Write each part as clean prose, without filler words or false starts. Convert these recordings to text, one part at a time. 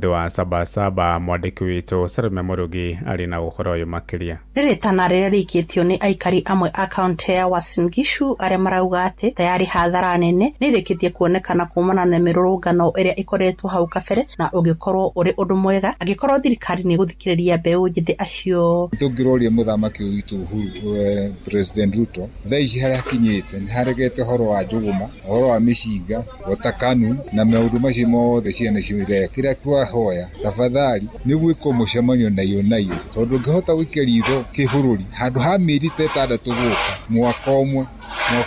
wa Sabasaba mwandiki witũ Salome Murugi ari na ũhoro ũyũ makĩria. Rĩrĩtana rĩrĩa rĩikĩtio nĩ aikari amwe a kaunti ya Uasin Gishu arĩa marauga atĩ tayari hathara nene nĩrĩkĩtie kuonekana kumana na mĩrũrũngano ĩrĩa ĩkoretwo hau kabere, na ũngĩkorwo ũrĩ ũndũ mwega angĩkorwo thirikari nĩ gũthikĩrĩria mbeũ njĩthĩ acio. Tũngĩroria mũthamaki witũ President Ruto thaa ici harĩa hakinyĩte nĩ haregete ũhoro wa njũgũma, ũhoro wa mĩcinga, watakanu na maũndũ macio mothe ciana ciũrĩa. Kĩrĩa twahoya tafadhali nĩ gwĩkwo mũcemanio nayo tondũ ngĩhota gũikia ritho kĩbũrũri handũ ha mĩeri 6 gũka mwaka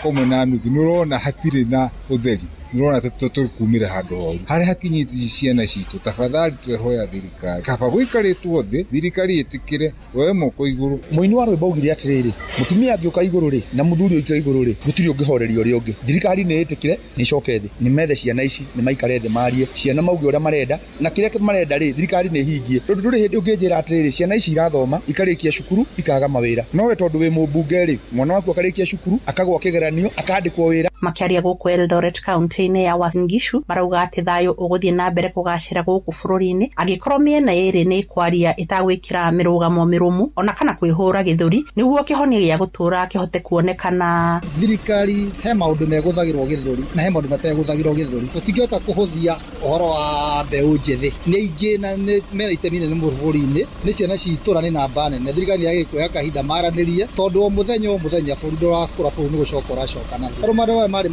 ũmwe na nuthu, nĩ ũrona hatirĩ na ũtheri, nĩ ũrona tũkumĩra handũ horu harĩa hakinyĩte ciana citũ. Tafadhali twehoya thirikari kaba gũikarĩtwo thĩ, thirikari ĩtĩkĩre woe moko igũrũ. Mũini wa rwĩmbo augire atĩrĩrĩ, mũtumia angĩũka igũrũ rĩ na mũthuri oika igũrũ rĩ gũtirĩ ũngĩhoreria ũrĩa ũngĩ. Thirikari nĩ ĩtĩkĩre nĩ icoke thĩ, nĩ methe ciana ici, nĩ maikare thĩ marie, ciana mauge ũrĩa marenda na kĩrĩa marenda rĩ thirikari nĩ hingie. Tondũ ndũrĩ hĩndĩ ũngĩnjĩra atĩrĩrĩ ciana ici irathoma ikarĩkia cukuru ikaga mawĩra, no we tondũ wĩ mũmbunge rĩ mwana waku akarĩkia cukuru akagwa kĩgeranio akandĩkwo wĩra. Makĩaria gũkũ Eldoret kaunti-inĩ ya Uasin Gishu marauga atĩ thayũ ũgũthiĩ na mbere kũgacĩra gũkũ bũrũri-inĩ angĩkorwo mĩena ĩrĩ nĩ kwaria ĩtagwĩkĩra mĩrũgamo mĩrũmu ona kana kwĩhũra gĩthũri nĩguo kĩhonia gĩa gũtũra kĩhote kuonekana. Thirikari he maũndũ megũthagĩrwo gĩthũri na he maũndũ mategũthagĩrwo gĩthũri. Tũtingĩhota kũhũthia ũhoro wa mbeũ njĩthĩ, nĩ ingĩ na mena itemi nene bũrũri-inĩ, nĩ ciana citũra nĩ namba nene. Thirikari nĩ yagĩkuoya kahinda maranĩrie tondũ o mũthenya bũrũri ndũrakũra, bũrũri nĩ gũcoka ũracoka na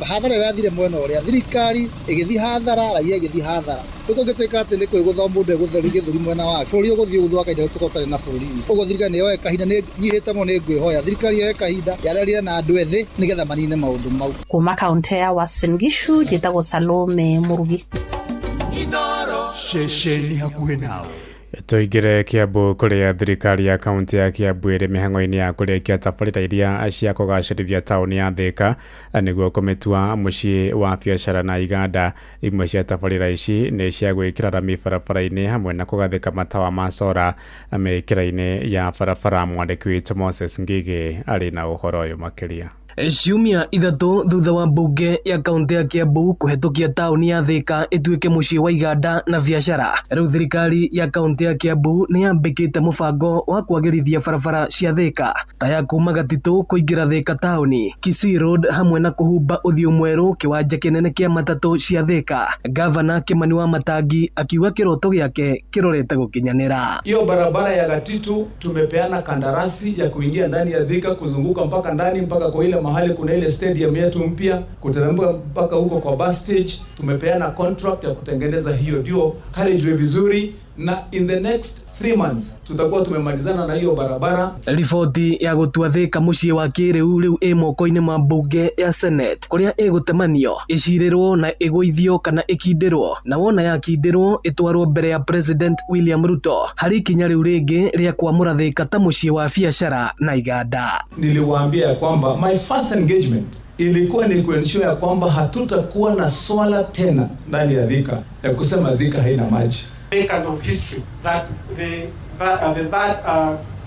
hathara ĩrathire mwena ũrĩa, thirikari ĩgĩthiĩ hathara, raia ĩgĩthiĩ hathara. Ũgũgĩtuĩka atĩ nĩ kwĩgũtha mũndũ egũtheri gĩthũri mwena wa bũrũri ũgũthiĩ ũgũthwa kahinda tũkotarĩ na bũrũri-inĩ. Ũguo thirikari nĩ yoe kahinda, nĩ nyihĩte mũno, nĩ ngwĩhoya thirikari yoe kahinda yararire na andũ ethĩ nĩgetha manine maũndũ mau. Kuma kaunti ya Uasin Gishu njĩtagwo Salome Murugi. Ceceni hakuhĩ nawe. Tũingĩre Kiambu kũrĩa thirikari ya kaunti ya Kiambu ĩrĩ mĩhang'o-inĩ ya kũrĩkia tabarĩra iria cia kũgacĩrithia taũni ya Thika nĩguo kũmĩtua mũciĩ wa biacara na iganda. Imwe cia tabarĩra ici nĩ cia gwĩkĩra rami barabara-inĩ hamwe na kũgathĩka matawa ma solar mĩkĩra-inĩ ya barabara. Mwandĩki witũ Moses Ngigi arĩ na ũhoro ũyũ makĩria. Ciumia ithatũ thutha wa mbunge ya kaunti ya Kiambu kũhetũkia taũni ya Thika ĩtuĩke mũciĩ wa iganda na biacara, rĩu thirikari ya kaunti ya Kiambu nĩ yambĩkĩte mũbango wa kwagĩrithia barabara cia Thika ta ya kuma Gatitũ kũingĩra Thika taũni, Kisii Road hamwe na kũhumba ũthiũ mwerũ kĩwanja kĩnene kĩa matatũ cia Thika. Gavana Kimani Wamatangi akiuga kĩroto gĩake kĩrorete gũkinyanĩra. Hiyo barabara ya Gatitũ tumepeana kandarasi ya kuingia ndani ya Thika, kuzunguka mpaka ndani mpaka kwa ile mahali kuna ile stadium yetu mpya, kuteremka mpaka huko kwa bus stage. Tumepeana contract ya kutengeneza hiyo, ndio carriageway vizuri, na in the next 3 months tutakuwa tumemalizana na hiyo barabara. Riboti ya gũtua Thika mũciĩ wa kĩrĩu rĩu ĩ moko-inĩ ma mbunge ya Senate kũrĩa ĩgũtemanio, ĩcirĩrwo na ĩgũithio kana ĩkindĩrwo, na wona yakindĩrwo ĩtwarwo mbere ya President William Ruto harĩ ikinya rĩu rĩngĩ rĩa kwamũra Thika ta mũciĩ wa biacara na iganda. Niliwaambia kwamba my first engagement ilikuwa ni kuensure ya kwamba hatutakuwa na swala tena ndani ya Thika ya kusema Thika haina maji. Acres of history that the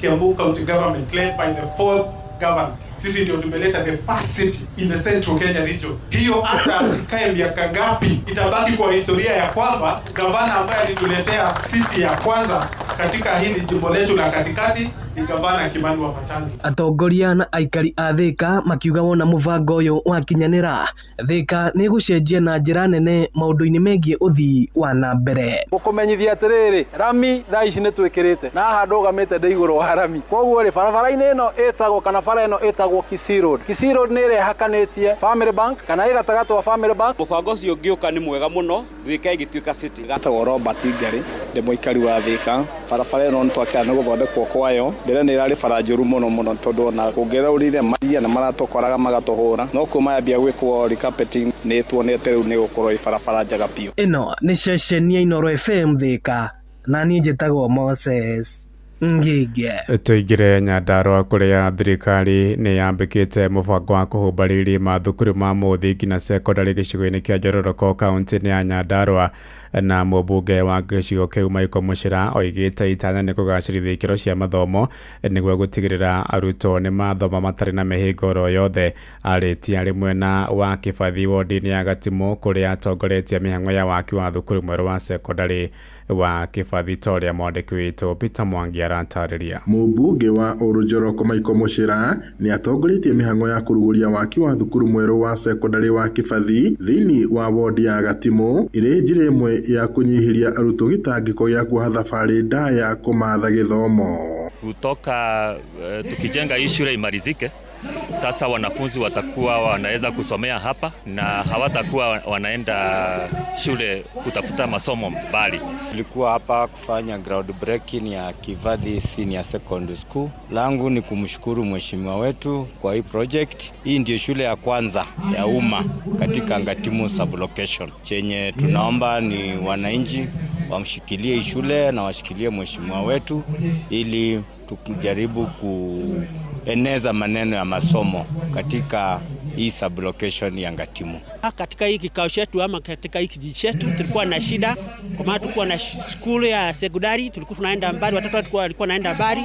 Kiambu County government led by the 4th government. Sisi ndio tumeleta the first city in the Central Kenya region. Hiyo hata ikae miaka ngapi itabaki kwa historia ya kwamba gavana ambaye alituletea city ya kwanza katika hili jimbo letu la katikati ni gavana Kimani Wamatangi. Atongoria na aikari a Thika makiuga wona mũbango ũyũ wakinyanĩra, Thika nĩ gũcenjia na njĩra nene maũndũ-inĩ megiĩ ũthii wa na mbere. Gũkũmenyithia atĩrĩrĩ, rami thaa ici nĩ twĩkĩrĩte na haha ndũgamĩte ndĩ igũrũ wa rami, koguo rĩ barabara-inĩ ĩno ĩtagwo kana bara ĩno ĩtagwo Kisii Road. Kisii Road nĩ ĩrehakanĩtie Family Bank kana ĩ gatagatĩ wa Family Bank. Mũbango ũcio ũngĩũka nĩ mwega mũno, Thika ĩgĩtuĩka city. Gatagwo Robert Ngari, ndĩ mũikari wa Thika. Barabara ĩno nĩ twakĩra nĩ gũthondekwo kwayo, mbere nĩ ĩrarĩ bara njũru mũno tondũ ona kũngĩraurire maria na maratokoraga magatũhũra, no kuma yambia gwĩkwo recarpeting nĩ tuonete rĩu nĩ gũkorwo ĩ barabara njega biũ. Ĩno nĩ ceceni ya Inooro FM Thika, na niĩ njĩtagwo Moses Ngigi. Tũingĩre Nyandarua kũrĩa thirikari nĩ yambĩkĩte mũbango wa kũhumba rĩrĩ mathukuru ma mũthingi na secondary gĩcigo-inĩ kĩa Njororoko kaunti-inĩ ya Nyandarua, na mũmbunge wa gĩcigo kĩu Michael Muchira oigĩte itanya nĩ kũgacĩrithia ikĩro cia mathomo nĩguo gũtigĩrĩra arutwo nĩ mathoma matarĩ na mĩhĩnga oro yothe. Arĩtie arĩ mwena wa Kĩbathi wodi-inĩ ya Gatimũ kũrĩa atongoretie mĩhang'o ya waki wa thukuru mwerũ wa secondary. wa Kibathi toria mwandiki witũ Peter Mwangi aratarĩria. Mũmbunge wa Orojoroko Michael Muchira nĩ atongoretie mĩhang'o ya kũrugũria waki wa thukuru mwerũ wa secondary wa Kibathi thĩinĩ wa wodi ya Gatimu ĩrĩ njĩra ĩmwe ya kũnyihiria arutwo gĩtangĩko gĩa kuoha thabarĩ ndaya kũmatha gĩthomo. Kutoka tukijenga hii shule imalizike, sasa wanafunzi watakuwa wanaweza kusomea hapa na hawatakuwa wanaenda shule kutafuta masomo mbali. Tulikuwa hapa kufanya ground breaking ya Kibathi Senior Secondary School. Langu ni kumshukuru mheshimiwa wetu kwa hii project. Hii ndio shule ya kwanza ya umma katika Gatimu sublocation. Chenye tunaomba ni wananchi wamshikilie hii shule na washikilie mheshimiwa wetu ili tukijaribu kueneza maneno ya masomo katika hii sublocation ya Gatimu. Katika hii kikao chetu ama katika hii kijiji chetu tulikuwa na shida kwa maana tulikuwa na shule ya sekondari, tulikuwa tunaenda mbali, watoto walikuwa naenda mbali,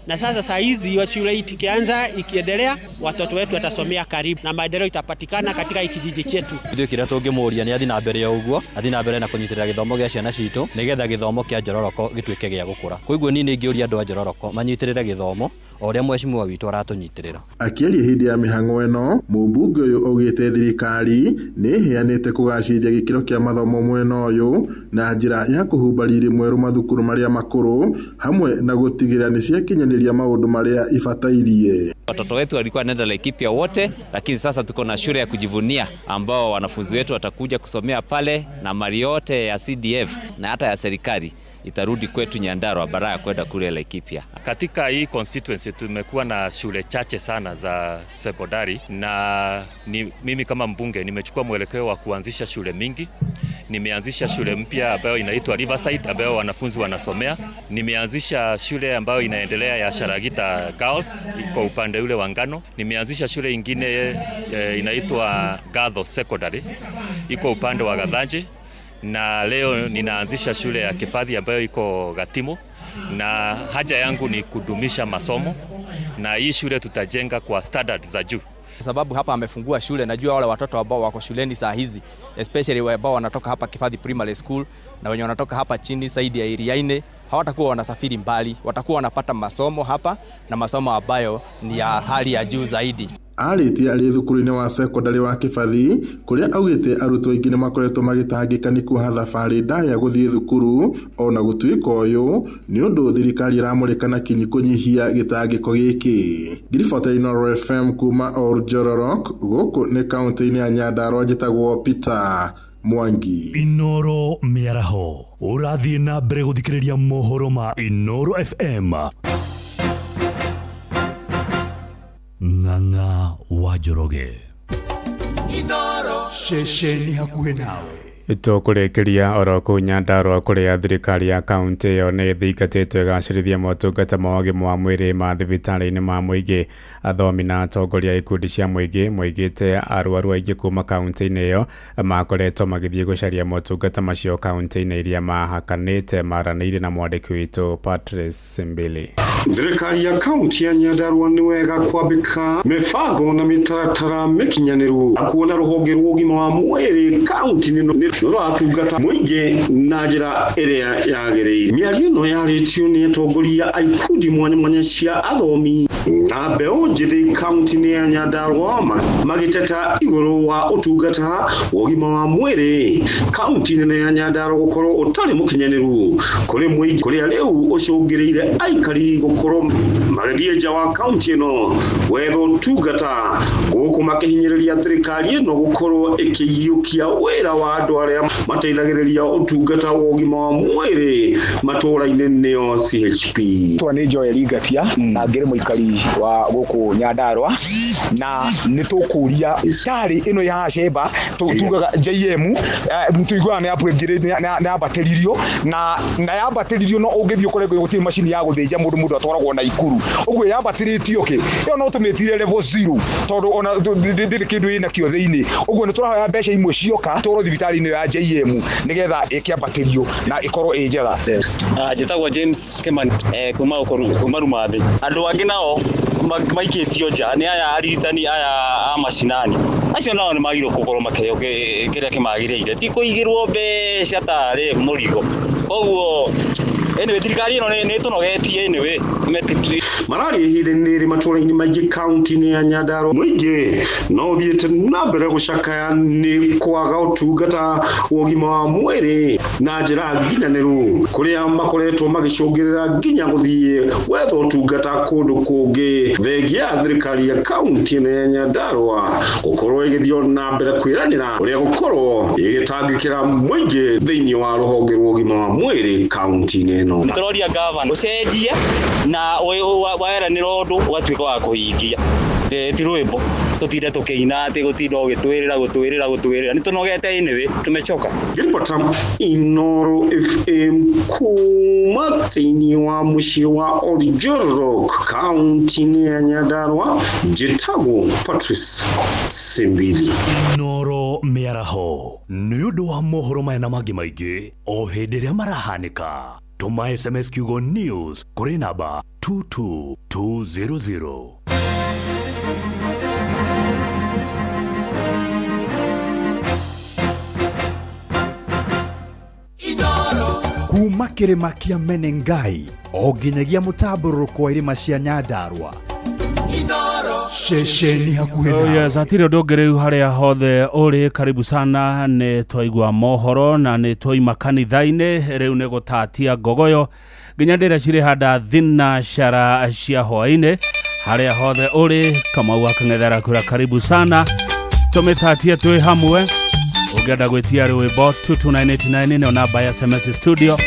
na sasa saa hizi shule hii ikianza ikiendelea watoto wetu watasomea karibu na maendeleo itapatikana katika hii kijiji chetu. Ndio kira tungĩmũria nĩ athi na mbere ya uguo, athi na mbere na kũnyitĩrĩra gĩthomo gĩa ciana citũ nĩgetha gĩthomo kĩa Njororoko gĩtuĩke gĩa gũkũra. Koguo niĩ ngĩũria andũ a Njororoko manyitĩrĩre gĩthomo oria mheshimiwa witũ aratũnyitĩrĩra. Akĩaria hĩndĩ ya mĩhang'o ĩno, mũmbunge ũyũ augĩte thirikari nĩ ĩheanĩte kũgacĩrithia gĩkĩro kĩa mathomo mwena ũyũ na njĩra ya kũhumba riri mwerũ mathukuru marĩa makũrũ hamwe na gũtigĩrĩra nĩ ciakinyanĩria maũndũ marĩa ibatairie. Watoto wetu walikuwa wanaenda Laikipia wote, lakini sasa tuko na shule ya kujivunia ambao wanafunzi wetu watakuja kusomea pale, na mali yote ya CDF na hata ya serikali itarudi kwetu Nyandarua badala ya kwenda kule Laikipia. Katika hii constituency tumekuwa na shule chache sana za sekondari, na mimi kama mbunge nimechukua mwelekeo wa kuanzisha shule mingi. Nimeanzisha shule mpya ambayo inaitwa Riverside ambayo wanafunzi wanasomea. Nimeanzisha shule ambayo inaendelea ya Sharagita Girls iko upande ule wa Ngano. Nimeanzisha shule ingine inaitwa Gatho Secondary iko upande wa Gathanje, na leo ninaanzisha shule ya Kibathi ambayo iko Gatimu, na haja yangu ni kudumisha masomo, na hii shule tutajenga kwa standard za juu. Sababu hapa amefungua shule, najua wale watoto ambao wako shuleni saa hizi, especially wale ambao wanatoka hapa Kibathi Primary School na wenye wanatoka hapa chini saidi ya Iriaine, hawatakuwa wanasafiri mbali, watakuwa wanapata masomo hapa na masomo ambayo ni ya hali ya juu zaidi. Arĩtie arĩ thukuru-inĩ wa secondary wa Kibathi kũrĩa augĩte arutwo aingĩ nĩ makoretwo magĩtangĩka nĩ kuoha thabarĩ ndaya gũthiĩ thukuru, ona gũtuĩka ũyũ nĩ ũndũ thirikari ĩramũrĩka na kinyi kũnyihia gĩtangĩko gĩkĩ. Ngiribota Inooro FM kuma Orojoroko gũkũ nĩ kaunti-inĩ ya Nyandarua, njĩtagwo Peter Mwangi. Inooro mĩaraho ũrathiĩ na mbere gũthikĩrĩria mohoro ma Inooro FM. Ng'ang'a wa Njoroge. Inooro shesheni hakuhĩ nawe. Tũkũrĩkĩria oro kũu Nyandarua kũrĩa thirikari ya kaunti ĩyo nĩ ĩthingatĩte ĩgacĩrithia motungata ma ũgima wa mwĩrĩ ma thibitarĩ-inĩ ma mũingĩ. Athomi na atongoria ikundi cia mũingĩ moigĩte arwaru aingĩ kuma kaunti-inĩ ĩyo makoretwo magĩthiĩ gũcaria motungata macio kaunti-inĩ iria mahakanĩte. Maranĩire na mwandĩki witũ Patrice Simbili. Thirikari ya kaunti ya Nyandarua nĩ wega kwambĩka mĩbango na mĩtaratara mĩkinyanĩru kuona rũhonge rwa ũgima wa mwĩrĩ kaunti-inĩ ĩno rũratungata mũingĩ na njĩra ĩrĩa yagĩrĩire. Mĩario ĩno yarĩtio nĩ atongoria a ikundi mwanya mwanya cia athomi na mbeũ njĩthĩ kaunti-inĩ ya Nyandarua magĩteta igũrũ wa ũtungata wa ũgima wa mwĩrĩ kaunti-inĩ ya Nyandarua gũkorwo ũtarĩ mũkinyanĩru kũrĩ mũingĩ, kũrĩa rĩu ũcũngĩrĩire aikari gũkorwo magĩthiĩ nja wa kaunti ĩno gwetha ũtungata, gũkũ makĩhinyĩrĩria thirikari ĩno gũkorwo ĩkĩiyũkia wĩra wa andũ arĩa mateithagĩrĩria ũtungata wa ũgima wa mwĩrĩ matũũra-inĩ nĩo CHP. Nĩ Joel Ngatia na ngĩrĩ mũikari wa gũkũ Nyandarua, na nĩ tũkũria cari ĩno ya Sheba tugaga JM tuiguaga nĩ yambatĩririo na yambatĩririo no ũngĩthiĩ ũkore gũtirĩ macini ya gũthĩnja mũndũ atwaragwo na Ikuru, ũguo yambatĩrĩtio ĩyo no tũmĩtire level 0 tondũ ona ndĩrĩ kĩndũ ĩna kĩo thĩinĩ, ũguo nĩ tũrahoya mbeca imwe cioka tũrwo thibitarĩ-inĩ ya JM nĩgetha ĩkĩambatĩrio na ĩkorwo ĩ njega. Njĩtagwo James Kimani kuma Rumathi. Andũ angĩ nao maikĩtio nja nĩ aya arigitani aya a macinani, acio nao nĩ magĩrĩirwo gũkorwo makĩheo kĩrĩa kĩmagĩrĩire, ti kũigĩrwo mbeca tarĩ mũrigo. koguo anyway thirikari ino nĩ tũnogetie anyway marari ihinda-inĩ rĩrĩ matũũra-inĩ maingĩ kaunti-inĩ ya Nyandarua mũingĩ no ũthiĩte na mbere gũcakaya nĩ kwaga ũtungata wa ũgima wa mwĩrĩ na njĩra nginyanĩru kũrĩa makoretwo magĩcũngĩrĩra nginya gũthiĩ gwetha ũtungata kũndũ kũngĩ thengia ya thirikari ya kaunti-inĩ ya Nyandarua gũkorwo ĩgĩthiĩ na mbere kwĩranĩra ũrĩa gũkorwo ĩgĩtangĩkĩra mũingĩ thĩinĩ wa rũhonge rwa ũgima wa mwĩrĩ kaunti-inĩ ĩno. Nĩtũroria gavana ũcenjie na waeranĩra ũndũ ũgatuĩka wa kũhingia ti rwĩmbo tũtinde tũkĩina atĩ gũtinda gũtwĩrĩra nĩtũnogete anyway tumechoka. Ngĩribota Inooro FM kuma thĩinĩ wa mũciĩ wa Oljorok kaunti-inĩ ya Nyandarua njĩtagwo Patrice Simbili. Inooro mĩaraho nĩ ũndũ wa mohoro maya na mangĩ maingĩ o hĩndĩ ĩrĩa marahanĩka. Tuma SMS kiugo news kuri namba 22200. Kuma kĩrĩma kĩa Menengai o nginyagia mũtambũrũko wa irĩma cia Nyandarua. Shesheni hakuhĩ nawe. Yes, atire ndongereru harĩa hothe ũrĩ karibu sana nĩ twaigua mohoro na nĩ twaima kanitha-inĩ rĩu nĩ gũtatia ngogoyo nginya ndĩra cirĩ handa thina cara cia hwaĩ-inĩ harĩa hothe ũrĩ Kamau akang'ethera kura karibu sana tũmĩtatie twĩ hamwe ũngĩenda gwĩtia rwĩmbo 22989 nĩ namba ya SMS studio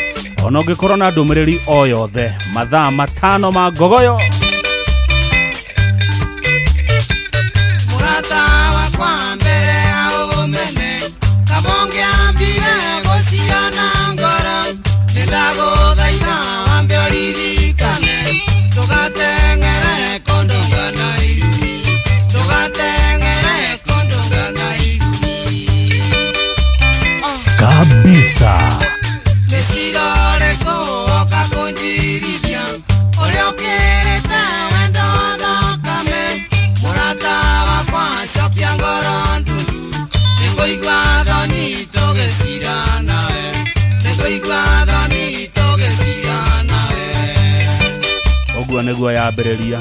ona ũngĩkorwo na ndũmĩrĩri o yothe mathaa 5 ma ngogoyo. Kabisa Ogua nĩguo yambĩrĩria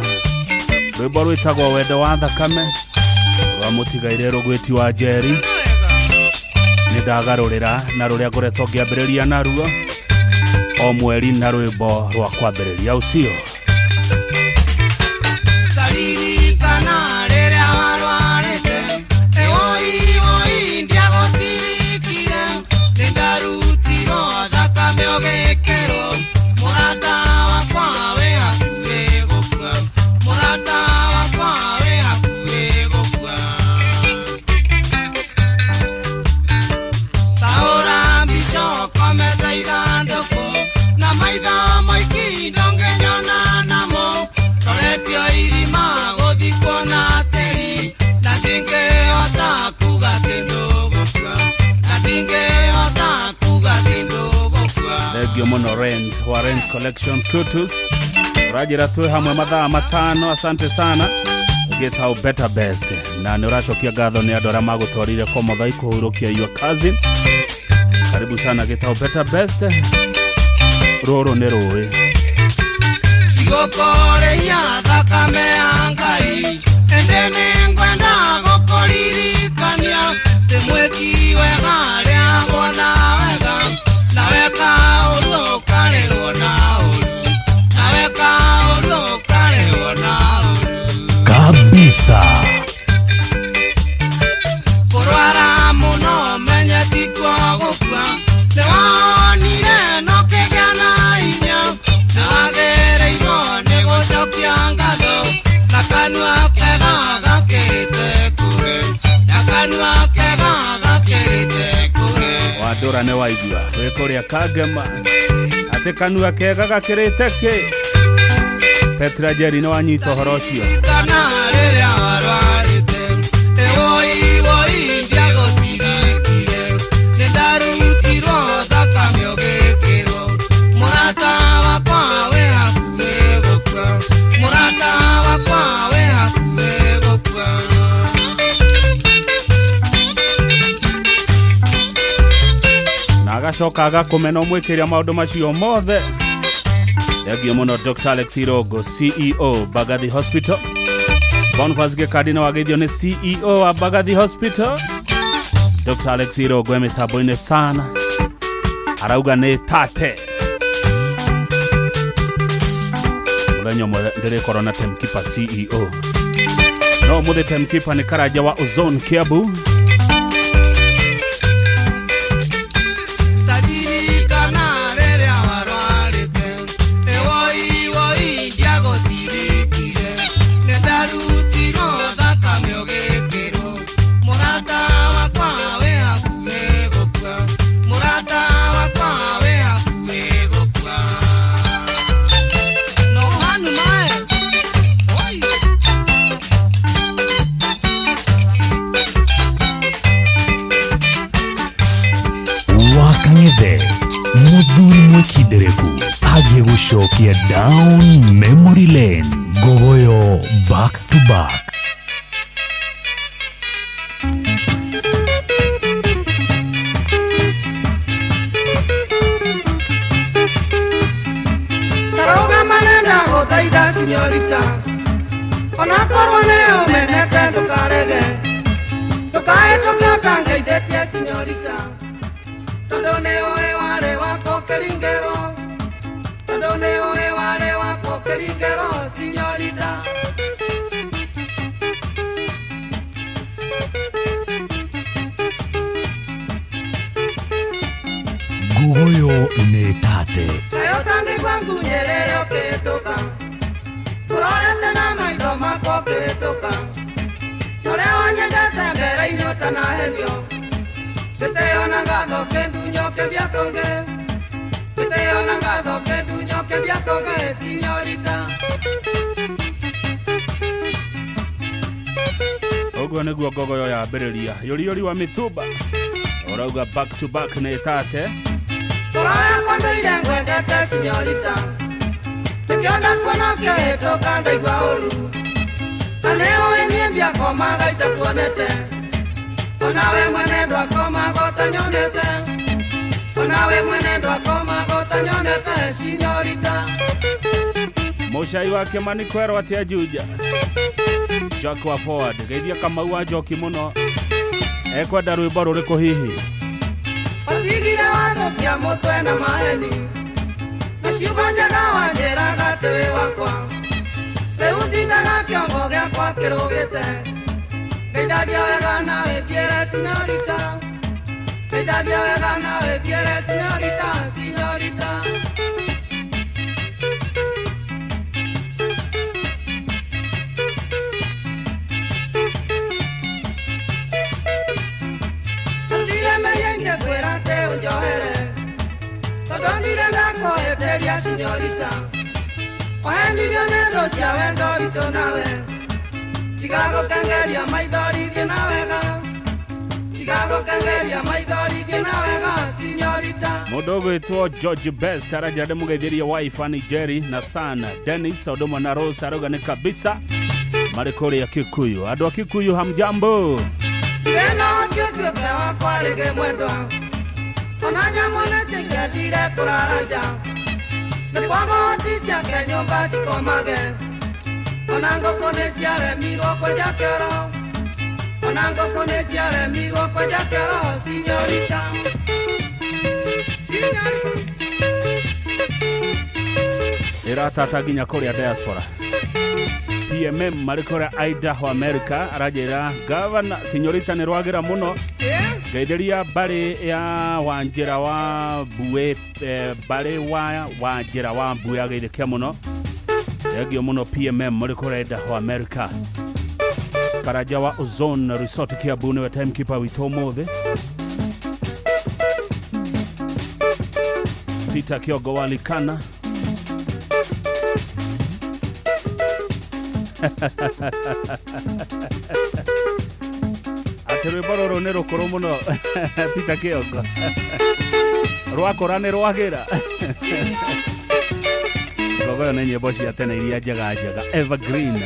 rwĩmbo rwĩtagwo wendo wa thakame rwa mũtigaire rũgwĩti wa Jerry nĩndagarũrĩra na rũrĩa ngoretwo ngĩambĩrĩria naruo o mweri na rwĩmbo rwa kwambĩrĩria ũcio. Mono Renz wa Renz Collections Kutus rajira tuwe hamwe mathaa 5 asante sana get how better best na nĩũracokia ngatho nĩ andũ arĩa magũtwarire komotha ikũhurũkia your cousin karibu sana get how better best rũrũ nĩ rũĩ igokore ya thakame ya Ngai endene ngwenda gũkũririkania temweki wega rĩa bona wega naweka ulu kale na ulu naweka ulu kale na ulu kabisa porwara muno menye tikwa gukwa lewanire no kegana inya nagere ino negocokia ngatho na kanua kega gakĩrĩte kure na kanua kega gakĩrĩte kure Wadora ne waigua wĩkũrĩa kangema atĩ kanua kega gakĩrĩte kĩ Petra Jerry nĩ wanyita ũhoro ũcio kana rĩrĩa warwarĩte ewoi woi ndiagũtigĩkire nĩndarutirwo thakame ũgĩkĩrwo mũrata wakwa wĩ hakuhĩ gũkua mũrata wakwa wĩ hakuhĩ gũkua agacoka agakumena omwekeria maundu macio mothe. Thengio muno Dr. Alex Irogo, CEO Bagathi Hospital. Boniface Gikadi na wageithio ni CEO wa Bagathi Hospital. Dr. Alex Irogo emitaboine sana. Arauga ni tate. Mulenyo ndere corona Timekeeper CEO. No muthe Timekeeper ni Karaja wa Ozone Kiambu. Muthuri mwikidereku agie gushokia down memory lane. Gogoyo back to back. Taroga manenda gotaida señorita. Ona korone menete tukarege. Tukae tukiotanga idetia señorita. Tadone oe wale wako keringero. Tadone oe wale wako keringero, señorita. Gogoyo ne tate. Ayo tangi kwangu nyerere oketoka. Kurorete na maido mako oketoka. Nore wanyegete mbere inyota na henyo. Kiteo nangado kendunyo kebiakonge. Kiteo nangado kendunyo kebiakonge, señorita. Ogo niguo Gogoyo ya bereria. Yori wa mituba. Orauga back to back ne tate. Kuraya kwando ile ngwendete, señorita. Tekiona kuona ketoka ndaigwa olu. Aneo eniembia komaga itakuonete. Onawe mwenendo akoma gotanyonete. Onawe mwenendo akoma gotanyonete, señorita. Moshai wake manikwero atia juja. Jock wa forward. Geithia Kamau wa Joki muno. Ekwenda rwimbo ruriko hihi. Otigire wathukia mutwe na maheni. Na ciugo njega wanjĩraga tĩwĩ wakwa. Rĩu ndingana kĩongo gĩakwa kĩrũgĩte. Ngeithagia wega nawe thiere, señorita. Ngeithagia wega nawe thiere, señorita, señorita. Ndire meyenge kwĩra te ũnjohere. Tondũ ndire ndakoheteria, señorita. Ohendirio nĩ thũ cia wendo witũ nawe. Tigago kangeria maithori thie na wega. Tigago kangeria maithori thie na wega, señorita. Mudogo itwo George Best arajade mugeithiria wife ani Jerry na sana Dennis Odoma na Rose aroga ni kabisa. Marikori ya Kikuyu. Adu wa Kikuyu hamjambo. Eno kyo kwa kwarege mwendwa. Onanya mwana chengia dire kuraraja. Nilikuwa otisia ke nyumba sikomage. Onango konesiare miro kwa jakero. Onango konesiare miro kwa jakero, señorita. Señorita. Iratata ginya Korea diaspora. PMM marikora Idaho America arajira governor señorita nerwagira muno. Geithĩria bari ya Wanjira wa Bue bari wa Wanjira wa Bue ageithĩkia muno. Thengio muno PMM marikora Idaho America. Karaja wa Ozone Resort Kiambu niwe Timekeeper witũ ũmũthĩ. Peter Kiogo walikana. Atirwimbo rũrũ nĩ rũkũrũ mũno Peter Kiogo. Rwakora nĩ rwagira. Gogoyo nĩ nyĩmbo cia tene iria njega evergreen.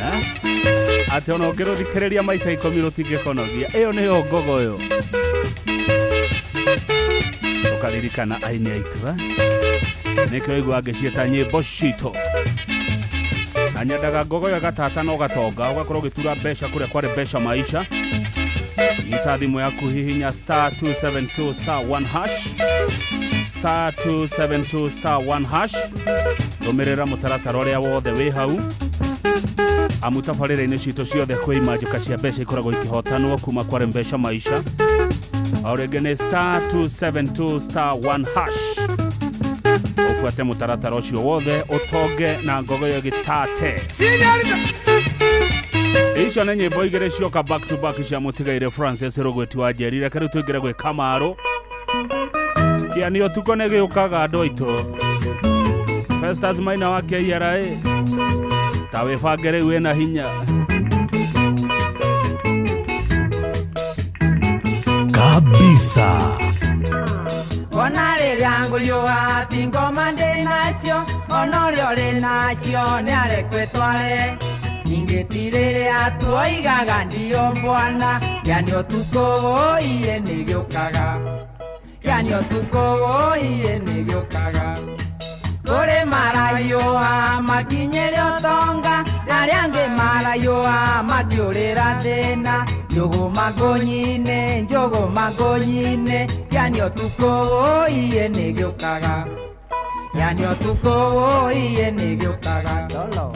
Ate ona ũngĩrũthikĩrĩria maita 10 rũtingĩkonogia. Ĩyo nĩyo Gogoyo. Tukaririkana aini aitu nikio igwa ngicieta nyimbo cito na nyendaga ngogoyo gatata no gatonga ugakorwo gitura mbeca kuria kwari mbeca maisha ita thimu yaku hihinya *272 *1# *272 *1# tumirira mutaratara uria wothe wi hau amutabarira-ini cito ciothe kwi majuka cia mbeca ikoragwo ikihotanwo kuma kwari mbeca maisha aurege ni *272 *1# ufuate mutaratara ucio wothe utonge na ngogoyo gitate icio nĩ nyĩmbo igĩrĩ cioka back to back cia mũtigaire Francis Rogweti wa Njeri reke rĩu tũingĩre gwĩ Kamaro kĩanio tuko nĩ gĩũkaga andũ aitũ Festus Maina wa KRA ta wĩbange rĩu wĩna hinya kabisa ona rĩrĩa ngũyũa ti ngoma ndĩ nacio ona ũrĩa ũrĩ nacio nĩ arekwe tware ingĩtirĩrĩa tuoigaga ndio mbwana yanio tukoiye nĩ gĩũkaga yanio tukoiye nĩ gĩũkaga kũrĩ marayũa makinyĩre ũtonga arĩa angĩ marayũa makĩũrĩra thĩna njũgũ mangũnyine yanio tukoiye nĩ gĩũkaga yanio tukoiye nĩ gĩũkaga solo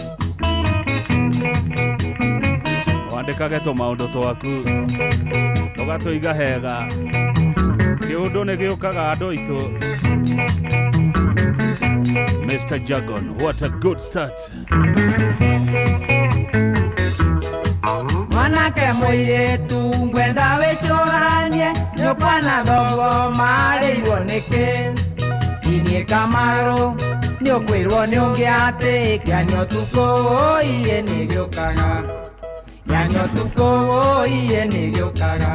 wandĩkage tũmaũndũ twaku tũgatũiga hega kĩũndũ nĩ gĩũkaga andũ aitũ Mr. Jagon, what a good start. Mwanake mũirĩtu ngwenda wĩcũranie nyũkwana thogo marĩirwo nĩkĩ inie Kamaro nĩ ũkwĩrwo nĩ ũngĩ atĩ kĩanio tukũiye nĩ gĩũkaga yanio tukũiye nĩ gĩũkaga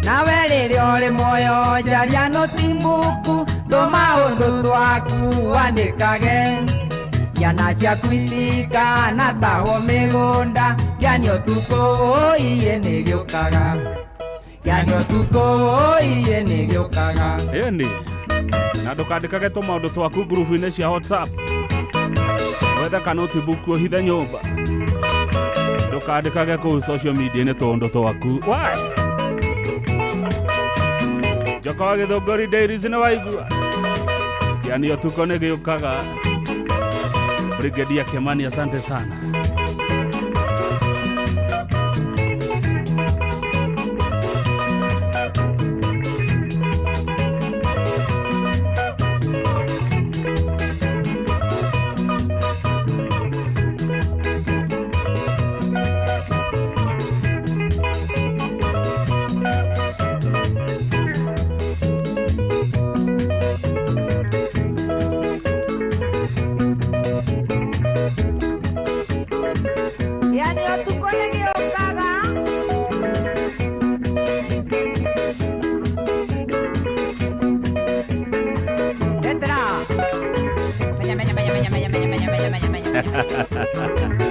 nawe rĩrĩa ũrĩ muoyo njaria notibuku tũmaũndũ twaku wandĩkage ciana ciaku itikana taho mĩgũnda yanio tukũiye nĩ gĩũkaga yanio tukũiye nĩ gĩũkaga ĩni na ndũkandĩkage tũmaũndũ twaku ngurubu-inĩ cia WhatsApp wetha kanotibuku ũhithe nyũmba ndũkandĩkage kũu social media-inĩ tũndũ twaku why Joka wa Gĩthũngũri Dairies nĩ waigua yanio tuko nĩ gĩũkaga Brigadier Kimani asante sana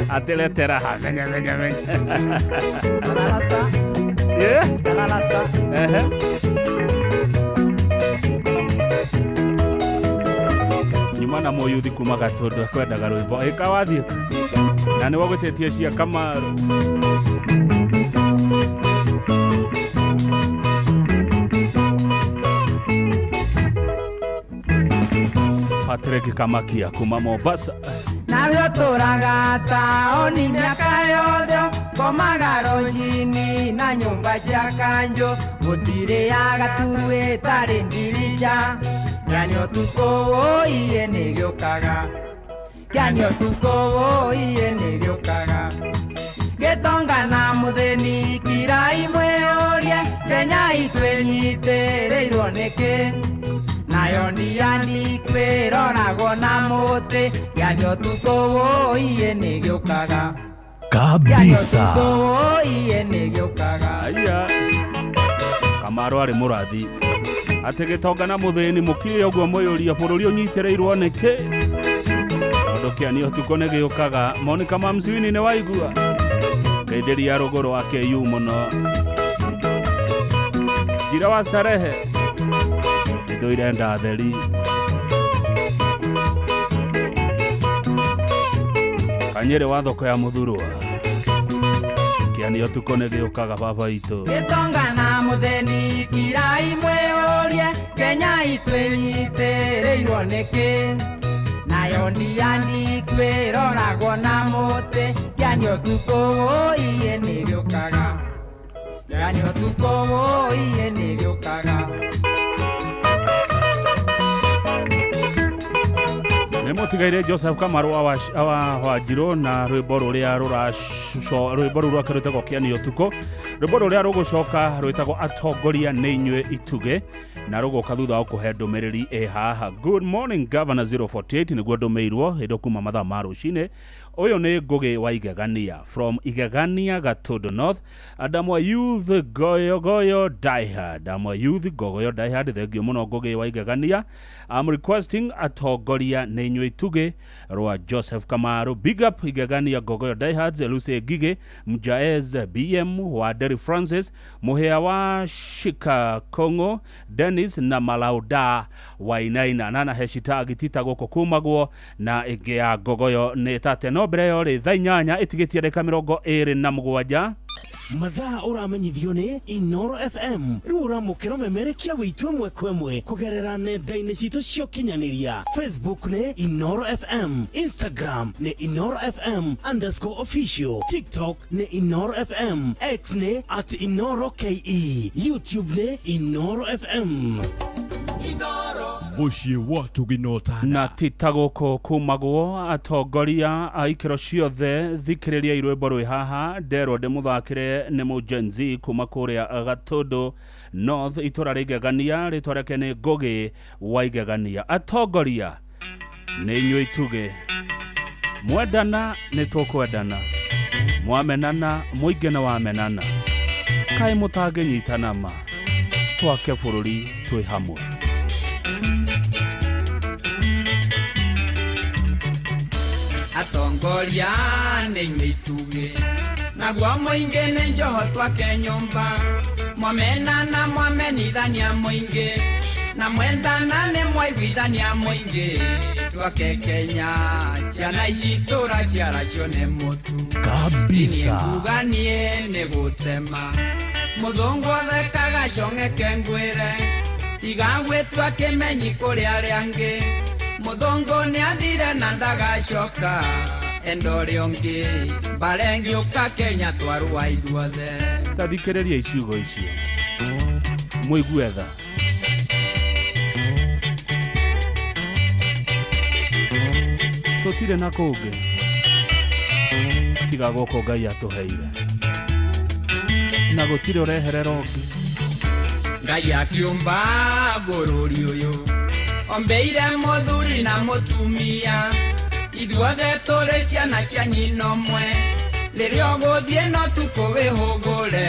Ateletera venga yeah nyumana moyuthi kuma Gatundu akwendaga rwimbo ikawathie na nĩ wagwetetie cia Kamaro Patrick Kamakia kuma Mombasa nawe tũraga taoni mĩaka yothe komaga rũnjini na nyũmba cia kanjũ gũtirĩaga turu ĩtarĩ ndirija yanio tukũiye nĩ gĩũkaga yanio tukũiye nĩ gĩũkaga gĩtonga na mũthĩni kirai mwĩyũrie Kenya itwĩnyitĩrĩirwo nĩkĩ nayo ndiani kwĩroragwo na mũtĩ yanio tukũiye nĩ gĩũkaga kabisa tukũiye nĩ gĩũkaga aya Kamaro arĩ mũrathi atĩ gĩtonga na mũthĩni mũkire ũguo mwĩyũria bũrũri ũnyitĩrĩirwo nĩkĩ tondũ kĩanio tuko nĩ gĩũkaga Monica Mamswini nĩ waigua ngeithĩria rũgũrũ wa KU mũno njira wa starehe Indo irenda theri. Kanyere wa thoko ya Muthurwa. Kiani otuko ne gĩũkaga baba itu. Gĩtongana mũtheni kirai mwĩorie Kenya itwĩnyitĩrĩirwo nĩkĩ. Nayo ndiani kwĩroragwo na mũtĩ. Kiani otuko iye nĩ gĩũkaga. Kiani otuko iye nĩ gĩũkaga. Nemotigaire Joseph Kamaru awa Wanjiru na rwimbo ruria rwimbo rurwa kerutego Kiani otuko. Rwimbo ruria rugucoka rwitagwo atongoria nĩ inyuĩ ituge na rugoka thutha wa kuhe ndũmĩrĩri haha. Good morning Governor 048 nĩguo ndũmĩirwo hĩndĩ kuma mathaa ma rũcinĩ. Ũyũ nĩ Ngugi wa Igegania from Igegania Gatundo North. Adamwa Youth Goyo Diehard. Adamwa Youth Goyo Diehard. Thengio mũno Ngugi wa Igegania. I'm requesting atongoria nĩ inyuĩ ituge rwa Joseph Kamaru. Big up Igegania Goyo Diehards. Lucy Gige Mjaez BM wa Derry Francis. Muhea wa Shika Kongo Dennis na Malauda wa Inaina. Nana hashtag tita gũkũ kumagwo na ĩngĩ ya Gogoyo nĩ tate no mbere yore thaa 8 ĩtigĩtie ndeka 27. Mathaa uramenyithio ni Inoro FM. Rĩu ũramũkĩra ũmemerekia wĩitũ ĩmwe kwa ĩmwe kũgerera nenda-inĩ citũ cia ũkinyanĩria. Facebook ni Inoro FM, Instagram ni Inoro FM_official, TikTok ni Inoro FM, X ni @InoroKE, YouTube ni Inoro FM. Muciĩ watu ginotana na titagũkũ kumagwo atongoria a ikĩro ciothe thikĩrĩria irwĩmbo rwĩ haha nderwo ndĩmũthakĩre nĩ mũjenzi kuma kũrĩa Gatundo North itũra rĩa Igegania rĩtwa rĩake nĩ Ngugi wa Igegania. Atongoria nĩ inyuĩ ituge mwendana nĩ tũkwendana mwamenana mũingĩ nĩ wamenana kaĩ mũtangĩnyitana ma twake bũrũri twĩ hamwe. Atongoria nĩ inyuĩ ituge naguo mũingĩ nĩ njoho twake nyũmba. Mwamenana mwamenithania mũingĩ na mwendana nĩ mwaiguithania mũingĩ. Twake Kenya ciana ici tũra ciaracio nĩ mũtu kabisa. Nduganie nĩ gũtema mũthũngũ thekaga cong'eke ngwĩre tiga gwĩtua kĩmenyi kũrĩ arĩa angĩ. Mũthũngũ nĩ athire na ndagacoka endore ongi barengi ũka Kenya twarũa ithuothe. Tathikĩrĩria iciugo icio mũigue tha tũtirĩ na kũngĩ tiga gũkũ Ngai atũheire na gũtirĩ ũreherera ũngĩ. Ngai akĩũmba bũrũri ũyũ ombeire mũthuri na mũtumia ithuothe tũrĩ ciana cia nyina ũmwe. Rĩrĩa ũgũthiĩ no tũkũwĩhũgũre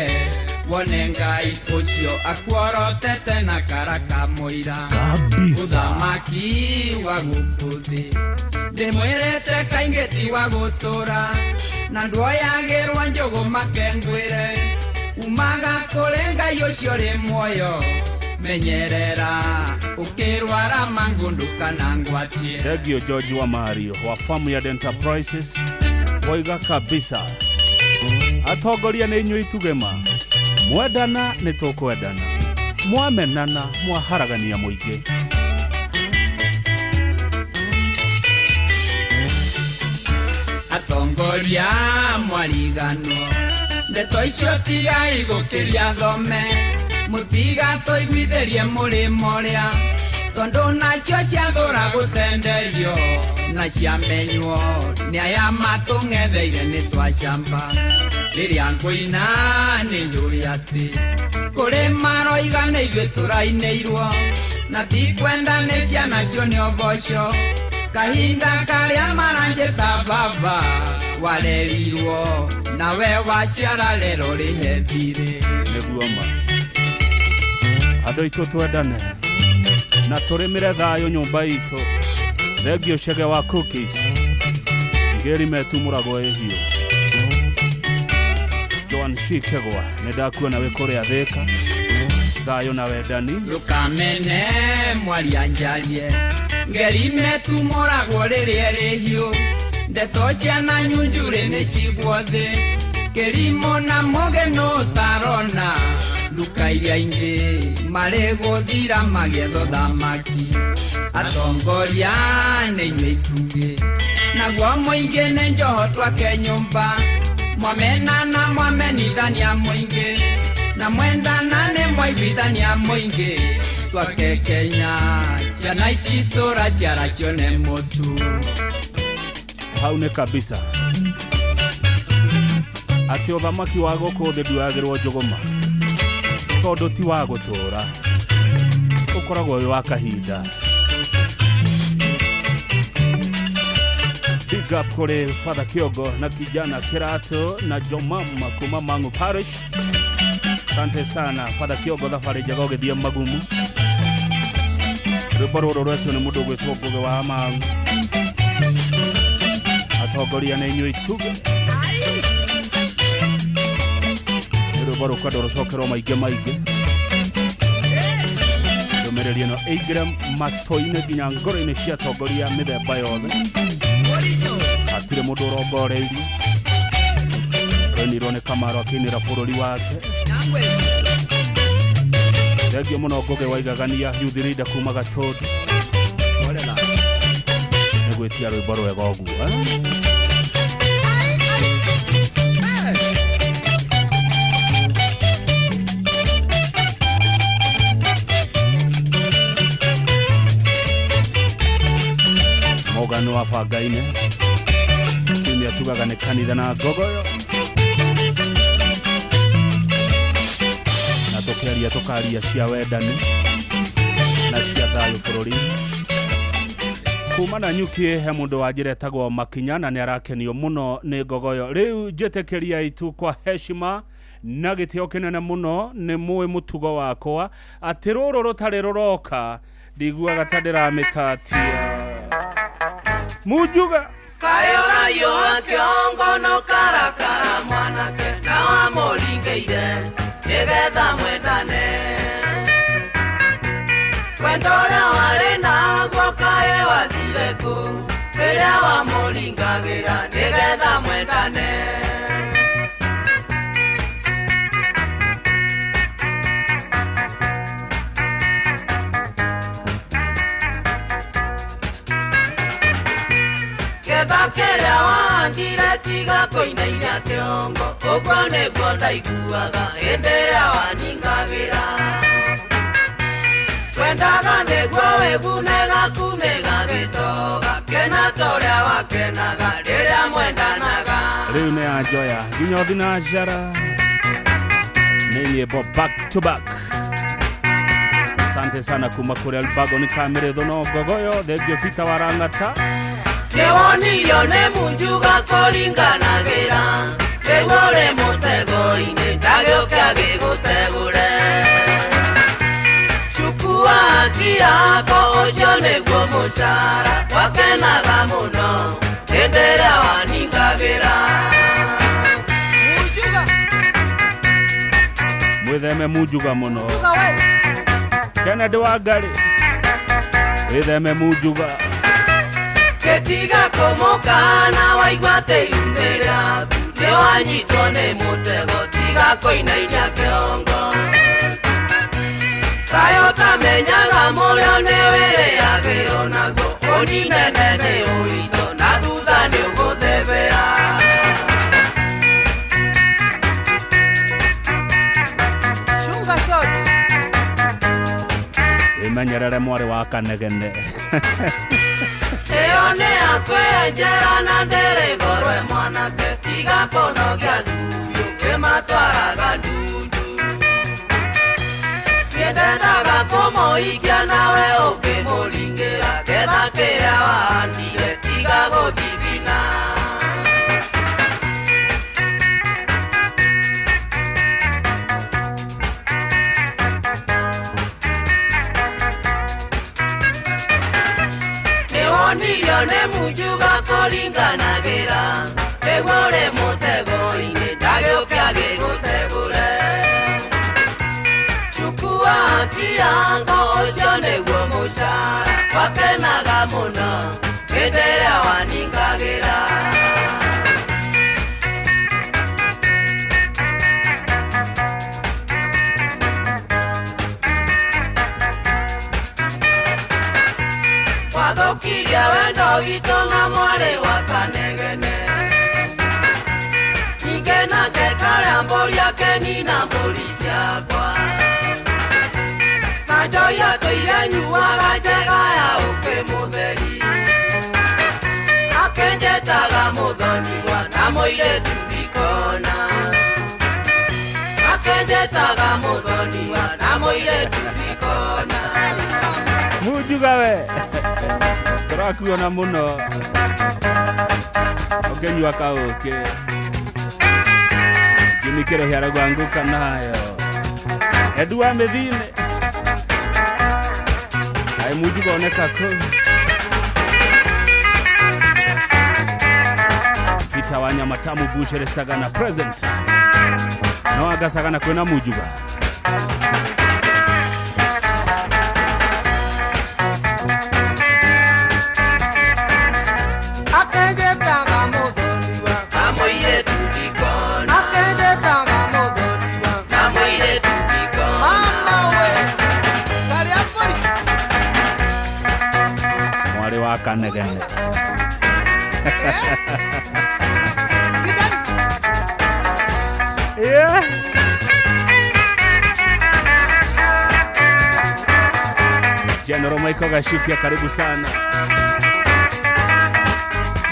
wone Ngai ũcio akuorotete na karaka mũira ũthamaki wa gũkũ thĩ. Ndĩmwĩrĩte kaingĩ ti wa gũtũra na nduoyagĩrwo njũgũ makengwĩre umaga kũrĩ Ngai ũcio rĩ muoyo menyerera ukirwara mangundu kana ngwatie. Thengio George wa Mario wa Farmyard Enterprises woiga kabisa atongoria nĩ inyuĩ ituge ma mwendana nĩ tũkwendana mwamenana mwaharagania mũingĩ. Atongoria mwariganwo ndeto icio tigai gũkĩria thome mutiga tũiguithĩrie mũrĩmo ũrĩa tondũ nacio ciathũra gũtenderio na ciamenywo nĩ aya matũng'etheire nĩ twacamba. Rĩrĩa ngũina nĩ njũĩ atĩ kũrĩ maroiga nĩ ithuĩ tũrainĩirwo na ti kwenda nĩ ciana cio nĩ ũboco. Kahinda karĩa maranjĩta baba warerirwo nawe waciara rero rĩhe thirĩ. Nĩguo ma andũ aitũ twendane na tũrĩmĩre thayũ nyũmba itũ. Thengio Chege wa Cookies ngeri metumũragwo ĩhiũ. Joan Shikegwa nĩ ndakuona wĩ kũrĩa Thĩka thayo na wendani Rukamene mwari anjarie ngerime tumoragwo riria rihio ndeto ciana nyunjure ni cigwothe kerimo na mogeno tarona Luka iria ingi maregothira magetho thamaki atongoria nĩ imeituge naguo mũingĩ nĩ njoho twake nyũmba mwamena na mwamenithania mũingĩ na mwendana nĩ mwaiguithania mũingĩ twake Kenya ciana ici tũra ciara cione mũtu hau nĩ kabisa ati ũthamaki wa gũkũ thĩ nduagĩrwo njũgũma tondũ ti wa gũtũũra ũkoragwo wĩ wa kahinda. Big up kule Father Kyogo na kijana Kirato na Jomama kuma Mangu Parish. Asante sana Father Kyogo thafari jago githia magumu. Rũbororo rwetu nĩ mũndũ gwĩtwo wa Mangu. Atongoria nĩ inyuĩ ituge. Rũbororo kadoro cokerwo maingĩ. Ndũmĩrĩri ĩno ĩingĩre matũ-inĩ nginya ngoro-inĩ cia atongoria mĩthemba yothe. Atire mũndũ ũrongoreirie Renirwo nĩ Kamaro akĩinĩra bũrũri wake thengio mũno Ngũgĩ wa Igagania youth leader kuma Gatũndũ nĩ gwĩtia rwĩmbo rwega ũguo Mogano wa Bangaine Kimi atugaga nĩ kanitha na Ngogoyo na tukaria cia wendani na cia thayũ bũrũri kuma na nyuki he mũndũ wanjĩretagwo Makinya na nĩ arakenio mũno nĩ Ngogoyo rĩu njĩtĩkĩria itu kwa heshima na gĩtĩo kĩnene mũno nĩ mũĩ mũtugo wakwa atĩ rũrũ rũtarĩ rũroka ndiguaga ta ndĩramĩtatia Mujuga Kayora yoa kiongo no karakara mwanake na wa molingeire nigetha mwendane Wendora wale na gwakae wathire ku rĩrĩa wa molingagĩra nigetha mwendane Kĩrĩa wandire tiga kũinainia kĩongo ũguo nĩguo ndaiguaga hĩndĩ ĩrĩa waningagĩra Wendaga nĩguo wĩgunega kumĩga gĩtoga kena torĩa wakenaga rĩrĩa mwendanaga Rĩu nĩ anjoya nginya thinacara nĩ nyĩmbo back to back Asante sana kuma kũrĩ Albago nĩ Kamerethũ no Ngogoyo thengio Peter Warangata Nĩwonirio nĩ Munjuga kũringanagĩra Rĩgũrĩ mũtego-inĩ ndagĩũke agĩgũtegũre Cukua haki yako ũcio nĩguo mũcara wakenaga mũno hĩndĩ ĩrĩa waningagĩra Mwĩtheme Munjuga mũno Kennedy Wangari Wĩtheme Munjuga Ketiga kũmũka na waigua atĩ iumĩ rĩaku nĩwanyitwo nĩ mũtego tiga kũinainia kĩongo Kayo tamenyaga mũrĩo nĩ wĩrĩagĩrwo naguo ũninene nĩ ũritũ na thutha nĩ ũgũthebea Wĩmenyerere mwarĩ wa Kanegene Ĩyo nĩ akwĩenjera na ndĩrĩgorwe mwanake tiga kũnogia thuyo kĩmatwaraga ndundu Nĩndendaga kũmũhikia nawe ũkĩmũringĩra ketha kĩrĩa wahandire tiga gũthithina Nĩwonirio nĩ Munjuga kũringanagĩra Rĩgũrĩ mũtego-inĩ ndagĩũke agĩgũtegũre Cukua mushara wakenaga muno Kedera waningagera Wadokiria wendo wito na mware wakanegene Ningena kekara mboria kenina mbori ciakwa Majoya toire nyuaga njega ya uke mutheri Akenjetaga muthoniwa na moire tubikona Akenjetaga muthoniwa na moire tubikona Mujuga we turakuona muno okenyua kauke Jimikero hiaragwanguka nayo Edua medine Ai mujuga oneka ko Kitawanya matamu bushere sagana present No aga sagana kwena mujuga Kanegene Yeah General Michael Gashifia karibu sana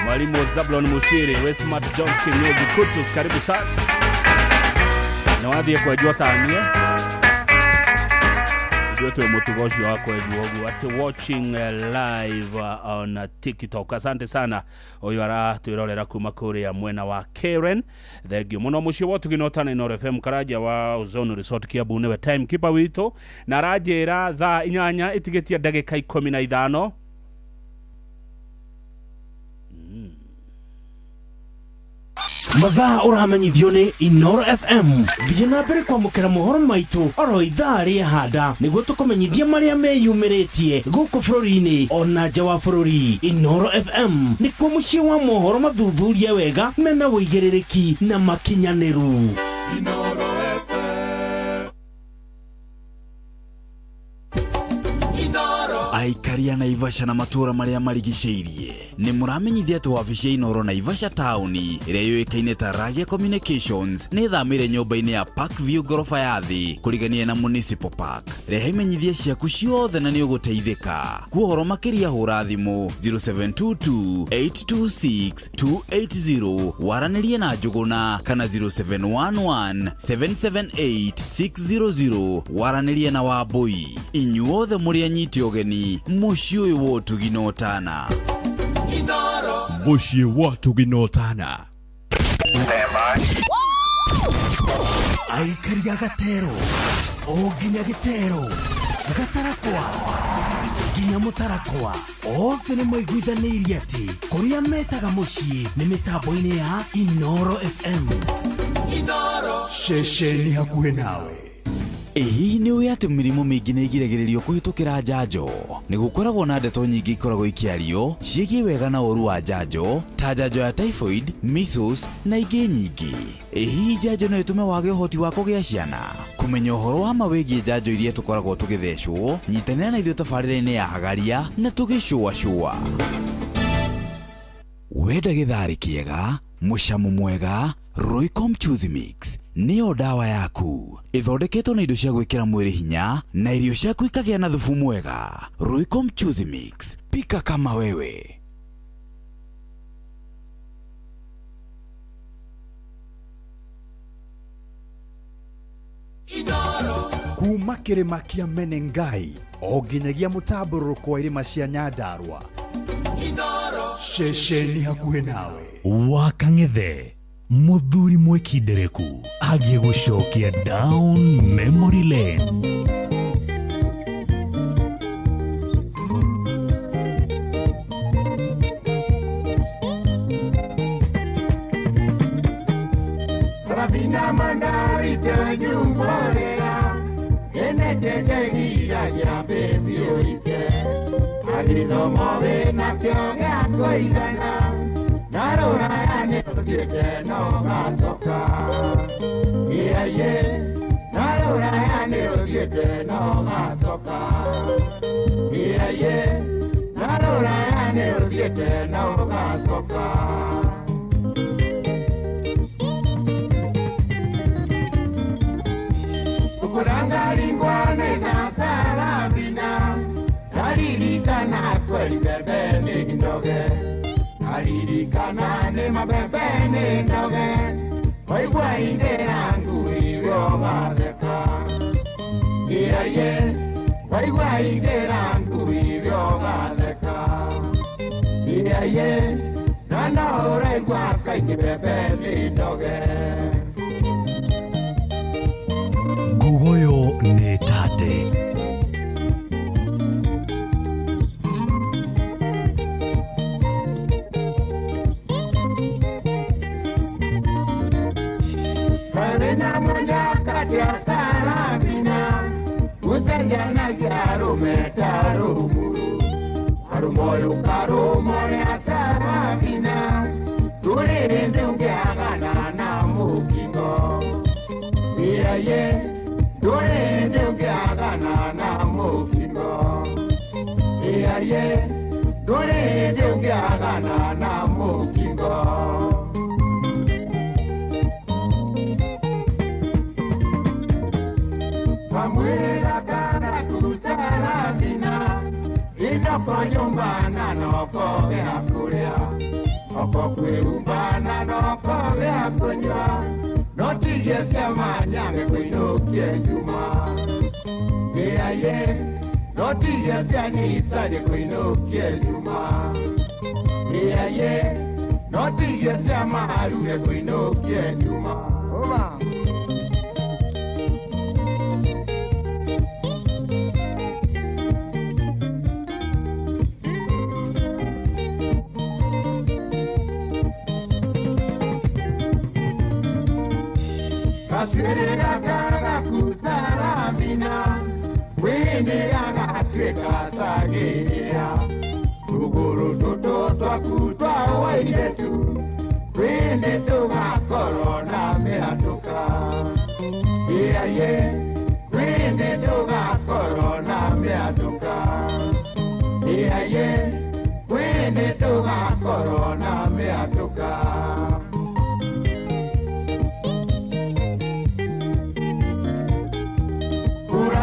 Mwalimu Zablon Mushiri Westmart Jones Kinyezi Kutus karibu sana Na wadhi kwa jua tania Yote motugoshi wako eduogu ati watching live on TikTok. Asante sana oyara tuirorera kuma kuri ya mwena wa Karen. Thegi muno mushi wotu ginotana Inoro FM karaja wa Ozone Resort Kiambu newe timekeeper wito na rajera tha inyanya itigetia dagika 15 Mathaa uramenyithio ni Inoro FM. Thiĩ na mbere kwamũkĩra mohoro maitũ oro ithaa rĩa handa nĩguo tũkũmenyithia marĩa meyumĩrĩtie gũkũ bũrũri-inĩ ona nja wa bũrũri. Inoro FM nĩkuo mũciĩ wa mohoro mathuthurie wega mena wũigĩrĩrĩki na makinyanĩru. Inoro Aikaria Naivasha na matura maria marigicĩirie ni muramenyithia ati wabici ya Inoro Naivasha town iria yoĩkaine ta Ragia Communications ni thamire nyũmba-inĩ ya Parkview gorofa ya thĩ kurigania na Municipal Park. Rehe imenyithia ciaku ciothe na ni ũgũteithĩka. Kuohoro makĩria hũra thimũ 0722-826-280 waranĩrie na Njũgũna kana 0711-778-600 waranĩrie na Wambui. Inyuothe mũrĩ anyiti ũgeni muciĩ ũyũ wotu ginotana muciĩ wotu ginotana Aikaria Gatero o nginya Gitero Gatarakwa nginya Mũtarakwa othe nĩ maiguithanĩirie atĩ kũrĩa metaga mũciĩ nĩ mĩtambo-inĩ ya Inoro FM. Inoro Ceceni hakuhĩ nawe. Hihi nĩ ũĩ atĩ mĩrimũ mĩingĩ nĩ ĩgiragĩrĩrio kũhĩtũkĩra njanjo? Nĩ gũkoragwo na ndeto nyingĩ ikoragwo ikĩario ciĩgiĩ wega na ũru wa njanjo ta njanjo ya typhoid, measles na ingĩ nyingĩ. Hihi njanjo no ĩtũme wage ũhoti wa kũgĩa ciana? Kũmenya ũhoro wa mawĩgiĩ njanjo iria tũkoragwo tũgĩthecwo, nyitanĩra na ithuĩ tabarĩra-inĩ ya Hagaria na tũgĩcũacũa. Wenda gĩtharĩ kĩega, mũcamo mwega, Roycom Choose Mix nĩyo dawa yaku. Ithondeketwo na indo cia gwĩkĩra mwĩrĩ hinya na irio ciaku ikagĩa na thubu mwega. Roycom Choose Mix, pika kama wewe. Kuma kĩrĩma kĩa Menengai o nginyagia mũtambũrũko wa irĩma cia Nyandarua. Ceceni hakuhĩ nawe. Wakang'ethe Muthuri Mwekindereku agiye gũcokia down memory lane. Rabina mandari tenyumborera enete tegira ya baby oite githomo wina kĩo gĩa kũigana na rũraya nĩ ũthiĩte na ũgacoka iye na rũraya nĩ ũthiĩte na ũgacoka iye na rũraya nĩ ũthiĩte na ũgacoka Kurangalingwa nena sarabina Alirikana kweli bebe ni ndoge Alirikana ne mabebe ni ndoge Waigwa inde yangu hivyo madeka Iye Waigwa inde yangu hivyo madeka Iye Nana uregwa kaiki bebe ni ndoge Gogoyo nĩ tate. Karena menjaga sarabina Usajana garume tarumuru Arumoyu karumore sarabina Turinde ungeagana na mukingo Iye Turinde ungeagana na mukingo Iye Turinde ungeagana na mukingo Mwira kana kusarabina Inoko nyumbana noko gea kurea Oko kwerumbana noko gea kunywa Notige sema nyange kwinukie juma Iye Notige sianisa de kwinukie juma Iye Notige sema arule kwinukie juma Oma Kasirira kaga kusaramina Wende yaga tweka sagiria Tuguru toto twakutwa waidetu Wende tuga korona meatuka Iye Wende tuga korona meatuka Iye Wende tuga korona meatuka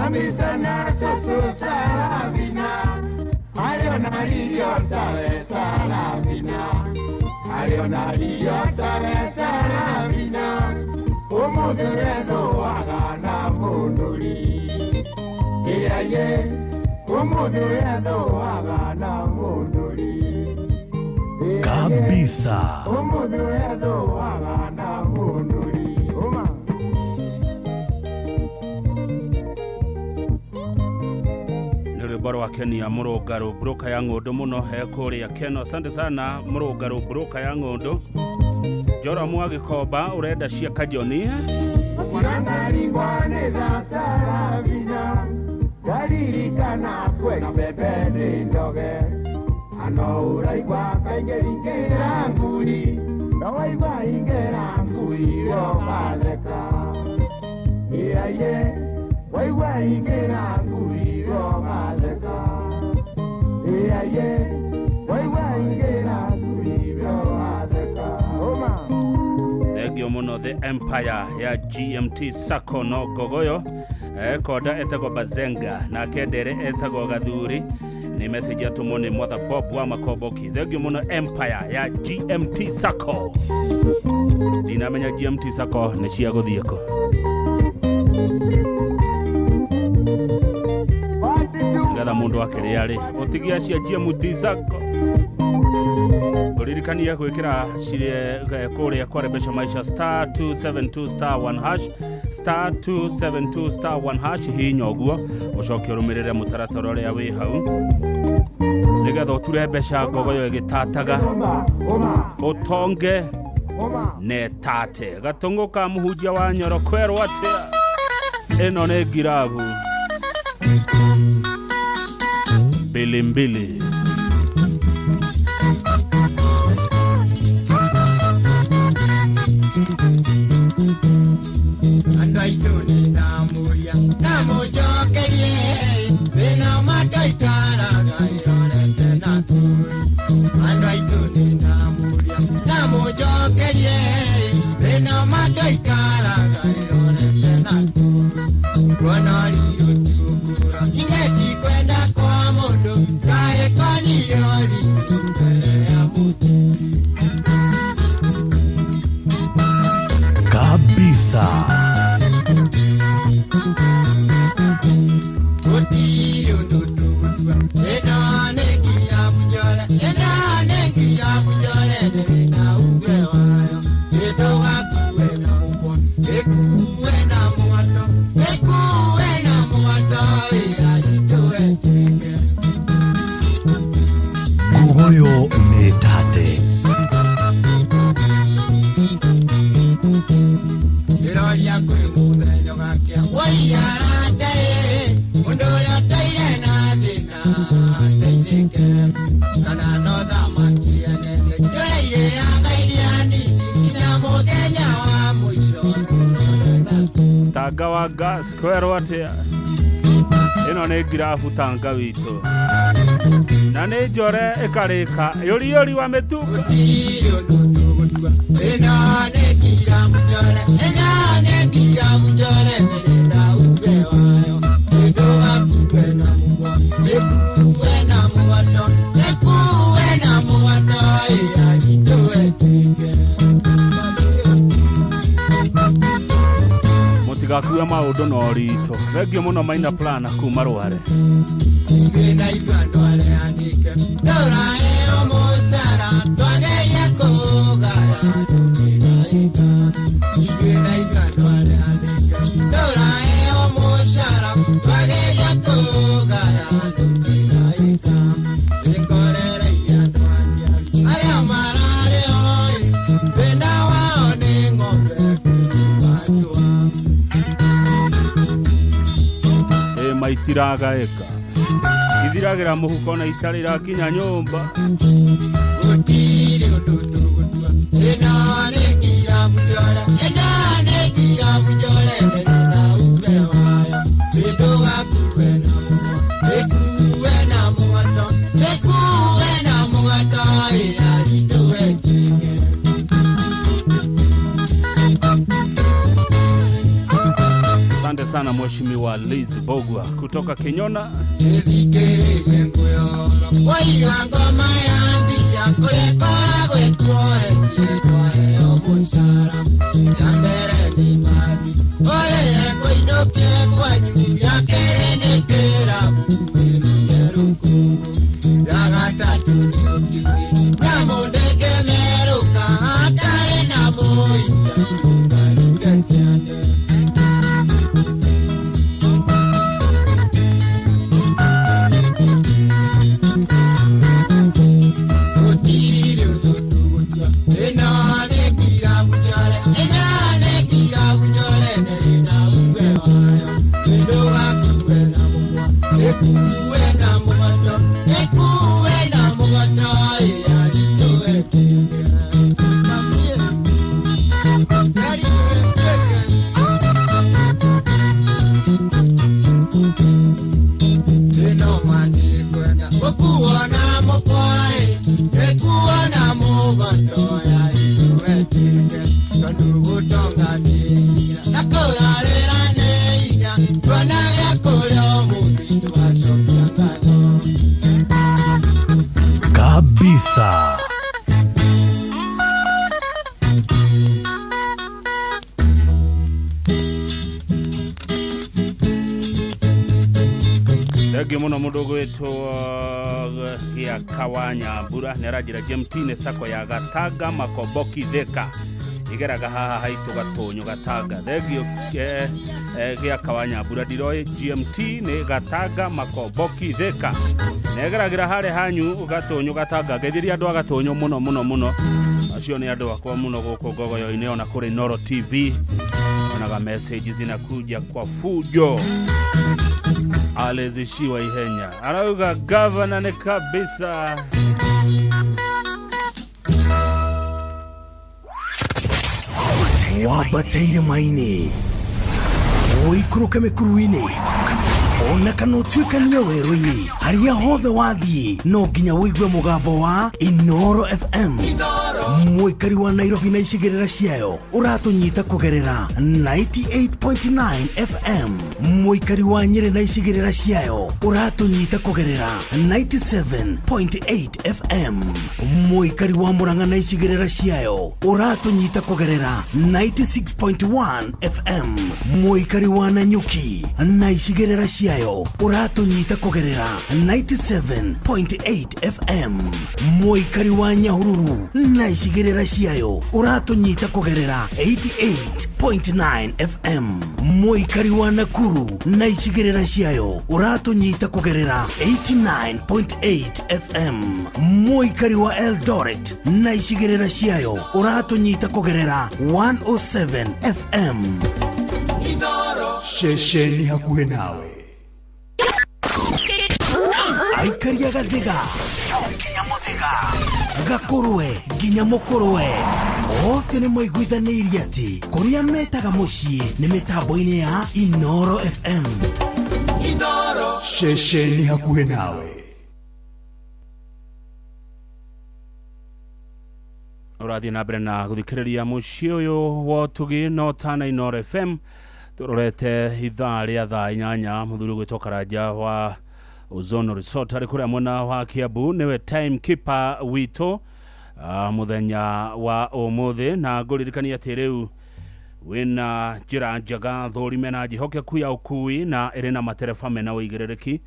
Misana soso salavina Aliona liota ve salavina Aliona liota ve salavina Umuduredo agana munduli Iye Umuduredo agana munduli Kabisa. Umuduredo agana munduli Baro wa Kenya Murugaro broka ya ng'ondo muno kuria Keno. Asante sana Murugaro broka ya ng'ondo. Jora Mwagikomba urenda cia Kajoni Mwangalingwane za sarabina Galirikana kwena bebe ni ndoge Ano uraigwa kaingeringira nguri Nawaigwa ingera nguri yo madeka Iye Waigwa ingera nguri yo madeka Iye Waigwa ingera nguri yo madeka Oma Thegio muno the empire ya GMT Sacco no Gogoyo koda etago Bazenga na kedere etago Gathuri ni message ya tumone Mother Bob wa Makoboki. Thegio muno empire ya GMT Sacco dinamenya GMT Sacco ne cia guthieko ngatha mundu akiriari utigia cia GMT Sacco Kuririkania gwikira cire kuria kwa rebesha maisha *272*1# *272*1# hinyo guo ucoke urumirire mutaratara uria wi hau nigetha uture besha Gogoyo igitataga utonge netate gatungu ka muhujia wa Nyoro kwerwo atia eno ne girabu Bilimbili kabisa. Gogoyo ni tate. Tanga wa gas kwero atia. Ino nĩ ngirabu tanga witũ. Na nĩ njore ĩkarĩka yũri wa mĩtuka. Mũtigakuue maũndũ na ũritũ. Thengio mũno Maina Plan kuma Rware. Maitiraga eka ithiragira muhuko na itarira kinya nyumba Asante sana Mheshimiwa Liz Bogwa kutoka Kenyona. Kabisa. Ndege muno mudogo wetu ya Kawanya Mbura nerajira jemtine sako ya Gataga Makoboki Theka igeraga haha haitu gatonyo Gataga thegio ya Kawanya Mbura diroe GMT ne Gataga Makoboki Theka negeragira hare hanyu gatonyo Gataga gethiria andu agatonyo muno acio ni andu akwa muno guko Gogoyo ine ona kuri Noro TV onaga messages zinakuja kwa fujo. Alezishiwa Ihenya arauga governor ni kabisa. Wabateire maini oikuruka mekuruine ona kana utuikania werũ-inĩ harĩa hothe wathiĩ no nginya wĩigue mũgambo wa Inoro FM. Mũikari wa Nairobi na icigĩrĩra ciayo ũratũnyita kũgerera 98.9 FM. Mũikari wa Nyĩrĩ na icigĩrĩra ciayo ũratũnyita kũgerera 97.8 FM. Mũikari wa Murang'a na icigĩrĩra ciayo ũratũnyita kũgerera 96.1 FM. Mũikari wa Nanyuki na icigĩrĩra ciayo ũratũnyita kũgerera 97.8 FM. Mũikari wa Nyahururu na icigĩrĩra ciayo ũratũnyita kũgerera 88.9 FM. Mũikari wa Nakuru na icigĩrĩra ciayo ũratũnyita kũgerera 89.8 FM. Mũikari wa Eldoret na icigĩrĩra ciayo ũratũnyita kũgerera 107 FM. Shesheni hakuhĩ nawe. Aikaria Gathiga nginya Mũthĩga, Gakurwe nginya Mũkũrwe, othe nĩ moiguithanĩirie atĩ kũrĩa metaga mũciĩ nĩ mĩtambo-inĩ ya Inoro FM. Shesheni hakuhĩ nawe. Ũrathiĩ na mbere na gũthikĩrĩria mũciĩ ũyũ wa Ũtugi no Tana Inoro FM. Tũrorete ithaa rĩa thaa 8 mũthuri gwĩtwo Karanja wa Ozono Resort arĩ kũrĩa mwena wa Kiambu nĩwe timekeeper witũ mũthenya wa ũmũthĩ, na ngũririkania atĩ rĩu wĩna njĩra njega thũrime na njihokeku ya ũkui na ĩrĩ na matereba mena ũigĩrĩrĩki.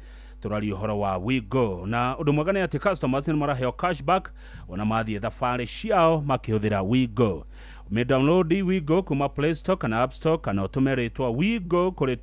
Tũraria ũhoro wa WeGo, na ũndũ mwega nĩ atĩ customers nĩ maraheo cashback ona mathiĩ thabarĩ ciao makĩhũthĩra WeGo. Me download WeGo kuma Play Store kana App Store kana ũtũme rĩtwa WeGo kũrĩ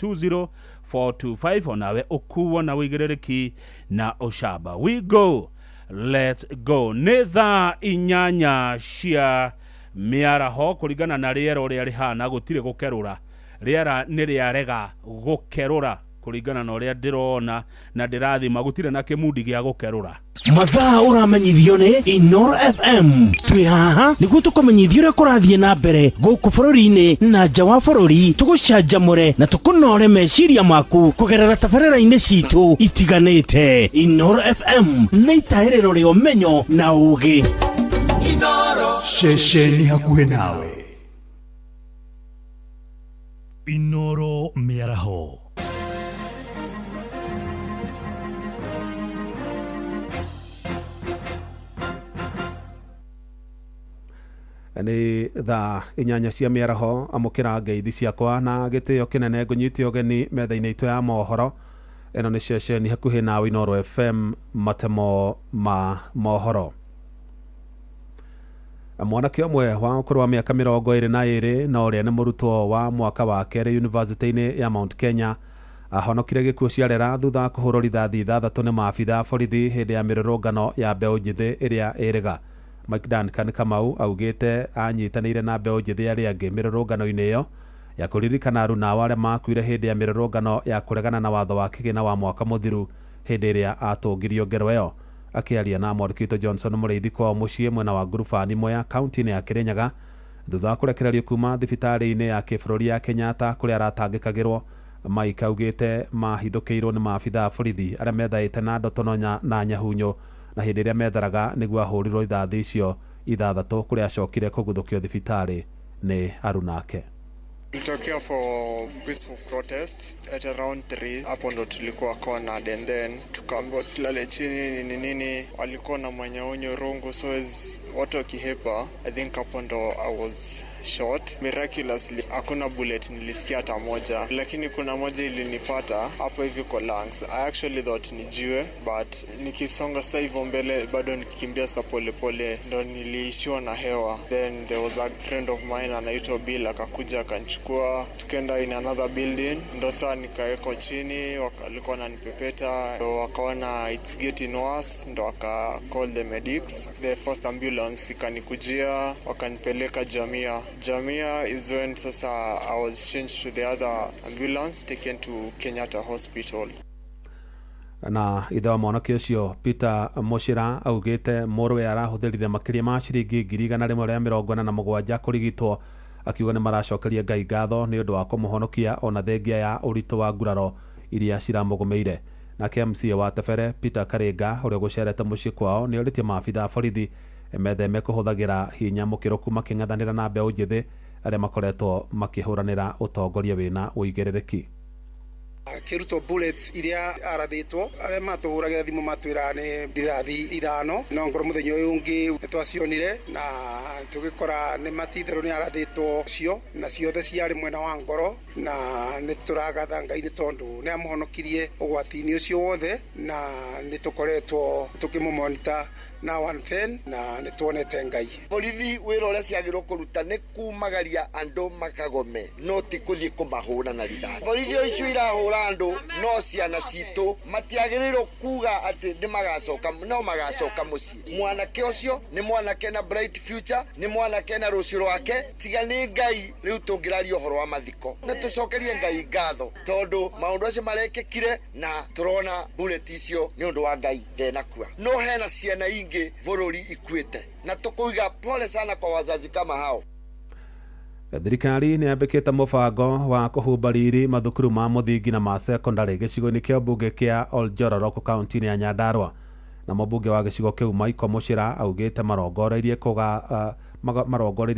20425 onawe ũkuo na ũigĩrĩrĩki na ũcamba. WeGo, let's go. Nĩ thaa 8 cia mĩaraho kũringana na rĩera ũrĩa rĩhana, gũtirĩ gũkerũra. Rĩera nĩ rĩarega gũkerũra kũringana na ũrĩa ndĩrona na ndĩrathima, gũtirĩ na kĩmundi gĩa gũkerũra. Mathaa ũramenyithio nĩ Inoro FM. Twĩ haha nĩguo tũkũmenyithia ũrĩa kũrathiĩ na mbere gũkũ bũrũri-inĩ na nja wa bũrũri, tũgũcanjamũre na tũkũnore meciria maku kũgerera tabarĩra-inĩ citũ itiganĩte. Inoro FM nĩ itahĩrĩro rĩa ũmenyo na ũũgĩ. Inoro, shesheni hakuhĩ nawe. Inoro mĩaraho. Nĩ thaa 8 cia mĩaraho, amũkĩra ngeithi ciakwa na gĩtĩo kĩnene ngũnyitie ũgeni metha-inĩ itũ ya mohoro. Ĩno nĩ ceceni hakuhĩ nawe Inoro FM, matemo ma mohoro. Mwanake ũmwe wa ũkũrũ wa mĩaka 22 na ũrĩa nĩ mũrutwo wa mwaka wa kerĩ yunivasĩtĩ-inĩ ya Mount Kenya ahonokire gĩkuũ ciarera thutha wa kũhũrwo rithathi 6 nĩ maabitha borithi hĩndĩ ya mĩrũrũngano ya mbeũ njĩthĩ ĩrĩa ĩrĩga. Mike Duncan Kamau augĩte anyitanĩire na mbeũ njĩthĩ arĩa angĩ mĩrũrũngano-inĩ ĩyo ya kũririkana aruna arĩa makuire hĩndĩ ya mĩrũrũngano ya kũregana na watho wa kĩgĩna wa mwaka mũthiru hĩndĩ ĩrĩa atũngirio ngero ĩyo. Akĩaria na Mwandĩkĩtwo Johnson mũrĩithi kwa mũciĩ mwena wa ngurubani Mwea kaunti-inĩ ya Kirinyaga thutha wa kũrekererio kuma thibitarĩ-inĩ ya kĩbũrũri ya Kenyatta kũrĩa aratangĩkagĩrwo. Mike augĩte mahithũkĩirwo nĩ maabitha borithi arĩa methaĩte na ndoto na nyahunyo na hĩndĩ ĩrĩa metharaga nĩguo ahũrirwo ithathi icio 6 kũrĩa acokire kũguthũkio thibitarĩ nĩ aruna ake. Tulitokea for peaceful protest at around 3 hapo ndo tulikuwa cornered and then tukaambiwa tulale chini nini walikuwa na manyaonyo rongo, so as watu wakihepa I think hapo ndo I was shot. Miraculously hakuna bullet nilisikia hata moja, lakini kuna moja ilinipata hapo hivi kwa lungs. I actually thought ni jiwe, but nikisonga sasa hivyo mbele bado nikikimbia sa pole pole ndo niliishiwa na hewa. Then there was a friend of mine anaitwa Bill akakuja akanichukua tukaenda in another building, ndo saa nikawekwa chini, walikuwa wananipepeta, wakaona it's getting worse, ndo waka call the medics. The first ambulance ikanikujia wakanipeleka Jamia is when sasa I was changed to the other ambulance taken to Kenyatta Hospital. Na ithe wa mwanake ũcio Peter Muchira augĩte mũrũwe arahũthĩrire makĩria ma ciringi 147 kũrigitwo, akiuga nĩ maracokeria Ngai ngatho nĩ ũndũ wa kũmũhonokia ona thengia ya ũritũ wa nguraro iria ciramugomeire. Nake MCA wa Tebere Peter Karenga uria gucerete mucii kwao ni oritie maabitha borithi metheme kuhuthagira hinya mukiro kuma king'ethanira na mbeũ njithi aria makoretwo makihuranira utongoria wina uigiririki. Kiruto bullets iria arathitwo aria matuhuragira thimu matwira ni ndirathi 5 no ngoro muthenya uyu ungi nitwacionire na tugikora ni matitherũ ni arathitwo cio na ciothe ciari mwena wa ngoro na nituragatha Ngai ni tondu ni amuhonokirie ugwati-ini ucio wothe na nitukoretwo tukimumonita na one fan na nituonete Ngai. Borithi wira uria ciagirwo kuruta ni kumagaria andu makagome no ti kuthii kumahura na rithathi. Borithi icio irahura andu no ciana citu matiagiriro kuga ati ni magacoka mucii. Mwanake ucio ni mwanake na bright future, ni mwanake na rucio rwake, tiga ni Ngai riu tungiraria uhoro wa mathiko. Nitucokerie Ngai ngatho tondu maundu acio marekekire na turona bullet icio ni undu wa Ngai ndenakua. No hena ciana bururi ikuite na tukuiga pole sana kwa wazazi kama hao. Thirikari ni yambikite mubango wa kuhumba riri mathukuru ma muthingi na ma secondary gicigo-ini kia bunge kia Oljororok kaunti ya Nyandarua. Na mubunge wa gicigo kiu Michael Muchira augite marongoreirie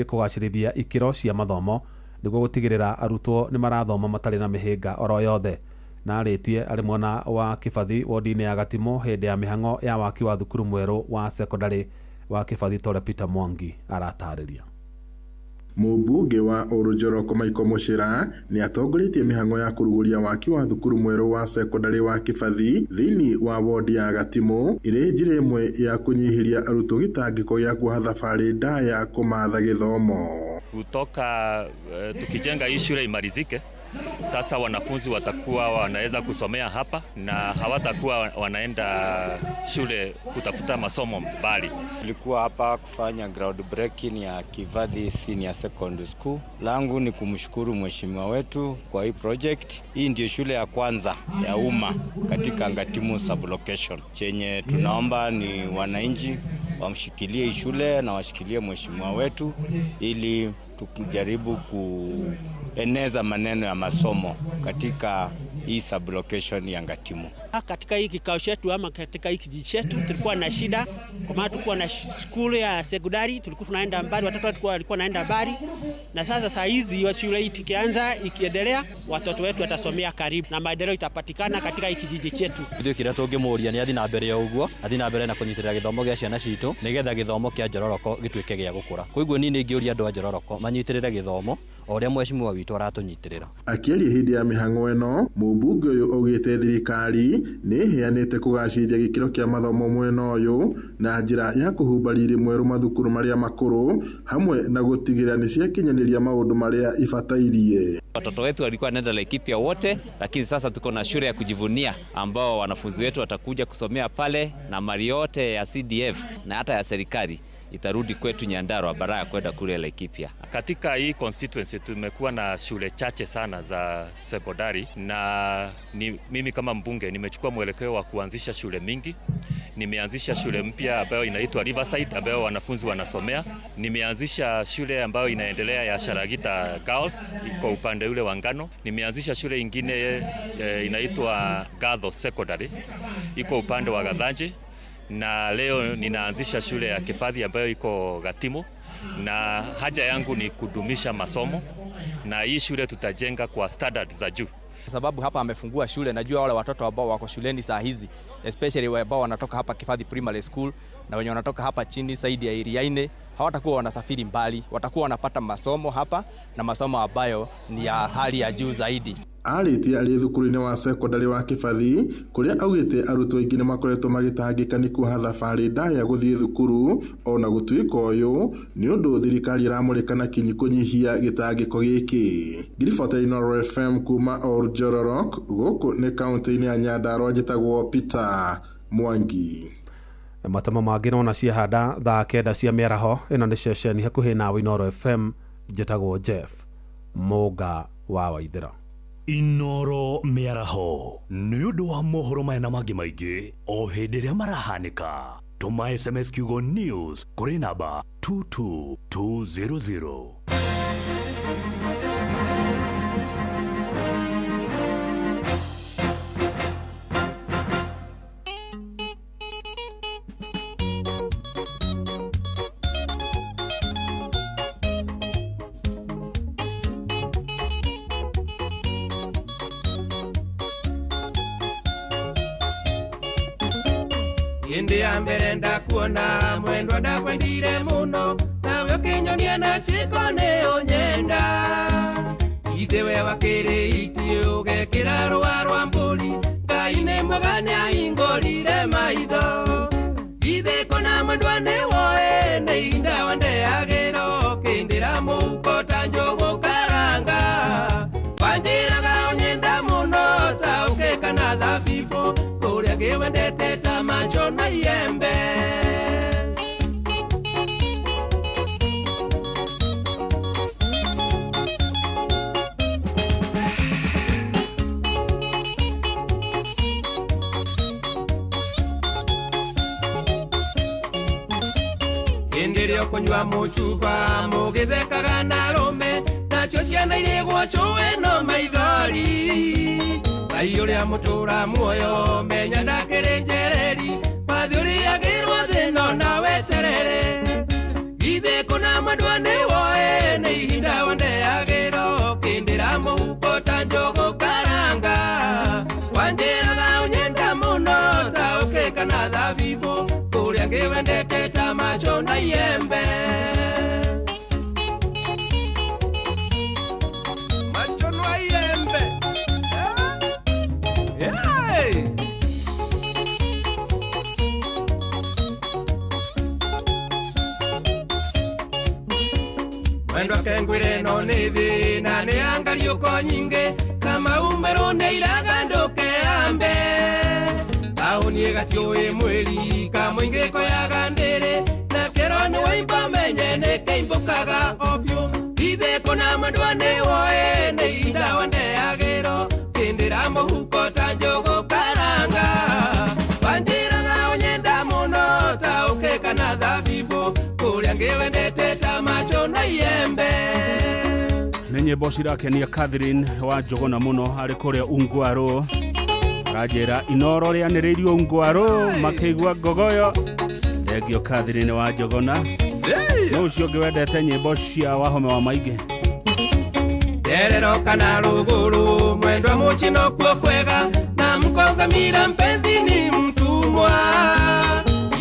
kugacirithia ikiro cia mathomo niguo gutigirira arutwo ni marathoma matari na mihinga oro yothe. Na aritie ari mwena wa Kibathi wodi-ini ya Gatimo hindi ya mihango ya waki wa thukuru mweru wa secondary wa Kibathi Tore Peter Mwangi aratariria. Mubunge wa Oljororok Michael Muchira ni atongoritie mihango ya kuruguria waki wa thukuru mweru wa secondary wa Kibathi thiini wa wodi ya Gatimo iri njira imwe ya kunyihiria arutwo gitangiko gia kuoha thabari ndaya kumatha githomo. Kutoka tukijenga hii shule imalizike, sasa wanafunzi watakuwa wanaweza kusomea hapa na hawatakuwa wanaenda shule kutafuta masomo mbali. Tulikuwa hapa kufanya ground breaking ya Kivathi Senior Secondary School. Langu ni kumshukuru mheshimiwa wetu kwa hii project. Hii ndio shule ya kwanza ya umma katika Ngatimu sublocation. Chenye tunaomba ni wananchi wamshikilie hii shule na washikilie mheshimiwa wetu ili tukijaribu kueneza maneno ya masomo katika hii sublocation ya Ngatimu. Katika hii kikao chetu ama katika hii kijiji chetu tulikuwa na shida kwa maana tulikuwa na shule ya sekondari, tulikuwa tunaenda mbali, watoto walikuwa naenda mbali, na sasa saa hizi shule hii ikianza ikiendelea watoto wetu watasomea karibu na maendeleo itapatikana katika hii kijiji chetu. Ndio kira tungimuria ni athi na mbere ya uguo, athi na mbere na kunyitirira githomo gia ciana citu nigetha githomo kia Njororoko gituike gia gukura. Koguo ni ngiuria andu a Njororoko manyitirire githomo oria mheshimiwa witu aratunyitirira. Akiaria hindi ya mihango eno, mubunge uyu augite thirikari ni heanite kugaciria gikiro kia mathomo mwena uyu na njira ya kuhumba riri mweru mathukuru maria makuru hamwe na gutigira ni ciakinyaniria maundu maria ibatairie. Watoto wetu walikuwa wanaenda Laikipia wote, lakini sasa tuko na shule ya kujivunia ambao wanafunzi wetu watakuja kusomea pale, na mali yote ya CDF na hata ya serikali itarudi kwetu Nyandarua badala ya kwenda kule Laikipia. Katika hii constituency tumekuwa na shule chache sana za sekondari, na mimi kama mbunge nimechukua mwelekeo wa kuanzisha shule mingi. Nimeanzisha shule mpya ambayo inaitwa Riverside ambayo wanafunzi wanasomea. Nimeanzisha shule ambayo inaendelea ya Sharagita Girls iko upande ule wa Ngano. Nimeanzisha shule ingine inaitwa Gatho Secondary iko upande wa Gathanje, na leo ninaanzisha shule ya Kibathi ambayo iko Gatimo, na haja yangu ni kudumisha masomo, na hii shule tutajenga kwa standard za juu. Sababu hapa amefungua shule, najua wale watoto ambao wako shuleni saa hizi, especially wale ambao wanatoka hapa Kibathi Primary School na wenye wanatoka hapa chini saidi ya Iriaine, hawatakuwa wanasafiri mbali, watakuwa wanapata masomo hapa na masomo ambayo ni ya hali ya juu zaidi. Aritie ari thukuru-ini wa secondary wa Kibathi kuria augite arutwo aingi ni makoretwo magitangika ni kuoha thabari ndaya guthii thukuru ona gutuika uyu ni undu thirikari iramurika na kinyi kunyihia gitangiko giki. Ngiribota Inooro FM kuma Oljororok guku ni kaunti-ini ya Nyandarua njitagwo Peter Mwangi. Matamo mangi nona ciahanda thaa 9 cia miaraho. Ino ni ceceni hakuhi nawe Inooro FM, njitagwo Jeff Muga wa Waithira. Inooro miaraho nĩ ũndũ wa mohoro maya na mangĩ maingĩ o hĩndĩ ĩrĩa marahanĩka. Tũma SMS kiugo news kũrĩ namba 22200. indi ya mbere ndakuona mwendwa ndakwendire muno nawe ukinyonia na chiko ne onyenda ithiwe wakiri itio gekira rwa rwa mburi ngai nĩ mwega nĩahingũrire maitho ithe kona mwendwa nĩ woe nĩ ihinda wandeagĩra ũkĩndĩra mũhuko ta njũgũ karanga wanjĩraga ũnyenda mũno ta ũkĩ kana thabibũ kũrĩa ngĩwendete ta macho na iembe Indirio kunywa muchupa mugithekaga na rume nacio ciana irigwo cuwe no maithori ngai uria mutura muoyo menya ndakiri njereri wathi uriagirwo thino na weterere ithe kuna mwendwa ni woe ni ihinda wandeagĩra ũkĩndĩra mũhuko ta njũgũ karanga wanjĩraga ũnyenda mũno ta ũkĩ kana thabibũ kũrĩa ngĩwendete ta macho na iembe macho na iembe hey! Mwendwa kengwire no nĩ thĩna nĩ angariũko nyingĩ kama umero nĩ iraga ndũkeambe kaũniĩ gatiũĩ mwĩri kamũingĩ koyaga ndĩrĩ na kĩro nĩ waimba menye nĩ kĩimbũkaga o biũ ithe kũna mwendwa nĩ woe nĩ ihinda wandeagĩra kĩndĩra mũhuko ta njũgũ karanga wanjĩraga ũnyenda mũno ta ũkĩ kana thabibũ kũrĩa ngĩwendete ta macho na iembe nĩ nyĩmbo cirakenia Catherine wa Njogona mũno arĩ kũrĩa Ungwaru Rajera inoro rĩanĩrĩirio Ungwaru makĩigua ngogoyo thengio Catherine wa Njogona no ũcio ũngĩwendete nyĩmbo cia Wahome wa Maingĩ Derero kana ruguru mwendwa muchino kuo kwega na mkongamira mpenzi ni mtumwa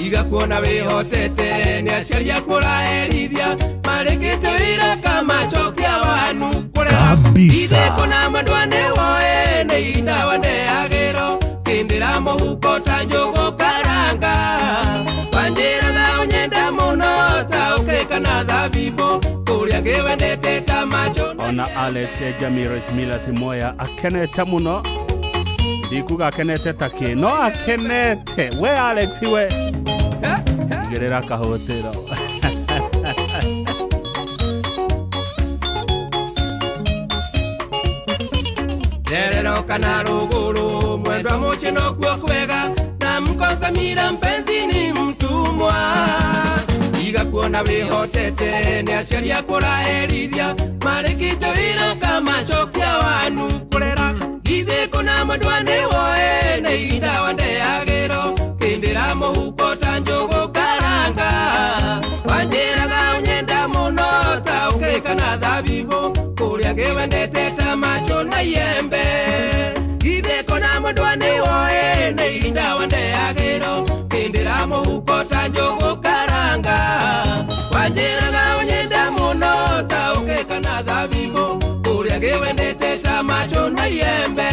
iga kuona wihotete ni aciaria kuraerithia marekete wira kama chokia wanu kabisa ithe kuna mwendwa ni woe ni ihinda wandeagĩra kĩndĩra mũhuko ta njũgũ karanga wanjĩraga ũnyenda mũno ta ũkĩ kana thabibũ kũrĩa ngĩwendete ta macho ona Alex Jamiris Mila Simoya akenete muno ndikuga akenete ta kino akenete we Alex we gerera kahotero Derero kana ruguru mwendwa muchino kuo kwega na mkongamira mpenzi ni mtumwa iga kuona wihotete ni aciaria kuraerithia marekete wira kama chokia wanu kurera ithe kuna mwendwa ni woe ni ihinda wandeagĩra kĩndĩra mũhuko ta njũgũ karanga wanjĩraga ũnyenda mũno ta ũkĩ kana thabibũ kũrĩa ngĩwendete ta macho na iembe ithe kuna mwendwa ni woe ni ihinda wandeagĩra kĩndĩra mũhuko ta njũgũ karanga wanjĩraga ũnyenda mũno ta ũkĩ kana thabibũ kũrĩa ngĩwendete ta macho na iembe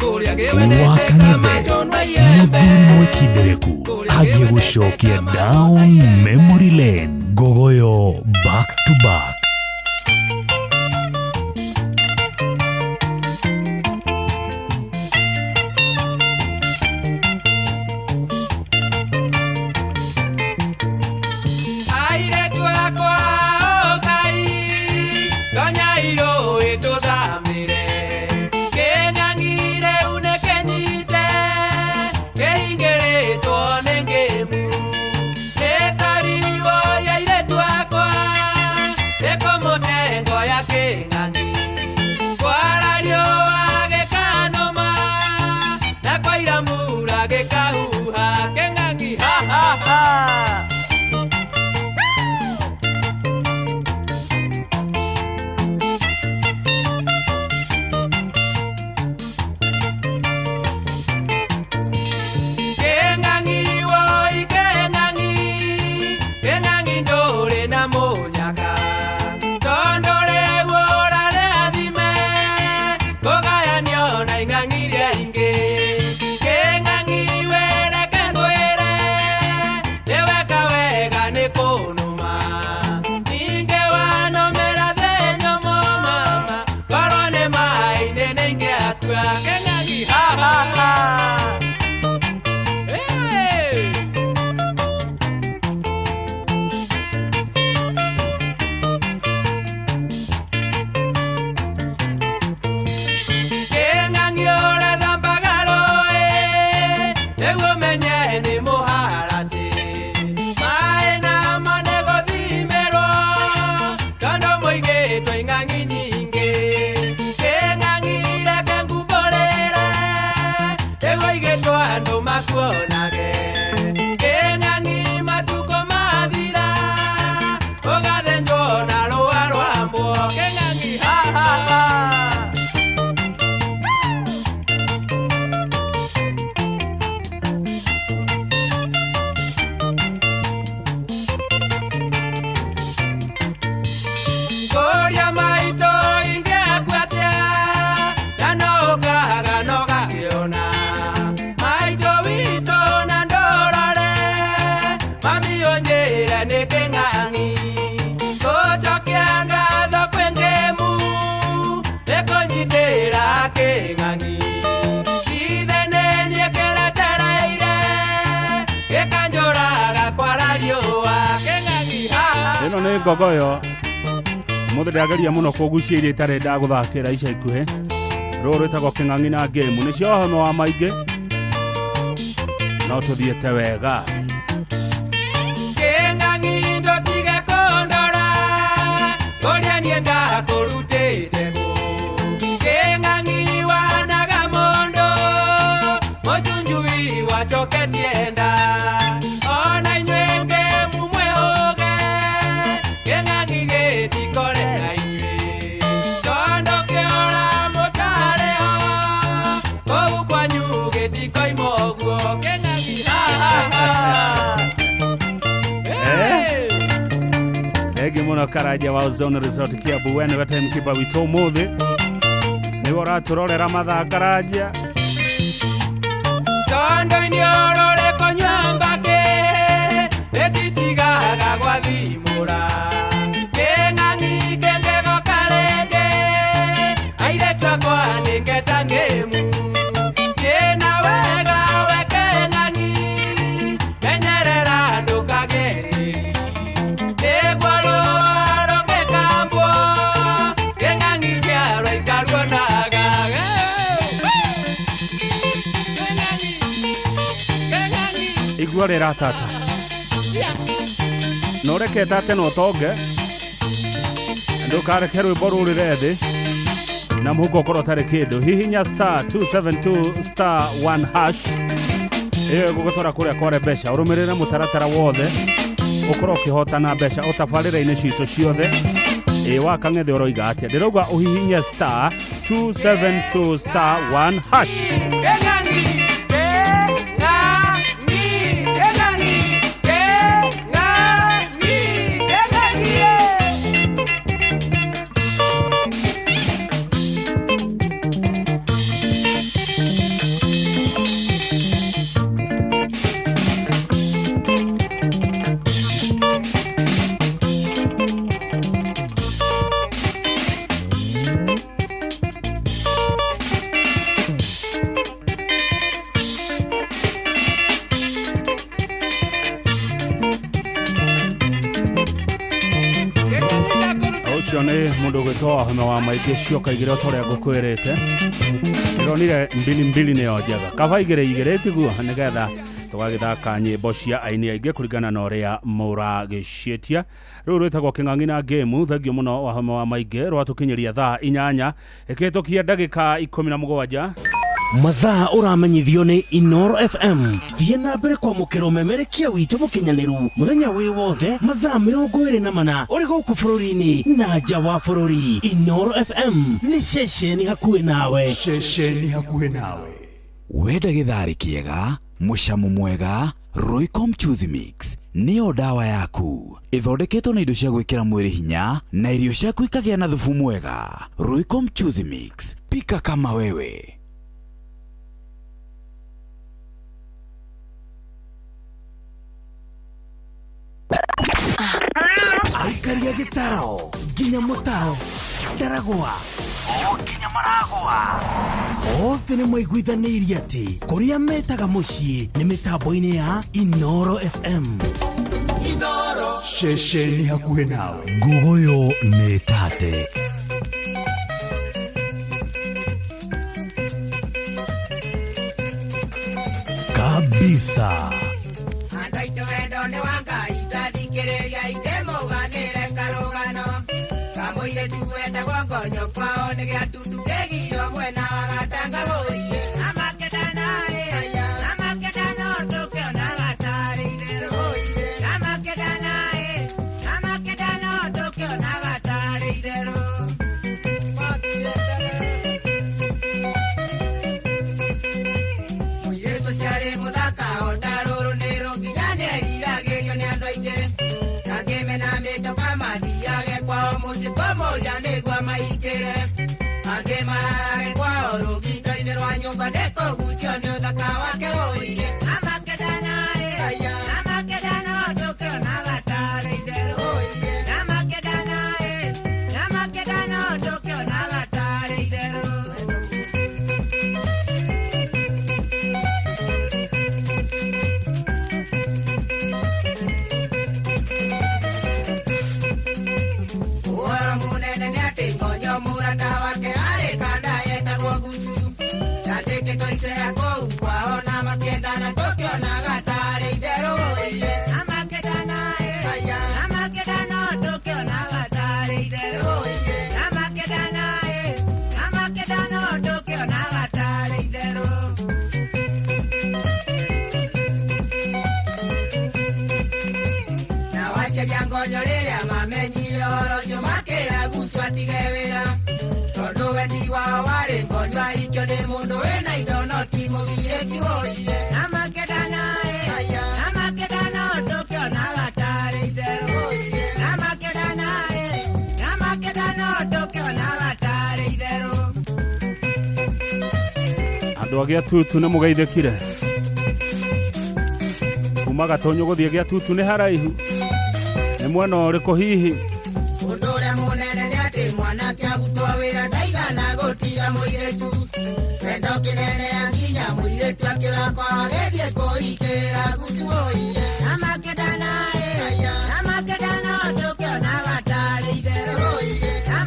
kũrĩa ngĩwendete ta macho na iembe Muthurumwe Kibereku agĩgũcokia down memory lane ngogoyo back to back ucio nä ngogoyo må thä ndageria må no kå gucia iria itarä ndagåthakä ra ica ikuhä rå rwä tagwo kä ng'ang'i na ngämu nä cio home wa maingä no tå thiäte wega kä ng'ang'i ndå tige kå ndora å rä a niä ndakå rutä te kä ng'ang'i wanaga må ndå må tunjui wacoketie nda ona inyuä ngemu mwä hå ge kä ng'ang'i gä tikore na inyuä tondå kä ora må tarä ho kåu kwanyu gä tikoima å guo kä ng'ang'i Egi muno Karaja wa Ozone Resort Kiambu wene wa timekeeper witå må thä nä wo ratå rorera mathaa Karaja tondå-inä å rå rä kå nyua mbakä nä titigaga gwathimå ra kä ng'ang'i kä ngä goka rä ngä airä twakwa nä ngeta ngämu kä na wega we kä ng'ang'i menyerera ndå kagä nĩguo rũa rũgĩkambwo kä ng'ang'i njiarwa ikaruonaga igua rä ratata no reke tate no tonge ndå kareke rwä mbo rå rä re thä na må huko korwo tarä kä ndå hihinya star 272 star 1 hash ä yo gå gå twara kå rä a kware mbeca å rå mä rä re må taratara wothe å korwo å kä hotana mbeca o tabarä ra-inä citå ciothe wa kang'ethe å roiga atä ndä rauga å hihinye star 272 star 1 hash nä må ndå gwä twa home wa maingä cioka igä rä o torä a ngå kwä rä te ndä ronire mbili nä yo njega kaba igä rä igä rä tiguo nä getha tå gagä thaka nyä mbo cia aini aingä kå ringana na å rä a må ragä ciätia rä u rwä tagwo kä ng'ang'i na ngämu thengio må no wa home wa maingä rwatå kinyä ria thaa 8 ä kä tå kia ndagä ka 17 mathaa ũramenyithio nĩ Inoro FM thiĩ na mbere kwamũkĩra ũmemerekia witũ mũkinyanĩru mũthenya wĩ wothe mathaa 24 ũrĩ gũkũ bũrũri-inĩ na nja wa bũrũri. Inoro FM nĩ ceceni hakuhĩ nawe, ceceni hakuhĩ nawe. Wenda gĩtharĩ kĩega, mũcamo mwega, Royco Mchuzi Mix nĩyo dawa yaku ĩthondeketwo na indo cia gwĩkĩra mwĩrĩ hinya na irio ciaku ikagĩa na thubu mwega. Royco Mchuzi Mix, pika kama wewe. Aikaria gĩtaro nginya mũtaro ndaragwa o nginya maragwa othe nĩ maiguithanĩirie atĩ kũrĩa metaga mũciĩ nĩ mĩtambo-inĩ ya Inoro FM. Inoro ceceni hakuhĩ nawe. Ngũgũyũ nĩ tate kabisa. Konyo kwao nĩ gĩatutu kĩgio mwena wa gatanga gũrie namakendana namakendana tũkĩona gatarĩ itherũ namakendana tũkĩona gatarĩ itherũ mũirĩtu ciarĩ mũthaka o ta rũrũ nĩ rũnginya nĩeriragĩrio nĩ andũ aingĩ angĩmena mĩtoka mathiage kwao mũciĩ kũmũria nĩguo maingĩre angĩmarage kwao rũgingo-inĩ cio makĩra gucio atigewĩra tondũ wendi wao warĩ ngonywa ikio nĩ mũndũ wĩna indo no ti mũgiĩ kĩhoire na makendana tũkĩonaga tarĩ itherũ na makendana tũkĩonaga tarĩ itherũ. Andũ a Gĩatutu nĩ mũgeithĩkire kuma Gatonyo gũthiĩ Gĩatutu nĩ haraihu nĩ mwena ũrĩkũ hihi? Ũndũ ũrĩa mũnene nĩ atĩ mwanake arutwo wĩra ndaigana gũtiga mũirĩtu wendo kĩnene nginya mũirĩtu akĩra kwao agĩthiĩ kũhikĩra gucuoire na makendana tũkĩonaga tarĩ itherũ na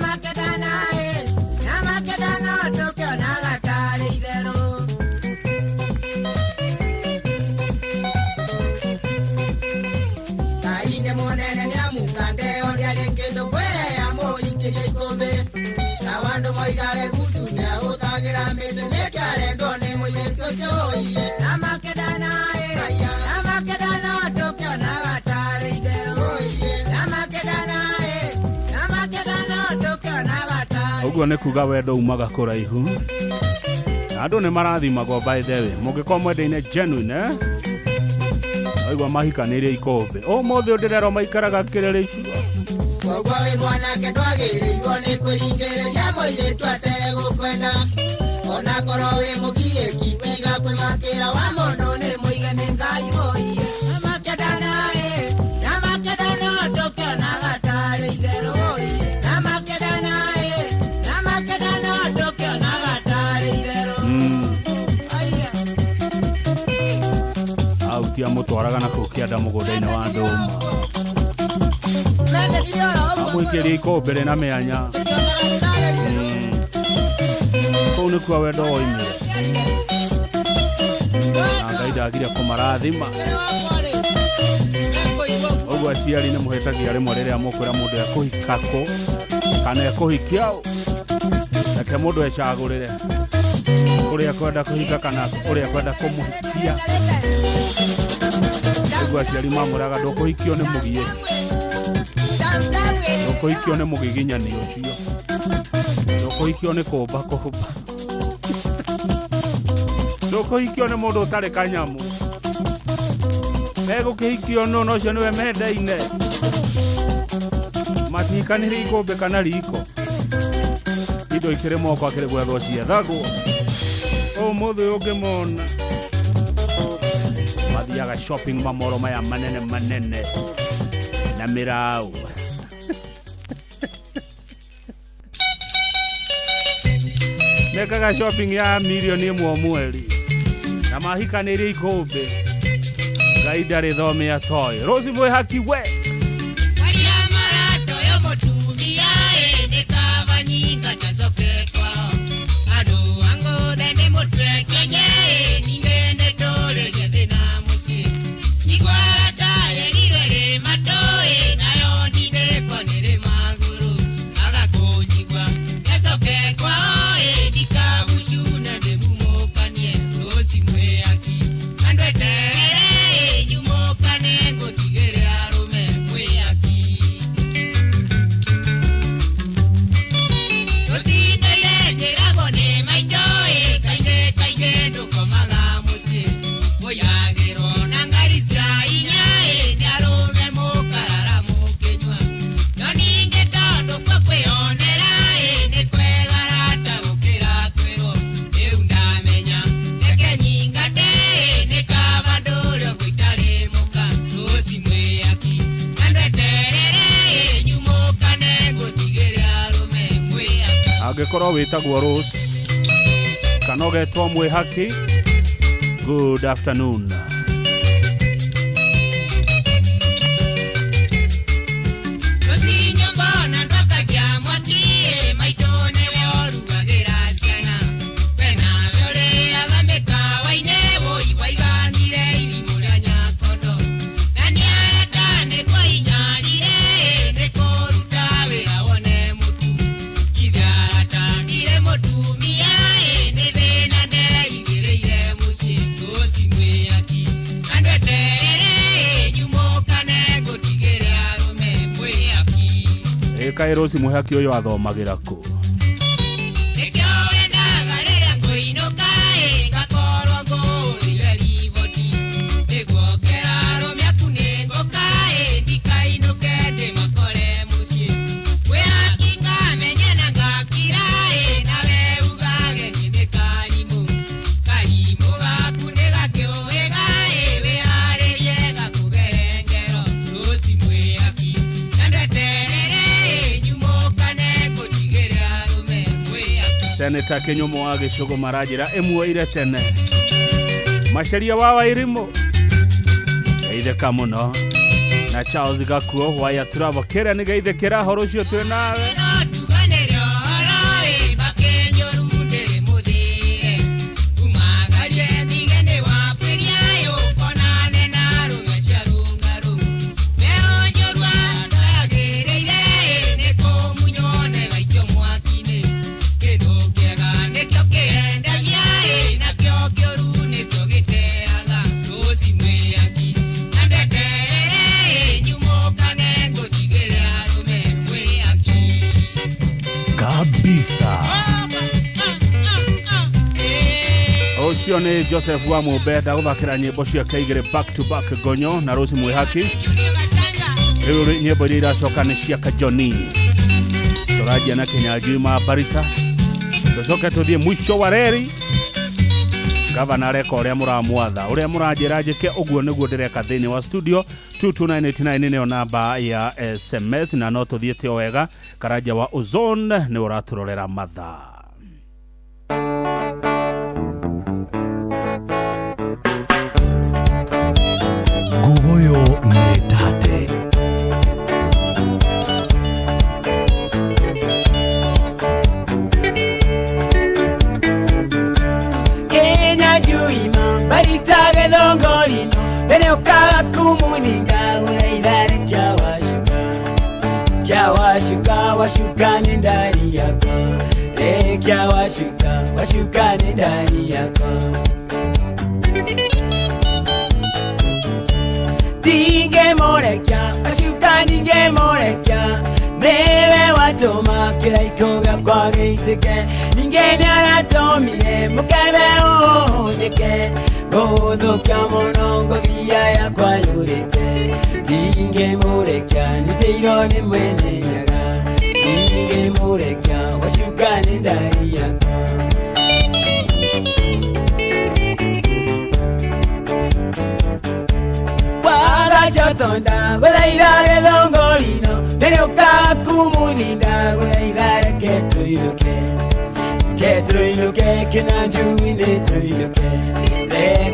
makendana tũkĩonaga tarĩ itherũ. Kaine mũnene nĩ amukande ũrĩa rĩ kĩndũ kwĩrea mũhikĩria ikũmbĩ na wandu moigage gucu nĩ ahũthagĩra mĩtĩ nĩ kĩarendwo nĩ mũirĩtu ũcio ũire na makendana tũkĩonaga tarĩ itherũ na makendana tũkĩonaga tarĩ. Ũguo nĩ kuga wendo umaga kũraihu na andũ nĩ marathimagwo by the way mũngĩkorwo mwendeine genuine oigua mahikanĩire ikũmbĩ ũmũthĩ ndĩrerwo maikaraga kĩrere icua koguo wĩ mwanake ndwagĩrĩirwo nĩ kwĩringĩrĩria mũirĩtu ategũkwenda ona ngoro wĩ mũgiĩki wega kwĩmakĩra wa mũndũ nĩ mũigani Ngai mũiye na makendana tũkĩonaga tarĩ itherũ na makendana tũkĩonaga tarĩ itherũ. Autia mũtwaraga na kũu kĩanda mũgũnda-inĩ wa ndũma amũikĩria ikũmbĩ rĩna mĩanya kũu nĩkuo wendo woimire na Ngai ndagire kũmarathima. Ũguo aciari nĩ mũhĩtagia rĩmwe rĩrĩa mũkwĩra mũndũ ekũhika kũ kana ekũhikia ũ reke mũndũ ecagũrĩre ũrĩa kwenda kũhika kana ũrĩa kwenda kũmũhikia. Ũguo aciari mamũraga ndũkũhikio nĩ mũgiĩ ndũkũhikio nĩ mũgiginyani ũcio ndũkũhikio nĩ kũmba ndũkũhikio nĩ mũndũ ũtarĩ kanyamũ megũkĩhikio no ũcio nĩwe mendeine matihikanĩre ikũmbĩ kana riko indo ikĩrĩ moko akĩrĩ gwethwo ciethagwo ũmũthĩ ũngĩmona mathiaga shopping mamoro maya manene na mĩraũ mekaga shopping ya milioni ĩmwe mweri na mahikanĩire ikũmbĩ Ngai ndarĩ thome atoĩ. Rose Mwĩhaki we angĩkorwo wĩtagwo Rose kana ũgetwo Mwĩhaki, good afternoon. Kairosi Muhaki uyu athomagira ku Seneta Kenyumo wa Gicogo marajira emwoire tene Masharia wawa irimo Eitheka muno na Charles Gakuo waya turabokera nigeithekera horo cio turi nawe Ocione Joseph wa Mubeda guthakira nyimbo cia kaigire back to back Gonyo na Rosi Muhaki. Ewe nyimbo ira coka ni cia Kajoni. Toraji na Kenya Juma Barita. Tucoke tuthie mwisho wa reri. Gavana reko uria muramwatha uria murajira njike uguo niguo ndireka thini wa studio 22989 ni namba ya SMS na no tuthiete wega Karaja wa Ozone ni uraturorera matha. Guboyo Metate Kenya Juima Barita Gedongorino Bene Okala Kumuninga Unaidare Kiawashuka Washuka Nindari yako Kiawashuka Nindari yako Dige morekia, ashuka dige morekia Mewe watoma kila ikoga kwa geiteke Ningeni anatomine mukebe uudike Godoka monongo via ya kwa yurete Dige morekia, niteiro ni mwene yaga Dige morekia, washuka nindari yako Shotonda gulaidare dongolino Neneoka kumuninda gulaidare Ketuinuke kinanjuine tuinuke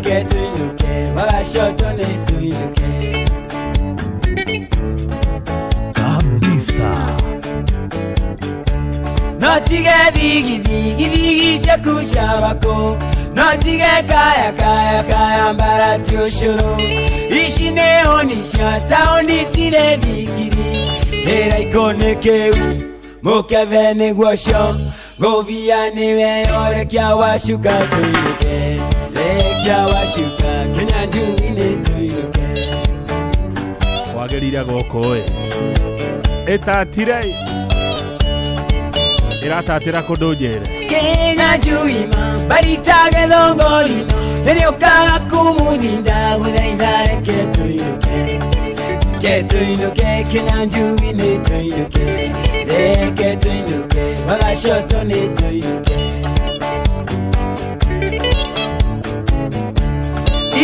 Ketuinuke wagashotone tuinuke Kabisa Notige digi shakusha wako Notige kaya mbarati oshoro Ishine onisha taoni tire vikiri Hera ikonekeu Mukevene gwasho Govia niwe ore kia washuka tuinuke Lekia washuka Kenya juine tuinuke Wagerira gokoe Etatire Iratatira kodojere Kenya juima Barita gedongorino Neneoka kumuninda Unaidare ketuinuke kinanjuine tuinuke Ketuinuke wagashotone tuinuke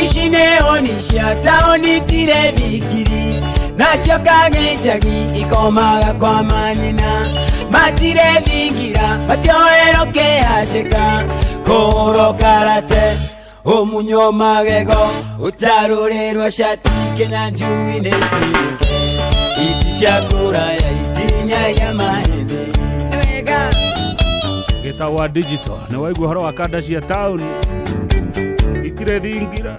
Ishine onisha taoni tire vikiri Nashoka geshagi ikomaga kwa manina Matire vingira matioeroke hasheka Koro karate Omunyo magego utarurerwa shati Kenya njuine tuinuke Itishakura ya itinya ya mahende Nwega Getawa digital ni waigu horo wakada cia town Itire thingira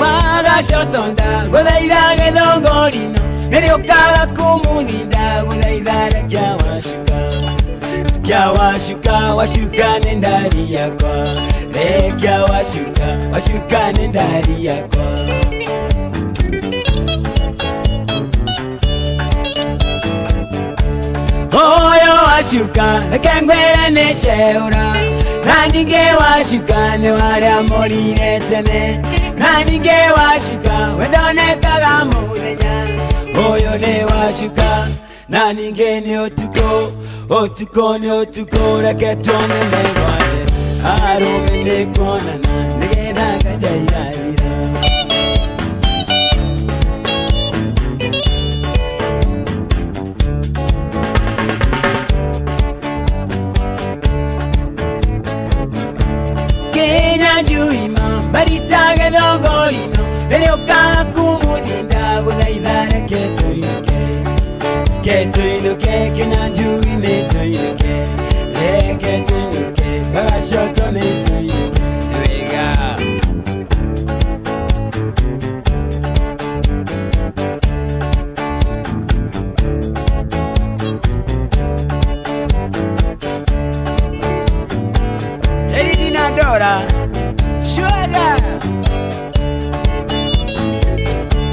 Wagashotonda Gulaida gedongorino Neneoka kumuninda Gulaidare Kiawashuka washuka nendari yako Kiawashuka nendari yako washuka rekengwere nesheura nanige washuka ne waria morire tene nanige washuka wedonekaga muthenya oyo ne washuka nanige ni otuko ni otuko reke tuonane gwate arume ne kuonana nigenda kajairarira Juima, baritage dogolino, pero cada kumudinda guna idare que na juime toinuke, que toinuke, bagashoto ne toinuke, venga. Eridinadora.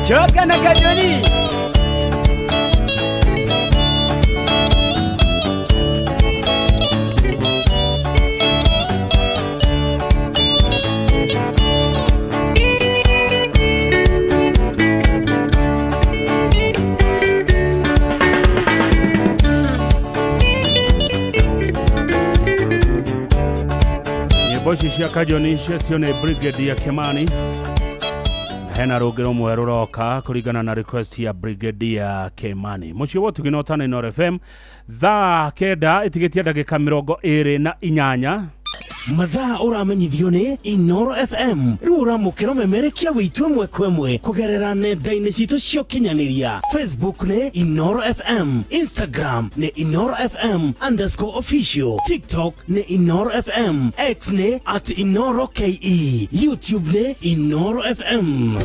Choka na kajoni Nyeboshi cia kajoni ciatione brigade ya Kimani hena rugero mweru roka kurigana na request ya Brigadier Kimani mucio wotu ginotana Inoro FM thaa kenda itigetia ndagika 28 mathaa uramenyithio ni Inoro FM rura mukiro memerekia witwe mwekwemwe kugerera nenda-ini citu cio kinyaniria Facebook ni Inoro FM, Instagram ni Inoro FM_official, TikTok ni Inoro FM, X ni @InoroKE, YouTube ni Inoro FM.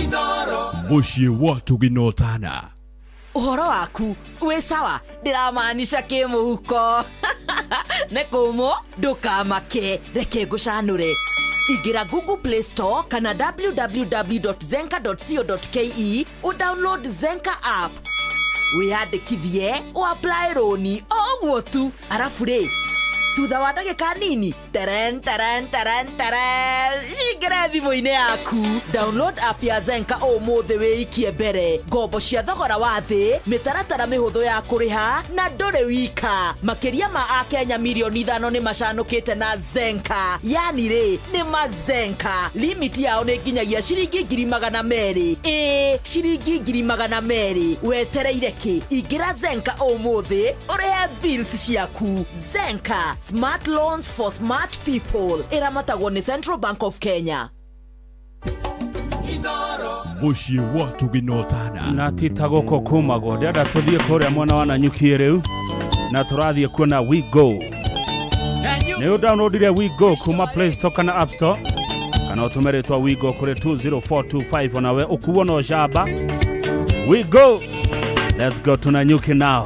Inoro mushi watu ginotana uhoro waku we sawa ndiramaanisha kimuhuko nekumo ndukamake reke ngucanure ingira Google Play Store kana www.zenka.co.ke udownload Zenka app wiyandikithie uapply roni oguo tu arafu ri thutha wa ndagika nini teren shingire thimũ-inĩ yaku download app ya Zenka ũmũthĩ wĩikie mbere ngombo cia thogora wa thĩ mĩtaratara mĩhũthũ ya kũrĩha na ndũrĩ wika makĩria ma Akenya milioni 5 nĩ macanũkĩte na Zenka yani rĩ nĩ mazenka limit yao nĩ nginyagia ciringi 200,000 ciringi 200,000 wetereire kĩ ingĩra Zenka ũmũthĩ ũrĩhe bills ciaku Zenka Smart loans for smart people. Iramatagwo ni Central Bank of Kenya. mushi watu ginotana na titagoko kumago ndenda tuthie kuria mwana wa Nanyuki riu na turathie kuona We Go ni downloadire We Go kuma Play Store kana App Store kana utumeretwa We Go kuri 20425 onawe ukuona jaba We Go. Let's go to Nanyuki now.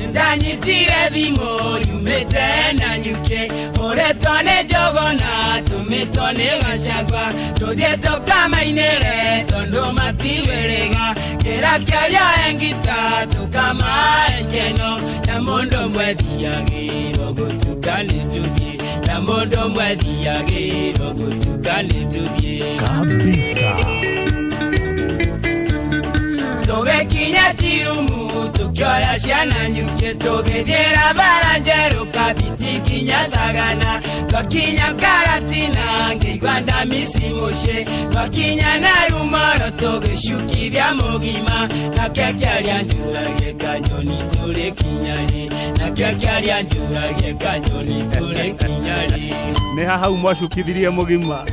Ndanyitire thimo yumete Nanyuki oretone jogona tumitone gacagwa tuthie tukamainire tondu matiwerega kira kiaria engita tukamaekeno na mundu mwethiagirwo gutukani tuthie na mundu mwethiagirwo gutukani tuthie kabisa tugekinya tirumu tukioya ciana Nyuki tugithira baranjeru kabiti kinya sagana twakinya Karatina ngĩigua ndamisi muci twakinya na rumoro tugĩcukithia mugima nakĩo kĩaria njuragie kanyoni tũrĩ kinyarĩ nakĩo kĩaria njuragie kanyoni tũrĩ kinyarĩ nĩ hahau mwacukithirie mugima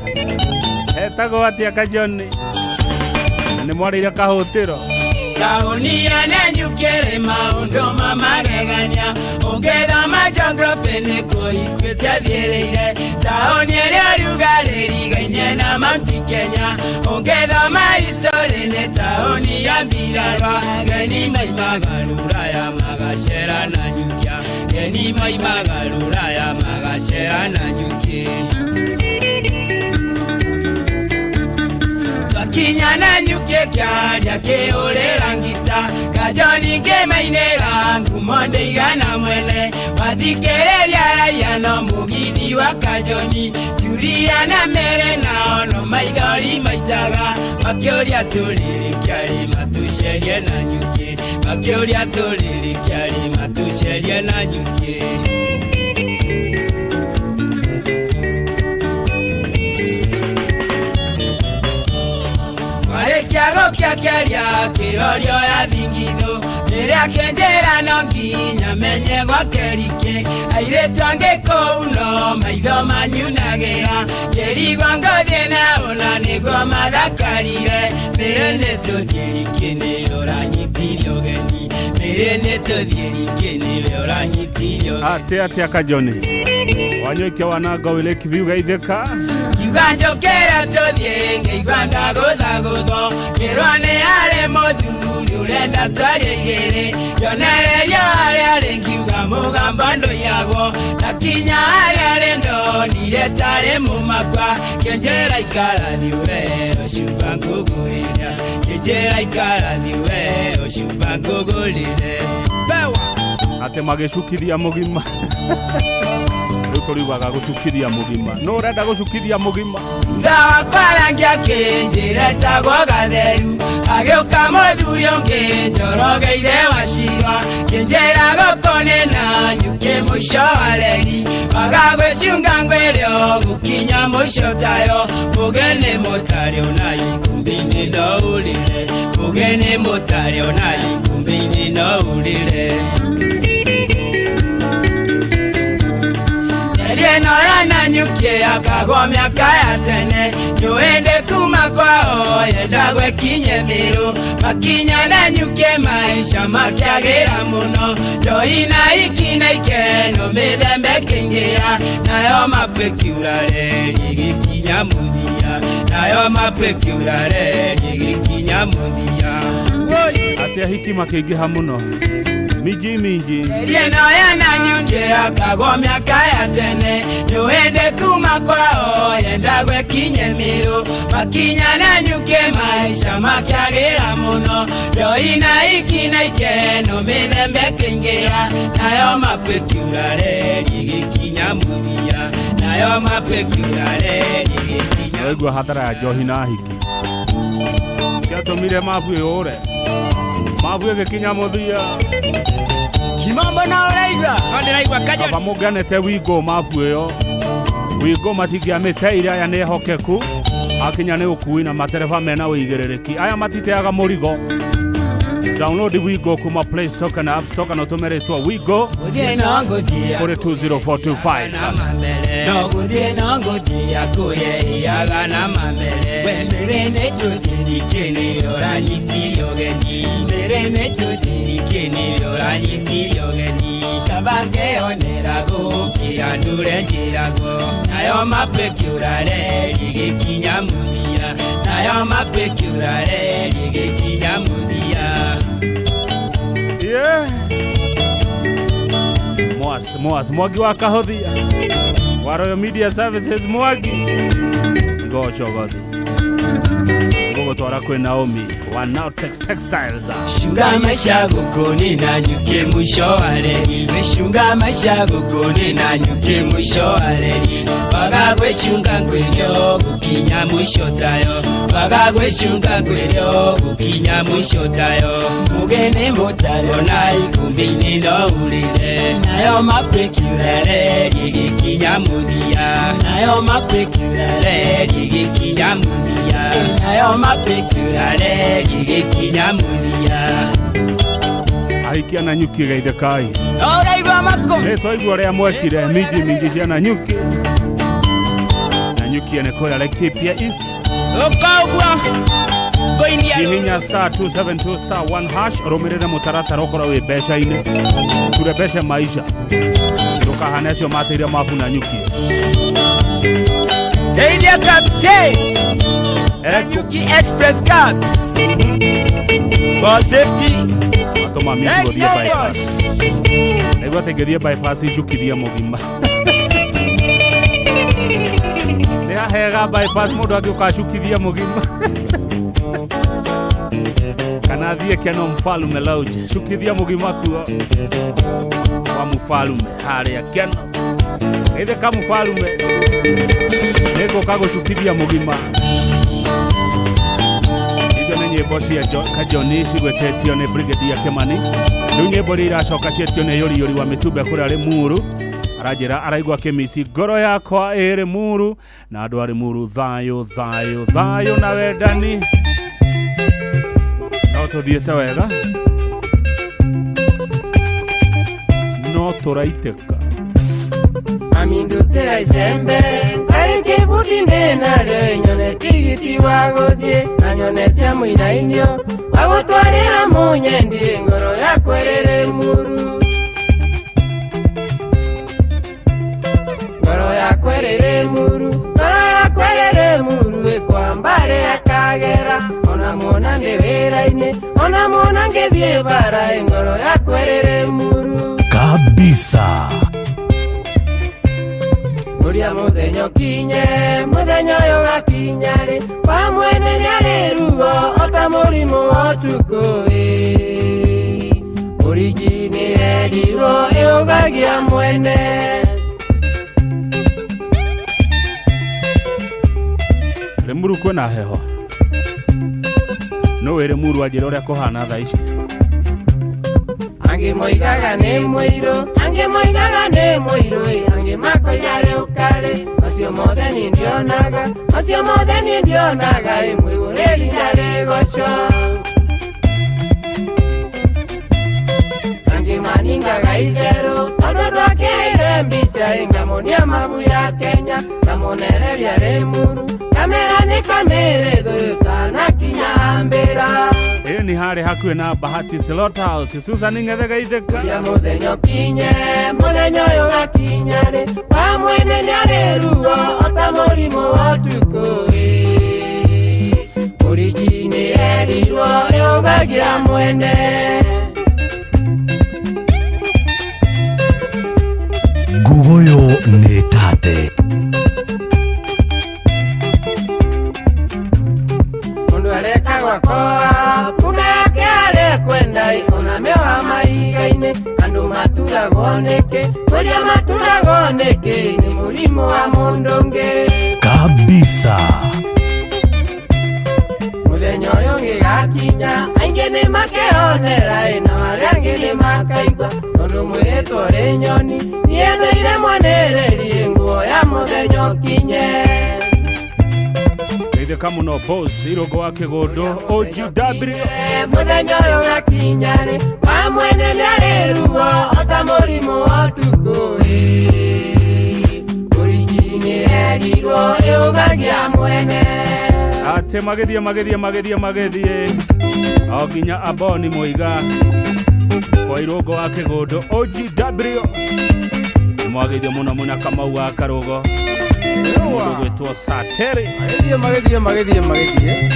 hetagwo atia kajoni nĩ mwarĩire kahũtĩro Kaunia Nanyuki maundu mamagegania ungethoma geography niko ikwete thiereire taoni ĩrĩa riugarĩrigaine na Mount Kenya ungethoma history nĩ taoni ya Mbirarwa geni maimagarura ya magacera Nanyuki geni maimagarura ya magacera Nanyuki kinya Nanyuki kyaria kiurira ngita kajoni ngemainera ngumonde igana mwene wathikereria raia no mugithi wa kajoni turia na mere na ono maithori maitaga makioria turiri kiari matusherie na nyuki makioria turiri kiari matusherie na nyuki Kiago kia kiaria kirorio ya thingitho Niria kenjera no nginya menye gwa kerike Aire twange kouno maitho manyunagira Yerigwa ngothie na ona niguo mathakarire Mbere nĩ tũthirike nĩ ũranyitirie ũgeni Mbere nĩ tũthirike nĩ ũranyitirie ũgeni Ate akajoni Wanyoikia wananga wile kiviuga idheka Yuganjokera todie ngeigwa ndagũthagũthwo Kĩrwane arĩ mũthuri ũrenda twarie igĩrĩ Yonererio arĩa rĩ ngiuga mũgambo ndũiragwo Na kinya arĩa rĩ ndonire tarĩ mũmakwa Kĩnjĩra ikarathi we ũcumba ngũgũrĩra Kĩnjĩra ikarathi we ũcumba ngũgũrĩre Ate magĩcukithia mũgima Ukoriwaga gucukithia mugima no urenda gucukithia mugima Ndawa kwarangia kinjire tagwo gatheru Agĩũka mũthuri ũngĩ njorogeire wacirwa Kĩnjĩra gũkone na nyuki mũico wa reri Magagwĩciunga ngwĩrĩo gũkinya mũico tayo Mũgeni mũtarĩ ona ikumbi-inĩ no ũrĩre Mũgeni mũtarĩ ona ikumbi-inĩ no ũrĩre Eno yana nyuki akagwo miaka ya tene Nyoende kuma kwao yenda gwekinye miru Makinya na nyuki maisha makiagira muno Joina ikina ikeno mithembe kingia Nayo mapwekiura reri gikinya muthia Nayo mapwekiura reri gikinya muthia Atia hikima kĩingĩha mũno Miji Eno yana nyuki akagwo miaka ya tene Nyoende kuma kwao yenda gwekinye miru Makinya na nyuki maisha makiagira muno Joina ikina ikeno mithembe kingia Nayo mapwekiura reri gikinya muthia Nayo mapwekiura reri gikinya Wegua hathara ya njohi na hiki Ciatũmire mabu ĩũre Mabu ĩgĩkinya mũthia Kimambo na ũraigua Ndĩraigua kajoni Aba mũnganete Wingo mabu ĩyo Wingo matingĩamĩteire aya nĩ hokeku Akinya nĩ ũkui na matereba mena ũigĩrĩrĩki Aya matiteaga mũrigo Download Wingo kuma Play Store kana App Store kana ũtũme rĩtwa Wingo kũrĩ 20425 No gũthiĩ no gũthiĩ akũrĩaga na mamere Mbere nĩ tũthirike nĩ ũranyitirie ũgeni Mbere nĩ tũthirike nĩ ũranyitirie ũgeni Kaba ngĩonera gũkĩra ndũre njĩragwo Nayo mapwekiura reri gĩkinya muthia Nayo mapwekiura reri gĩkinya muthia Mwagi wa kahothia wa Royal Media Services Mwagi Gocho gothi Gũgũtwara kwĩ Naomi wa Now Textiles Shunga maisha gũkũ na nyuki mũico wa reri Shunga maisha gũkũ na nyuki mũico wa reri Bagagwĩcunga ngwĩrĩo gũkinya mũico tayo Bagagwĩcunga ngwĩrĩo gũkinya mũico tayo Mũgeni mũtarĩ ona ikumbi-inĩ no ũrĩre Nayo mapwekiura reri gĩkinya mũthia Nayo mapwekiura reri gĩkinya mũthia Nayo mapwekiura reri gĩkinya mũthia Ahikia na nyuki geithĩkai Ũraigua mako Nĩtwaigua ũrĩa mwekire miji cia na nyuki Nyuki nĩ kũrĩa Laikipia East Hihinya star 272 star 1 hash Rũmĩrĩre mũtaratara ũkorwo wĩ mbeca-inĩ Ture mbeca maisha Ndũkahane acio mateire mabu na nyuki Deithia Captain Nyuki Express Cabs For safety Atoma misi gũthiĩ bypass Naigua tengĩthiĩ bypass njukithia mũgima Hega bypass mũndũ angĩũka acukithia mũgima kana thie kiano mfalume lounge shukithia mugima kuo wa mfalume haria kiano ide kama mfalume nego kago shukithia mugima izo nenye bosi ya kajoni shigwetetio ne brigadier Kimani ndunye bori iracoka chetio ne yori wa mitube kuri ari muru arajira araigwa kemisi goro yakwa ere muru na andu ari muru thayo na wendani no tuthiete wega no turaiteka amindute aisembe areke budine na lenyone tigiti wagodie anyone cia muinainio wagotwarira munyendi ngoro yakwerere muru ngoro yakwerere muru ekwambare akagera ona mona ndeweraine ona mona ngethie bara ngoro yakwerere muru kabisa Uria mudenyo kinye mudenyo yo gakinyare pamwene nyare rugo ota murimo otuko origine ediro eogagia mwene remuru kwena heho no were muru ajira uria kohana tha ici ange moigaga ne moiro ange makoigare ukare asio modeni ndionaga imwigureri ndare gocho ange maninga gaidero todo rwakire mbica ingamonia mabu ya Kenya kamonereria remuru kamera ni kamere dutana kinyambira ni hari hakuwe na Bahati Slaughterhouse Susan ngethega iteka ya mudenyo kinye mudenyo yo gakinyare pamwene nyare rugo ota murimo otuko origine ediro eogagia mwene gugoyo ni tate mundu aleka gwakoa kumeke ale kwenda ona mewa maigaine andu maturagoneke kuria maturagoneke ni mulimo wa mundonge kabisa mudenyo yonge gakinya ainge ni makeonera na warange ni makaigwa ndu mweto lenyoni niyemeire mwanererie nguo ya mudenyo kinye kama no boss irogo wake godo OGW mudenyo yo gakinyare pamwene nyare rugo ota murimo otuko origine ediro eogagia mwene ate magethie oginya aboni moiga kwa irogo wake godo OGW mwagethie muno kama wa karogo mundu gwetwo Satere magethie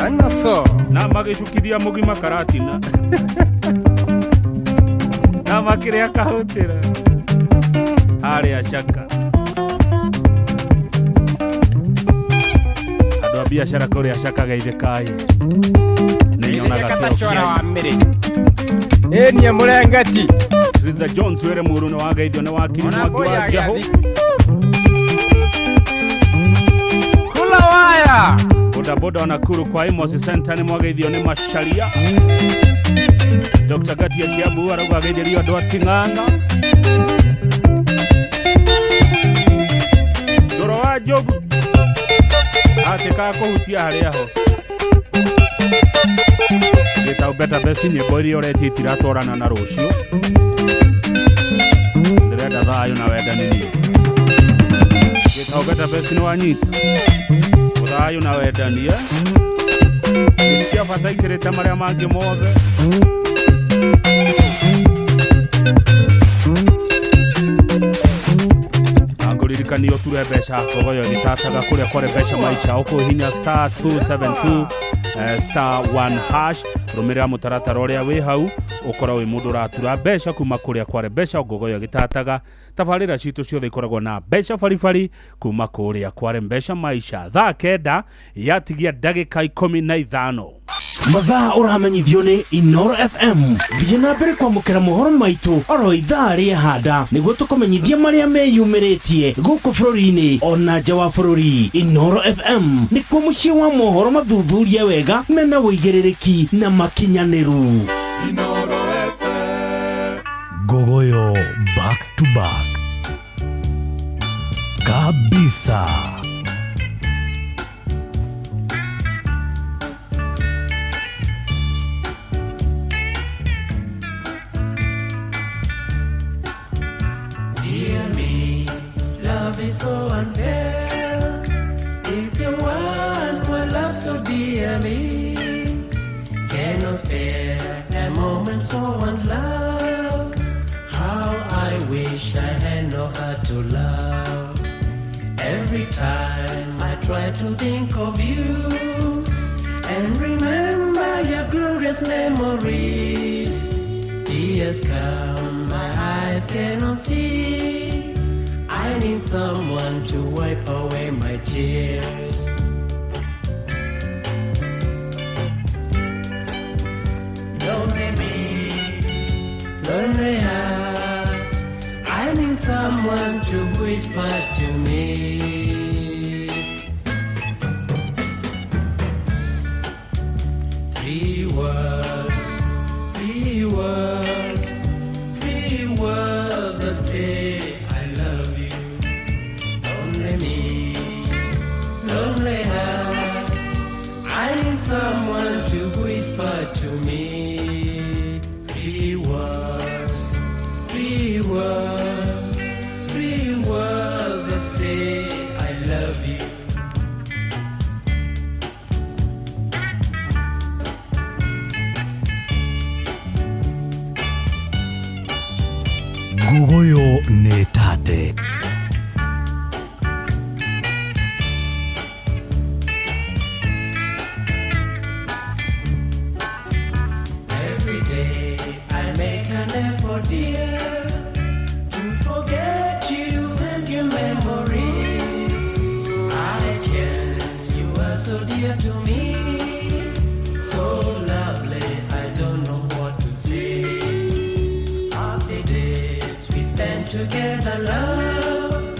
anaso na magicukithia mugima karatina na makiria kahutira hari ashaka adu biashara kore ashaka gaithekai ninyonaga kio enie murengati Triza Jones were muru no wagaithio ne wakiri wa jaho waya bodaboda wanakuru kwa Imosi Center ni mwagaithio ni masharia Dr. Gati ya Kiabu araguga gaithio andũ ating'ang'a ndoro wa Jogu ateka kuhutia haria ho gita ubeta best nyĩmbo iria ũreti itiratwarana na rũciũ ndĩrenda thayo na wendani gita ubeta best ni wanyita thayo na wendani cia bata ikĩrĩte marĩa mangĩ mothe angũririkanio ture mbeca kogoyo gĩtataga kũrĩa kware mbeca maisha ũkũhihinya star 272 star 1 hash rumĩrĩra mũtaratara ũrĩa wĩ hau ũkorwo wĩ mũndũ ũratura mbeca kuma kũrĩa kware mbeca ngogoyo gĩtataga tabarĩra citũ ciothe ikoragwo na mbeca baribari kuma kũrĩa kware mbeca maisha thaa kenda yatigia ndagĩka 15 mathaa ũramenyithio nĩ Inoro FM. Thiĩ na mbere kwamũkĩra mohoro maitũ oro ithaa rĩa handa nĩguo tũkũmenyithia marĩa meyumĩrĩtie gũkũ bũrũri-inĩ ona nja wa bũrũri. Inoro FM nĩkuo mũciĩ wa mohoro mathuthurie wega mena wũigĩrĩrĩki na makinyanĩru. Inoro FM. Gogoyo back to back kabisa. Dear me, love is so unfair. If you want my love so dearly, cannot spare a moment for one's love. How I wish I had no heart to love. Every time I try to think of you and remember your glorious memories, tears come, my eyes cannot see. I need someone to wipe away my tears. Lonely me, lonely heart, I need someone to whisper to me. Three words, three words, three words that say I love you. Lonely me, lonely heart, I need someone to whisper to me. Three words, three words, three words that say I love you. Gogoyo netate. Every day I make an effort, dear, to forget you and your memories. I can't, you are so dear to me, so lovely, I don't know what to say. Happy days we spend together, love,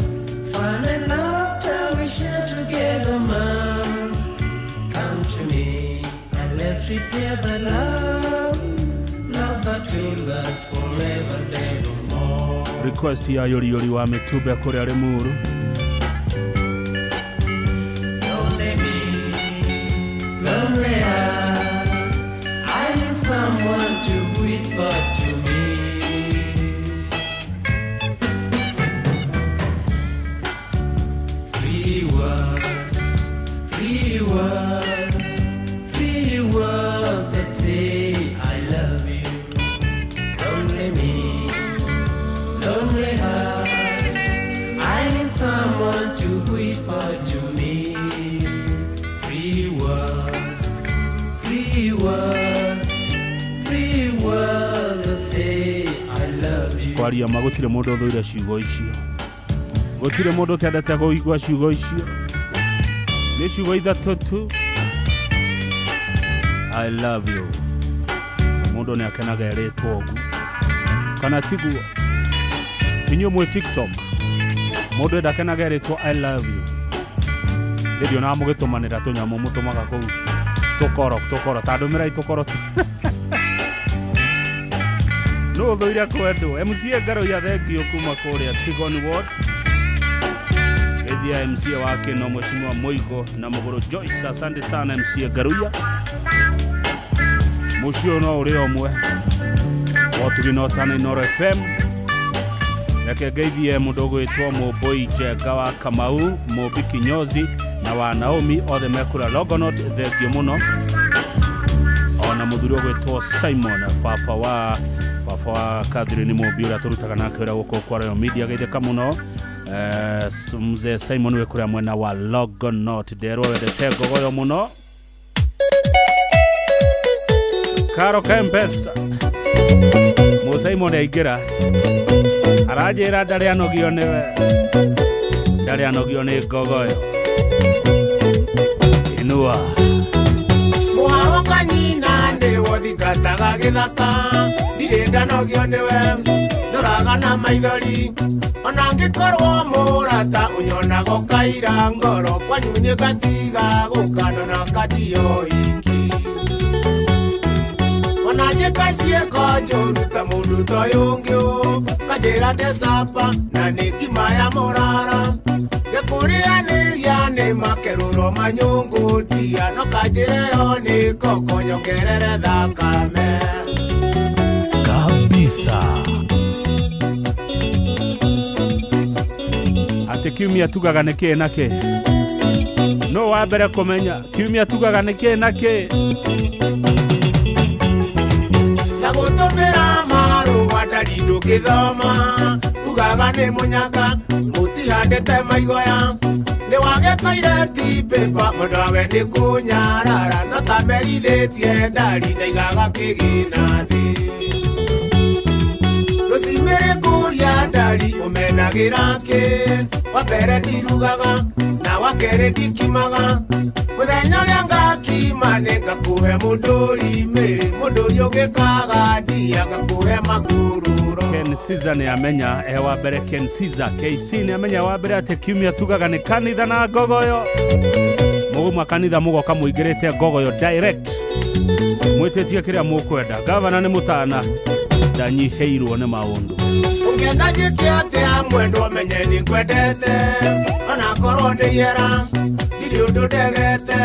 fun and laughter we share together, Mom. Come to me and let's repair the love, love that will last forever, nevermore. Request ya yori wa Mitube kuri ari muru. Lonely me, lonely heart, I need someone to whisper to me. Three words, three words, three words that say I love you. Lonely me, lonely heart, I need someone to whisper to me. Three words, three words, three words that say I love you. Kwaria magutire mundu uthuire ciugo icio. Gutire mundu utendete kuigua ciugo icio. Ni ciugo ithatu tu. I love you. Mundu ni akenaga eretwo ogu. Kana tiguo. Inyo mwe TikTok. Mundu ndakenaga eretwo I love you. Ndio na mugetumanira tunyamu mutumaga ku tukoro tandumira itukoro. No thoira kwendo. MC Ngaro ya thengio kuma kuria Tigoni Ward. Edia MC wake no mheshimiwa Moigo na Mogoro Joyce. Asante sana MC Ngaruya. Mucio no uri omwe. Watu ginotana Inoro FM. Reke ngeithie mundu gwitwo Muboi Njenga wa Kamau, Mubi Kinyozi na wa Naomi othe mekura Logonot thengio muno. Ona muthuri gwitwo Simon Fafa wa Catherine Mubi ura turutaga nake wira guko kwa Royal Media geitheka muno. Mzee Simon wekura mwena wa Logonot derwo wendete gogoyo muno. Karo Kempesa Simon aigira arajira ndari anogio niwe ndari anogio ni gogoyo inua muharoka nyina nĩ wothingataga gĩthaka ndirĩ ndanogio nĩwe ndoraga na maithori ona ngĩkorwo mũrata ũnyonago kaira ngoro kwanyu nĩ ngatiga gũkandona kandio iki ona njĩka ciĩko njũru ta mũndũ ta ũyũ ũngĩ kanjĩra ndecapa na nĩ ngima ya mũrara gĩkũrĩanĩria nĩ makerũro manyũngũ ndia no kanjĩreyo nĩ koko nyongerere thakame kabisa. Ati kiumia tugaga nĩkĩ na kĩ no wa mbere kũmenya kiumia tugaga nĩkĩ na kĩ na gũtũmĩra marũa ndari ndũngĩthoma ugaga nĩ mũnyaka mũtihandĩte maigoya nĩ wagĩkoire ti pepa mũndũ we nĩ kũnyarara no tamerithĩtie ndari ndaigaga kĩgĩna thĩ rũcimĩrĩ kũria ndari ũmenagĩra kĩ wa mbere ndirugaga na wa kerĩ ndikimaga mũthenya ũrĩa ngakima nĩ ngakũhe mũndũri mĩrĩ mũndũ ũyũ ũgĩkaga ndia ngakũhe makururo Ken Caesar nĩ amenya wa mbere Ken Caesar KC nĩ amenya wa mbere atĩ kiumia tugaga nĩ kanitha na ngogoyo mũgũma kanitha mũgoka mũingĩrĩte ngogoyo direct mwĩtĩtie kĩrĩa mũkwenda gavana nĩ mũtana ndanyihĩirwo nĩ maũndũ ũngĩenda njĩke atĩa mwendwo menye nĩ kwendete ona korwo nĩ yera ndirĩ ũndũ ndegete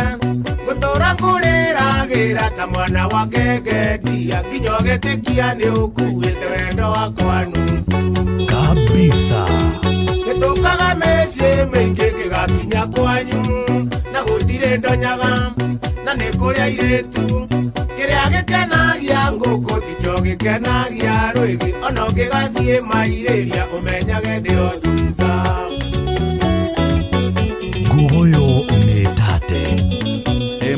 gũtũũra ngũrĩragĩra ta mwana wa ngenge ndia nginya ũgĩtĩkia nĩ ũkuĩte wendo wakwa nuthu kabisa nĩtũkaga mĩciĩ mĩingĩ ngĩgakinya kwanyu na gũtirĩ ndonyaga na nĩ kũrĩa irĩtu kĩrĩa gĩkenagia ngũkũ tikĩo gĩkenagia rwĩgĩ ona ũngĩgathiĩ mairĩria ũmenyage ndĩo thutha ngogoyo nĩ tate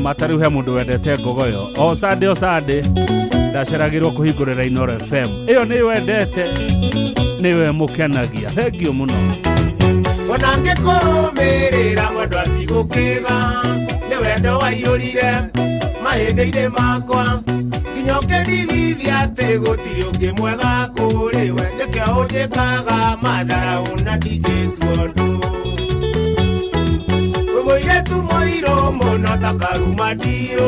matarĩu he mũndũ wendete ngogoyo o Sunday ndaceragĩrwo kũhingũrĩra Inooro FM ĩyo nĩ wendete nĩwe mũkenagia thengio mũno ona ngĩkũrũmĩrĩra mwendwa atigũkĩga nĩ wendo waiyũrire mahĩndĩ-inĩ makwa nginya ũkĩndigithia atĩ gũtirĩ ũngĩ mwega kũrĩ we nĩkĩo ũnjĩkaga matharaũ na ndingĩtua ũndũ mũirĩtu mũirũ mũno ta karuma ndiũ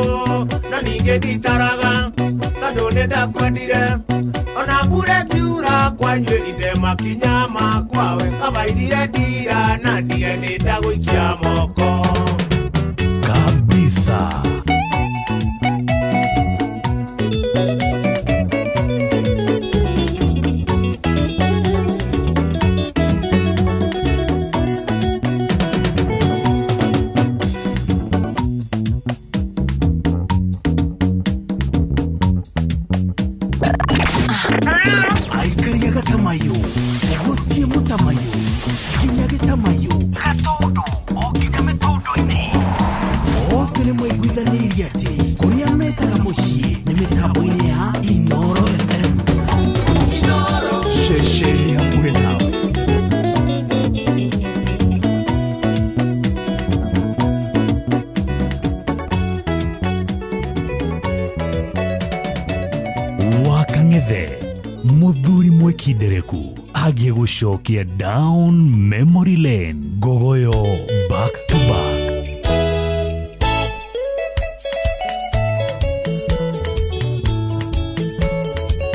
na ningĩ nditaraga tondũ nĩ ndakwendire ona mbura ĩkiura kwanyu ndemakinya makwa we kabaithire ndira na ndie nĩ ndagũikia moko kabisa Aikaria gatamayo gũthiĩ mũtamayo kinya gĩtamayo gatondo o kinya mĩtondo-inĩ othe nĩ mwaiguithanĩirie atĩ kũrĩa metaga mũciĩ nĩ mĩtambo-inĩ ya Inooro FM ceceni hakuhĩ nawe wakang'ethe muthuri mwekindereku agie gũcokia down memory lane ngogoyo back to back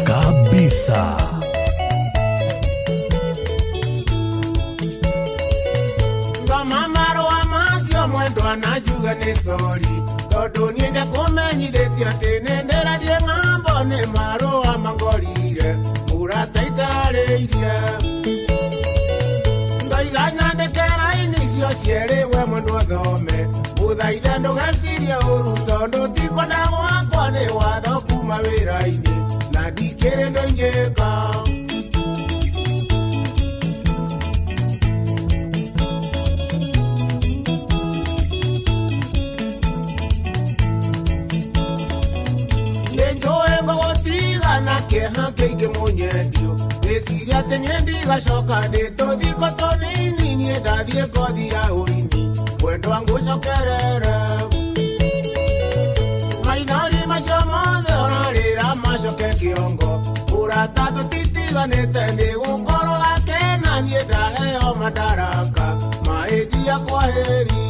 kabisa ngoma marũa macio mwendwa najuga nĩ sori tondũ niĩ ndakũmenyithĩtie atĩ nĩ ndĩrathiĩ ng'ambo nĩ marũa mangorire mũrata itarĩirie ngaiga nyandĩke raini icio cierĩ we mwendwa thome ũthaithe ndũgecirie ũru tondũ tikwenda gwakwa nĩ watho kuma wĩra-inĩ na ndikĩrĩ ndũ ingĩka kĩeha kĩingĩ mũnyendio wĩciria atĩ niĩ ndigacoka ndĩtũthiko tũnini niĩ ndathiĩ ngothi ya ũini mwendwa ngũcokerere maithori macio mothe orarĩra macoke kĩongo ũrata tũtitiganĩte nĩ gũkorwo akena niĩ ndaheo madaraka mahĩtia kwa heri.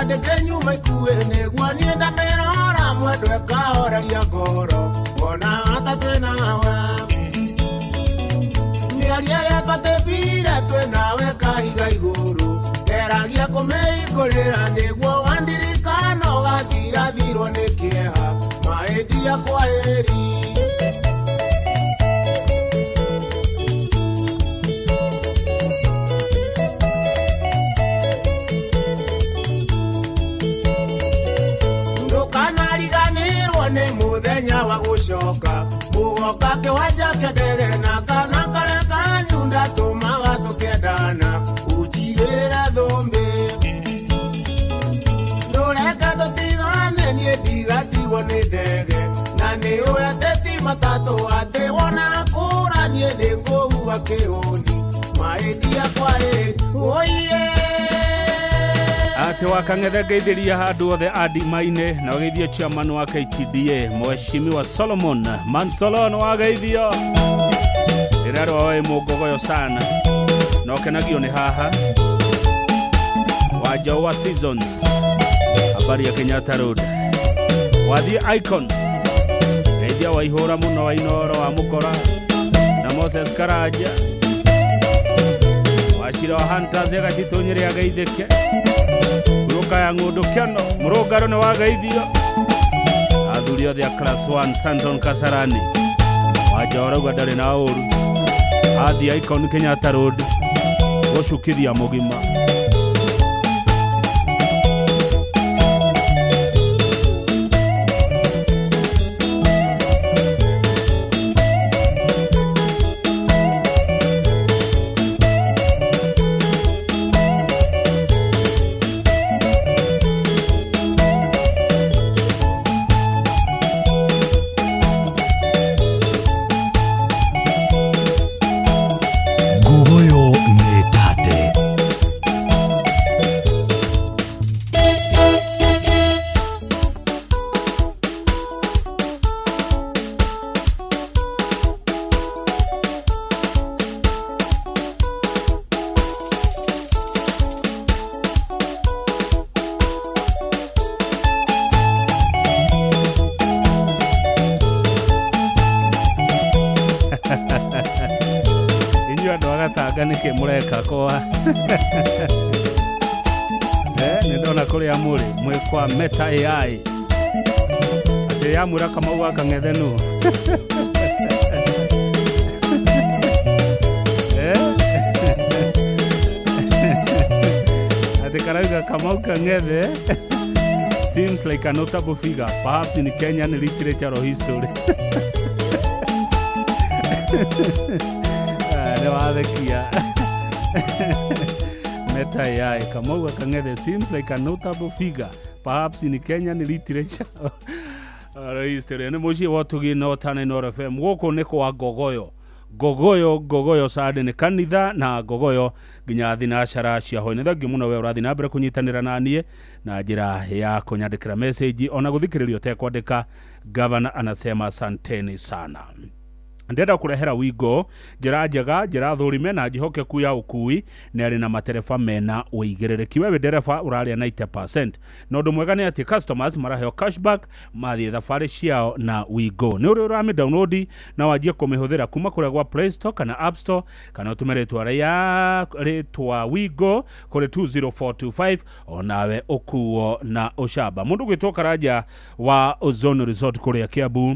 Kenyuma ikuwe negwa nienda merora mwendwe kahoragia ngoro wona hata twenawe niariere patebire twenawe kahiga iguru keragia kũmĩhingũrĩra nĩguo wandirikano gatirathirwo nĩ kĩeha mahĩtia kwa heri. Nĩ mũthenya wa gũcoka mũgoka kĩwanja kĩa ndege na kana karĩa kanyunda tũmaga tũkĩendana ũnjigĩrĩre thũmbĩ ndũreke tũtigane niĩ ndigatigwo nĩ ndege na nĩ ũrĩa teti matatũ atĩ wona kũra niĩ ndĩkũhua kĩhũni mahĩtia kwa oye ati wakang'ethe ngeithĩria handũ othe andimaine na wageithio chairman wa KTDA Mheshimiwa Solomon Mansolon wageithio ĩrarĩ wawe mũgogoyo sana no kenagio nĩ haha wa Jowa Seasons habari ya Kenyatta Road wathi Icon geithia waihũra mũno wa Inoro wa Mũkora na Moses Karanja wachira wa Hunters gatitũnyĩre ageithĩke kaya ng'ũndũ kĩano mũrũngano nĩ wageithio athuri othe a class 1 Santon Kasarani wajorauga ndarĩ na ũru athi Icon Kenyatta Road gũcukithia mũgima nĩkĩ mũreka kwa nĩndona kũrĩa mũrĩ mwĩkwa Meta AI atĩ yamwĩra Kamau akang'ethe nũ atĩ karauga Kamau kang'ethe seems like a notable figure perhaps in Kenyan literature or history. Meta AI Kamau Kang'ethe seems like a notable figure perhaps in Kenyan literature or history. Nĩ mũciĩ wa tũgĩna otana Inoro FM gũkũ nĩ kwa Gogoyo sade nĩ kanitha na Gogoyo nginya thinacara cia hwainĩ. Thengiũ mũno we ũrathi na mbere kũnyitanĩra na niĩ na njĩra ya kũnyandĩkĩra message ona gũthikĩrĩria ũtekwandĩka. Governor anasema asanteni sana. Ndenda kurehera wigo njira njega njira thurime na njihokeku ya ukui nĩ arĩ na matereba mena ũigĩrĩrĩki. Wewe ndereba ũrarĩa 90%. Na ũndũ mwega nĩ atĩ customers maraheo cashback mathiĩ thabarĩ ciao na wigo. Nĩ ũrĩ ũrami download na wanjie kũmĩhũthĩra kuma kũrĩa gwa Play Store kana App Store kana ũtũme rĩtwa wigo kũrĩ 20425 onawe ũkuo na ũcamba. Mũndũ gwĩtwo Karanja wa Ozone Resort kũrĩa Kiambu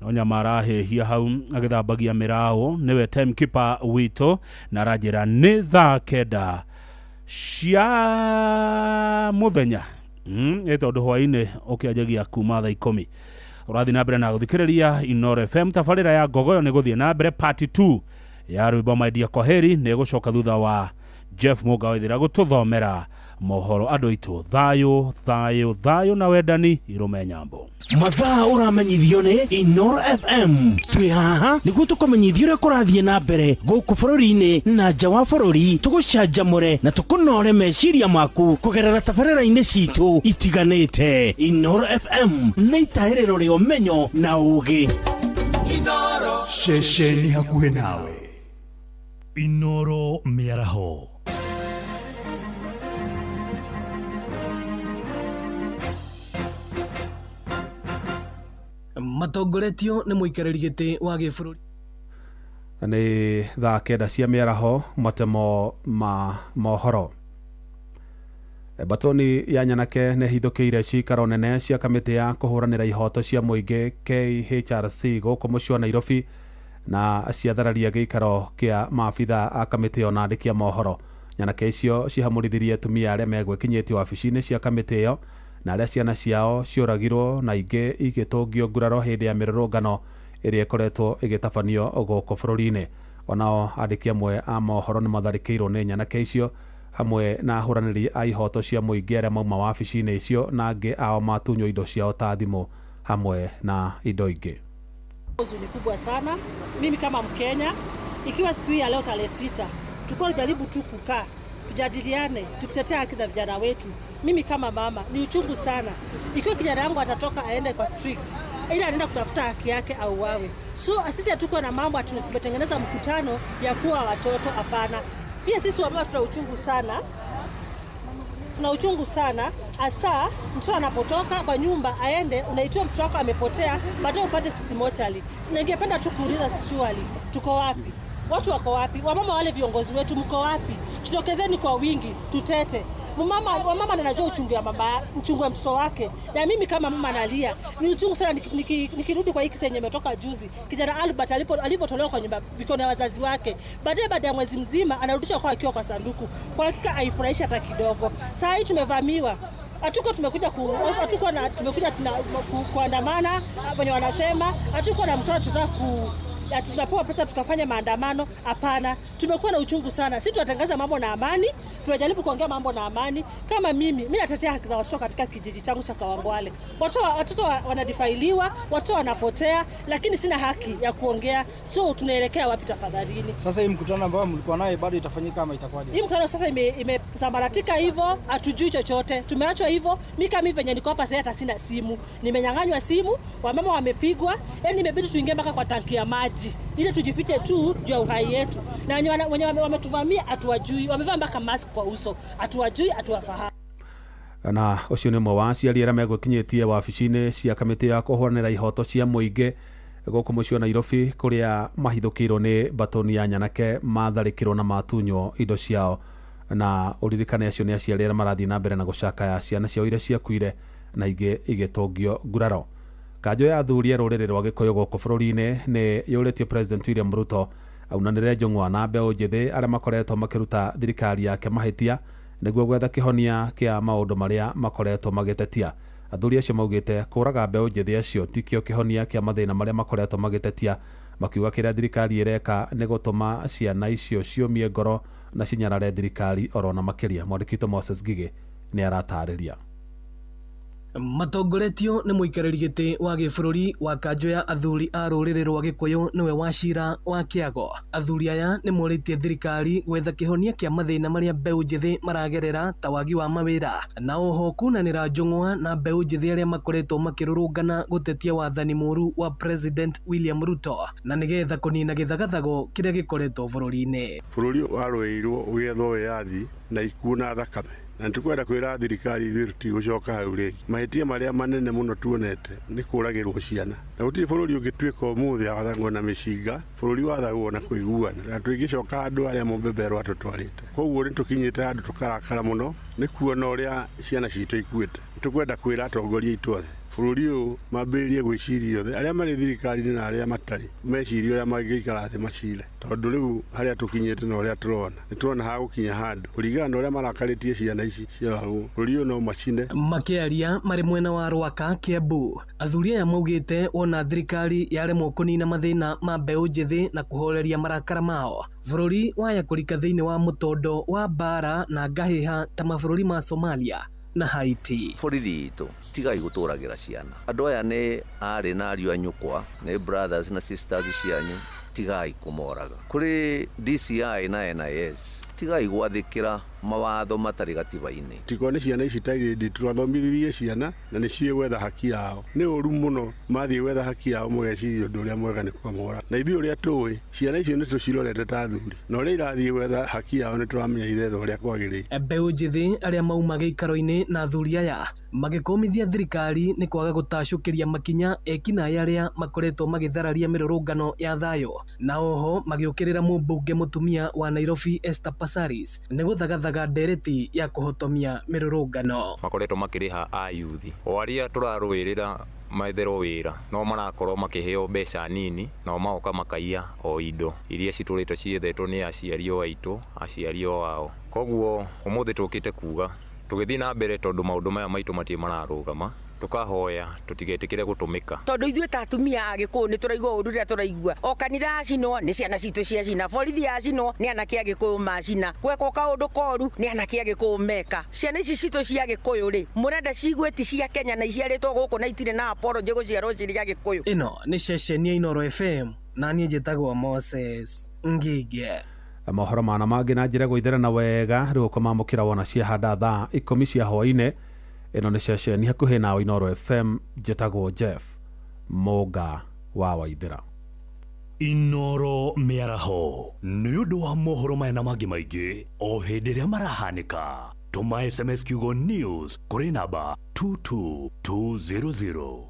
no nyamara hehia hau agithambagia mirao niwe timekeeper wito na rajira nĩ thaa kenda cia muthenya ĩtondũ hwainĩ ũkĩanjagia kuma thaa 10 ũrathi na mbere na gũthikĩrĩria Inoro FM. Tabarĩra ya Gogoyo nĩ gũthiĩ na mbere part 2 ya rwĩmbo My Dear Kwaheri nĩ gũcoka thutha wa Jeff Mugawaithira gututhomera mohoro andu aitu thayo na wendani irume nyambo mathaa uramenyithio ni Inoro FM twi haha niguo tukumenyithio uria kurathie na mbere guku bururi-ini na nja wa bururi tugucanjamure na tukunore meciria maku kugerera tabarĩra-inĩ citu itiganĩte. Inoro FM nĩ itahĩrĩro rĩa ũmenyo na ũũgĩ. Inoro ceceni hakuhĩ nawe. Inoro mĩaraho. Matongoretio nĩ mũikarĩri gĩtĩ wa gĩbũrũri. Nĩ thaa kenda cia mĩaraho matemo ma mohoro. Batoni ya Nyanake nĩ hithũkĩire cikaro nene cia kamĩtĩ ya kũhũranĩra ihoto cia mũingĩ KHRC gũkũ mũciĩ wa Nairobi na ciathararia gĩikaro kĩa maabitha a kamĩtĩ ona andĩki a mohoro. Nyanake icio cihamũrithirie atumia arĩa megwĩkinyĩtie wabici-inĩ cia kamĩtĩ ĩyo na arĩa ciana ciao ciũragirwo na ingĩ igĩtũngio nguraro hĩndĩ ya mĩrũrũngano ĩrĩa ĩkoretwo ĩgĩtabanio gũkũ bũrũri-inĩ. Onao andĩki amwe a mohoro nĩ matharĩkĩirwo nĩ nyanake icio hamwe na ahũranĩri a ihoto cia mũingĩ arĩa mauma wabici-inĩ icio na angĩ ao matunywo indo ciao ta thimũ hamwe na indo ingĩ. Huzuni kubwa sana mimi kama Mkenya, ikiwa siku hii ya leo tarehe 6 tulikuwa tunajaribu tu kukaa tujadiliane tukitetea haki za vijana wetu. Mimi kama mama ni uchungu sana ikiwa kijana wangu atatoka aende kwa street ili anaenda kutafuta haki yake au wawe. So sisi hatuko na mambo tumetengeneza mkutano ya kuwa watoto, hapana. Pia sisi wamama tuna uchungu sana hasa mtoto anapotoka kwa nyumba aende unaitoa mtoto wako amepotea baadaye upate city mortuary. Ningependa tu kuuliza swali, tuko wapi? Watu wako wapi? Wamama wale viongozi wetu mko wapi? Tutokezeni kwa wingi tutete. Wamama anajua uchungu ya mama, uchungu ya mtoto wake. Na mimi kama mama nalia. Ni uchungu sana nikirudi kwa hiki senye imetoka juzi. Kijana Albert alipotolewa kwa nyumba mikono ya wazazi wake. Baada ya mwezi mzima anarudishwa kwa akiwa kwa sanduku. Kwa hakika haifurahishi hata kidogo. Sasa hii tumevamiwa. Tumekuja kuandamana wenye wanasema hatuko na mtoto tunapewa pesa tukafanya maandamano, hapana. Tumekuwa na uchungu sana. Sisi tunatangaza mambo na amani, tunajaribu kuongea mambo na amani. Kama mimi natetea haki za watoto katika kijiji changu cha Kawangwale. Watoto wanadifailiwa, watoto wanapotea, lakini sina haki ya kuongea. So tunaelekea wapi tafadhalini? Sasa hii mkutano ambao mlikuwa naye bado itafanyika ama itakuwaje? Hii mkutano sasa imesambaratika hivyo, hatujui chochote. Tumeachwa hivyo. Mimi kama hivi venye niko hapa sasa hata sina simu. Nimenyang'anywa simu, wamama wamepigwa, imebidi tuingie mpaka kwa tanki ya maji. Ili tujifiche tu juu ya uhai yetu. Na wenye wametuvamia hatuwajui, wamevaa mpaka mask kwa uso. Hatuwajui, hatuwafahamu. Na ucio nĩ ũmwe wa aciari arĩa megũkinyĩtie wabici-inĩ cia kamĩtĩ ya kũhũranĩra ihoto cia mũingĩ gũkũ mũciĩ wa Nairobi kũrĩa mahithũkĩirwo nĩ batoni ya Nyanake matharĩkĩrwo na matunywo indo ciao. Na ũririkane acio nĩ aciari arĩa marathiĩ na mbere na gũcakaya ciana ciao iria ciakuire na ingĩ igĩtũngio nguraro. Kanjo ya athuri a rũrĩrĩ rwa Gĩkũyũ gũkũ bũrũri-inĩ nĩ yũrĩtie President William Ruto aunanĩre njũng'wa na mbeũ njĩthĩ arĩa makoretwo makĩruta thirikari yake mahĩtia nĩguo gwetha kĩhonia kĩa maũndũ marĩa makoretwo magĩtetia. Athuri acio maugĩte kũraga mbeũ njĩthĩ acio tikĩo kĩhonia kĩa mathĩna marĩa makoretwo magĩtetia, makiuga kĩrĩa thirikari ĩreka nĩ gũtũma ciana icio ciũmie ngoro na cinyarare thirikari orona makĩria. Mwandĩki witũ Moses Ngigĩ nĩ aratarĩria. Matongoretio nĩ mũikarĩri gĩtĩ wa gĩbũrũri wa kanjũ ya athuri a rũrĩrĩ rwa Gĩkũyũ nĩwe Wachira wa Kĩago. Athuri aya nĩ morĩtie thirikari gwetha kĩhonia kĩa mathĩna marĩa mbeũ njĩthĩ maragerera ta wagi wa mawĩra na oho kunanĩra njũng'wa na mbeũ njĩthĩ arĩa makoretwo makĩrũrũngana gũtetia wathani mũru wa President William Ruto na nĩgetha kũnina gĩthagathago kĩrĩa gĩkoretwo bũrũri-inĩ. Bũrũri warũĩirwo ũgĩethwo wĩyathi na ikuũ na thakame. Na tukwenda kwĩra thirikari ithuĩ tũtigũcoka hau rĩngĩ. Mahĩtia marĩa manene mũno tuonete nĩ kũragĩrwo ciana. Na gũtirĩ bũrũri ũngĩtuĩka ũmũthĩ wathagwo na mĩcinga, bũrũri wathagwo na kũiguana. Na tũngĩcoka andũ arĩa mũmbemberwo atũtwarĩte. Koguo nĩ tũkinyĩte andũ tũkarakara mũno nĩ kuona ũrĩa ciana citũ ikuĩte. Tukwenda kwĩra atongoria aitũ othe bũrũri ũyũ mambĩrĩrie gwĩciria othe arĩa marĩ thirikari-inĩ na arĩa matarĩ meciria ũrĩa mangĩikara thĩ macire, tondũ rĩu harĩa tũkinyĩte na ũrĩa tũrona nĩ tũrona hagũkinya handũ kũringana na ũrĩa marakarĩtie ciana ici cioragwo, bũrũri ũyũ no macine. Makĩaria marĩ mwena wa Rwaka, Kiambu, athuri aya maugĩte wona thirikari yaremwo kũnina mathĩna ma mbeũ njĩthĩ na kũhoreria marakara mao, bũrũri waya kũrika thĩinĩ wa mũtondo wa mbara na ngahĩha ta mabũrũri ma Somalia na Haiti. Borithi itũ tigai gũtũragĩra ciana. Andũ aya nĩ arĩ na ariũ a nyũkwa, nĩ brothers na sisters cianyu, tigai kũmoraga. Kũrĩ DCI na NIS tigai gwathĩkĩra mawatho matarĩ gatiba-inĩ. Tikone ciana ici ta irĩndĩ tũrathomithirie ciana na nĩ ciĩ gwetha haki yao. Nĩ ũru mũno mathiĩ gwetha haki yao mũgeciria ũndũ ũrĩa mwega nĩ kwamora. Na ithuĩ ũrĩa tũĩ ciana icio nĩ tũcirorete ta athuri, na ũrĩa irathiĩ gwetha haki yao nĩ tũramenya ithetha ũrĩa kwagĩrĩire. Mbeũ njĩthĩ arĩa mauma gĩikaro-inĩ na athuri aya magĩkũmithia thirikari nĩ kwaga gũtacũkĩria makinya ekinaĩ arĩa makoretwo magĩthararia mĩrũrũngano ya thayũ, na oho magĩũkĩrĩra mũmbunge mũtumia wa Nairobi Esther Passaris nĩ gũthagathaga ndereti ya kũhotomia mĩrũrũngano. Makoretwo makĩrĩha ayuthi o arĩa tũrarũĩrĩra maetherwo wĩra no marakorwo makĩheo mbeca nini na magoka makaiya o indo iria citũrĩtwo ciethetwo nĩ aciari o aitũ, aciari o ao. Koguo ũmũthĩ tũkĩte kuga tũgĩthiĩ na mbere tondũ maũndũ maya maitũ matirĩ mararũgama, tukahoya tutigetikire gutumika tondu ithuĩ ta atumia a Gĩkũyũ nĩ tũraigua ũru rĩrĩa tũraigua o kanitha acinwo nĩ ciana citũ ciacina, borithi acinwo nĩ anake a Gĩkũyũ macina, gweka kaũndũ koru nĩ anake a Gĩkũyũ meka. Ciana ici citũ cia Gĩkũyũ rĩ mũrenda cigwĩti cia Kenya na iciarĩtwo gũkũ na itirĩ na apology gũciarwo ciria Gĩkũyũ. Ĩno nĩ ceceni ya Inooro FM na niĩ njĩtagwo Moses Ngige. Mohoro mana mangĩ na njĩra gũithera wega rĩu kũmamũkĩra wona ciahanda thaa 10 cia hwaĩ-inĩ. Ĩno nĩ ceceni hakuhĩ na Inooro FM, njĩtagwo Jeff Mũnga wa Waithĩra. Inooro mĩaraho nĩ ũndũ wa mohoro maya na mangĩ maingĩ o hĩndĩ ĩrĩa marahanĩka. Tũma SMS kiugo news kũrĩ namba 22200.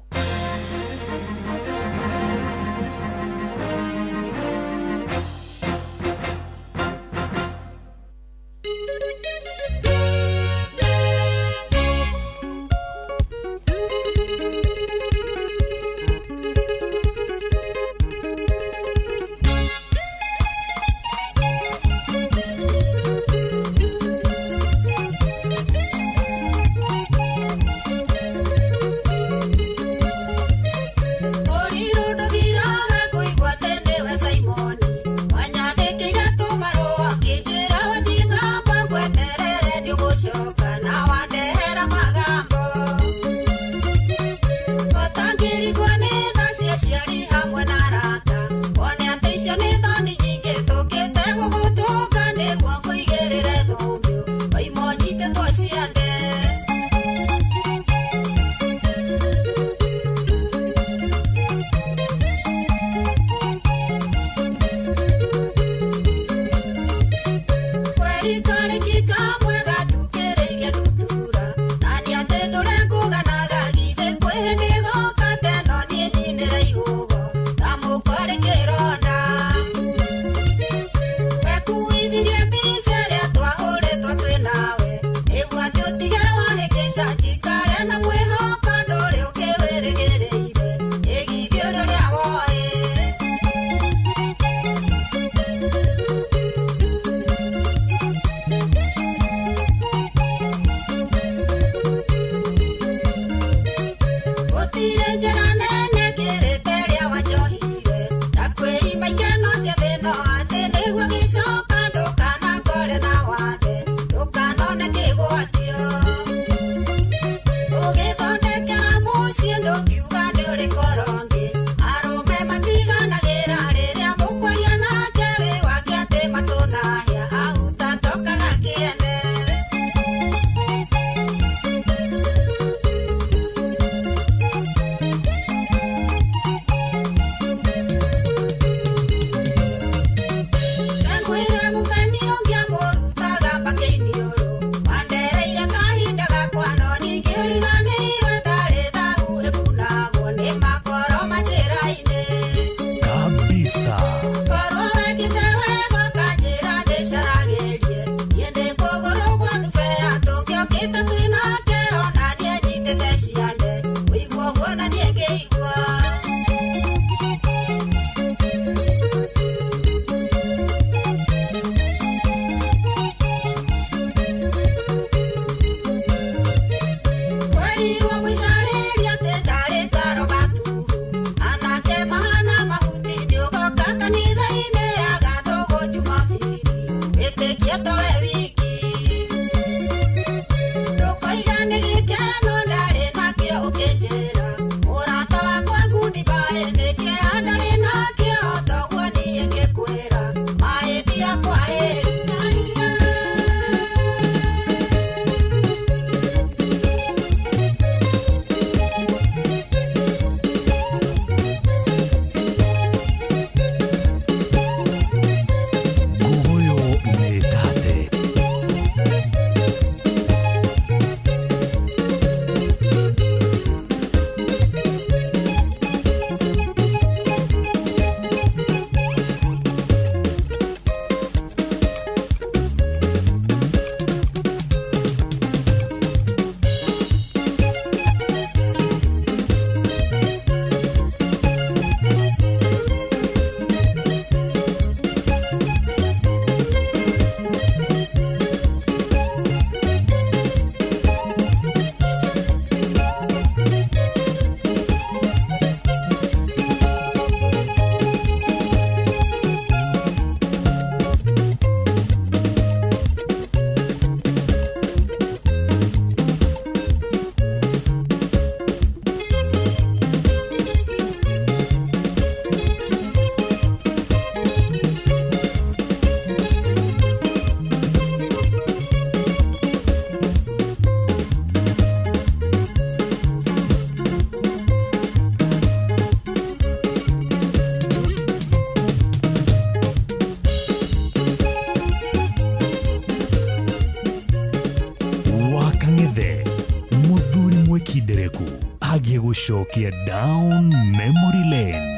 gũcokia down memory lane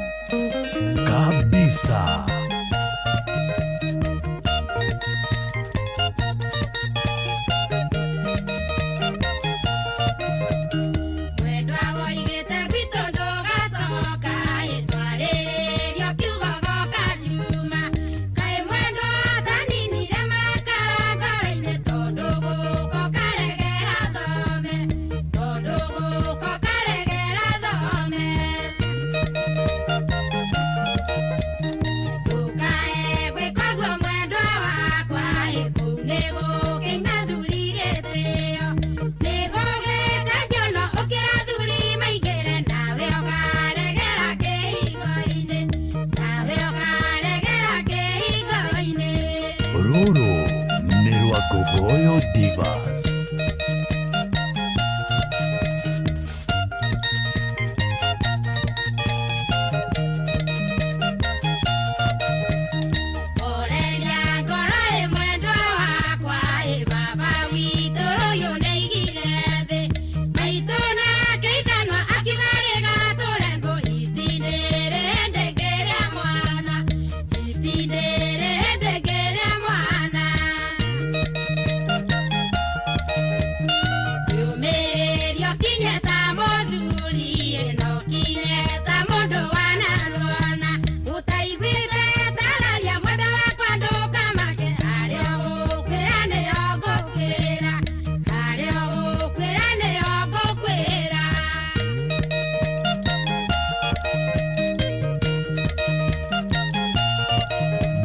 kabisa. Roro ni rwa Gogoyo Divas.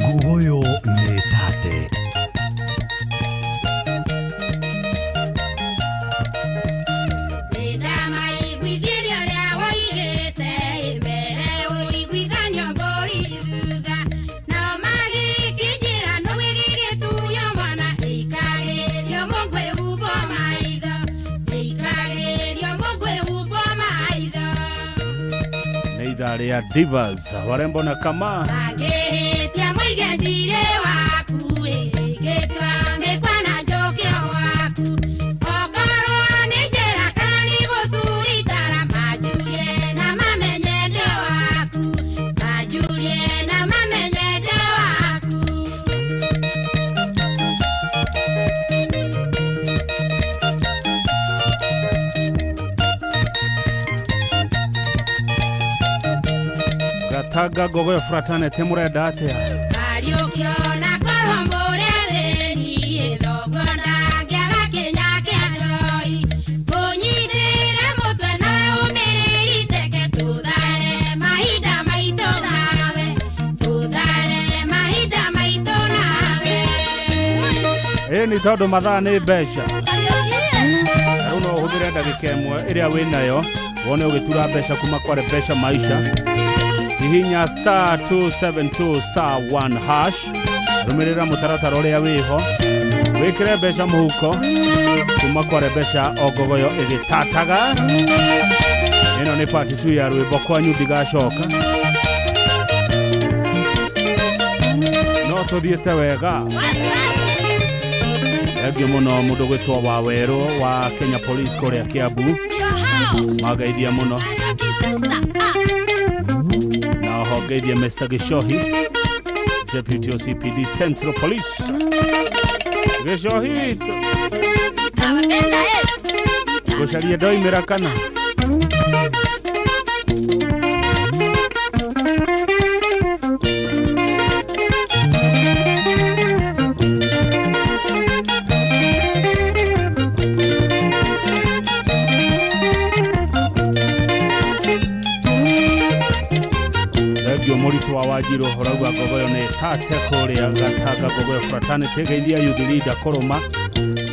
Gogoyo Metate. Neidari ya Divas, warembo na kama Gataga Gogoyo Fratane temure date. Ni todo mathaa ni mbeca. Uno hudire ndagika imwe iria winayo wone ugitura mbeca kuma kwa Rebesha Maisha. Hihinya *272*1# rumirira mutaratara uria wiho wikire mbeca muhuko kuma kwa Rebesha Ogogoyo igitataga. Ino ni part 2 ya rwimbo kwanyu ndigacoka no tuthiete wega. Egyo muno mundu gwitwa Waweru wa Kenya Police Korea Kiambu magaithia muno na hogeithia Mr. Gishohi Deputy OCPD Central Police. Gishohi gusharia doi mirakana Muritu wa Wajiro horagwa Gogoyo ne tate Korea Gataga Gogoyo Fratane tegeithia youth leader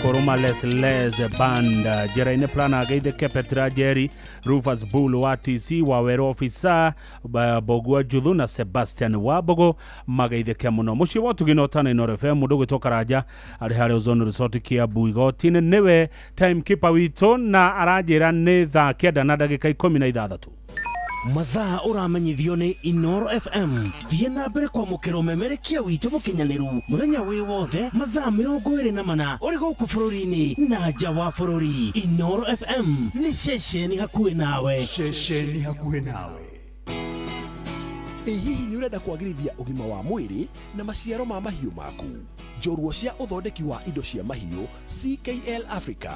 Koroma Les Band Jeraine Plana geithe Kepetra Jerry Rufus Bull wa TC Waweru officer Bogua Juthu na Sebastian Wabogo magaithe kia muno muci wotu ginotana Inooro FM mundu gwitoka Raja ari hari Ozone Resort Kiambu igotine niwe timekeeper wito na arajira ni thaa 9 na ndagika 16. mathaa ũramenyithio nĩ Inoro FM. Thiĩ na mbere kwamũkĩra ũmemerekia witũ mũkinyanĩru mũthenya wĩ wothe mathaa 24 ũrĩ gũkũ bũrũri-inĩ na nja wa bũrũri. Inoro FM nĩ ceceni hakuhĩ nawe. Ceceni hakuhĩ nawe. Hihi nĩ ũrenda kwagĩrithia ũgima wa mwĩrĩ na maciaro ma mahiũ maku? Njorua cia ũthondeki wa indo cia mahiũ CKL Africa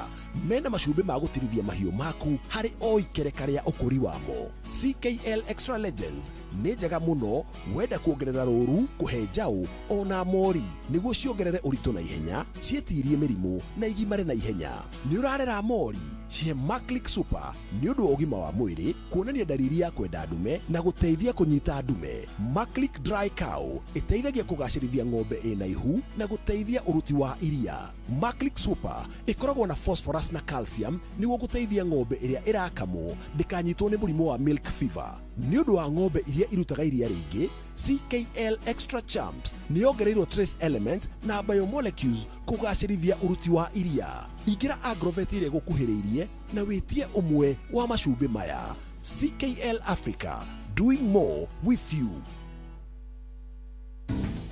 mena macumbĩ ma gũtirithia mahiũ maku harĩ o ikereka rĩa ũkũri wamo. CKL Extra Legends nĩ njega mũno wenda kuongerera rũru, kũhe njaũ ona mori nĩguo ciongerere ũritũ na ihenya, cietirie mĩrimũ na igimare na ihenya. Nĩ ũrarera mori? Cihe Maclick Super nĩ ũndũ wa ũgima wa mwĩrĩ, kuonania dalili ya kwenda ndume na gũteithia kũnyita ndume. Maclick Dry Cow ĩteithagia kũgacĩrithia ng'ombe ĩna ihu na gũteithia ũruti wa iria. Maclick Super ĩkoragwo na phosphorus na calcium nĩguo gũteithia ng'ombe ĩrĩa ĩrakamwo ndĩkanyitwo nĩ mũrimũ wa milk fever. Nĩ ũndũ wa ng'ombe iria irutaga iria rĩingĩ, CKL Extra Champs nĩ yongereirwo trace element na biomolecules kũgacĩrithia ũruti wa iria. Ingĩra Agrovet ĩrĩa gũkuhĩrĩirie na wĩtie ũmwe wa macumbĩ maya. CKL Africa, doing more with you.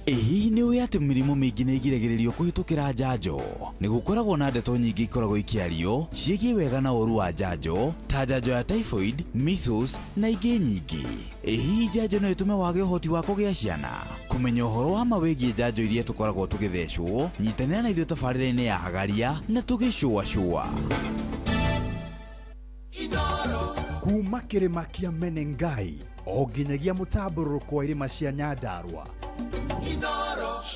Hihi nĩ ũĩ atĩ mĩrimũ mĩingĩ nĩ ĩgiragĩrĩrio kũhĩtũkĩra njanjo? Nĩ gũkoragwo na ndeto nyingĩ ikoragwo ikĩario ciĩgiĩ wega na ũru wa njanjo, ta njanjo ya typhoid, measles na ingĩ nyingĩ. Hihi njanjo no ĩtũme wage ũhoti wa kũgĩa ciana? Kũmenya ũhoro wa mawĩgiĩ njanjo iria tũkoragwo tũgĩthecwo, nyitanĩra na ithuĩ tabarĩra-inĩ ya Hagaria na tũgĩcũacũa. Kuma kĩrĩma kĩa Menengai o nginyagia mũtambũrũko wa irĩma cia Nyandarua.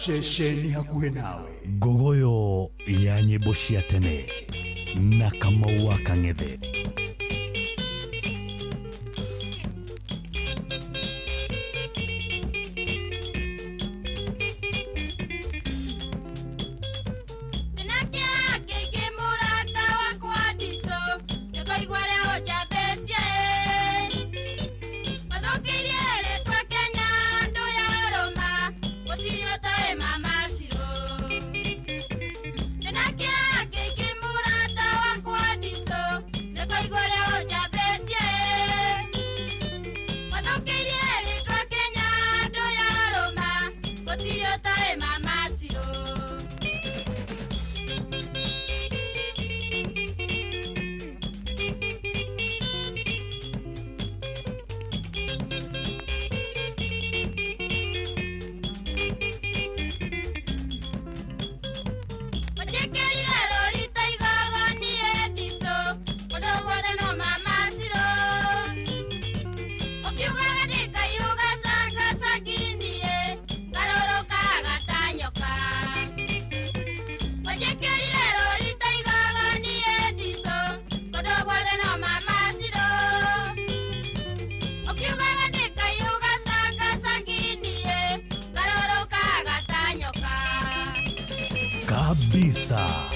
Ceceni hakuhĩ nawe. Ngogoyo ya nyĩmbo cia tene na Kamau wa Kang'ethe. Kabisa.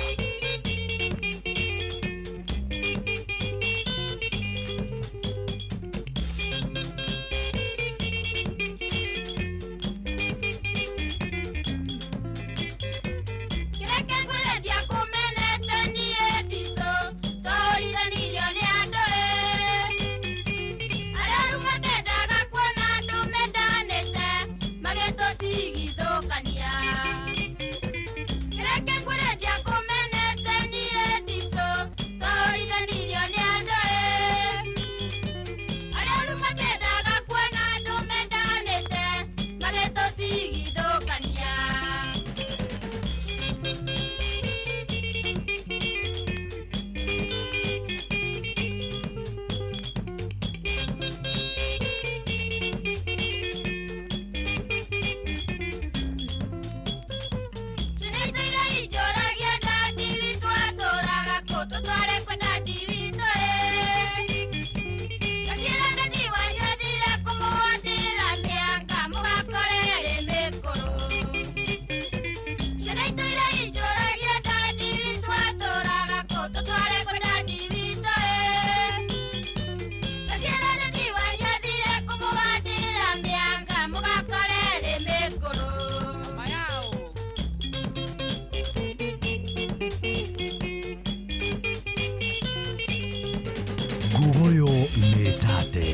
Ngogoyo nĩ tate.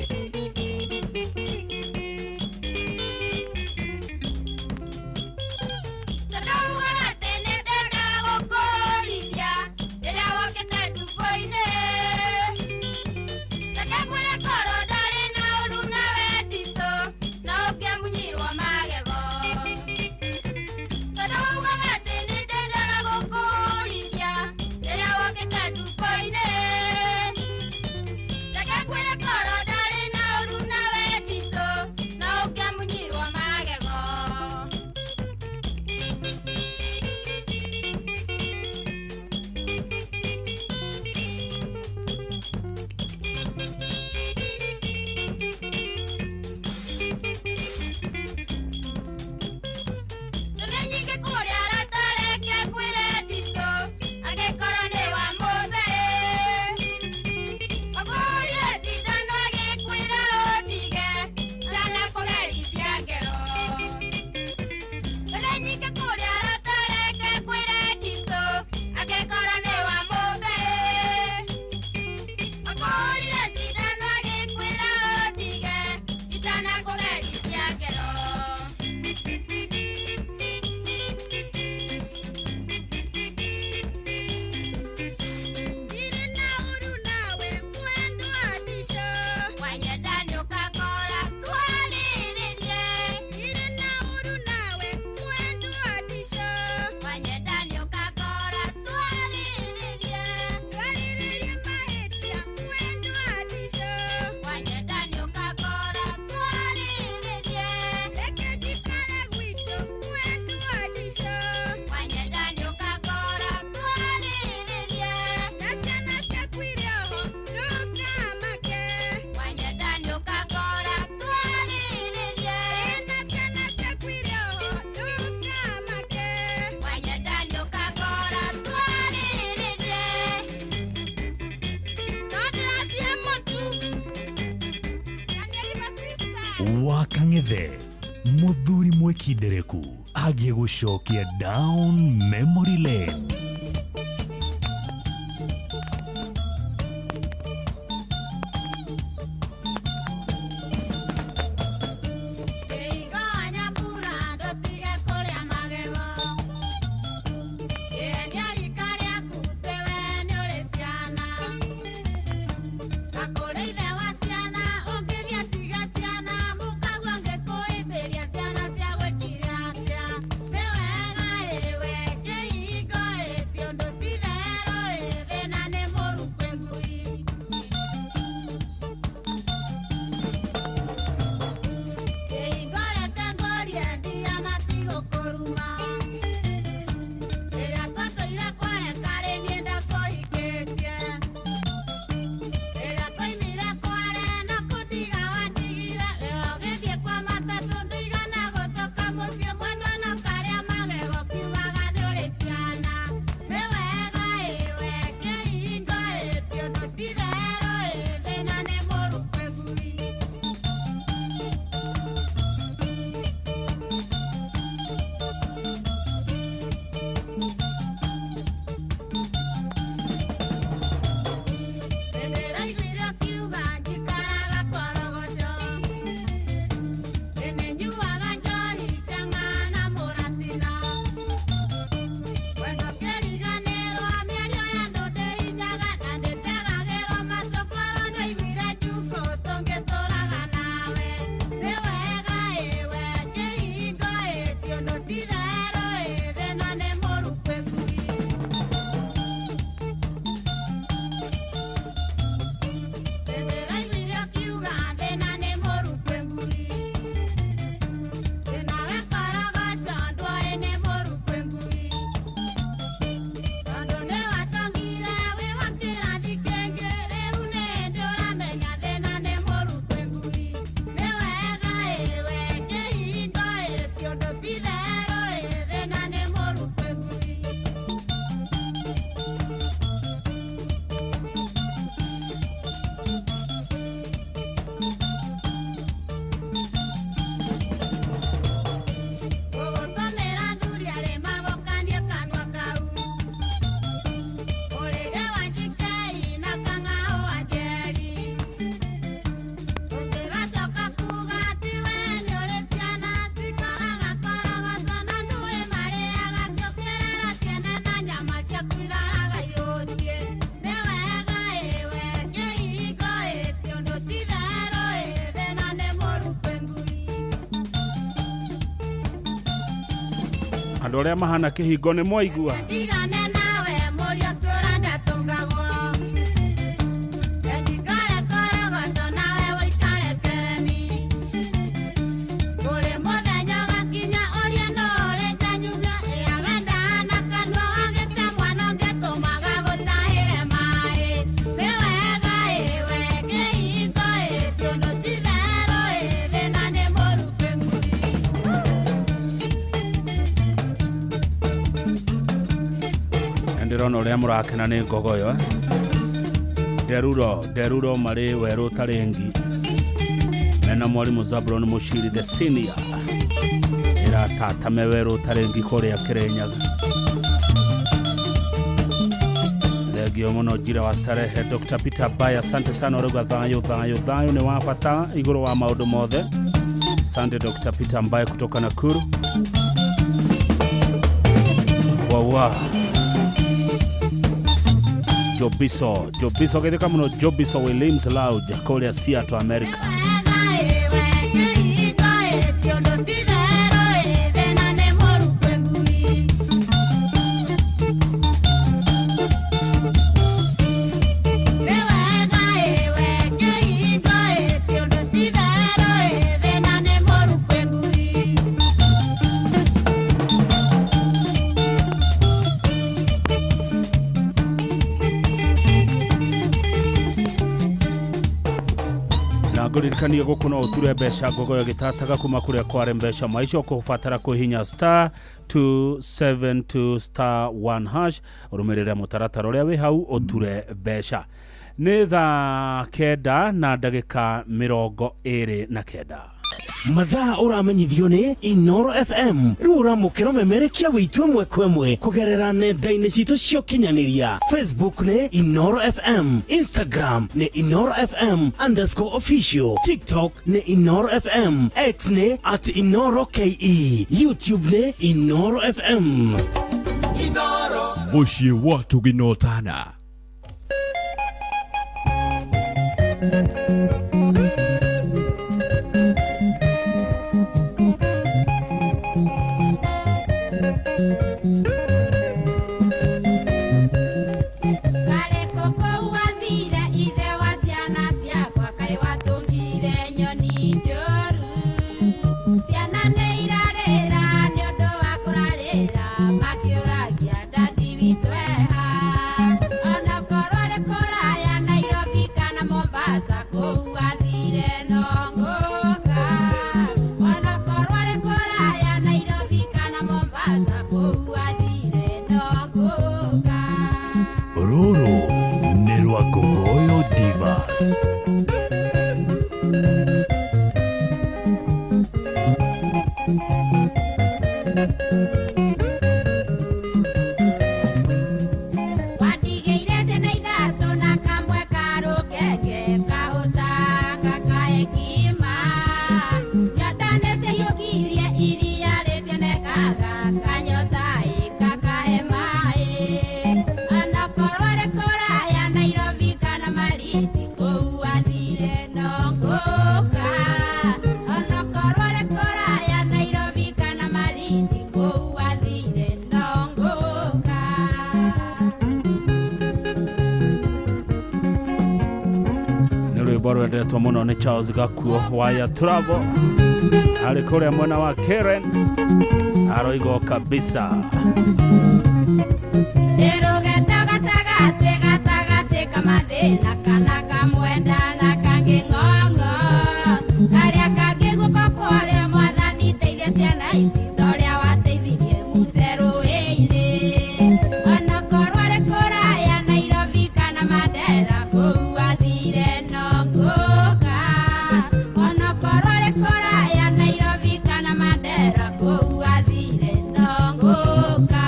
wa Kang'ethe muthuri mwekindereku agie gucokia down memory lane. Andå arä a mahana kä hingo nä mwaigua ndĩrona ũrĩa mũrakena nĩ ngogoyo Deruro marĩ werũ Tarĩngi mena mwarimũ Zabron Mushiri the senior ĩratatame werũ Tarĩngi kũrĩa Kĩrĩnyaga. Thengio mũno Njira wa Starehe Dr. Peter Baya, asante sana ũrauga thayũ nĩ wa bata igũrũ wa maũndũ mothe. Asante Dr. Peter Baya kutoka Nakuru. Wawa Jobiso getheka muno Jobiso Williams Loud kũrĩa Seattle America. Ngũririkania gũkũ no ũture mbeca ngogoyo gĩtataga kuma kũrĩa kware mbeca maica ũkũbatara kũhihinya star 272 star 1 hash ũrũmĩrĩre mũtaratara ũrĩa wĩ hau ũture mbeca. Nĩ thaa 9 na ndagĩka 29. mathaa uramenyithio ni Inoro FM rura mukero memerekia witwe mwekwemwe kugerera nenda-ini citu cio kinyaniria Facebook ni Inoro FM, Instagram ni Inoro FM _official, TikTok ni Inoro FM, X ni @InoroKE, YouTube ni Inoro FM. Inoro Mushie watu ginotana. Ndetwa muno ni Charles Gakuo waya Travel ari kuria mwana wa Karen aroigo kabisa Erogenda gatagatĩ kamathĩna kana kamwenda na kangĩ ng'ong'o karĩa kangĩ guko kũrĩa mwathani teithia ciana ici torĩa wateithirie Musa rũĩ-inĩ onokorwo arĩ kũraya Nairobi kana Mandera kũu athire nongũka onokorwo arĩ kũraya Nairobi kana Mandera kũu athire nongũka.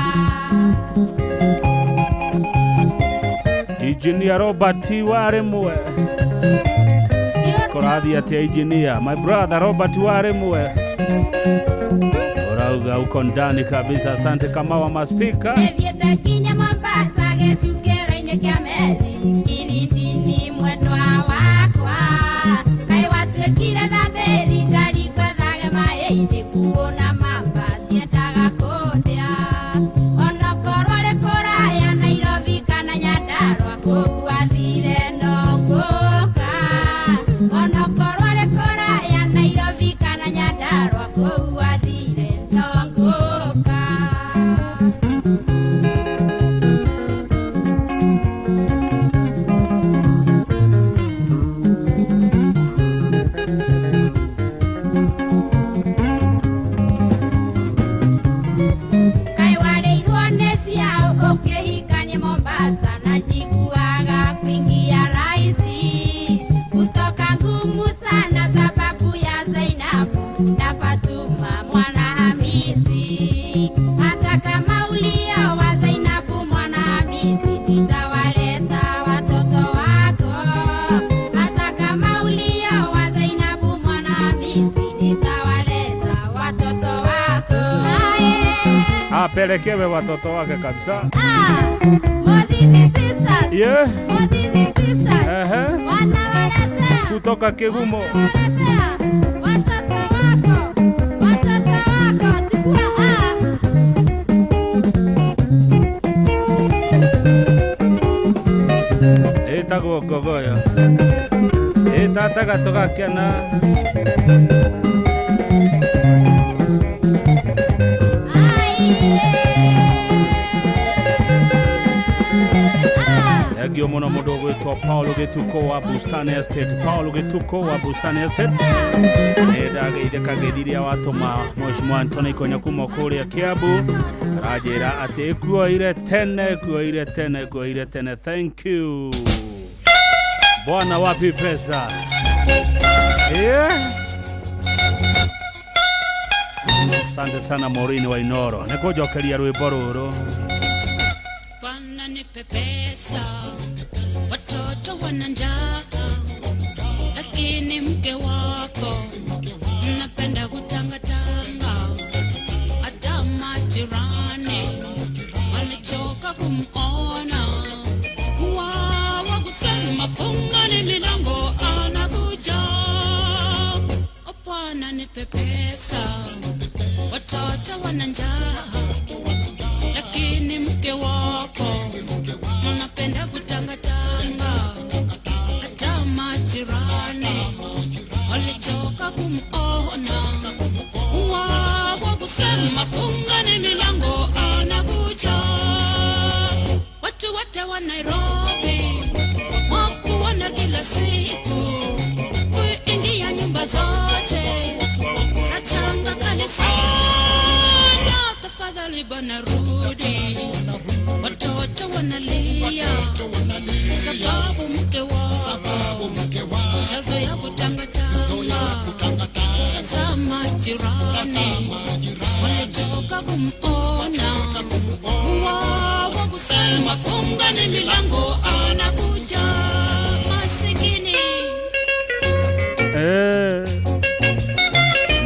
Engineer Robert Waremwe korathi atia engineer my brother Robert Waremwe orauga uko ndani kabisa. Asante kama wa maspika Ethiete kinya Mombasa gĩcukĩro-inĩ kĩa meri Kilindini mwendwa wakwa kaĩ watuĩkire thabĩri ngari kwethage maĩ-inĩ kuona mamba ciendaga kũndĩa onokorwo arĩ kũraya Nairobi kana Nyandarua kũu athire nongũka onokorwo arĩ kũraya Nairobi kana Nyandarua kũu athire nongũka. Kaĩ warĩirwo nĩ ciao ũkĩhikania Mombasa na njiguaga kuingia rahisi kutoka ngumu sana sababu ya Zainabu na Fatuma mwana Hamisi. Hata kama ulioa Zainabu mwana Hamisi nitawaleta watoto wako. Hata kama ulioa Zainabu mwana Hamisi nitawaleta watoto wako. apelekewe watoto wake kabisa. Modini sisters. Yeah. Modini sisters. Wanawaleta. Kutoka Kigumo. Watoto wako. Watoto wako. Chukua Etagwo Gogoyo. Etataga tugakena. Egio muno mundu gwitwa Paulo Gituko wa Bustani Estate. Paulo Gituko wa Bustani Estate edageire kagediria watuma Mheshimiwa Anthony Konyakuma kuria Kiambu rajira ati ekuoire tene. Thank you bwana. Wapi pesa? Yeah. Asante sana Maureen wa Inoro. Nikujokeria rwimbo ruru. Bwana nipe pesa, watoto wana njaa, lakini mke wako mnapenda kutangatanga. Hata majirani walichoka kumuona. Wawa kusema fungani milango anakuja. Bwana nipe pesa, watoto wana njaa, lakini mke wako unapenda kutangatanga. Hata majirani walichoka kumuona. Wawa kusema fungani milango anakuja. Watu wote wa Nairobi wakuona kila siku, kuingia nyumba zote sachanga kanisa. Tafadhali bana rudi, watoto wanalia sababu mke wako shazoea kutangatanga. Sasa majirani walichoka kumuona. Wawa kusema fungani milango anakuja. Masikini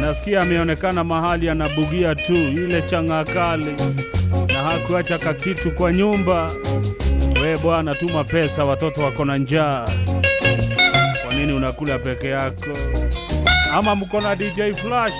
Nasikia ameonekana mahali anabugia tu ile changakali na hakuacha kakitu kwa nyumba. We bwana, tuma pesa, watoto wako na njaa. Kwa nini unakula peke yako? Ama mko na DJ Flash?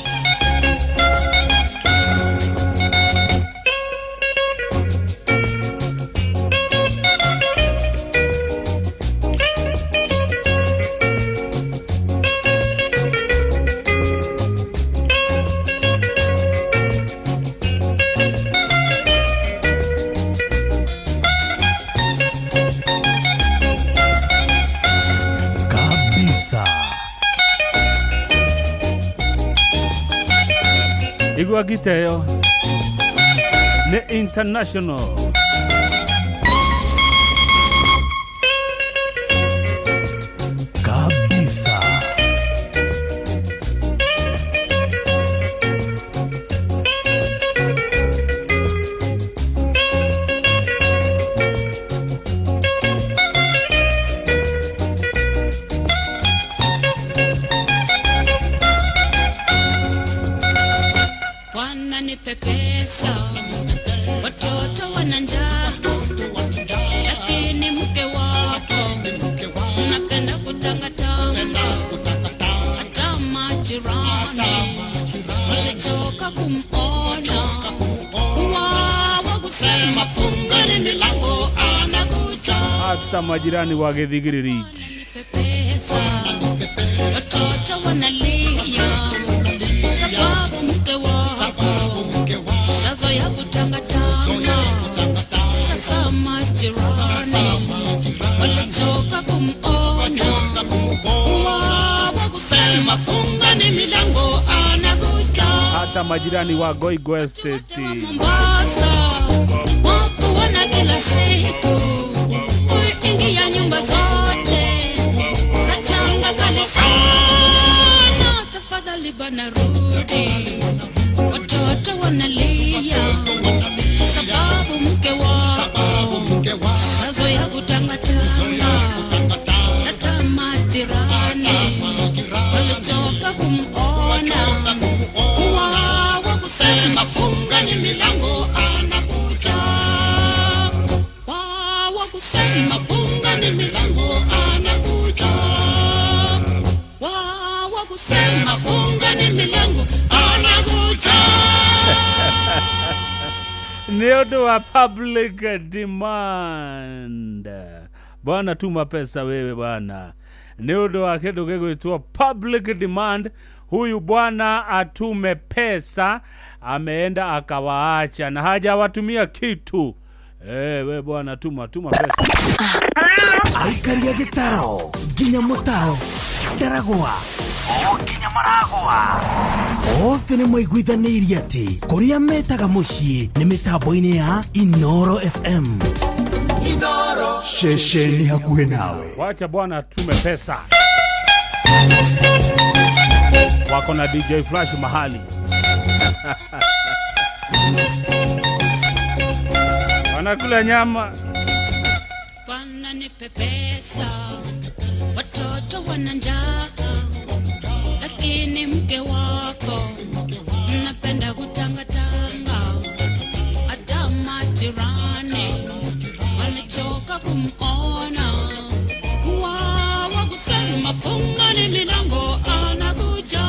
Igwa giteyo ne international kabisa. Bwana nipe pesa, watoto wana njaa, lakini mke wako unapenda kutangatanga. Hata majirani walichoka kumuona. Wawa kusema fungani milango anakuja. hata majirani wa Githigiri Ridge. Pesa, watoto wanalia sababu mke wako shazoea kutangatanga. Sasa majirani walichoka kumuona. Wawa kusema fungani milango anakuja. Hata majirani wa Goigo Estate. Mombasa wako wana kila siku, kuingia nyumba zote sachanga kale sana. Tafadhali bana rudi, watoto wanalia sababu mke wako shazoea kutangatanga. Hata majirani walichoka kumuona. Wawa kusema fungani milango anakuja. Wawa kusema fungani milango anakuja. Wawa kusema fungani milango anakuja. Niodo wa public demand. Bwana tuma pesa wewe bwana. Niodo wa kitu kegwitwa public demand. Huyu bwana atume pesa, ameenda akawaacha na hajawatumia kitu. We bwana tuma pesa. Aikaria gitaro, ginya mutaro, daragwa, ginya maragwa. Ote ni mwaiguithanirie ati kuria metaga mucii ni mitambo-ini ya Inoro FM. Inoro Shesheni hakuhe nawe. Wacha bwana atume pesa. wako na DJ Flash mahali wanakula nyama. Bwana nipe pesa, watoto wana njaa, lakini mke wako mnapenda kutangatanga. Hata majirani walichoka kumuona. Wawa kusema fungani milango anakuja.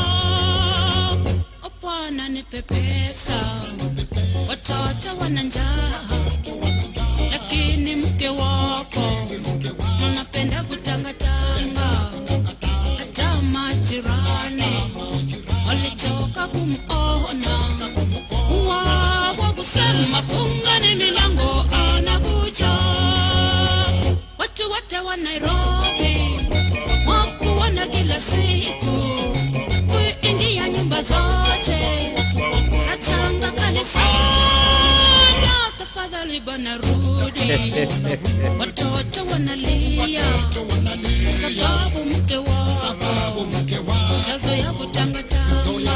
Bwana nipe pesa, watoto wana njaa, lakini mke wako mnapenda kutangatanga. Hata majirani walichoka kumuona. Wawa kusema fungani milango anakuja. Watu wote wa Nairobi wakuona kila siku, kuingia nyumba zote sachanga kanisa. Tafadhali bana rudi, watoto wanalia sababu mke wako shazoea kutangatanga.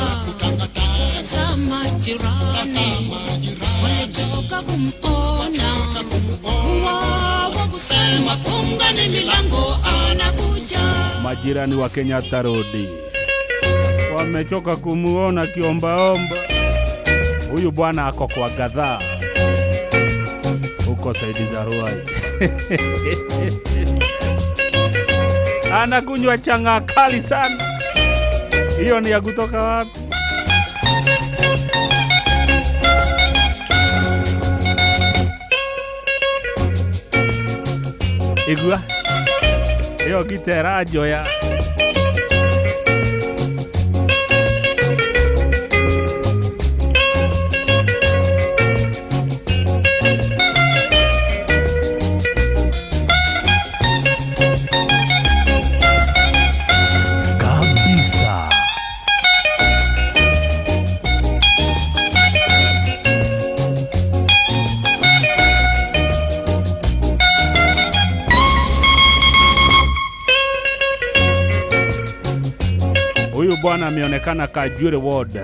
Sasa majirani walichoka kumuona. Wawa kusema fungani milango anakuja. Majirani wa Kenyatta Road wamechoka kumuona kiombaomba. Huyu bwana ako kwa gadhaa huko Saidi za Ruai. Anakunywa changa kali sana. Hiyo ni ya kutoka wapi? Igua hiyo kiterajo ya kabisa. Huyu bwana ameonekana Kajure Ward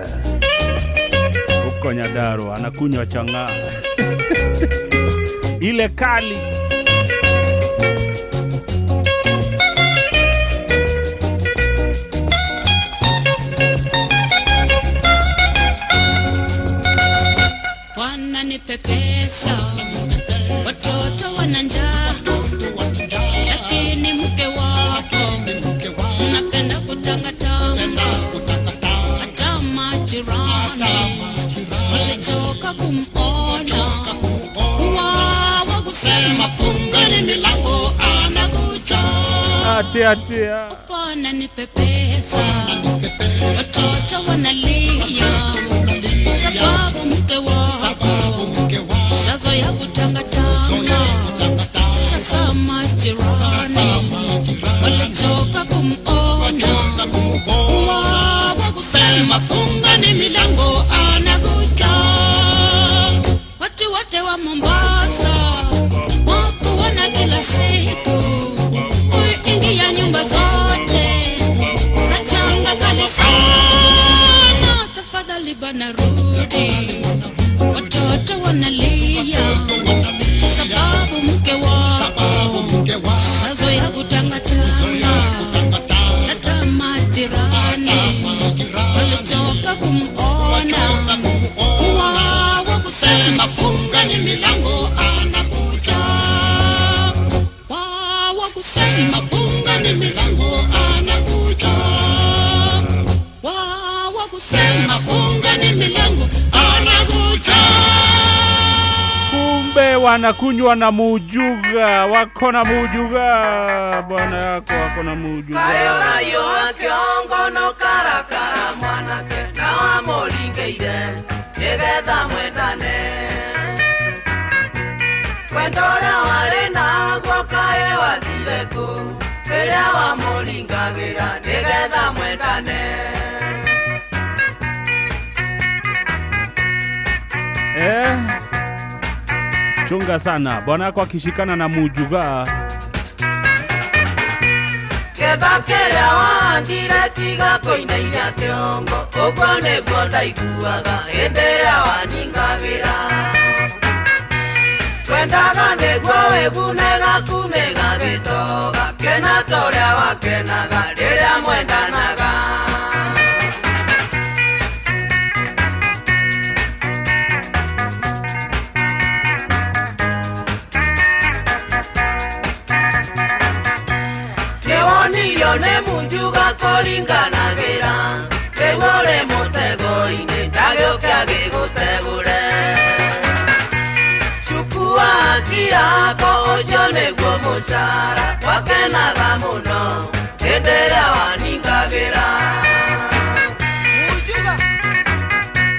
huko Nyandarua, anakunywa changa ile kali. Bwana nipe pesa, watoto wana njaa, lakini mke wako mnapenda kutangatanga. Hata majirani walichoka kumuona. Wawa kusema fungani milango anakuja. Atia. Bwana nipe pesa, watoto wanalia sababu mke wako shazoea kutangatanga. Sasa majirani walichoka kumuona. Wawa kusema fungani milango anakuja. Watu wote wa Mombasa wakuona kila siku, kuingia nyumba zote sachanga kali sana. Tafadhali bana rudi, watoto wanalia sababu mke wako shazoea kutangatanga. Hata majirani walichoka kumuona. Wawa kusema fungani milango anakuja. Wawa kusema fungani milango anakuja. Wawa kusema fungani milango anakuja. Kumbe wanakunywa na mujuga, wako na mujuga. Bwana yako wako na mujuga. Kayo akiongo no karakara mwanake na wamulingeire nigetha mwendane. Wendo ũrĩa warĩ naguo kaĩ wathire kũ rĩrĩa wamũringagĩra nigetha mwendane. Chunga sana bwana yako akishikana na mujuga. getha kĩrĩa wahandire tiga kũinainia kĩongo ũguo nĩguo ndaiguaga hĩndĩ ĩrĩa waningagĩra twendaga nĩguo wĩgunega kumĩga gĩtoga kena ta ũrĩa wakenaga rĩrĩa mwendanaga nĩwonirio nĩ munjuga kũringanagĩra rĩu ũrĩ mũtego-inĩ ndagĩũke agĩgũtegũre cukua haki yako ũcio nĩguo mũcara wakenaga mũno hĩndĩ ĩrĩa waningagĩra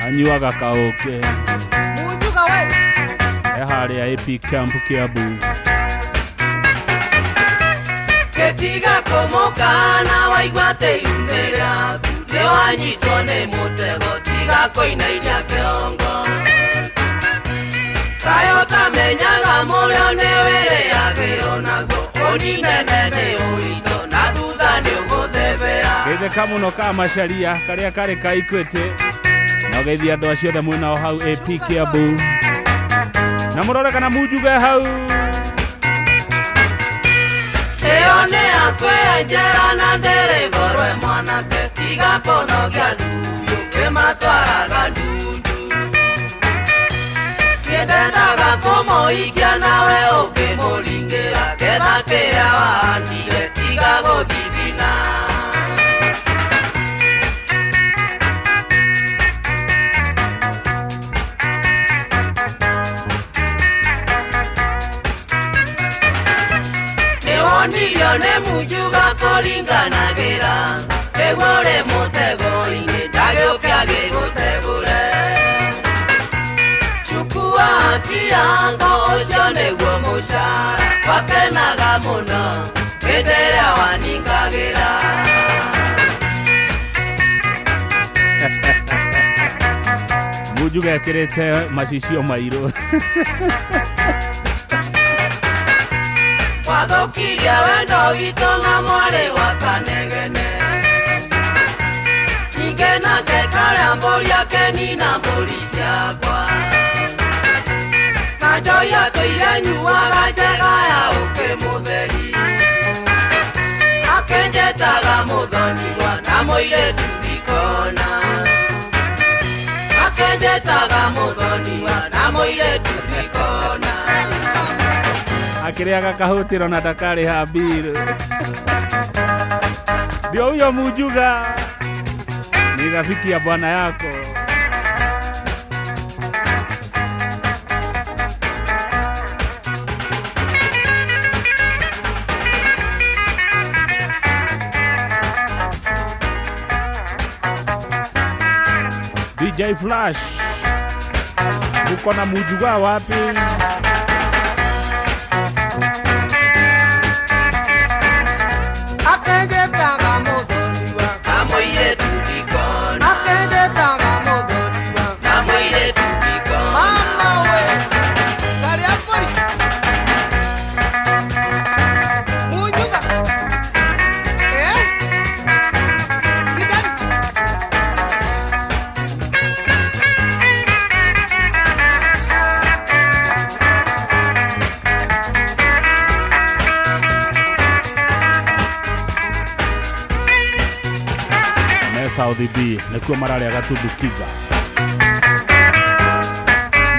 anyuaga kaũkĩ munjuga we harĩa AP camp Kiambu Ketiga kũmũkana waigua tĩyumĩ rĩaku nĩwanyitwo nĩ mũtego tiga kũinainia kĩongo kaĩ ũtamenyaga mũrĩo nĩ wĩrĩagĩrwo naguo ũninene nĩ ũritũ na thutha nĩ ũgũthebea gĩtheka mũno ka macaria karĩa karĩ ka Equity na ũgeithia andũ acio othe mwĩnao hau AP Kiambu na mũrore kana munjuge hau ĩyo nĩ akwĩenjera na ndĩrĩgorwe mwanake tiga kũnogia thuyu kĩmatwaraga ndundu nĩndendaga kũmũhingia nawe ũkĩmũringĩra getha kĩrĩa wahandire tiga gũthithina nĩwonirio nĩ munjuga kũringanagĩra rĩu ũrĩ mũtego-inĩ ndagĩũke agĩgũtegũre cukua haki yako ũcio nĩguo mũcara wakenaga mũno hĩndĩ ĩrĩa waningagĩra munjuga ekĩrĩte macicio mairũ wathukirie wendo witũ na mwarĩ wa kanegene ningĩ nake karĩa mbũri akenina mbũri ciakwa na njoya tũire nyuaga njega ya ũkĩ mũtheri akenjetaga mũthoniwa na mũirĩtu ndikona akenjetaga mũthoniwa na mũirĩtu ndikona akĩrĩaga kahũtĩro na ndakarĩ ha bill ndio huyo munjuga ni rafiki ya bwana yako DJ Flash uko na munjuga wapi akenjetaga mũthoniwa na mũirĩtu ndikona akenjetaga mũthoniwa na mũirĩtu ndikona mama we karĩa mbũri munjuga sidani South B nĩkuo mararĩa gatumbukiza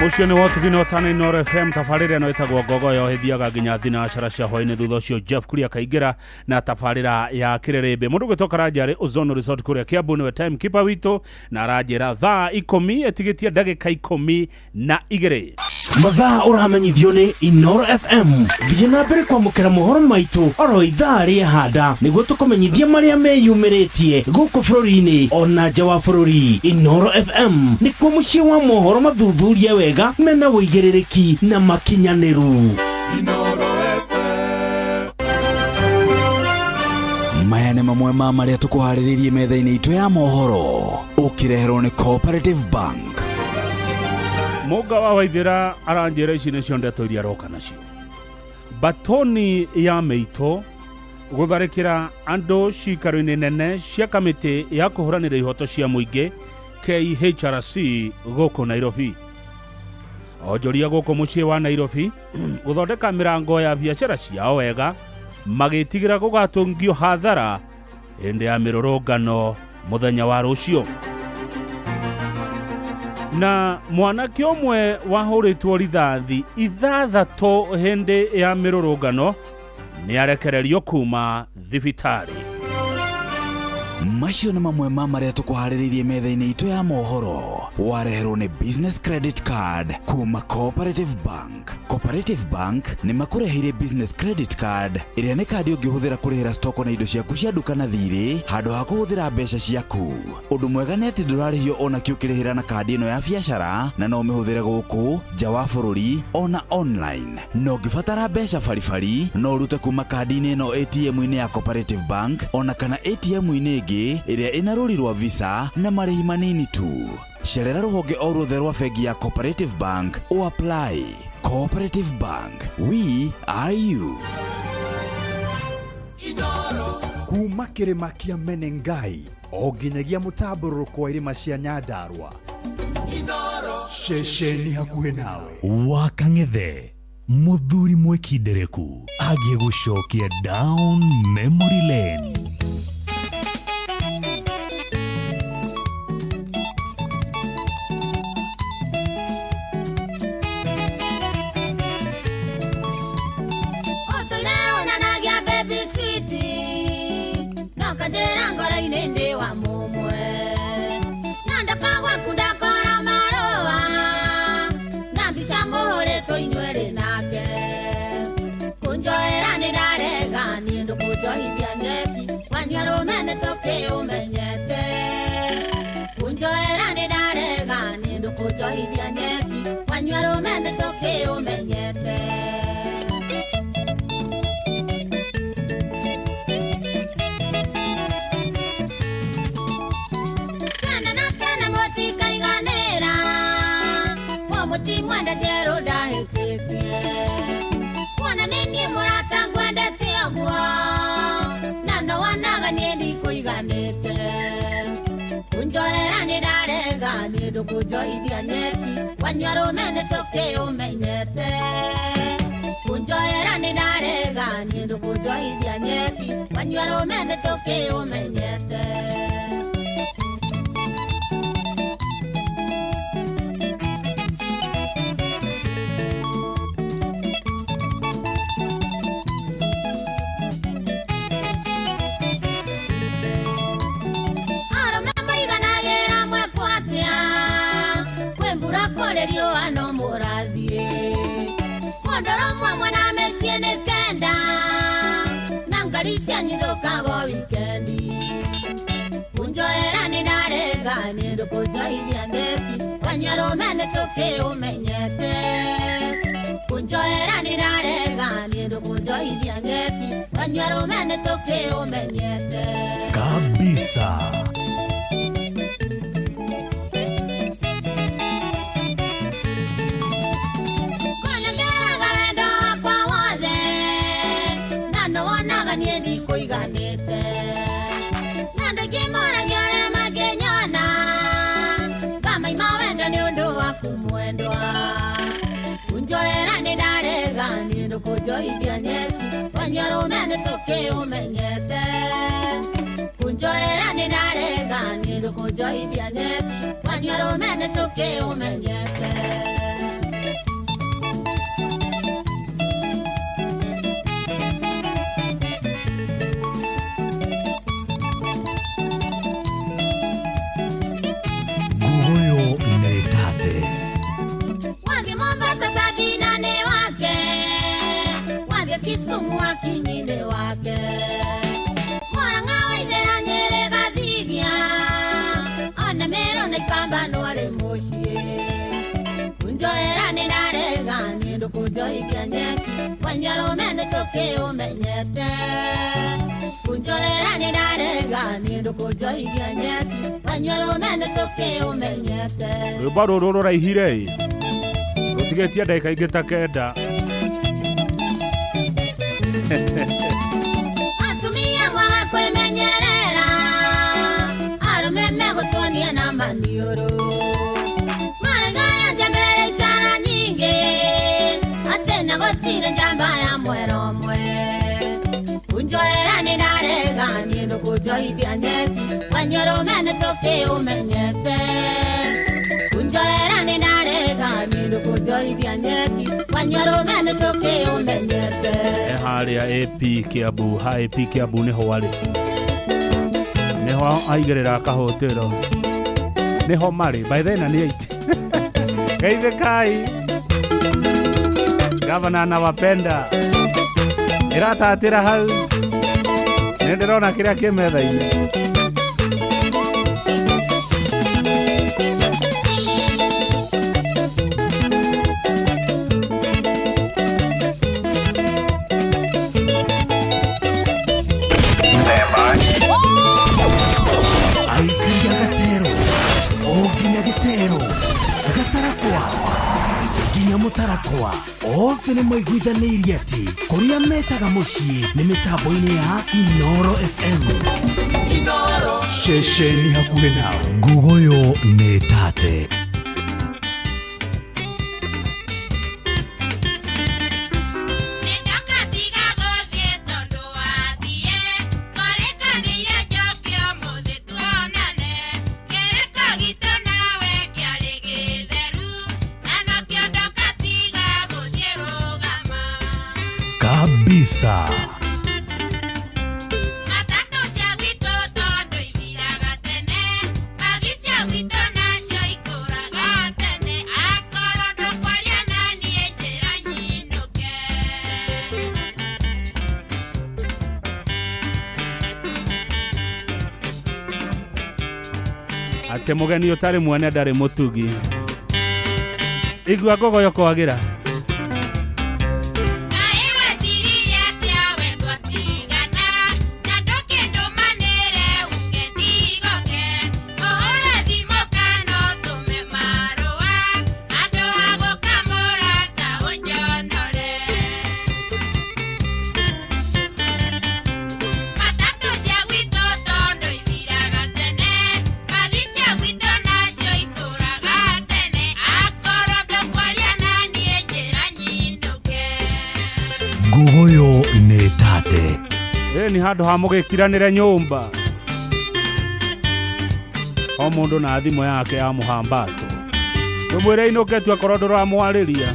mũcio nĩ wotugine otana Inoro FM tabarĩra ĩno ĩtagwo Ngogoyo ĩthiaga nginya thinacara cia hwaĩ-inĩ thutha ũcio Jeff Kuria kaingĩra na tabarĩra ya kĩrĩrĩmbĩ mũndũ gwĩtwo Karanjarĩ Ozono Resort kũrĩa Kiambu nĩwe timekeeper witũ na aranjĩra thaa 10 ĩtigĩtie ndagĩka 12 mathaa ũramenyithio nĩ Inoro FM thiĩ na mbere kwamũkĩra mohoro maitũ oro ithaa rĩahanda nĩguo tũkũmenyithia marĩa meyumĩrĩtie gũkũ bũrũri-inĩ ona nja wa bũrũri. Inoro FM nĩkuo mũciĩ wa mohoro mathuthurie wega mena wũigĩrĩrĩki na makinyanĩru. maya nĩ mamwe ma marĩa tũkũharĩrĩirie metha-inĩ itũ ya mohoro ũkĩreherwo nĩ Cooperative Bank. Mũga wa Waithĩra aranjĩra ici nĩcio ndeto iria aroka nacio. Batoni ya Meito gutharikira andu cikaro-ini nene cia kamiti ya kuhuranira ihoto cia muingi KHRC guku Nairobi. Onjoria guku mucii wa Nairobi guthondeka mirango ya biacara ciao wega magitigira gugatungio hathara hindi ya mirurungano muthenya wa rucio. Na mwanake umwe wahuritwo rithathi 6 hindi ya mirurungano ni arekererio kuma thibitari. Macio nĩ mamwe ma marĩa tũkũharĩrĩirie metha-inĩ itũ ya mohoro. Wareherwo nĩ business credit card kuma Cooperative Bank. Cooperative Bank nĩ makũreheire business credit card ĩrĩa nĩ kandi ũngĩhũthĩra kũrĩhĩra stoko na indo ciaku cia duka na thirĩ handũ ha kũhũthĩra mbeca ciaku. Ũndũ mwega nĩ atĩ ndũrarĩhio ona kĩ ũkĩrĩhĩra na kandi ĩno ya biacara na no ũmĩhũthĩre gũkũ nja wa bũrũri ona online. No ũngĩbatara mbeca baribari no ũrute kuma kandi-inĩ ĩno ATM-inĩ ya Cooperative Bank ona kana ATM-inĩ ĩngĩ ĩrĩa ĩna rũri rwa visa na marĩhi manini tu. Cerera rũhonge o ruothe rwa bengi ya Cooperative Bank o apply. Cooperative Bank, we are you. Kuma kĩrĩma kĩa Menengai o nginyagia mũtambũrũko wa irĩma cia Nyandarua. Ceceni hakuhĩ nawe. Wa Kang'ethe, mũthuri mwĩkindereku agĩgũcokia down memory lane. Kabisa. Rwĩmbo rũrũ rũraihire rũtigetie ndagĩka ingĩ ta 9. iguru marigaya jamere itara nyingi atena gotire njamba ya mwero mwe unjoera ni narega ni ndukujoithia nyeki wanyoro mene toke umenyete unjoera ni narega ni ndukujoithia nyeki wanyoro mene toke umenyete haria AP Kiambu AP Kiambu niho wari niho aigerera kahotero niho mari by then ni aiti kaide kai gavana na wapenda irata atira hau nenderona kiria kimetha-ini Mutarakwa othe nĩ maiguithanĩirie atĩ kũrĩa metaga mũciĩ nĩ mĩtambo-inĩ ya Inoro FM. Inoro ceceni hakuhĩ nawe. Ngugoyo nĩ tate. Kabisa. Ate mugeni utari mwene ndari mutugi igua ngogoyo kwagira Ngugoyo nĩ tate. ni handu ha mugikiranire nyumba o mundu na thimo yake ya muhambato tumwire inuke tu akorwo nduramwariria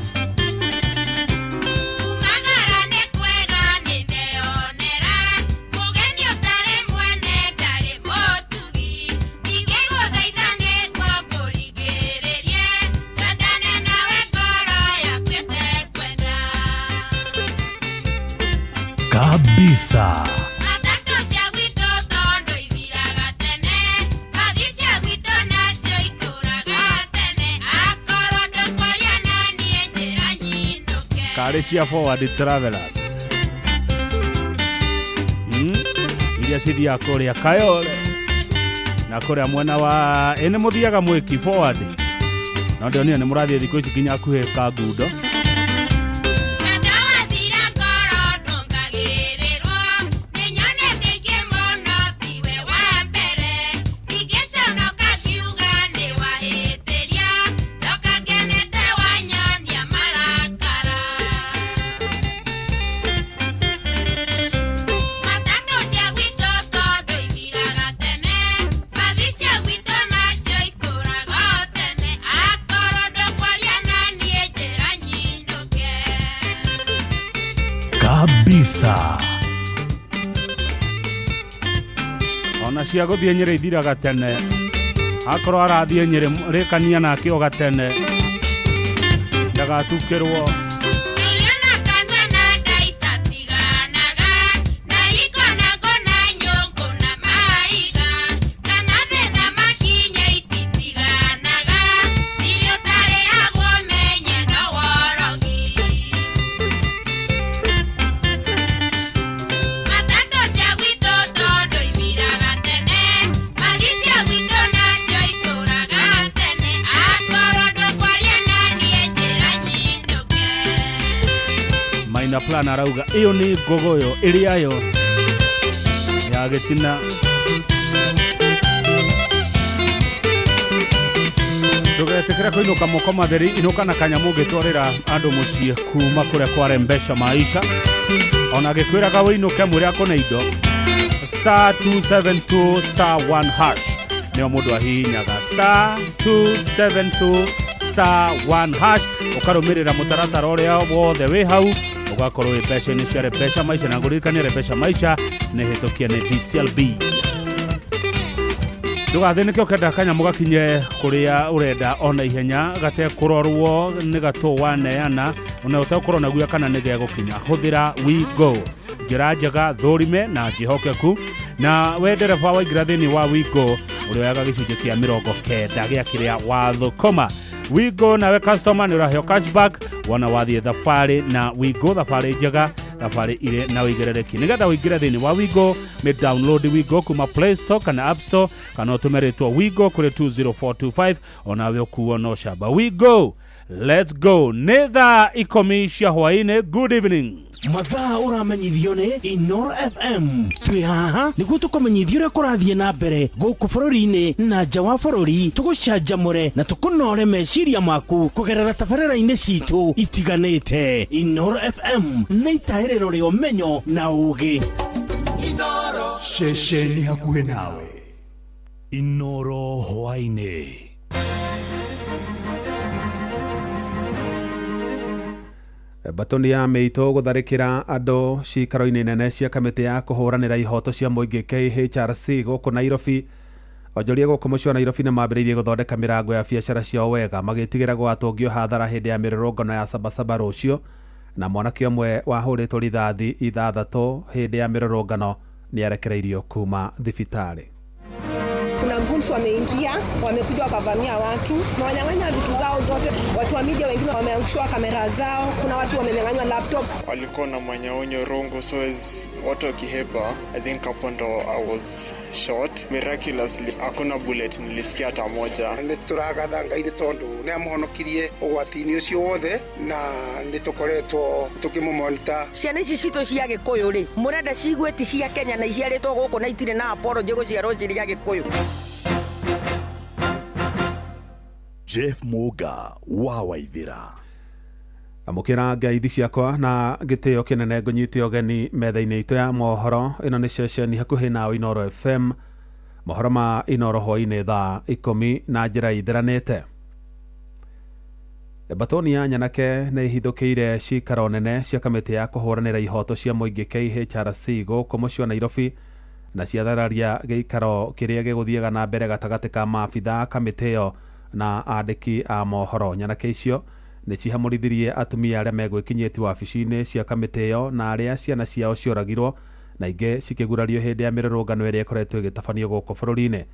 kabisa. Karecia Forward Travelers iria cithia kuria Kayole na kuria mwena wa ene muthiaga mwiki Forward na ndio ni murathie thikũ ici kinya kuhe Kangundo kabisa. Ona cia guthie Nyeri ithiraga tene akorwo arathie Nyeri rikania nake o gatene ndagatukirwo na plan arauga iyo ni ngogoyo iriayo ya gitina Etekera ko inuka moko matheri inuka na kanyamu gitwarira andu mucie kuma kuria kware mbesha maisha ona gikwira ga winuke muri akona indo star 272 star 1 hash nio mundu ahihinyaga star 272 star 1 hash ukarumirira mutaratara uria wothe wi hau ugakorwo wi mbeca ni cia mbesha maisha na ngurikania mbesha maisha ni hitukia ni DCLB. Ndugatheneke ukenda kanyamu gakinye kuria urenda ona ihenya gate kurorwo ni gato waneana ona utakorwo naguo kana nige gukinya huthira we go njira njega thorime na jihokeku na wendere pa wa igrathini wa we go uria yaga gicunje kia 90 gia kiria wathukoma we go nawe customer ni uraheo cashback wana wathie thafari na we go thafari njega thafari ile na wigerereki nigetha wigira thini wa Wigo me download Wigo kuma Play Store kana App Store kana utumeretwa Wigo kuri 20425 onawe kuo no shaba Wigo. Let's go. Netha ikomisha hwaine. Good evening. Mathaa uramenyithio ni Inoro FM. Twi haha niguo tukumenyithio uria kurathie na mbere guku bururi-ini na nja wa bururi, tugucanjamure na tukunore meciria maku kugerera tabarĩra-inĩ citu itiganĩte. Inoro FM nĩ itaĩrĩro rĩa ũmenyo na ũũgĩ. Inoro ceceni hakuhĩ nawe. Inoro hwainĩ. Batoni ya meito gutharikira ando cikaro-ini nene cia kamiti ya kuhuranira ihoto cia muingi KHRC guku Nairobi. Onjoria guku mucio Nairobi ni mambiriirie guthondeka mirango ya biacara ciao wega magitigira gwatungio hathara hindi ya mirurungano ya Sabasaba rucio na mwanake umwe wahuritwo rithathi ithathatu hindi ya mirurungano ni arekereirio kuma thibitari. Kuna gunsu wameingia, wamekuja wakavamia watu, na wanyang'anya vitu zao zote. Watu wa media wengine wameangushwa kamera zao, kuna watu wamenyang'anywa laptops. Walikuwa na manyaonyo rongo, so as watu wakihepa, I think hapo ndo I was shot. Miraculously, hakuna bullet nilisikia hata moja. Nituragatha Ngai tondu ni amuhonokirie ugwati-ini ucio wothe na nitukoretwo tukimumonitor. Ciana ici cito cia Gikuyu ri murenda cigweti cia Kenya na iciaritwo guku na itire na apology guciarwo ciria Gikuyu. Jeff Muga wa Waithira. Amukira ngaithi ciakwa na gitio kinene ngunyite ogeni metha-ini itu ya mohoro. Ino ni session hakuhi na Inoro FM. Mohoro ma Inoro hwaine thaa 10 na njira ithiranite. Batoni ya nyanake ni hithukiire cikaro nene cia kamiti ya kuhuranira ihoto cia muingi KHRC guku mucio Nairobi na ciathararia giikaro kiria giguthiega na mbere gatagati ka maabitha kamiti yo na andiki a mohoro. Nyanake icio ni cihamurithirie atumia aria megwikinyĩti wabici-inĩ cia kamiti yo na aria ciana ciao cioragirwo na ingĩ cikigurario hindi ya mirurungano iria ikoretwo igitabanio guku bururi-ini.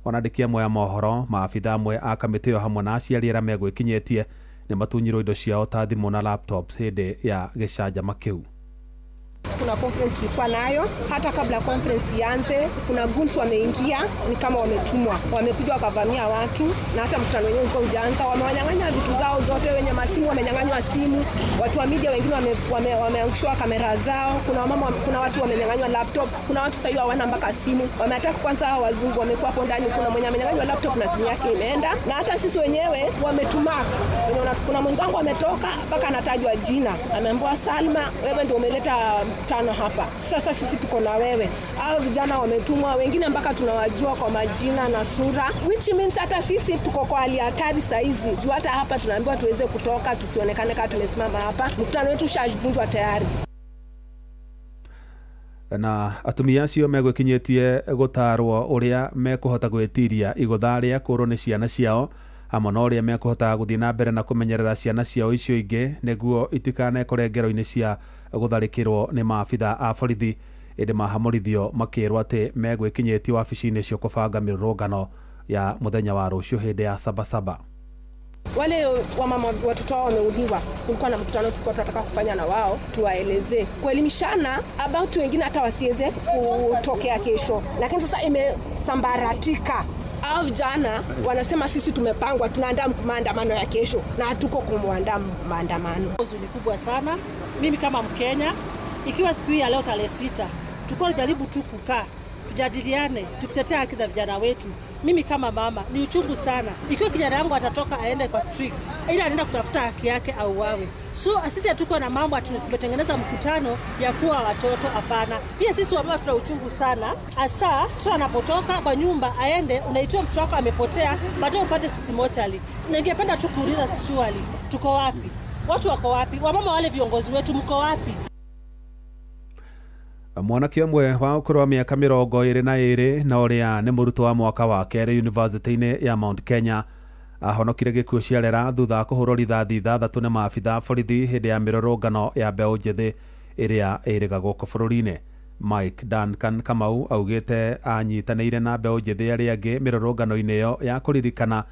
Ona andiki amwe a mohoro, maabitha amwe a kamiti yo hamwe na aciari aria megwikinyĩtie ni matunyirwo indo ciao ta thimũ na laptops hindi ya gicanjama kiu. Kuna conference tulikuwa nayo, hata kabla conference ianze, kuna guns wameingia, ni kama wametumwa. Wamekuja wakavamia watu, na hata mkutano wenyewe ulikuwa hujaanza, wamewanyang'anya vitu zao zote, wenye masimu wamenyang'anywa simu, watu wa media wengine wameangushwa kamera zao, kuna watu wamenyang'anywa laptops, kuna watu sasa hawana mpaka simu. Wameataka kwanza hao wazungu wamekuwa hapo ndani, kuna mwenye amenyang'anywa laptop na simu yake imeenda, na hata sisi wenyewe wametumaka. Kuna mwenzangu ametoka mpaka anatajwa jina. Ameambiwa Salma, wewe ndio umeleta mkutano hapa. Sasa sisi tuko na wewe. Hao vijana wametumwa, wengine mpaka tunawajua kwa majina na sura, which means hata sisi tuko kwa hali hatari saa hizi. Juu hata hapa tunaambiwa tuweze kutoka, tusionekane kama tumesimama hapa. Mkutano wetu ushajivunjwa tayari. Na atumia acio megwikinyĩtie gutarwo uria mekuhota gwitiria igutha ria kũrwo nĩ ciana ciao hamwe na uria mekuhota guthii na mbere na kumenyerera ciana ciao icio ingĩ nĩguo itikanekore ngero-inĩ cia gutharikirwo ni maabitha a borithi. Indi mahamurithio makirwo ati megwikinyĩtie wabici-inĩ cio kubanga mirurungano ya muthenya wa rucio hindi ya Sabasaba. Wale wamama watoto wao wameuliwa, kulikuwa na mkutano tulikuwa tunataka kufanya na wao, tuwaelezee kuelimishana about wengine hata wasiweze kutokea kesho, lakini sasa imesambaratika. Hao vijana wanasema sisi tumepangwa, tunaandaa maandamano ya kesho na hatuko kumwandaa maandamano. Huzuni kubwa sana. Mimi kama Mkenya, ikiwa siku hii ya leo tarehe 6, tulikuwa tunajaribu tu kukaa, tujadiliane, tukitetea haki za vijana wetu. mimi kama mama ni uchungu sana. Ikiwa kijana yangu atatoka aende kwa street, ila anaenda kutafuta haki yake au wawe. So sisi hatuko na mambo tumetengeneza mkutano ya kuwa watoto, hapana. Pia sisi wamama tuna uchungu sana. Asa mtoto anapotoka kwa nyumba aende, unaitwa mtoto wako amepotea, baadaye upate city mortuary. Ningependa tu kuuliza swali, tuko wapi? Watu wako wapi? Wamama wale viongozi wetu mko wapi? Mwanake ũmwe wa ũkũrũ wa mĩaka 22 na ũrĩa nĩ mũrutwo wa mwaka wa kerĩ University-inĩ ya Mount Kenya ahonokire gĩkuũ ciarera thutha wa kũhũrwo rithathi 6 nĩ maabitha borithi hĩndĩ ya mĩrũrũngano ya mbeũ njĩthĩ ĩrĩa ĩrĩga gũkũ bũrũri-inĩ. Mike Duncan Kamau augĩte anyitanĩire na mbeũ njĩthĩ arĩa angĩ mĩrũrũngano-inĩ ĩyo ya kũririkana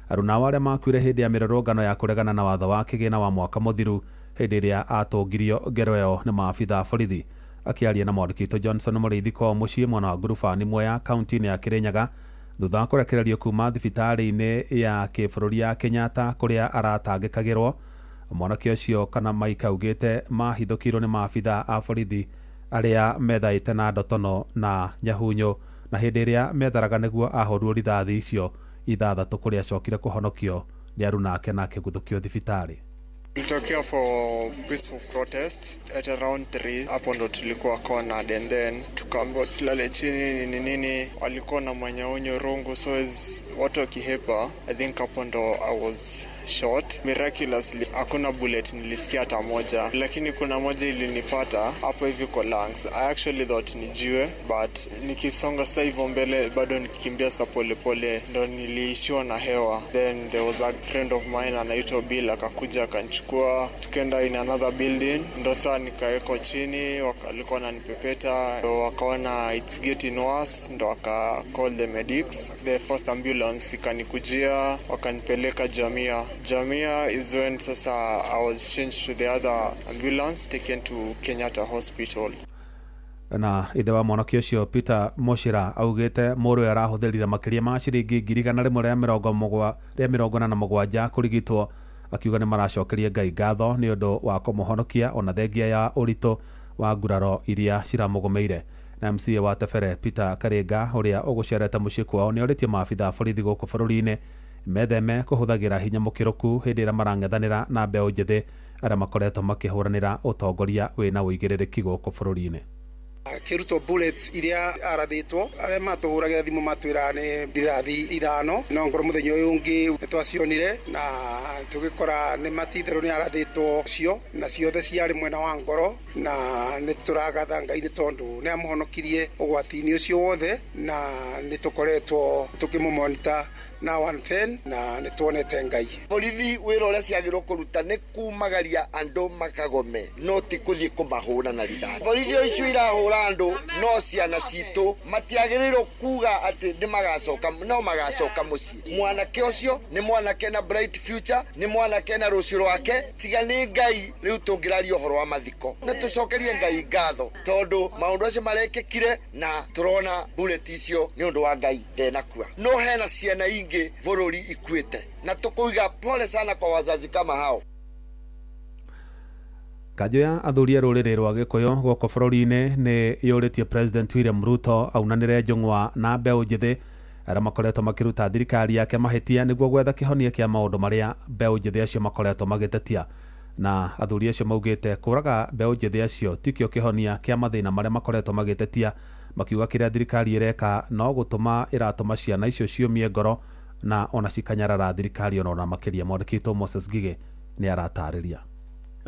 aruna arĩa makuire hĩndĩ ya mĩrũrũngano ya kũregana na watho wa kĩgĩna wa mwaka mũthiru hĩndĩ ĩrĩa atũngirio ngero ĩyo nĩ maabitha borithi. Akiaria na Mwandĩkĩtwo Johnson Mũrĩithi kwa mũciĩ mwana wa Ngurubani Mwea kaunti-inĩ ya Kirinyaga thutha wa kũrekererio kuma thibitarĩ-inĩ ya kĩbũrũri ya Kenyatta kũrĩa aratangĩkagĩrwo. Mwanake ũcio kana Mike augĩte mahithũkirwo nĩ maabitha a borithi arĩa methaĩte na ndotono na nyahunyo na hĩndĩ ĩrĩa metharaga nĩguo ahũrwo rithathi icio 6 kũrĩa acokire kũhonokio nĩ aruna ake na akĩguthũkio thibitarĩ. Tulitokea for peaceful protest at around 3 hapo ndo tulikuwa cornered and then tukaambiwa tulale chini nini walikuwa na manyaonyo rungu so as watu wakihepa. I think hapo ndo I was shot. Miraculously hakuna bullet nilisikia hata moja, lakini kuna moja ilinipata hapo hivi kwa lungs. I actually thought ni jiwe but nikisonga sasa hivyo mbele bado nikikimbia sa pole pole ndo niliishiwa na hewa. Then there was a friend of mine anaitwa Bill akakuja akanichukua tukaenda in another building ndo saa nikawekwa chini walikuwa wananipepeta ndo wakaona it's getting worse ndo waka call the medics. The first ambulance ikanikujia wakanipeleka Jamia is when sasa I was changed to the other ambulance taken to Kenyatta Hospital. Na ithe wa mwanake ũcio Peter Moshira augĩte mũrũ arahũthĩrire makĩria ma ciringi 147 kũrigitwo, akiuga nĩ maracokeria Ngai ngatho nĩ ũndũ wa kũmũhonokia ona thengia ya ũritũ wa nguraro iria ciramũgomeire. Na MCA wa Tebere Peter Karenga ũrĩa ũgũcerete mũciĩ kwao nĩ orĩtie maabitha borithi gũkũ bũrũri-inĩ metheme kũhũthagĩra hinya mũkĩrũku hĩndĩ ĩrĩa marang'ethanĩra na mbeũ njĩthĩ arĩa makoretwo makĩhũranĩra ũtongoria wĩna ũigĩrĩrĩki gũkũ bũrũri-inĩ. Kiruto bullets iria arathitwo aria matuhuragira thimu matwira ni rithathi 5 no ngoro muthenya uyu ungi nitwacionire na tugikora ni matitherũ ni arathitwo cio na ciothe ciari mwena wa ngoro na nituragatha Ngai ni tondu ni amuhonokirie ugwati-ini ucio wothe na nitukoretwo tukimumonitor na one thing na nituonete Ngai. Borithi wira uria ciagirwo kuruta ni kumagaria andu makagome no ti kuthii kumahura na rithathi. Borithi icio irahura andu no ciana citu matiagĩrĩirwo kuga ati ni magacoka mucii. Mwanake ucio ni mwanake na bright future, ni mwanake na rucio rwake, tiga ni Ngai riu tungiraria uhoro wa mathiko. Nitucokerie Ngai ngatho tondu maundu acio marekĩkire na turona bullet icio ni undu wa Ngai ndenakua. No hena ciana ingi bũrũri ikuĩte na tukuiga pole sana kwa wazazi kama hao. Kanjũ ya athuri a rũrĩrĩ rwa Gĩkũyũ gũkũ bũrũri-inĩ nĩ yũrĩtie President William Ruto aunanĩre njũng'wa na mbeũ njĩthĩ arĩa makoretwo makĩruta thirikari yake mahĩtia nĩguo gwetha kĩhonia kĩa maũndũ marĩa mbeũ njĩthĩ acio makoretwo magĩtetia. Na athuri acio maugĩte kũraga mbeũ njĩthĩ acio tikĩo kĩhonia kĩa mathĩna marĩa makoretwo magĩtetia, makiuga kĩrĩa thirikari ĩreka no gũtũma ĩratũma ciana icio ciũmie ngoro na ona cikanyarara thirikari ona makĩria. Mwandĩkĩtwo Moses Gige nĩ aratarĩria.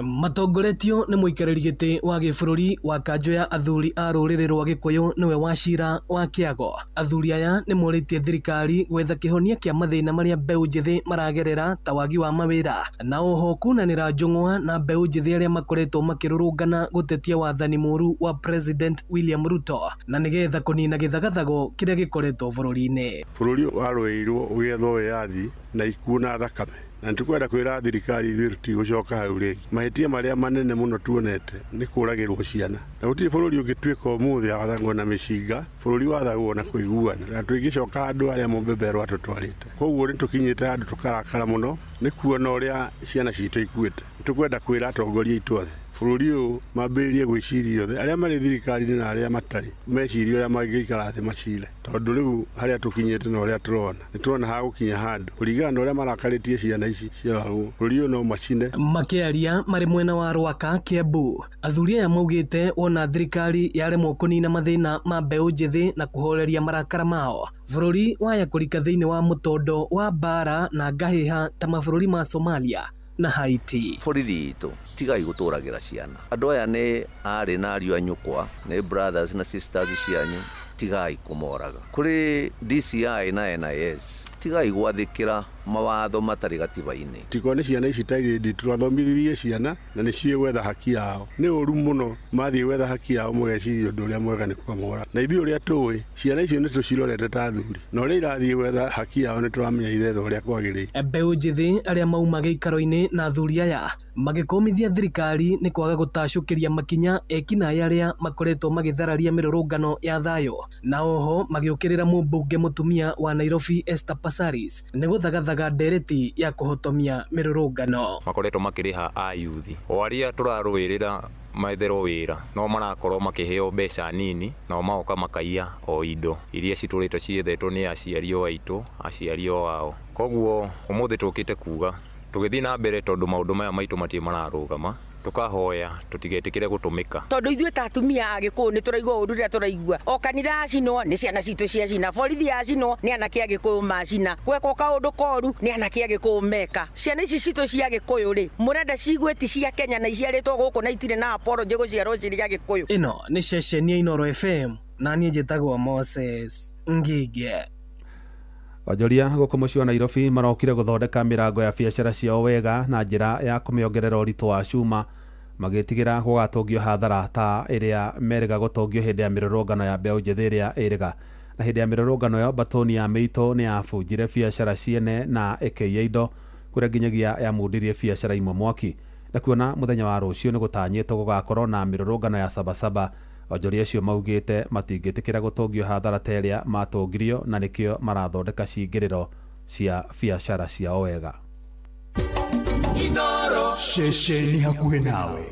Matongoretio nĩ mũikarĩri gĩtĩ wa gĩbũrũri wa kanjũ ya athuri a rũrĩrĩ rwa Gĩkũyũ nĩwe Wachira wa Kĩago. Athuri aya nĩ morĩtie thirikari gwetha kĩhonia kĩa mathĩna marĩa mbeũ njĩthĩ maragerera ta wagi wa mawĩra na oho kunanĩra njũng'wa na mbeũ njĩthĩ arĩa makoretwo makĩrũrũngana gũtetia wathani mũru wa President William Ruto na nĩgetha kũnina gĩthagathago kĩrĩa gĩkoretwo bũrũri-inĩ. Bũrũri warũĩirwo ũgĩethwo wĩyathi na ikuũ na thakame na nĩtũkwenda kwĩra thirikari ithuĩ tũtigũcoka hau rĩngĩ. Mahĩtia marĩa manene mũno tuonete nĩ kũragĩrwo ciana na gũtirĩ bũrũri ũngĩtuĩka ũmũthĩ wathagwo na mĩcinga, bũrũri wathagwo na kũiguana na tũingĩcoka andũ arĩa mũmbemberwo atũtwarĩte. Koguo nĩtũkinyĩte andũ tũkarakara mũno nĩ kuona ũrĩa ciana citũ ikuĩte. Nĩtũkwenda kwĩra atongoria itũ othe bũrũri ũyũ mambĩrĩrie gwĩciria othe arĩa marĩ thirikari-inĩ na arĩa matarĩ meciria ũrĩa mangĩikara thĩ macire, tondũ rĩu harĩa tũkinyĩte na ũrĩa tũrona nĩ tũrona hagũkinya handũ kũringana na ũrĩa marakarĩtie ciana ici cioragwo bũrũri ũyũ no macine. Makĩaria marĩ mwena wa Rwaka, Kiambu, athuri aya maugĩte wona thirikari yaremwo kũnina mathĩna ma mbeũ njĩthĩ na kũhoreria marakara mao, bũrũri waya kũrika thĩinĩ wa mũtondo wa mbara na ngahĩha ta mabũrũri ma Somalia na Haiti. Borithi itũ tigai gũtũragĩra ciana. Andũ aya nĩ arĩ na ariũ a nyũkwa, nĩ brothers na sisters cianyu, tigai kũmoraga. Kũrĩ DCI na NIS, tigai gwathĩkĩra mawatho matarĩ gatiba-inĩ. Tiko nĩ ciana ici tairĩndi tũrathomithirie ciana na nĩ ciĩ gwetha haki yao. Nĩ ũru mũno mathiĩ gwetha haki yao mũgeciria ũndũ ũrĩa mwega nĩ kwamora. Na ithuĩ ũrĩa tũĩ ciana icio nĩ tũcirorete ta athuri, na ũrĩa irathiĩ gwetha haki yao nĩ tũramenya iretha ũrĩa kwagĩrĩire. Mbeũ njĩthĩ arĩa mauma gĩikaro-inĩ na athuri aya magĩkũmithia thirikari nĩ kwaga gũtacũkĩria makinya ekinaĩ arĩa makoretwo magĩthararia mĩrũrũngano ya thayũ, na oho magĩũkĩrĩra mũmbunge mũtumia wa Nairobi Esther Passaris nĩ gũthagathaga ndereti ya kũhotomia mĩrũrũngano. Makoretwo makĩrĩha ayuthi o arĩa tũrarũĩrĩra maetherwo wĩra no marakorwo makĩheo mbeca nini, nao magoka makaiya o indo iria citũrĩtwo ciethetwo nĩ aciari o aitũ, aciari o ao. Koguo ũmũthĩ tũkĩte kuga tũgĩthiĩ na mbere tondũ maũndũ maya maitũ matirĩ mararũgama, tukahoya tutigetikire gutumika tondu ithuĩ ta atumia a Gĩkũyũ nĩ tũraigua ũndũ rĩrĩa tũraigua o kanitha acinwo nĩ ciana citũ cia cina, borithi acinwo nĩ anake a Gĩkũyũ macina, gweka kaũndũ koru nĩ anake a Gĩkũyũ meka. Ciana ici citũ cia Gĩkũyũ rĩ mũrenda cigwĩti cia Kenya na iciarĩtwo gũkũ na itirĩ na apology gũciarwo ciria Gĩkũyũ. Ĩno nĩ ceceni ya Inooro FM na niĩ njĩtagwo Moses Ngige. Onjoria gũkũ mũciĩ wa Nairobi marokire gũthondeka mĩrango ya biacara ciao wega na njĩra ya kũmĩongerera ũritũ wa cuma, magĩtigĩra gũgatũngio hathara ta ĩrĩa merĩga gũtũngio hĩndĩ ya mĩrũrũngano ya mbeũ njĩthĩ ĩrĩa ĩrĩga. Na hĩndĩ ya mĩrũrũngano ĩyo batoni ya mĩitũ nĩ yabunjire biacara ciene na ĩkĩiya indo kũrĩa nginyagia yamundirie biacara imwe mwaki. Na kuona mũthenya wa rũciũ nĩ gũtanyĩtwo gũgakorwo na mĩrũrũngano ya Sabasaba, onjoria acio maugĩte matingĩtĩkĩra gũtũngio hathara ta ĩrĩa matũngirio na nĩkĩo marathondeka ciingĩrĩro cia biacara ciao wega. Inooro ceceni hakuhĩ nawe.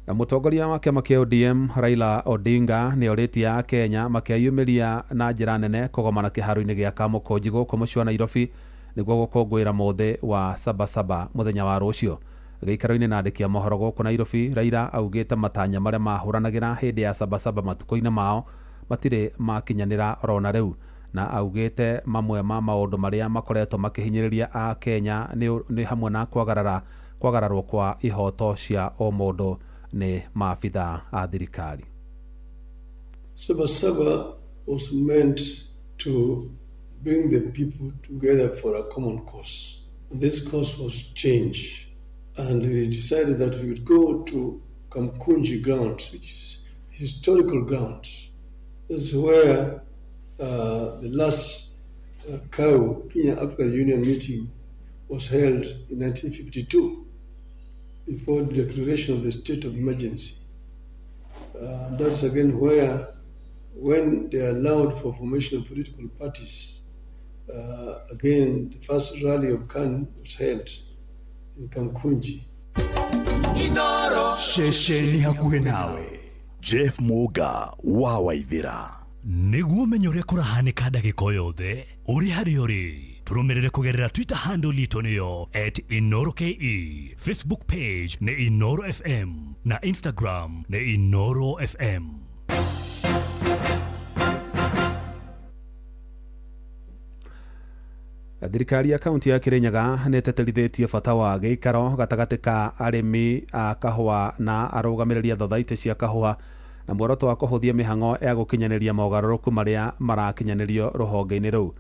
Na mũtongoria wa kĩama kĩa ODM Raila Odinga nĩ orĩtie Kenya makĩyumĩria na njĩra nene kũgomana kĩharo-inĩ gĩa Kamukunji gũkũ mũciĩ wa Nairobi nĩguo gũkũngũĩra mũthĩ wa Sabasaba mũthenya wa rũciũ. Gĩikaro-inĩ na andĩki a mohoro gũkũ Nairobi, Raila augĩte matanya marĩa mahũranagĩra hĩndĩ ya Sabasaba matukũ-inĩ mao matirĩ makinyanĩra orona rĩu, na augĩte mamwe ma maũndũ marĩa makoretwo makĩhinyĩrĩria a Kenya nĩ hamwe na kwagararwo kwa ihoto cia o mũndũ nĩ maabitha a thirikari. Sabasaba was meant to bring the people together for a common cause. And this cause was change. And we decided that we would go to Kamukunji ground, which is historical ground. This is where the last Kenya African Union meeting was held in 1952, before the declaration of the state of emergency. That's again where, when they allowed for formation of political parties, again the first rally of KANU was held in Kamukunji. Inooro ceceni hakuhĩ nawe. Jeff Muga wa Waithĩra. Nĩguo ũmenye ũrĩa kũrahanĩka ndagĩka yothe ũrĩ harĩa ũrĩ, tũrũmĩrĩre kũgerera Twitter handle itũ nĩyo @InoroKE, Facebook page nĩ Inooro FM na Instagram nĩ Inooro FM. Thirikari ya kaunti ya Kirinyaga nĩ ĩteterithĩtie bata wa gĩikaro gatagatĩ ka arĩmi a kahũa na arũgamĩrĩria thothaitĩ cia kahũa na muoroto wa kũhũthia mĩhang'o ya gũkinyanĩria mogarũrũku marĩa marakinyanĩrio rũhonge-inĩ rũu.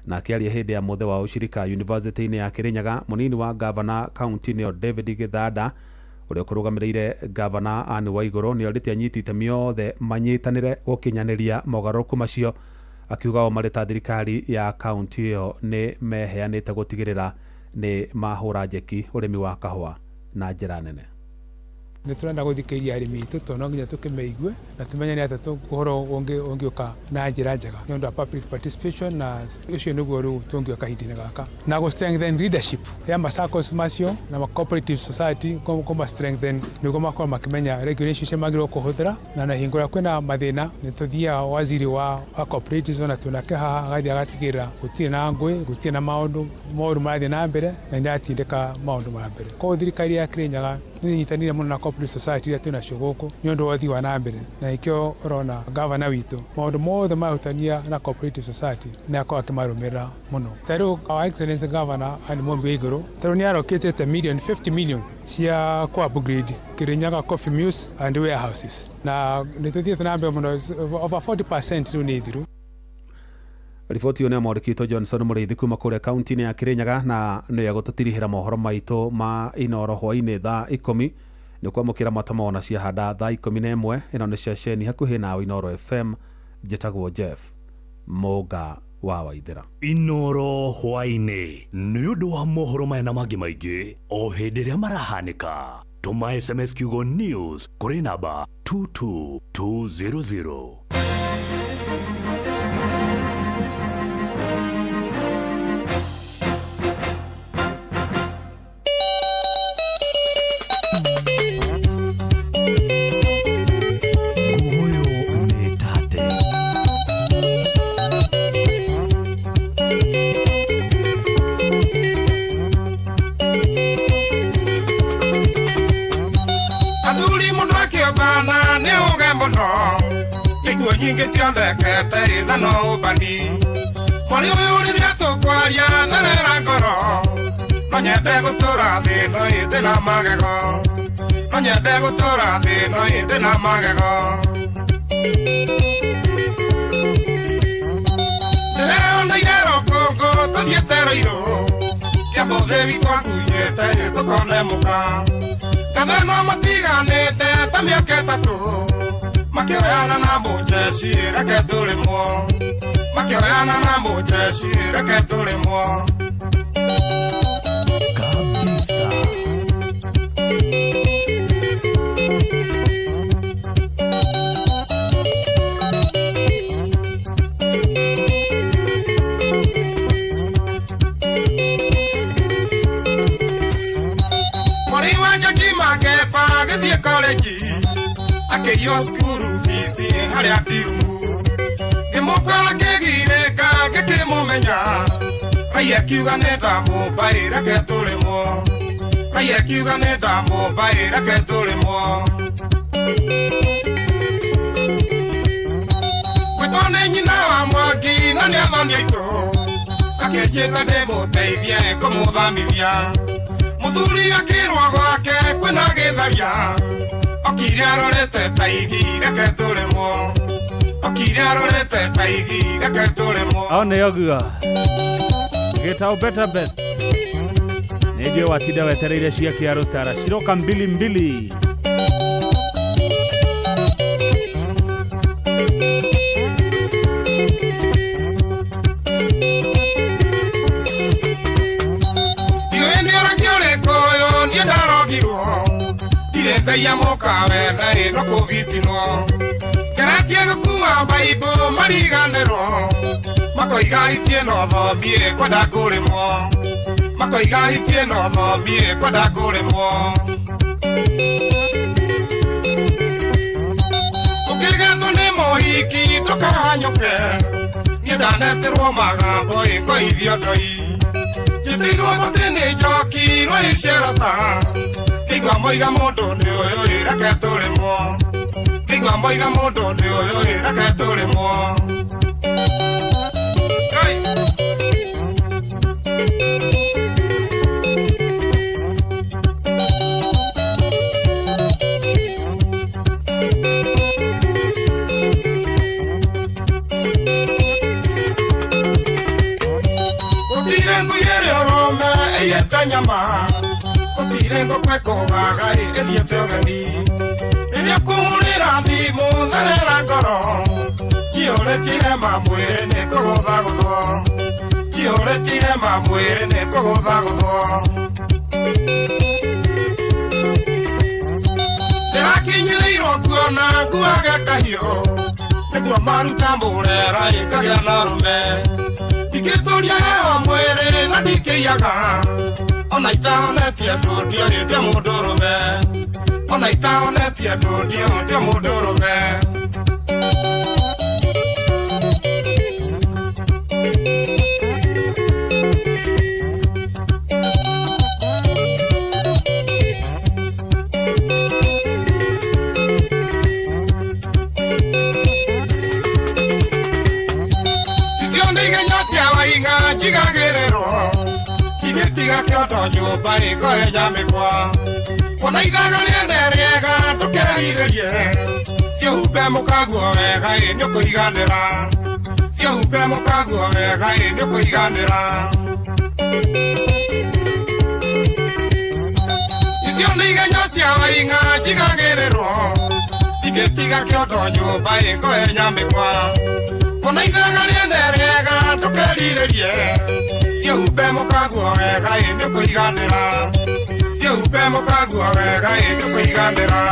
Na akĩaria hĩndĩ ya mũthĩ wa ũcirika University-inĩ ya Kirinyaga, mũnini wa gavana kaunti-inĩ David Githanda ũrĩa ũkũrũgamĩrĩire gavana Anne Waigũrũ nĩ orĩtie anyiti itemi othe manyitanĩre gũkinyanĩria mogarũrũku macio, akiuga o marĩ ta thirikari ya kaunti ĩyo nĩ meheanĩte gũtigĩrĩra nĩ mahũra njeki ũrĩmi wa kahũa na njĩra nene. nä tå renda gå thikä iria arä mi itå to no nginya tå kä meigue na tå menye nä atä å horo å ngä å ka na njä ra njega nä å ndå wa public participation na å cio nä guo rä u tå ngä oka hindä-inä gaka na gå strengthen leadership ya masacos macio na cooperative society kå strengthen nä guo makorwo makä menya regulations magä rwo kå hå thä ra na hingo ä rä a kwä na mathä na nä tå thiaga waziri wa cooperatives ona tå nake haha agathi agatigä rä ra gå tirä na ngå gå tirä na maå ndå marathiä na mbere na nä ratindä ka maå ndå ma mbere koguo thirikari ya Kirinyaga nä nyitanire muno na cooperative society iria twä nacio gåkå nä å ndå wa å thii wa na mbere na ä kä o rona gavana witå maå ndå mothe mahutania na cooperative society nä akorwo akä marå mä rä ra må no tarä u our excellence governor ani må mbä igå rå tarä u nä arokä te million 50 million cia ku upgrade Kirinyaga coffee mills and warehouses na nä tå thiä na mbere må no over 40% rä u nä thiru. Riboti ĩyo nĩ yamwandĩkĩtwo Johnson Mũrĩithi kuma kũrĩa kaunti-inĩ ya Kirinyaga na nĩ egũtũtirihĩra mohoro maitũ ma Inoro hwaĩ-inĩ thaa 10 nĩ kwamũkĩra matamona cia handa thaa 11 ĩno nĩ ceceni hakuhĩ na Inoro FM njĩtagwo Jeff Mũnga wa Waithĩra. Inoro hwaĩ-inĩ nĩ ũndũ wa mohoro maya na mangĩ maingĩ o hĩndĩ ĩrĩa marahanĩka tũma SMS kiugo news kũrĩ namba 22200. Nyingi ciondekete na no ubani mwari uyu riria tukwaria tharera ngoro no nyende gutura thi no indi na magego no nyende gutura thi no indi na magego ndireo na irero kongo tuthiete roiro kia muthe witu angunyete tukone muka katheno matiganite ta miaka itatu makioyana na mujeci reke tulimwo makioyana na mujeci reke tulimwo kabisa. Mwari wanja kimangepa githie college akeyo skuru fisi hari atiru kimukala kegireka gekimumenya raya kiuga nenda mubai reke tulimwo raya kiuga nenda mubai reke tulimwo wetone nyina wa mwaki na nĩathoni aitũ akĩnjĩta ndĩmũteithie kũmũthamithia mũthuri akĩrwo gwake kwĩna gĩtharia okire arorete taigi reke tulimwo okire arorete taigi reke tulimwo aone yoguo gitao better best nĩnjũĩ watinda wetereire cia kĩarũtara ciroka mbili mbili ya mokawe na ino kuvitino keratie gukua baibo mariganero makoigahitie no thomie kwenda kurimwo makoigahitie no thomie kwenda kurimwo ukigatwo ni mohiki ndukahanyuke nie ndaneterwo magambo ikoithio ndoi njĩtĩirwo gũtĩ njoki rwĩcerota kigwa moiga mundu ni uyu reke tulimwo kigwa moiga mundu ni uyu reke tulimwo utirengu yere orome eyetanyama Tirengo kweko wagai ethiete ogani Iria kuhurira thimu tharera ngoro Kiuretire mamwire ni kugutha guthwo Kiuretire mamwire ni kugutha guthwo Inyirĩirwo kuona nguage kahiũ nĩguo maruta mũrera ĩkagĩa na rũme ingĩtũria heho mwĩrĩ na ndikĩiyaga ona itahonetie andũ ndiarĩ ndĩ mũndũrũme ona itahonetie andũ ndĩ mũndũrũme Jigagĩrĩrwo igĩtiga kĩondo nyũmba ĩkoe nyamĩkwa ona ithaga rĩene rĩega tũkĩrĩhirĩrie thiũhumbe mũkaguo wega ĩ nĩũkũiganĩra thiũhumbe mũkaguo wega ĩ nĩũkũiganĩra icio nĩ igenya cia waing'a jigagĩrĩrwo igĩtiga kĩondo nyũmba ĩkoe nyamĩkwa ona ithaga rĩene rĩega tũkĩrĩhirĩrie thiũhumbe mũkaguo wega ĩ nĩũkũiganĩra thiũhumbe mũkaguo wega ĩ nĩũkũiganĩra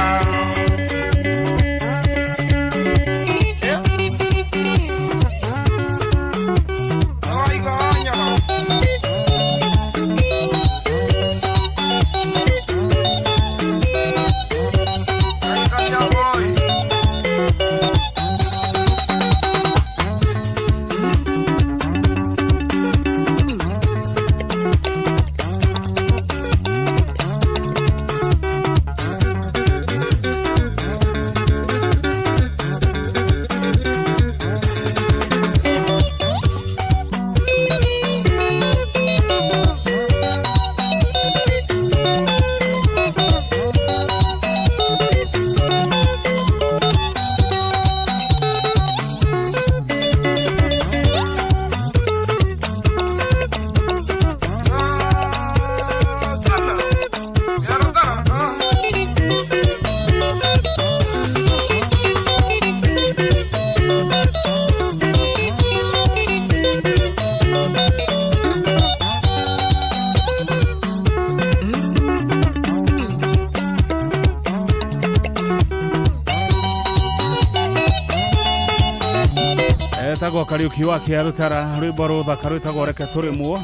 Kariuki wake arutara rwimbo ruthaka rwitagwo reke turimwo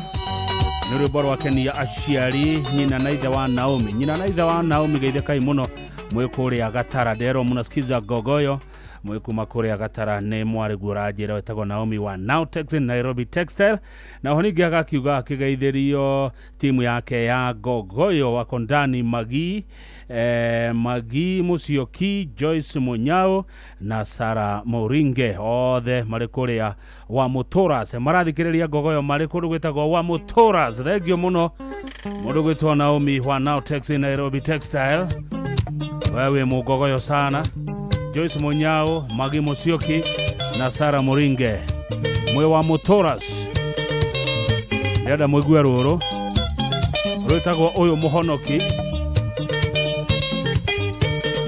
ni rwimbo rwakenia aciari nyina na ithe wa Naomi geithĩkai muno mwikuria gatara ndero munasikiza gogoyo mwikuma kuria gatara ni mwari guranjira wetagwo Naomi wa Nowtex in Nairobi Textile na honigi agakiuga akigeithĩrio timu yake ya gogoyo wako ndani Magi Musyoki, Joyce Munyao na Sara Moringe othe marĩ kũrĩa wa Mutoras marathikĩrĩria gogoyo marĩ kũndũ gwĩtagwo wa Mutoras. Thengio muno mũndũ gwĩtwo Naomi wa Nowtex in Nairobi Textile, wewe mugogoyo sana. Joyce Munyao, Magi Musyoki na Sara Moringe mwe wa Mutoras ndĩrenda mũigue rũrũ rwĩtagwo ũyũ mũhonoki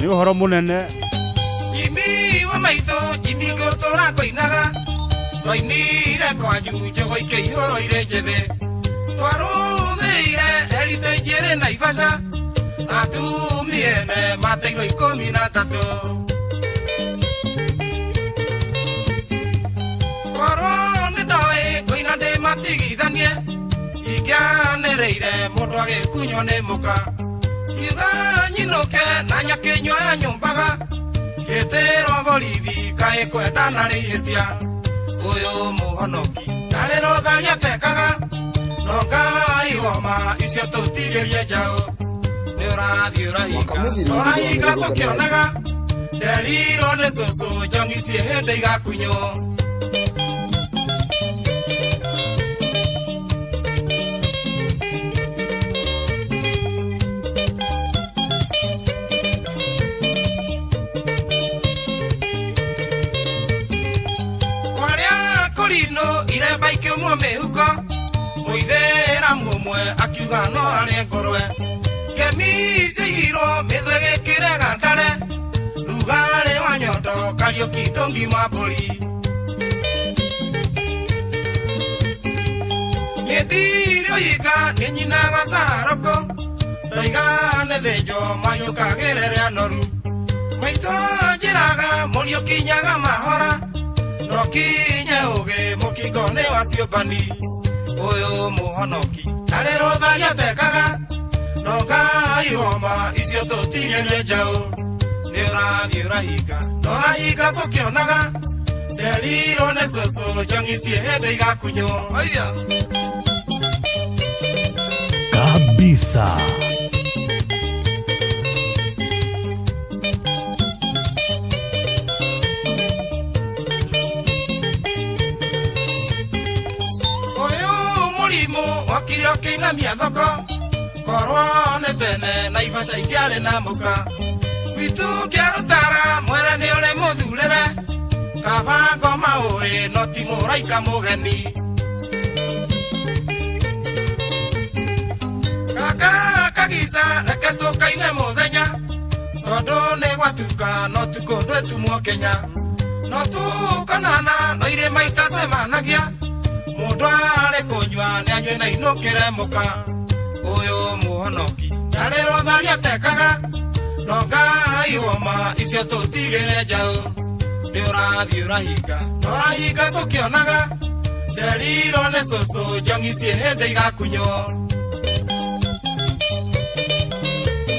ni ũhoro mũnene. Jimmy wa maitho Jimmy gũtũra kũinaga twainire kwanyu njogo ikĩihũro irĩ njĩthĩ twarũthĩire Heritage ĩrĩ Naivasha atumiene mateirwo 13 korwo nĩ ndoĩ kũina ndĩmatigithanie ingĩanĩrĩire mũndũ agĩkunywo nĩ mũka kiuga nyinũke na nyakĩnywa ya nyũmbaga gĩtĩrwo borithi kaĩ kwendana rĩhĩtia ũyũ mũhonoki ndarĩ rũtharia tekaga no Ngai woma icio tũtigĩrie njaũ nĩ ũrathiĩ ũrahinga tũkĩonaga nderirwo nĩ cũcũ njongi ciĩ hĩndĩ igakunywo iremba ikĩumwo mĩhuko mũithĩra mũmwe akiuga no arĩ ngũrwe ngemi ciaihirwo mĩthwe gĩkĩre gandare rugarĩ wa nyondo Kariuki ndũngi mambũri nĩndirio yika nĩ nyinaga Saroko ndoiga nĩ thĩnjo mayũkagĩre rĩa noru maito njiraga murio kinyaga mahora no kinye uge mukingone wa ciobani uyu muhonoki narero tharia tekaga no ngai homa icio tutigerie njau ni urathi urahinga no rahinga tukionaga nderiro ne coco njangi cie hende igakunyo aya kabisa. Wakirio kinamia thoko korwo ne tene na Naivasha ingiari na muka gwitu kiarutara mwere ni uri muthurire kabango maui no ti muraika mugeni kaka kagisa reke tukaine muthenya tondu ni gwatuka no tukundu etumwo Kenya no tukanana no ire maita semanagia mundu ari kunywa ni anywe na inukire muka uyu muhonoki narero tharia tekaga no ngai homa icio tutigire njau ni urathi urahinga no rahinga tukionaga nderiro ne coco njangi cie hende igakunyo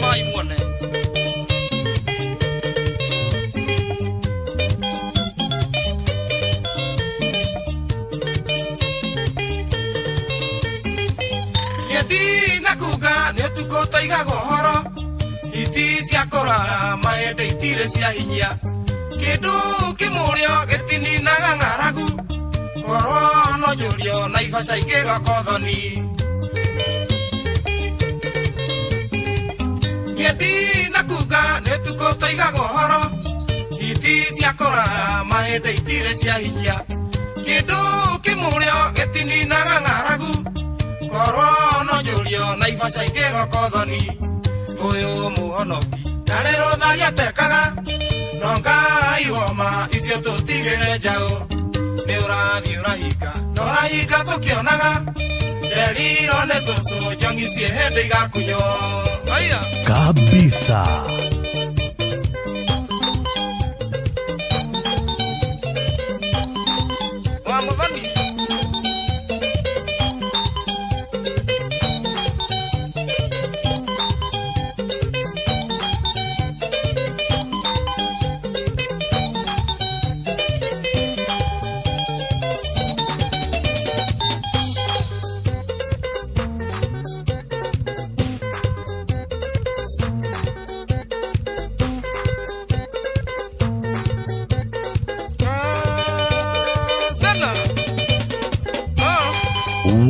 mai muone Dina kuga ne tuko taiga gohoro iti cia kora maende itire cia hinya kindu kimurio getini na ngaragu korwo no jurio Naivasha ingega kothoni Dina kuga ne tuko taiga gohoro iti cia kora maende itire cia hinya kindu kimurio getini na ngaragu korwo no jurio Naivasha ingega kothoni uyu muhonoki narero tharia tekaga no ngai homa icio tutigire njau ni urathi urahinga no rahinga tukionaga nderiro ne coco njangi cie hende igakunyo aya kabisa.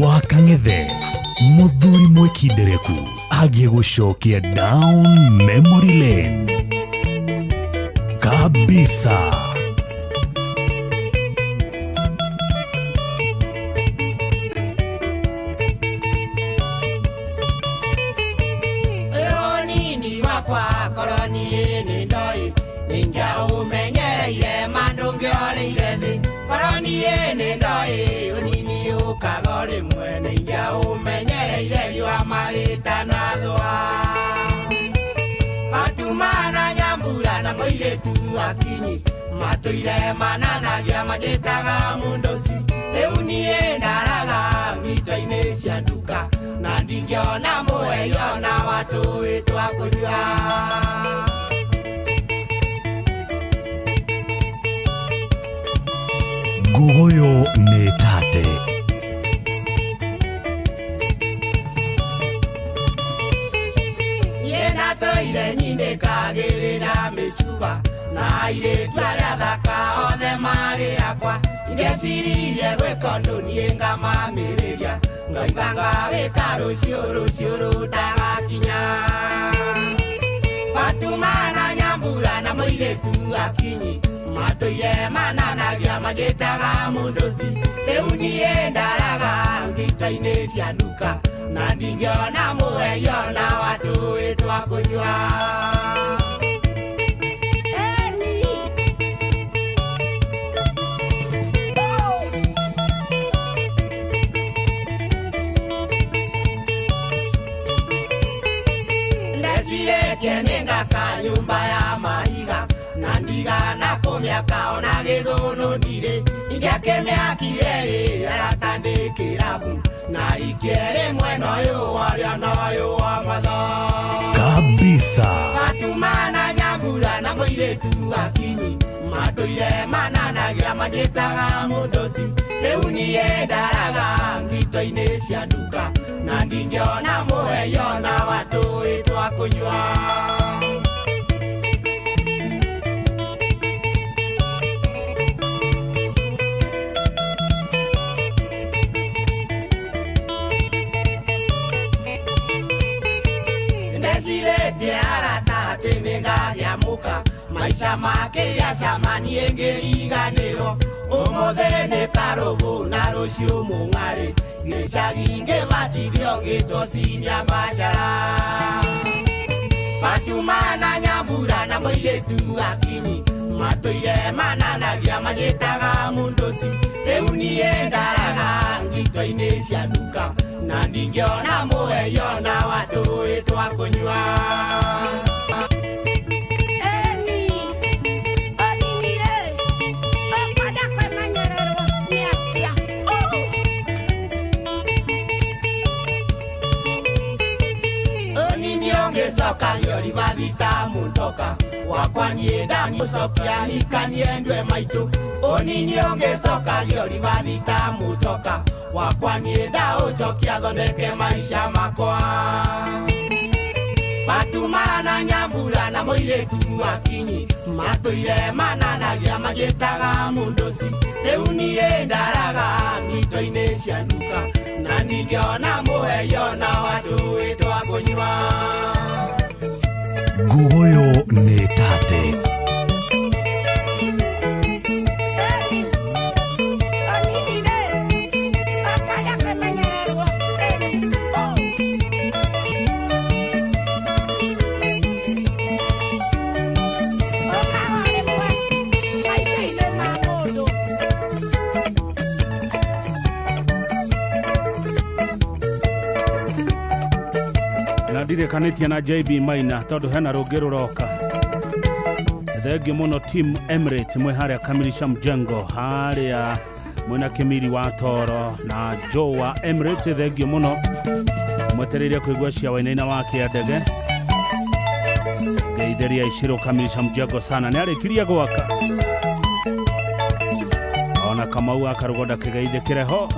Wakang'ethe muthuri mwikindereku agie gucokia down memory lane kabisa. Nini wakwa koroni ni ndoi ninja umenyereire mandungi oleire thi koroni ni ndoi unini ukagore mwe ninja umenyereire liwa marita na thwa Fatumana Nyambura na moiretu akinyi matuire mananagia majetaga mundosi riu nie ndaraga ngito-ini cia nduka na ndingiona muheyo na watu witwa kunywa Gugoyo ni tate yena toire nyinde kagirira micuba na ire twaria thaka othe mari akwa ingeciririe gwikondo nie ngamamiriria ngaiganga wika rucio rutagakinya Fatumana Nyambura na moiretu akinyi matuire mananagia majetaga mundosi riu nie ndaraga ngito-ini cia nduka na ndingiona muheyo na watu witwa kunywa ndeciretie ningaka nyumba ya mahiga tigana kumyaka ona githuno ndire ingeke myakire aratandikira bu na ikere mweno yo waria nayo wa matha kabisa Fatumana Nyambura na muiretu akinyi matuire mananagia majetaga mundosi riu nie ndaraga ngito-ini cia nduka na ndingiona muheyo na watui twa kunywa muka maisha make ya zamani engeriganiro umothe ni karobo na rucio mung'ari gicagi ngibatithio gitocinia mbachara Fatumana Nyambura na muiretu akinyi matuire mananagia majetaga mundosi riu nie ndaraga ngito-ini cia nduka na ndingiona muheyo na watui twa kunywa Soka yori babita mutoka wakwanye ndani sokia hikanie ndwe maitu onini onge soka yori babita mutoka wakwanye ndao sokia dhoneke maisha makwa Fatumana Nyambura na muiretu akinyi matuire mananagia majetaga mundosi riu nie ndaraga ngito-ini cia nduka na ndingiona muheyo na watui twa kunywa Gugoyo nĩ tate ndirekanĩtie na JB Maina tondũ hena rũngĩ rũroka thengi mũno team Emirates mwe harĩa kamilisha mjengo harĩa mwena Kimiri wa Toro na Joe wa Emirates thengi mũno mwetereire kuigua ciawainaina wa kĩandege geithĩria Iciro kamilisha mjengo sana nĩ arĩkirie gwaka ona Kamau akarugonda kĩgeithĩkĩre ho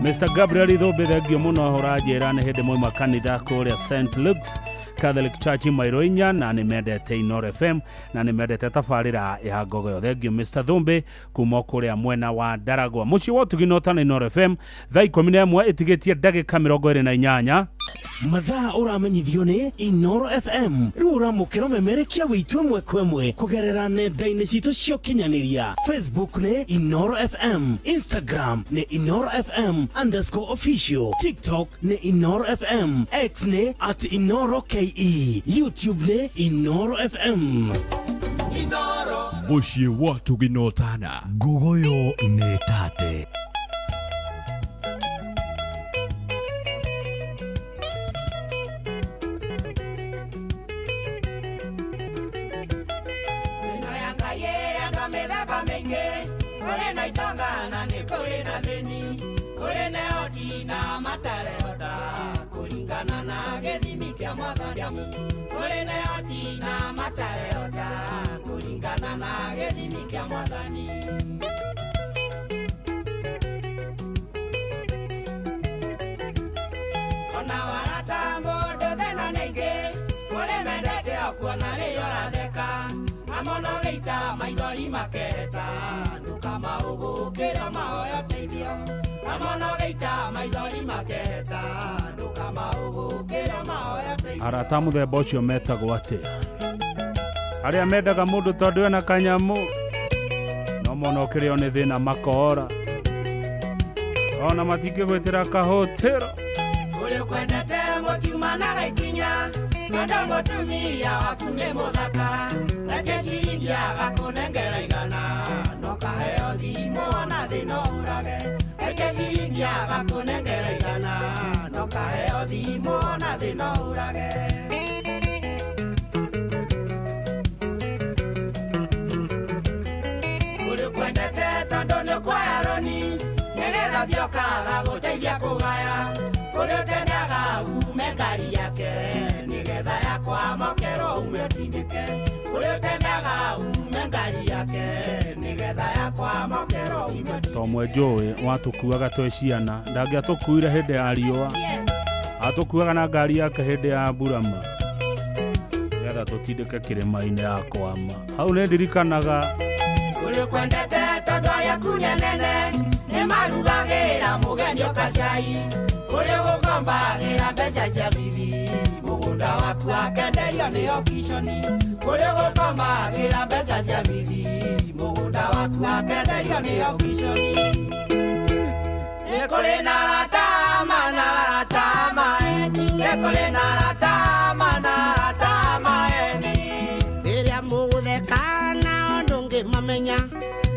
Mr. Gabriel Thombe thengio muno ũranjĩra nĩ hĩndĩ moima kanitha kũrĩa St. Luke's Catholic Church Mairoinya na nĩ mendete Inoro FM na nĩ mendete tabarĩra ya Ngogoyo thengio Mr. Thombe kuma kũrĩa mwena wa Daragwa mũciĩ wa ũtuginota na Inoro FM thaa 11 ĩtigĩtie ndagĩka 28 mathaa ũramenyithio nĩ Inoro FM rĩu ũramũkĩra ũmemerekia wĩitũ ĩmwe kwa ĩmwe kũgerera nenda-inĩ citũ cia ũkinyanĩria Facebook nĩ Inoro FM Instagram nĩ Inoro FM_official TikTok nĩ Inoro FM X nĩ @InoroKE YouTube nĩ Inoro FM mũciĩ wa tuginotana Gugoyo nĩ tate Kule itongana ni kule na theni kule neoti na matarehota kulingana na gethimi kia mwathani kule neoti na matarehota kulingana na gethimi kia mwathani ona warata mundu thena ningi kule mendete okuona riyo ratheka amono geita maithori maketa kama ugukira mahoya teithio amono geita maithori maketa kama ugukira mahoya teithio arata muthemba ũcio metagwo atĩa arĩa mendaga mũndũ tondũ ena kanyamu no mono kĩrĩo nĩ thĩna makora ona matingĩgwĩtĩra kahotero ũrĩ kwendete mũtiuma na gaikinya kwenda mũtumia waku nĩ mũthaka reke ciringi agakũnengera igana no kaheo thimo na thĩna ũrage reke ciringi agakũnengera igana no kaheo thimo na thĩna ũrage ciokaga gũteithia kũgaya ũrĩa ũtendaga ume ngari yake nĩgetha yakwa mokero umetindĩke ũrĩa ũtendaga ume ngari yake nĩgetha yakwa mokero umetindĩke Tomwe Joe watukuaga twe ciana ndangĩatukuire hĩndĩ ya riũa atukuaga na ngari yake hĩndĩ ya mbura-ma nĩgetha tũtindĩke kĩrĩma-inĩ yakwa ma hau nĩ ndirikanaga ũrĩa kwendete tondũ arĩa kunyanene nĩ marugagĩra mũgeni okacai ũrĩa gũkombagĩra mbeca cia bithi mũgũnda waku akenderio nĩ okishoni ũrĩa gũkombagĩra mbeca cia bithi mũgũnda waku akenderio nĩ okishoni nĩ kũrĩ na ratama eni nĩ kũrĩ na ratama eni rĩrĩa mũgũtheka nao ndũngĩmamenya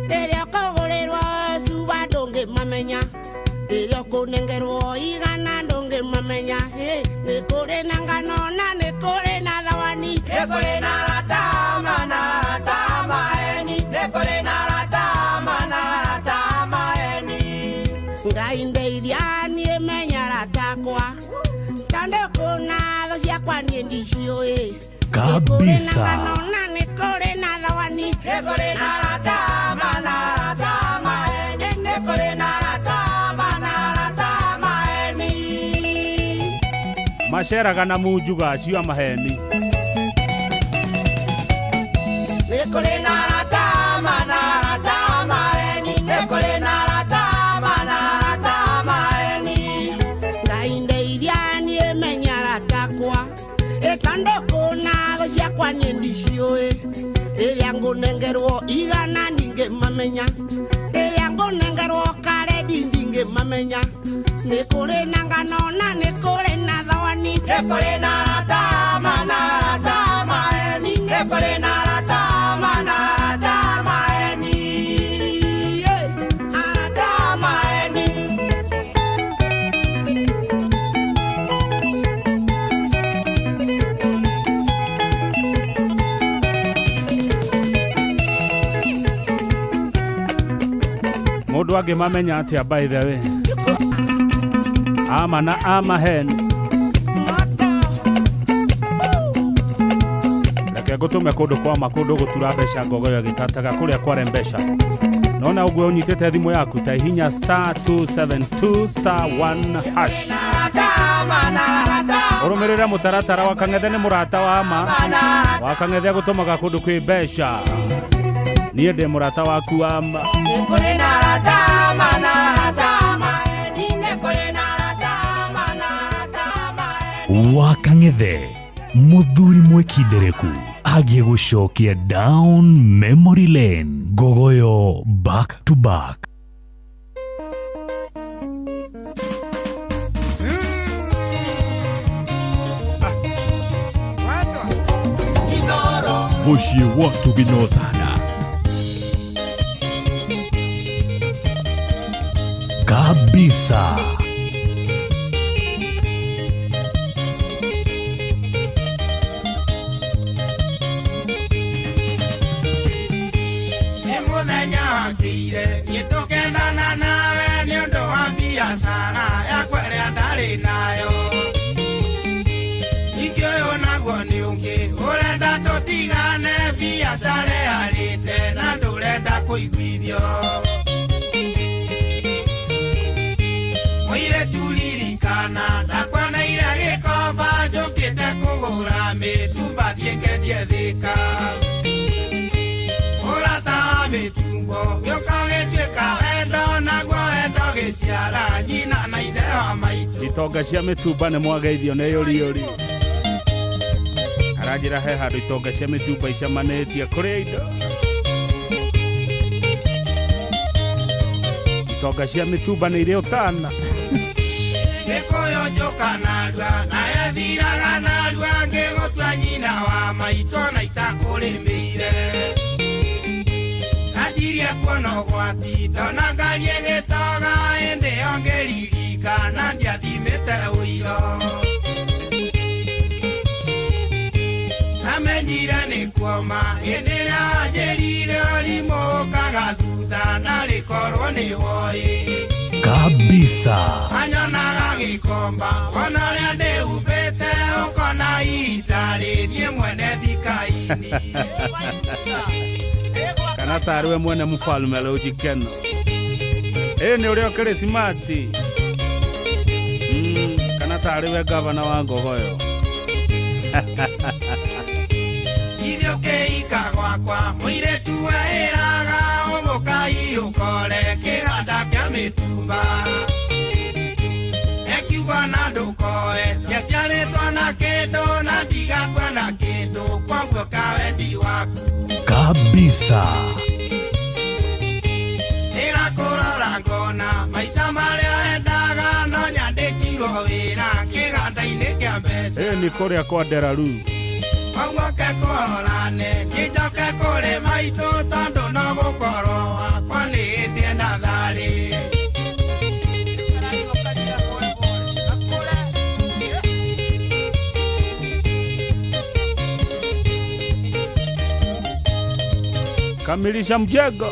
rĩrĩa kũgũrĩrwo cuba ndũngĩmamenya rĩrĩa kũnengerwo igana ndũngĩmamenya nĩ kũrĩ na ngano na nĩ kũrĩ na thawani nĩ kũrĩ na ratama eni nĩ kũrĩ na ratama eni Ngai ndeithia niĩ menya ratakwa tondũ kũna tho ciakwa niĩ ndiciũĩ kabisa na nĩ kũrĩ na thawani nĩ kũrĩ na ratama eni nĩ kũrĩ na ratama eni maceraga na munjuga acio maheni nĩ kũrĩ na ratama eni nĩ kũrĩ na ratama eni Ngai ndeithia niĩ menya ratakwa tondũ kũna tho ciakwa niĩ ndiciũĩ rĩrĩa ngũnengerwo igana ndingĩmamenya rĩrĩa ngũnengerwo karedi ndingĩmamenya nĩ kũrĩ na ngano na nĩ kũrĩ na thawani nĩ kũrĩ na ratama eni nĩ kũrĩ na ratama eni ratama eni mũndũ angĩmamenya atĩa by the way ama na ama hen reke ngũtũme kũndũ kwa makũndũ gũtura mbeca ngogoyo gĩtataga kũrĩa kware mbeca nona ũguo ũnyitĩte thimũ yaku ta hihinya *272*1# ũrũmĩrĩre mũtaratara wa Kang'ethe nĩ mũrata wa ma wa Kang'ethe gũtũmaga kũndũ kwĩ mbeca niĩ ndĩ mũrata waku wa ma wa Kang'ethe muthuri mwekindereku agie gũcokia down memory lane ngogoyo back to back muciĩ gwatu Ginotana kabisa Nitokendana nawe nĩũndũ wa biacara yakwa ĩrĩa ndarĩ nayo ningĩ ũyũ naguo nĩ ũngĩ ũrenda tũtigane biacara ĩharĩte na ndũrenda kũiguithio mũirĩtu ririkana ndakwoneire gĩkomba njũkĩte kũgũra mĩtumba thiĩ ngendie Thĩka ũrata wa mĩtumbo gĩũka gĩtuĩka wendo naguo wendo gĩciara nyina na ithe wa maitũ itonga cia mĩtumba nĩ mwageithio nĩ yũriũri aranjĩra he handũ itonga cia mĩtumba icemanĩtie kũrĩa indo itonga cia mĩtumba nĩ irĩ ũtana gĩkũyũ njũka narua nawe thiraga narua ngĩgũtua nyina wa maitũ na itakũrĩmĩire Najiria kuona ũgwati ndona ngari ĩgĩtoga hĩndĩ ĩyo ngĩririkana ndiathimĩte ũiro namenyire nĩ kuoma hĩndĩ ĩrĩa wanjĩrire ũrimũ ũkaga thutha na rĩkorwo nĩ woĩ kabisa. Anyonaga gikomba ona ria ndeubite ukona itari nie mwene thikaini kana tarwe mwene mfalme leo jikeno ni urio Krismati kana tarwe gavana wa Ngogoyo Ithio keika gwakwa mwire tuwa eraga ugukai ukore kiganda kia mitumba ekiuga na ndukoe yaciaritwo na kindu na ndigakua na kindu koguo kawendi waku kabisa. Irakurora ngona maica maria endaga no nyandikirwo wira kiganda-ini kia mbeca ni kuria kwa Deraru Mauke korane, nijoke kore maitu tondu no gukoro wakwa ni ndie na thari kamilisha mjego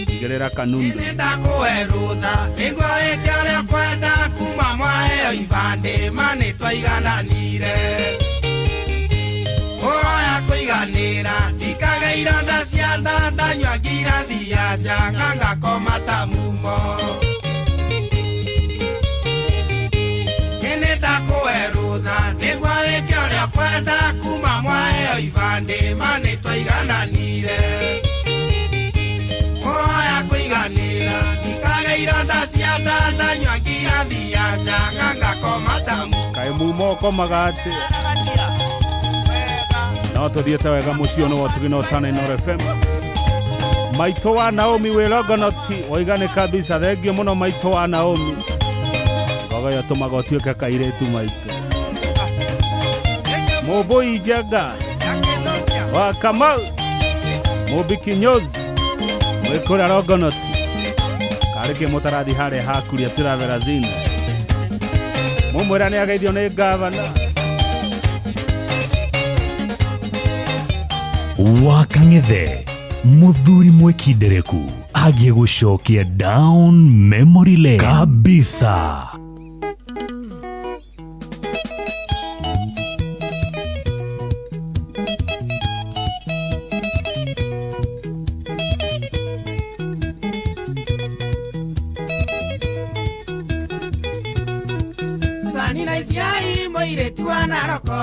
igerera kanundu ndakuerutha niguo ikiaria kwenda kuma mwaeo ibande mani twaigananire Oya kuiganira ndikageira ndacia ndanywa ngirathi yacia ngangakoma ta mumo Kene ndakuerutha niguo ikiaria kwenda kuma mwaeo ibande mani twaigananire Oya kuiganira ndikageira ndacia ndanywa ngirathi yacia ngangakoma ta mumo Kai mumo komagate No tuthiete wega mucio no wotigino tana Inoro FM Maito wa Naomi Wirogonoti oigane kabisa thengio muno maito wa Naomi Ngogoyo tumagotuike kairetu maito Moboi Jaga wa Kamal Mobikinyozi Mwikura Rogonoti Karike mutarathi hare hakuria tiravera zina Mumwira ni ageithio ni gavana Wakang'ethe muthuri mwekindereku agie gucokia down memory lane kabisa. Sanina isiai moire tuana roko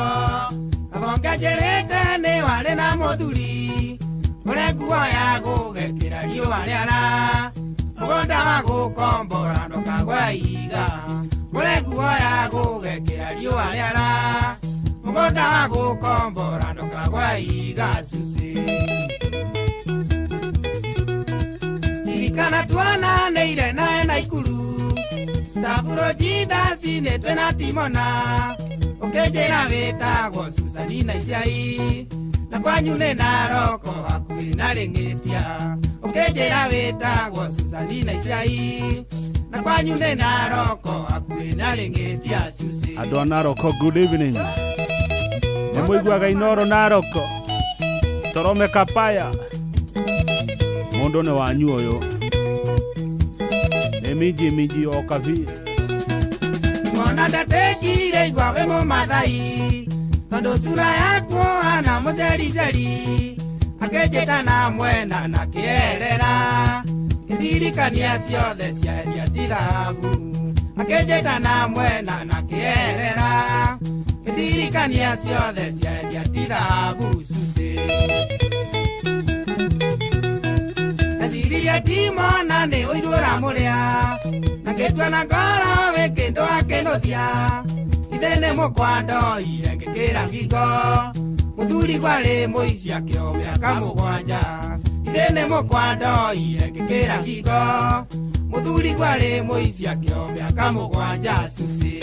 Kabonga jerete ne wale na moduli Ule guwa ya gugekira riua riara Mugonda wa gukombora ndokagwa iga Ule guwa ya gugekira riua riara Mugonda wa gukombora ndokagwa iga susi Ilikana tuana neire nae na ikulu Stavuro jida sine twena timona Okejera wetagwo Susanina Isiai Na kwanyu ne naroko hakui na rengetia Okejera wetagwo Susanina Isiai Na kwanyu ne naroko hakui na rengetia Susi Andũ a Naroko good evening Nĩ mũiguaga Inoro Naroko Torome Kapaya Mũndũ nĩ wanyu ũyũ Nĩ miji o kavi Mona ndatekire igwa we mũmathai Tondu sura yako hana mũcerizeri Akejeta na mwena na kĩerera Kĩndirikania ciothe ciaria ti thahabu Akejeta na mwena na kĩerera Kĩndirikania ciothe ciaria ti thahabu Susi Naciriria timona nĩ ũirũra mũrĩa Na ketua na ngoro we kendo akenothia Ithene mukwando ire ngikira ngingo Muthuri gwari muici akio miaka mugwanja Ithene mukwando ire ngikira ngingo Muthuri gwari muici akio miaka mugwanja Susi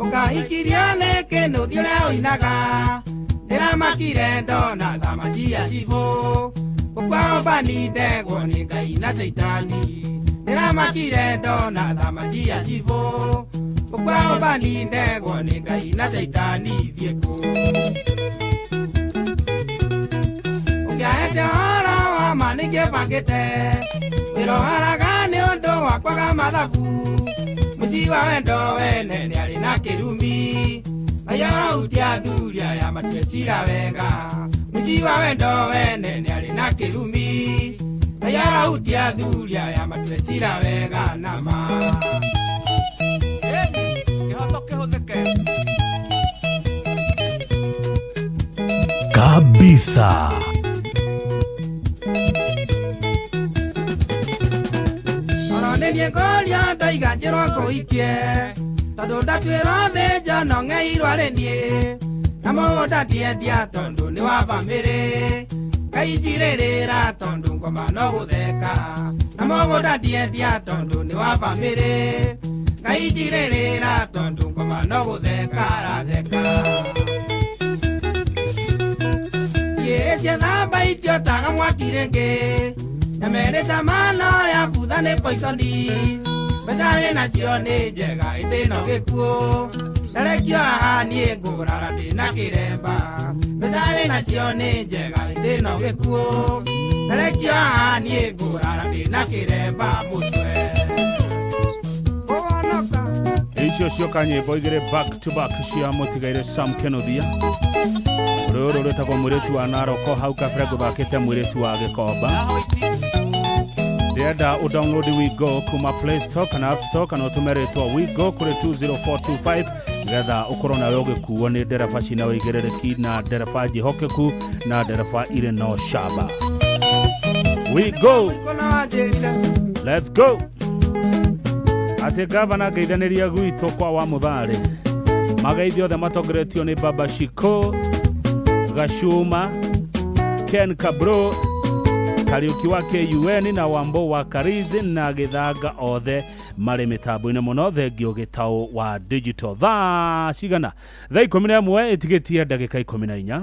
Ukahikirio nĩ kĩnuthi ũrĩa ũinaga Ndĩramakire ndona thamaki ya cibũ Kwa bani ndegwo ni Ngai na Saitani niramakire ndona thamaki ya cibo Kwa bani ndegwo ni Ngai na Saitani thieko Ungiaete horo wa manike bangite Wiroharaga ni undu wakwaga mathabu Muci wa wendo wene ni ari na kirumi Ayara utia thuria ya matwecira wega Muci wa wendo wene ni ari na kirumi Ayara utia thuria ya matwecira wega nama Kabisa. Oronenie goria ndaiga njirwo nguikie tondu ndatwirwo thinja no ng'eirwo arĩ niĩ na mũgũnda ndiendia tondu nĩ wa bamĩrĩ Ngai njirĩrĩra tondu ngoma no gũtheka na mũgũnda ndiendia tondu nĩ wa bamĩrĩ Ngai njirĩrĩra tondu ngoma no gũtheka aratheka Cia thamba itiotaga mwaki rĩngĩ na mere samano ya butha nĩ poisoni mbeca wĩnacio nĩ njega ĩndĩ no gĩkuũ ndarekio haha niĩ ngũrara ndĩna kĩremba mbeca wĩnacio nĩ njega ĩndĩ no gĩkuũ ndarekio haha niĩ ngũrara ndĩna kĩremba mũtwe icio cioka nyĩmbo igĩrĩ back to back cia mũtigaire Sam Kenothia rũrũ rwĩtagwo mũirĩtu wa Naroko hau kabere gũthakĩte mũirĩtu wa Gĩkomba ndĩrenda ũdownload We Go kuma Play Store kana App Store kana ũtũme rĩtwa We Go kũrĩ 20425 nĩgetha ũkorwo nawe ũgĩkuo nĩ ndereba cina wĩigĩrĩrĩki na ndereba njĩhokeku na ndereba irĩ na ũcamba We Go Let's go Ate gavana geithanĩria gwitũ kwa wa mũtharĩ mageithi othe matongoretio nĩ Baba Shiko Gashuma Ken Kabro Kariuki wa KUN na Wambo wa Karizi na Gĩthanga othe marĩ mĩtambo-inĩ mũno thengio gĩtaũ wa digital cigana thaa 11 ĩtigĩtie ndagĩka 14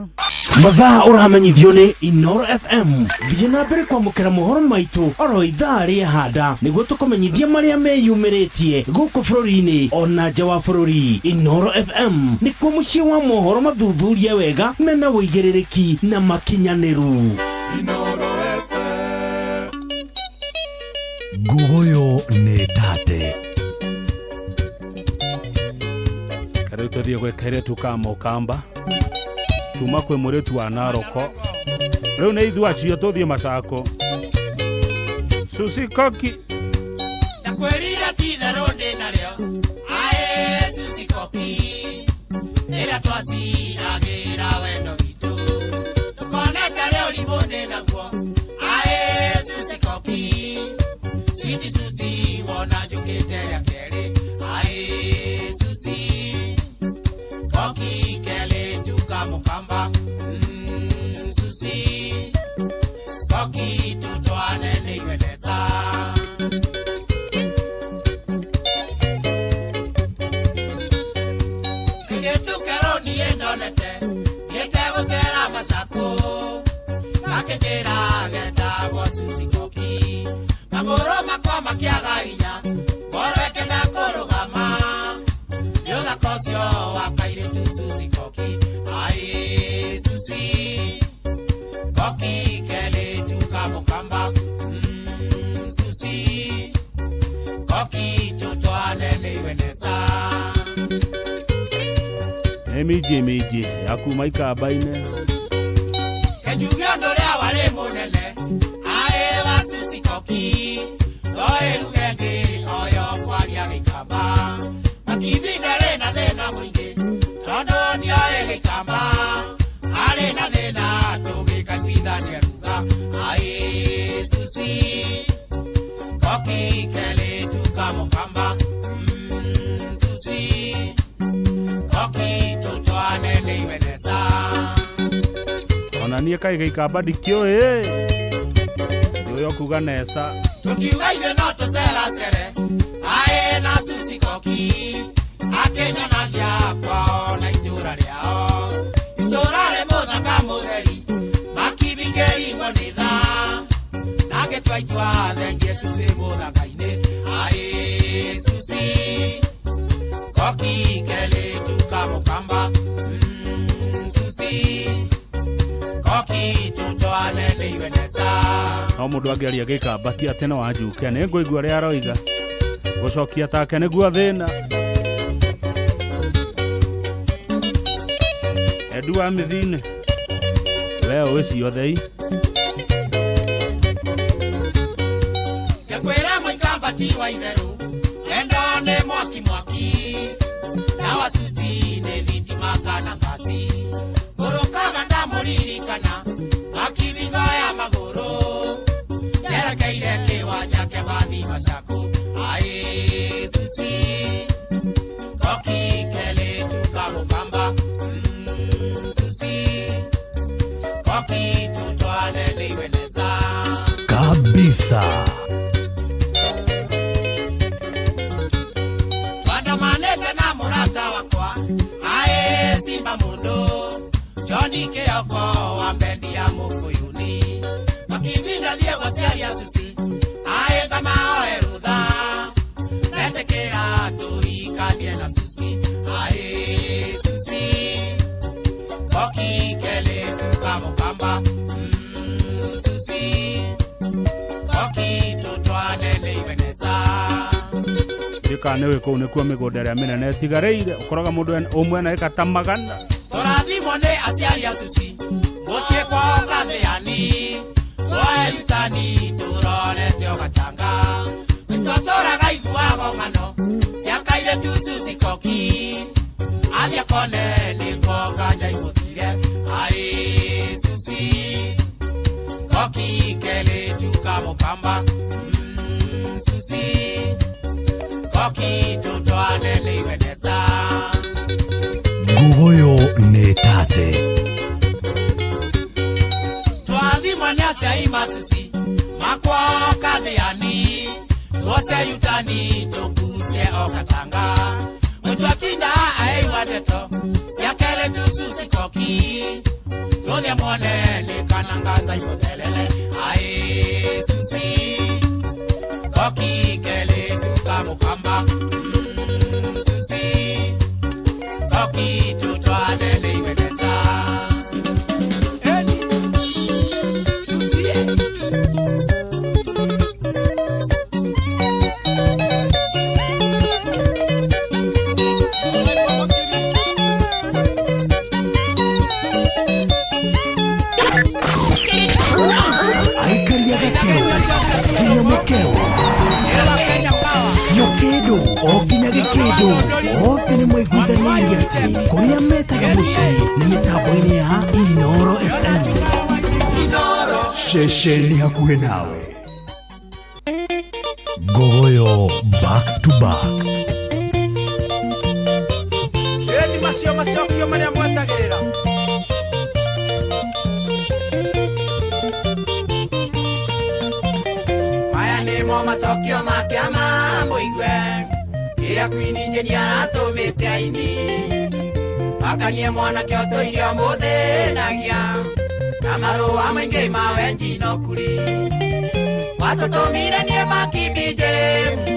mathaa ũramenyithio nĩ Inoro FM thiĩ na mbere kwamũkĩra mohoro maitũ oro ithaa rĩa handa nĩguo tũkũmenyithia marĩa meyumĩrĩtie gũkũ bũrũri-inĩ ona nja wa bũrũri Inoro FM nĩkuo mũciĩ wa mohoro mathuthurie wega mena wũigĩrĩrĩki na makinyanĩru Inoro Gugoyo nĩ tate Karĩu tũthiĩ gwĩ kairĩtu ka Mũkamba tuma kwĩ mũirĩtu wa Naroko rĩu nĩ ithuĩ acio tũthiĩ Macako Susi Koki Ndakwĩrira ti itherũ ndĩ narĩo aĩ Susi Koki ĩrĩa twaciragĩra wendo witũ tũkonete rĩo ũrimũ ndĩ naguo aĩ Susi Koki Sweet Susi wona njũkĩte rĩa kerĩ aĩ Susi Koki kele chuka Mũkamba Susi Koki tutwane nĩiwendesa Kairĩtu kerũ niĩ ndonete thiĩte gũcera Macako gakĩnjĩra getagwo Susi Koki magũrũ makwa makĩaga hinya ngoro ĩkĩenda kũrũgama nĩ ũthaka ũcio wa kairĩtu Susi Koki aĩ Susi Koki kele chuka Mũkamba Susi Koki tutwane nĩiwendesa miji ya kuma Ikamba-inĩ Kejuge ũndũ ũrĩa warĩ mũnene aĩ wa Susi Koki no ĩruge ngĩ oyo kwaria Gĩkamba makibinda rĩ na thĩna mũingĩ tondũ nĩoĩ Gĩkamba arĩ na thĩna tũgĩkaiguithania ruga aĩ Susi Koki kele chuka Mũkamba Susi Koki tutwane nĩiwendesa ona niĩ kaĩ Gĩkamba ndikĩũĩ ndĩũĩ kuga nesa tukiuga ithuĩ no tũceracere aĩ na Susi Koki akĩnyonagia kwao na itũũra rĩao itũũra rĩ mũthaka mũtheri makibingĩringwo nĩ tha Koki tutwane liwenesa no mundu angiaria gikambati atene wa njuke ne ngũigua ria aroiga gucokia take nĩguo thĩna Edu wa mĩthine we ũĩ ciothe Kekwĩra mũikambati wa itherũ endo nĩ mwaki dawa susi nĩ thitima kana ngasi Gũrũkaga ndamũririkana makibigo ya magũrũ yerekeire kĩwanja kĩa bathi Masaku aĩ susi Koki kele tukamũkamba susi Koki tutwane liwenesa kabisa Twandamanĩte na mũrata wakwa aĩ Simba Mũndũ Johnny Kĩoko wa bendi ya Mũkũyũni makibinda thiĩ gwa ciari a Susi aĩ kamaoe rũtha metĩkĩra tũhikanie na Susi aĩ Susi Koki kele tukamũkamba Susi Koki tutwane liwenesa Kana we ko ne kwa mĩgũnda ĩrĩa mĩnene ĩtigarĩire ũkoraga mũndũ ũmwe na ĩkata magana Tũrathimwo nĩ aciari a Susi mũciĩ kwao Gathĩani twoe yutani tũrorete o gatanga twatũraga iguago ng'ano cia kairĩtu Susi Koki athiĩ kone nĩko nganja igũthire aĩ Susi Koki kele tukamũkamba Susi Koki tutwane liwenesa Ngugoyo nĩ tate Twathimwo nĩ aciari Susi makwao Gathĩani tuoce yutani tũkucie o gatanga mũtwatinda aĩwa ndeto cia kairĩtu Susi Koki tũthiĩ muone nĩ kana ngaza imũthelele aĩ Susi Koki kele tukamũkamba Susi Koki tutwane liwenesa Susi Aikaria gakeo kinya mũkeo Nyokedo o kinya gĩkĩndũ othe nĩ mwaiguithanirie atĩ kũrĩa metaga mũciĩ nĩ mĩtambo-inĩ ya Inooro FM ceceni hakuhĩ nawe Ngogoyo back to back Ĩni macio macokio marĩa mwetagĩrĩra Maya nĩmo macokio ma kĩama mũigwe ĩrĩa Queen Engineer atũmĩte aini makanie mwanake ũtũire mũthĩnagia na marũa maingĩ ma wenji no kuri watũtũmire niĩ Makibi James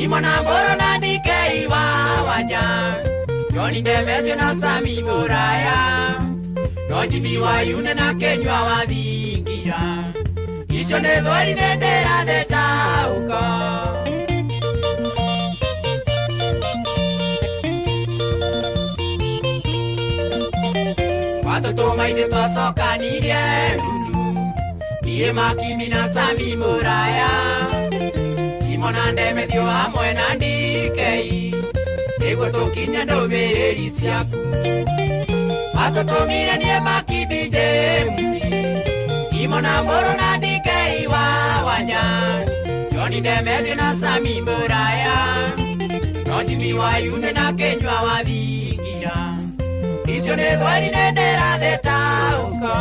Imona Mboro na DK wa Wanja Johnny Ndemethio na Sami Mũraya no Jimmy Wayune na Kenywa wa Thingira icio nĩ thweri nĩ ndĩrathetaũka watũtũma ithe twacokanirie ndundu niĩ Makibi na Sami Mũraya Imona Ndemethio hamwe na DK nĩguo tũkinya ndũmĩrĩri ciaku watũtũmire niĩ Makibi James Imona Mboro na DK wa Wanja Johnny Ndemethio na Sami Mũraya no Jimmy Wayune na Kenywa wa Thingira icio nĩ thweri nĩ ndĩrathetaũka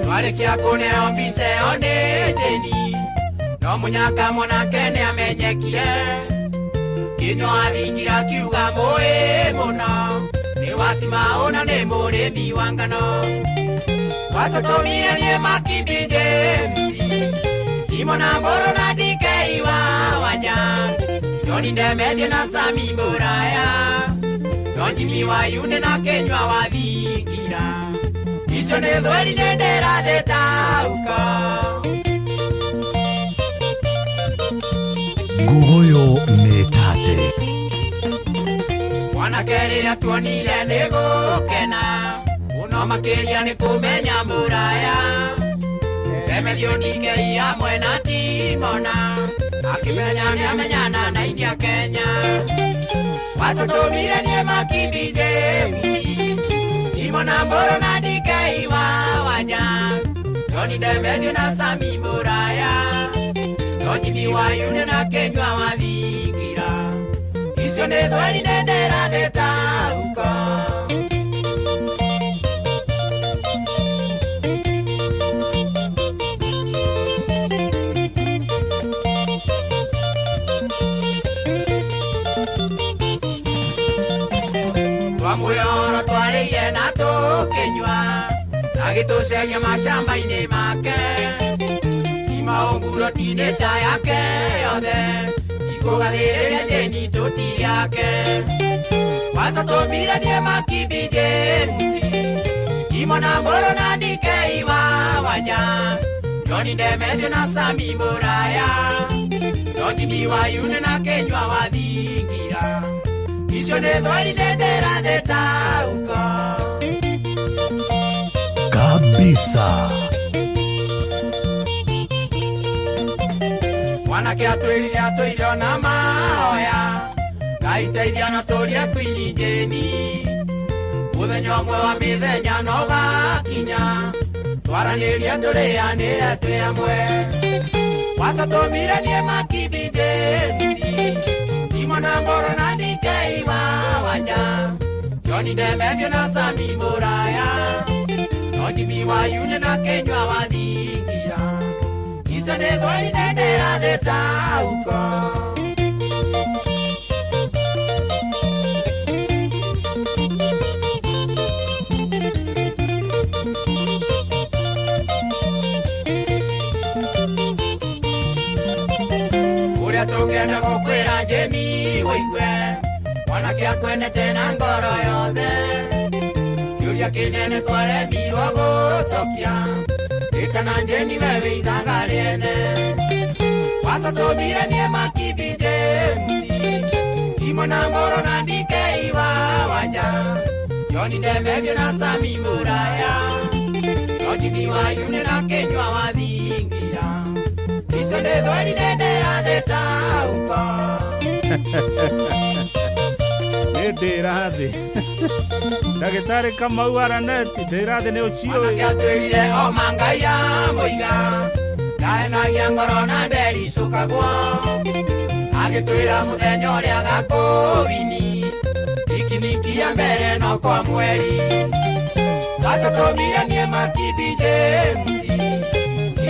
Twarĩkia kũneo mbica ĩyo nĩ Jeni no mũnyaka mwanake nĩ amenyekire Kinywa wa Thingira kiuga mũĩ mũno nĩ watima ona nĩ mũrĩmi wa ngano watoto miranie makibije imona mboro na DK wa wanja Johnny Ndemedi na Sami Muraya Jimmy wa yune na Kenywa wa Vingira Iso ne dhweli nendera de tauka Gugoyo metate Wanakeria tuonile nego kena Uno makeria ni kumenya Muraya Emedio nike ya mwena timona Akimenya ni amenyana na India Kenya Watoto miranie makibije Imona mboro na DK wa wanja Johnny Ndemedi na Sami Muraya Jimmy wa yune na Kenywa wa Vingira Isyo ne dhweli nendera de tauka Wamuyoro twariye na Kenywa Agituseria mashamba ine make Maunguro tineta yake yothe Ikugathiria jeni tuti yake Watoto miranie makibije Imona mboro na DK wa wanja Johnny Ndemedi na Sami Muraya Jimmy wa yune na Kenywa wa Vingira Isyo ne dhweli nendera de tauka kabisa Wanake atwirire atwirio na maoya Gaiteithia na turia kwini jeni Muthenya umwe wa mithenya no gakinya Twaranirie turianire twi amwe Watoto miranie makibije Imona mboro na DK wa wanja Johnny Ndemedi na Sami Muraya Jimmy wa yune na Kenywa wa Vingira Isyo ne dhweli nendera de tauka Uria tungenda gukwira Jemi woigwe Mwanake akwendete na ngoro yothe Kiuria kinene twaremirwo gucokia Ikana Jeni wewe ithaga riene Watoto miranie makibije Imona mboro na DK wa wanja Johnny Ndemedi na Sami Muraya Jimmy wa yune na Kenywa wa Vingira Isyo ne dhweli nendera de tauka Ndirathi Ndagitari Kamau Araneti Ndirathi ni uchioi Wanake atwirire o mangai ya muiga Ndaenagia ngoro na nderi cukagwo Agitwira muthenya uria gakuvini Ikiniki ya mbere no kwa mweri Watoto miranie makibije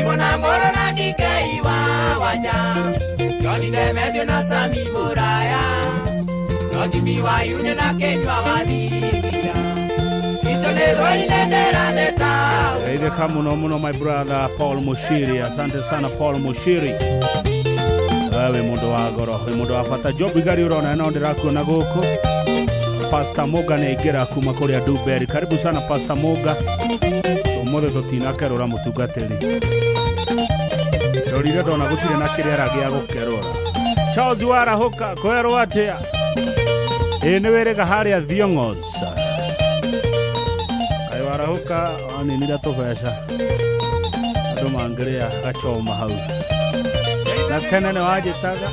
Imona mboro na DK wa wanja Johnny Ndemedi na Sami Muraya Jimmy wa yune na Kenywa wa Vingira Isyo ne dhweli nendera de tauka Kaide kamuno muno my brother Paul Mushiri. Asante sana Paul Mushiri. Wewe mundu wa goro, we mundu wa fata job igari urona eno ndiraku na goko. Pastor Moga ne igera kuma kuri Duberi. Karibu sana Pastor Moga. Tumothe tutina kerora mutungatiri. Rorire dona gutire na kirera gia gukerora. Charles Wara hoka kwero atia. Niwerega haria Thiong'os. Aiwara hoka ani nira tobesha. Ando mangrea gachoma hau. Na kenene wajitaga.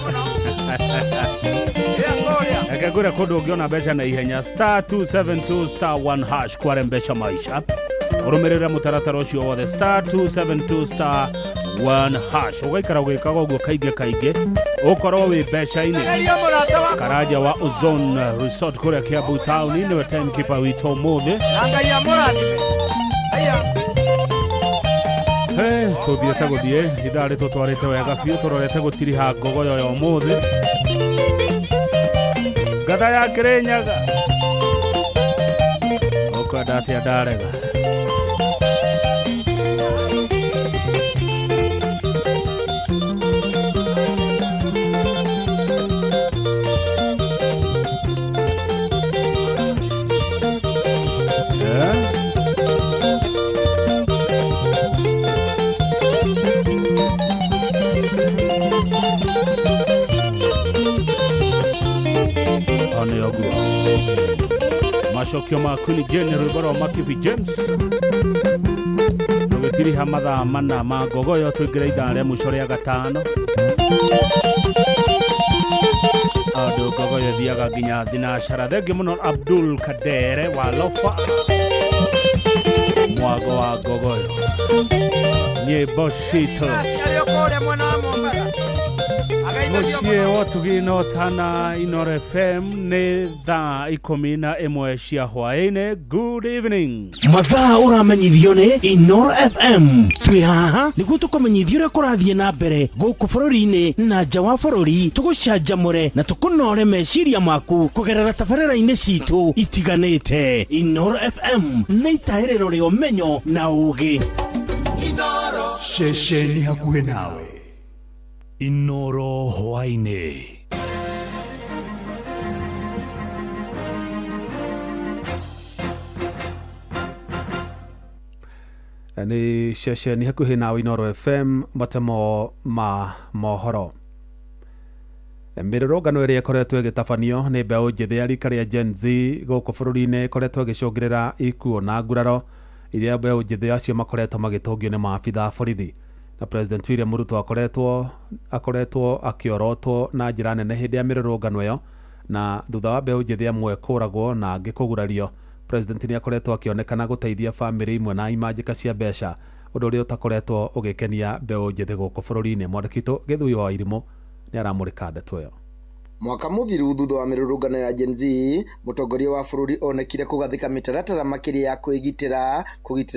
Akagura kodo giona besha na ihenya star 272 star 1 hash kwarembesha maisha. Urumerera mutaratara ucio wothe star 272 star 1 hash. Ugaikara ugikaga uguo kaige ukorwo wi besha-ini. Karaja wa Ozone Resort kuria Kiambu Town niwe timekeeper wito mothe. Tuthie guthie idari tutwarite wega biu turorete gutiriha ngogo yo mothe. Gatha ya Kirinyaga ukanda atia ndarega macokio ma Queen Jane rwĩmbo rwa Makivi James rũgĩtiriha mathaa mana ma ngogoyo tũingĩra ithaa rĩa mũico rĩa gatano andũ ngogoyo thiaga nginya thinacara thengi mũno Abdul Kadere wa Lofa mwago wa ngogoyo nyĩmbo citũ Mucie wotugino tana Inoro FM ne thaa 11 cia hwaĩ-inĩ. Good evening. Mathaa ũramenyithio nĩ Inoro FM. Twĩ haha nĩguo tũkũmenyithia ũrĩa kũrathiĩ na mbere gũkũ bũrũri-inĩ na nja wa bũrũri, tũgũcanjamũre na tũkũnore meciria maku kũgerera tabarĩra-inĩ citũ itiganĩte. Inoro FM nĩ itaĩrĩro rĩa ũmenyo na ũũgĩ. Inoro ceceni hakuhĩ nawe. Inoro hwaĩ-inĩ. Nĩ ceceni hakuhĩ nawe Inoro FM matemo ma mohoro. Mĩrũrũngano ĩrĩa ĩkoretwo ĩgĩtabanio nĩ mbeũ njĩthĩ ya rika rĩa Gen Z gũkũ bũrũri-inĩ ĩkoretwo ĩgĩcũngĩrĩra ikuũ na nguraro iria mbeũ njĩthĩ acio makoretwo magĩtũngio nĩ maabitha a borithi. Na President William Ruto akoretwo akĩorotwo na njĩra nene hĩndĩ ya mĩrũrũngano ĩyo, na thutha wa mbeũ njĩthĩ amwe kũragwo na angĩ kũgurario, President nĩ akoretwo akĩonekana gũteithia bamĩrĩ imwe na imanjĩka cia mbeca, ũndũ ũrĩa ũtakoretwo ũgĩkenia mbeũ njĩthĩ gũkũ bũrũri-inĩ. Mwandĩkitũ Gĩthui wa Irimũ nĩ aramũrĩka ndeto ĩyo. Mwaka mũthiru thutha wa mĩrũrũngano ya Gen Z, mũtongoria wa bũrũri onekire kũgathĩka mĩtaratara makĩria ya kũgitĩra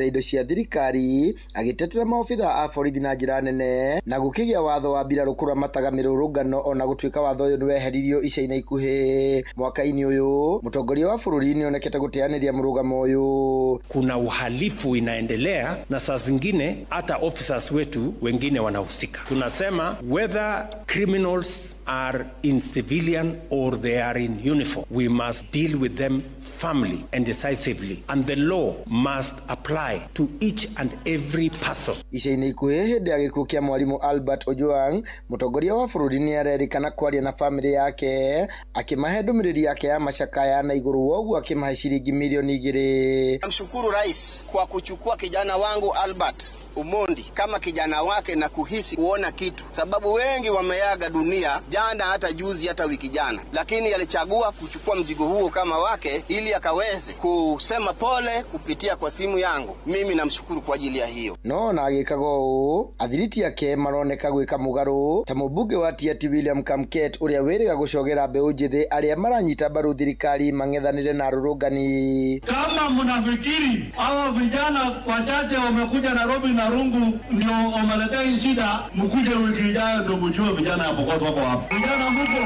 indo cia thirikari, agĩtetera maobitha a borithi na njĩra nene, na gũkĩgĩa watho wa mbirarũ kũramataga mĩrũrũngano ona gũtuĩka watho ũyũ nĩweheririo ica-inĩ ikuhĩ. Mwaka-inĩ ũyũ mũtongoria wa bũrũri nĩonekete gũteanĩria mũrũgamo ũyũ. Kuna uhalifu inaendelea na saa zingine hata officers wetu wengine wanahusika. Tunasema whether criminals are in civilian or they are in uniform, we must deal with them firmly and decisively, and the law must apply to each and every person. Ica-inĩ ikuhĩ hĩndĩ ya gĩkuũ kĩa mwarimũ Albert Ojwang, mũtongoria wa bũrũri nĩarerĩkana kwaria na bamĩrĩ yake, akĩmahe ndũmĩrĩri yake ya macakaya na igũrũ woguo akĩmahe ciringi milioni 2. Namshukuru rais kwa kuchukua kijana wangu Albert Omondi kama kijana wake na kuhisi kuona kitu, sababu wengi wameaga dunia jana, hata juzi, hata wiki jana, lakini alichagua kuchukua mzigo huo kama wake ili akaweze kusema pole kupitia kwa simu yangu. Mimi namshukuru kwa ajili ya hiyo. No na agĩkaga ũũ, athiriti ake maroneka gwĩka mũgarũ ta mũmbunge wa Tiaty William Kamket ũrĩa wĩrĩga gũcogera mbeũ njĩthĩ arĩa maranyita mbaru thirikari mang'ethanĩre na arũrũngani. Kama mnafikiri hao vijana wachache wamekuja Nairobi na rungu ndio wameletea shida, mkuje wiki ijayo ndio mjue vijana hapo kwa wako hapo. Vijana mko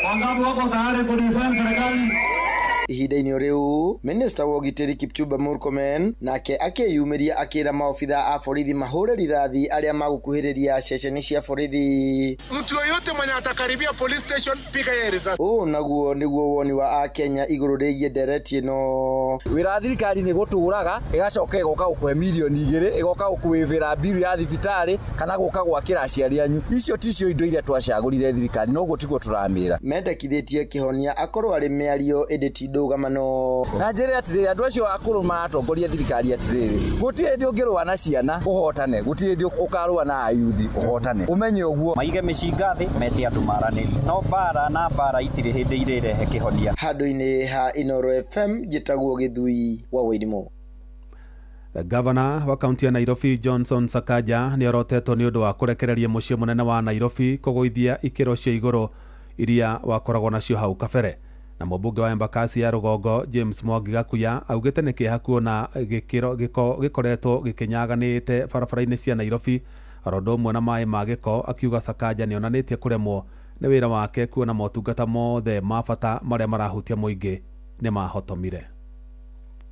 wangapi wako tayari kudefend serikali? Ihinda-inĩ rĩu Minister wa ũgitĩri Kipchumba Murkomen nake akĩyumĩria akĩra maobitha a borithi mahũre rithathi arĩa magũkuhĩrĩria ceceni cia borithi. Mtu yoyote mwenye atakaribia police station piga yeye risasi. Naguo nĩguo woni wa Akenya igũrũ rĩgiĩ ndereti ĩno. Wĩra thirikari nĩ gũtũraga ĩgacoka ĩgoka gũkũhe milioni 2, ĩgoka gũkwĩvĩra biru ya thibitarĩ kana gũka gwakĩra aciari anyu. Icio ticio indo iria twacagũrire thirikari, no gũtigwo tũramĩra. Mendekithĩtie kĩhonia akorwo arĩ mĩario ĩndĩ ndũgamano. Na njĩra atĩrĩrĩ, andũ acio akũrũ maratongoria thirikari atĩrĩrĩ, gũtirĩ hĩndĩ ũngĩrũa na ciana ũhotane, gũtirĩ hĩndĩ ũkarũa na ayuthi ũhotane. Ũmenye ũguo. Maige mĩcinga thĩ mete andũ maranĩri, no mbara na mbara itirĩ hĩndĩ irerehe kĩhonia. Handũ-inĩ ha Inoro FM njĩtagwo Gĩthui wa Wairimũ. Gavana wa kaunti ya Nairobi Johnson Sakaja nĩ orotetwo nĩ ũndũ wa kũrekereria mũciĩ mũnene wa Nairobi kũgũithia ikĩro cia igũrũ iria wakoragwo nacio hau kabere. Na mũmbunge wa Embakasi ya Rũgongo James Mwangi Gakuya augĩte nĩ kĩeha kuona gĩkoretwo gĩkĩnyaganĩte barabara-inĩ cia Nairobi, orondo ũmwe na maĩ ma gĩko, akiuga Sakaja nĩ onanĩtie kũremwo nĩ wĩra wake kuona motungata mothe ma bata marĩa marahutia mũingĩ nĩ mahotomire.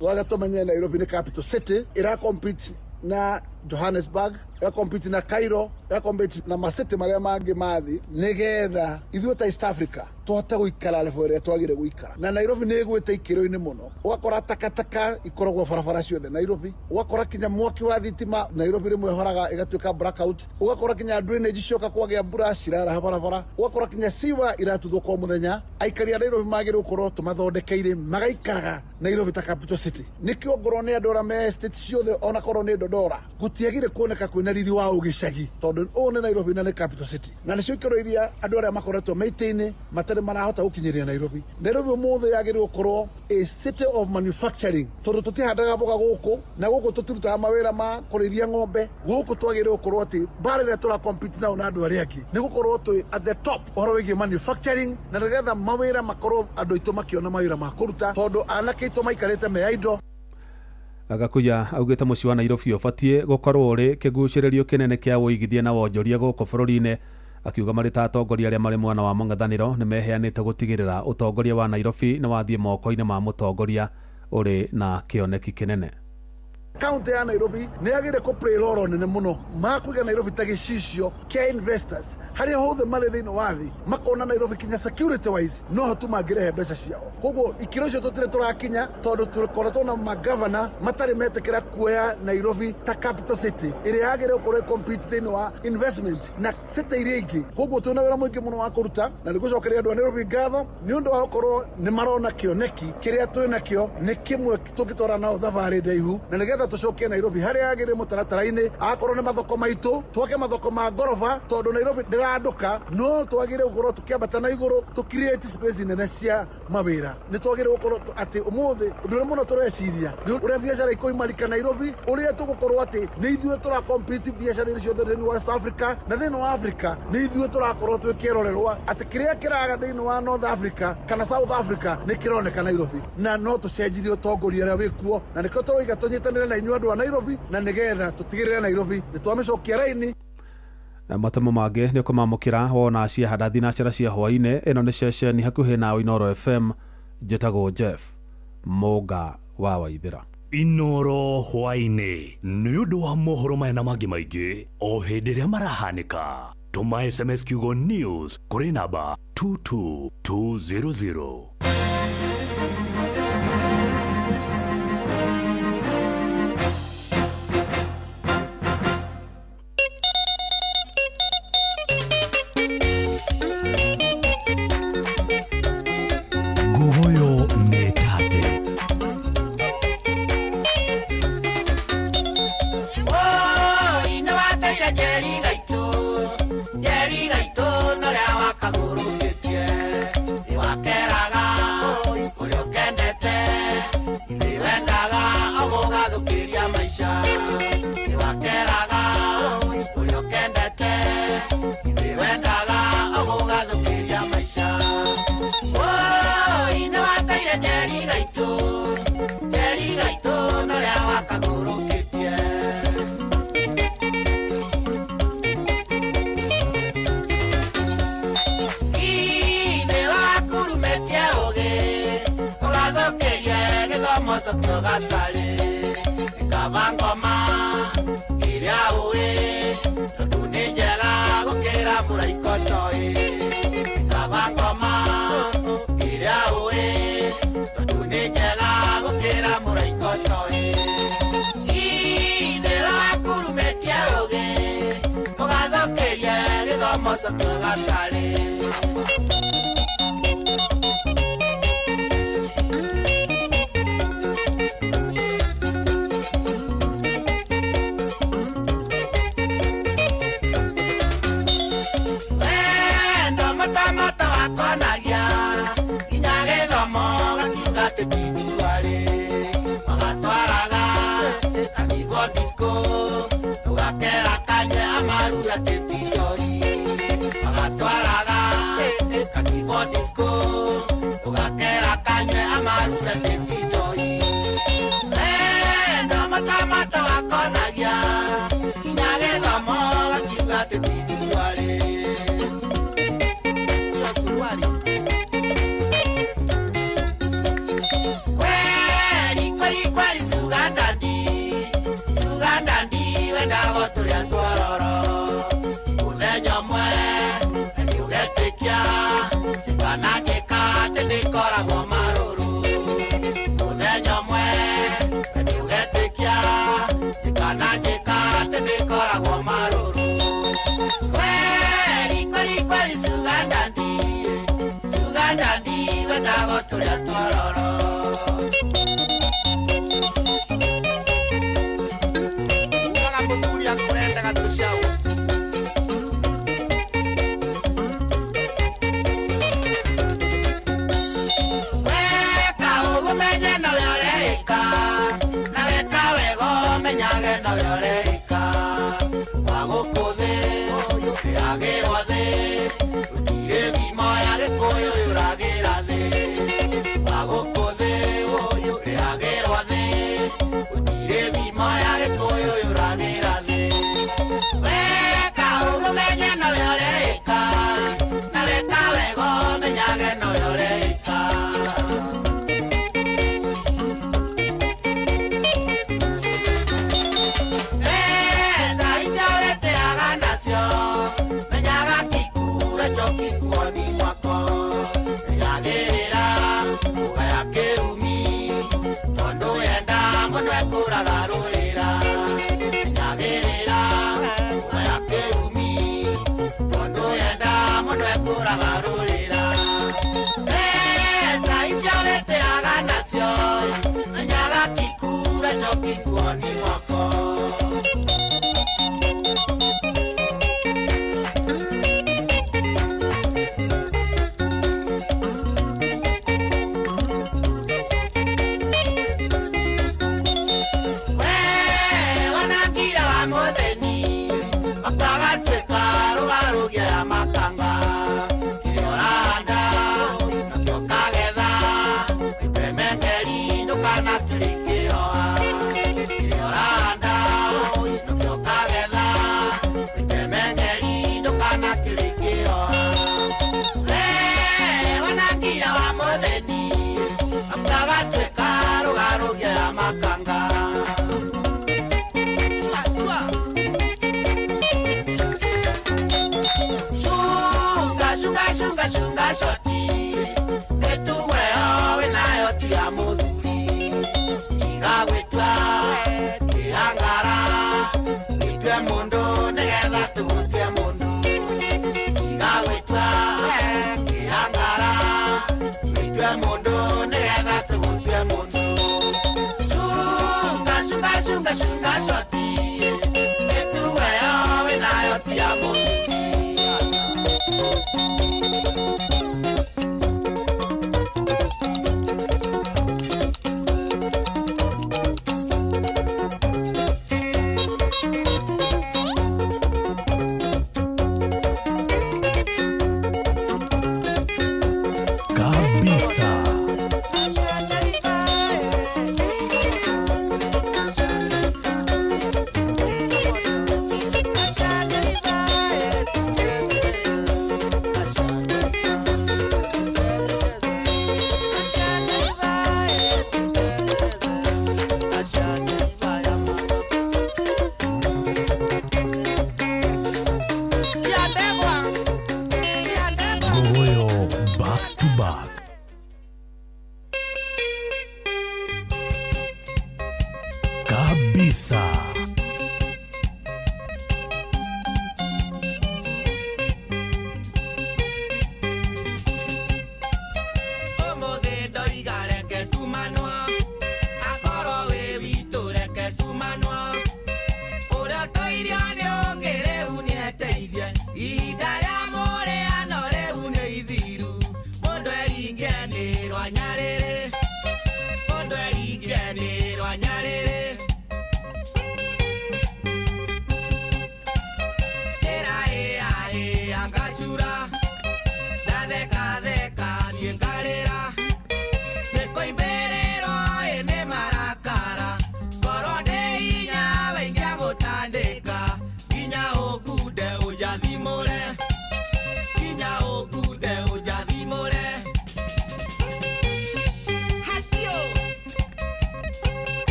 Waga tũmenye Nairobi nĩ capital city, ĩra compete na Johannesburg, compete na Cairo, compete na masete maria mangi mathi nigetha ithuĩ ta East Africa tuhote guikara level ĩrĩa twagire guikara. Na Nairobi nĩ ĩgwĩte ikĩro-inĩ mũno. Ũgakora takataka ikoragwo barabara ciothe Nairobi. Ũgakora kinya mwaki wa thitima Nairobi rĩmwe horaga ĩgatuĩka blackout. Ũgakora kinya drainage cioka kwagĩa mbura cirara barabara. Ũgakora kinya siwa iratuthwo kwa mũthenya. Aikari a Nairobi magĩrĩirwo gũkorwo tũmathondekeire magaikaraga Nairobi ta capital city. Nĩkĩo ngorwo nĩ andũ arĩa me state ciothe ona korwo nĩ Dodora gũtiagire kuoneka kwĩna riri wa ũgĩcagi tondũ ũũ nĩ Nairobi na nĩ capital city. Na nĩcio ikĩro iria andũ arĩa makoretwo mĩtĩ-inĩ matarĩ marahota gũkinyĩria Nairobi. Nairobi ũmũthĩ yagĩrĩirwo gũkorwo a city of manufacturing tondũ tũtihandaga mboga gũkũ na gũkũ tũtirutaga mawĩra ma kũrĩithia ng'ombe. Gũkũ twagĩrĩirwo gũkorwo atĩ bara ĩrĩa tũra compete nao na andũ arĩa angĩ nĩ gũkorwo twĩ at the top ũhoro wĩgiĩ manufacturing na nĩgetha mawĩra makorwo andũ aitũ makĩona mawĩra ma kũruta tondũ anake aitũ maikarĩte me idle. Agakuya augĩte mũciĩ wa Nairobi ũbatiĩ gũkorwo ũrĩ kĩgucĩrĩrio kĩnene kĩa ũigithia na wonjoria gũkũ bũrũri-inĩ, akiuga marĩ ta atongoria arĩa marĩ mwena wa mũng'ethanĩro nĩ meheanĩte gũtigĩrĩra ũtongoria wa Nairobi nĩ wathiĩ moko-inĩ ma mũtongoria ũrĩ na kĩoneki kĩnene. County ya Nairobi nĩ yagĩrĩire kũ play role nene mũno makũiga Nairobi ta gĩcicio kĩa investors harĩa hothe marĩ thĩinĩ wa thĩ makona Nairobi kinya security wise no hotu mangĩrehe mbeca ciao. Koguo ikĩro icio tũtirĩ tũrakinya tondũ tũkoretwo na magavana matarĩ metĩkĩra kuoya Nairobi ta capital city ĩrĩa yagĩrĩire gũkorwo compete thĩinĩ wa investment na city iria ingĩ. Koguo twĩna wĩra mũingĩ mũno wa kũruta na nĩgũcokeria andũ a Nairobi ngatho nĩ ũndũ wa gũkorwo nĩ marona kĩoneki kĩrĩa twĩnakĩo nĩ kĩmwe tũngĩtwara nao thabarĩ ndaihu na nĩgetha tucoke Nairobi harĩa yagĩrĩire mũtaratara-inĩ akorwo nĩ mathoko maitũ twake mathoko ma ngoroba tondũ Nairobi ndĩranduka no twagĩrĩire gũkorwo tũkĩambata na igũrũ tũ create space nene cia mawĩra. Nĩ twagĩrĩire gũkorwo atĩ ũmũthĩ ũndũ ũrĩa mũno tũreciria nĩ ũrĩa biacara ikoimarika Nairobi ũrĩa tũgũkorwo atĩ nĩ ithuĩ tũra compete biacara ciothe thĩinĩ wa West Africa na thĩinĩ wa Africa nĩ ithuĩ tũrakorwo twĩkĩrorerwa atĩ kĩrĩa kĩraga thĩinĩ wa North Africa kana South Africa nĩ kĩroneka Nairobi na no tũcenjirie ũtongoria ũrĩa wĩkuo na nĩkĩo tũroiga tũnyitanĩre na inyuĩ andũ a Nairobi na nĩgetha tũtigĩrĩre Nairobi nĩ twamĩcokia raini. Matemo mangĩ nĩ kũmamũkĩra wona ciahanda thinacara cia hwaĩ-inĩ. Ĩno nĩ ceceni hakuhĩ na Inoro FM. Njĩtagwo Jeff Mũnga wa Waithĩra. Inoro hwaĩ-inĩ nĩ ũndũ wa mohoro maya na mangĩ maingĩ o hĩndĩ ĩrĩa marahanĩka. Tũma SMS kiugo news kũrĩ namba 22200. wendago turia twororo muthenya mwe niugetekia kana jeka tedikoragwo maruru muthenya mwe niugetekia kana jeka tedikoragwo maruru kweli sugandandi wendago turia twororo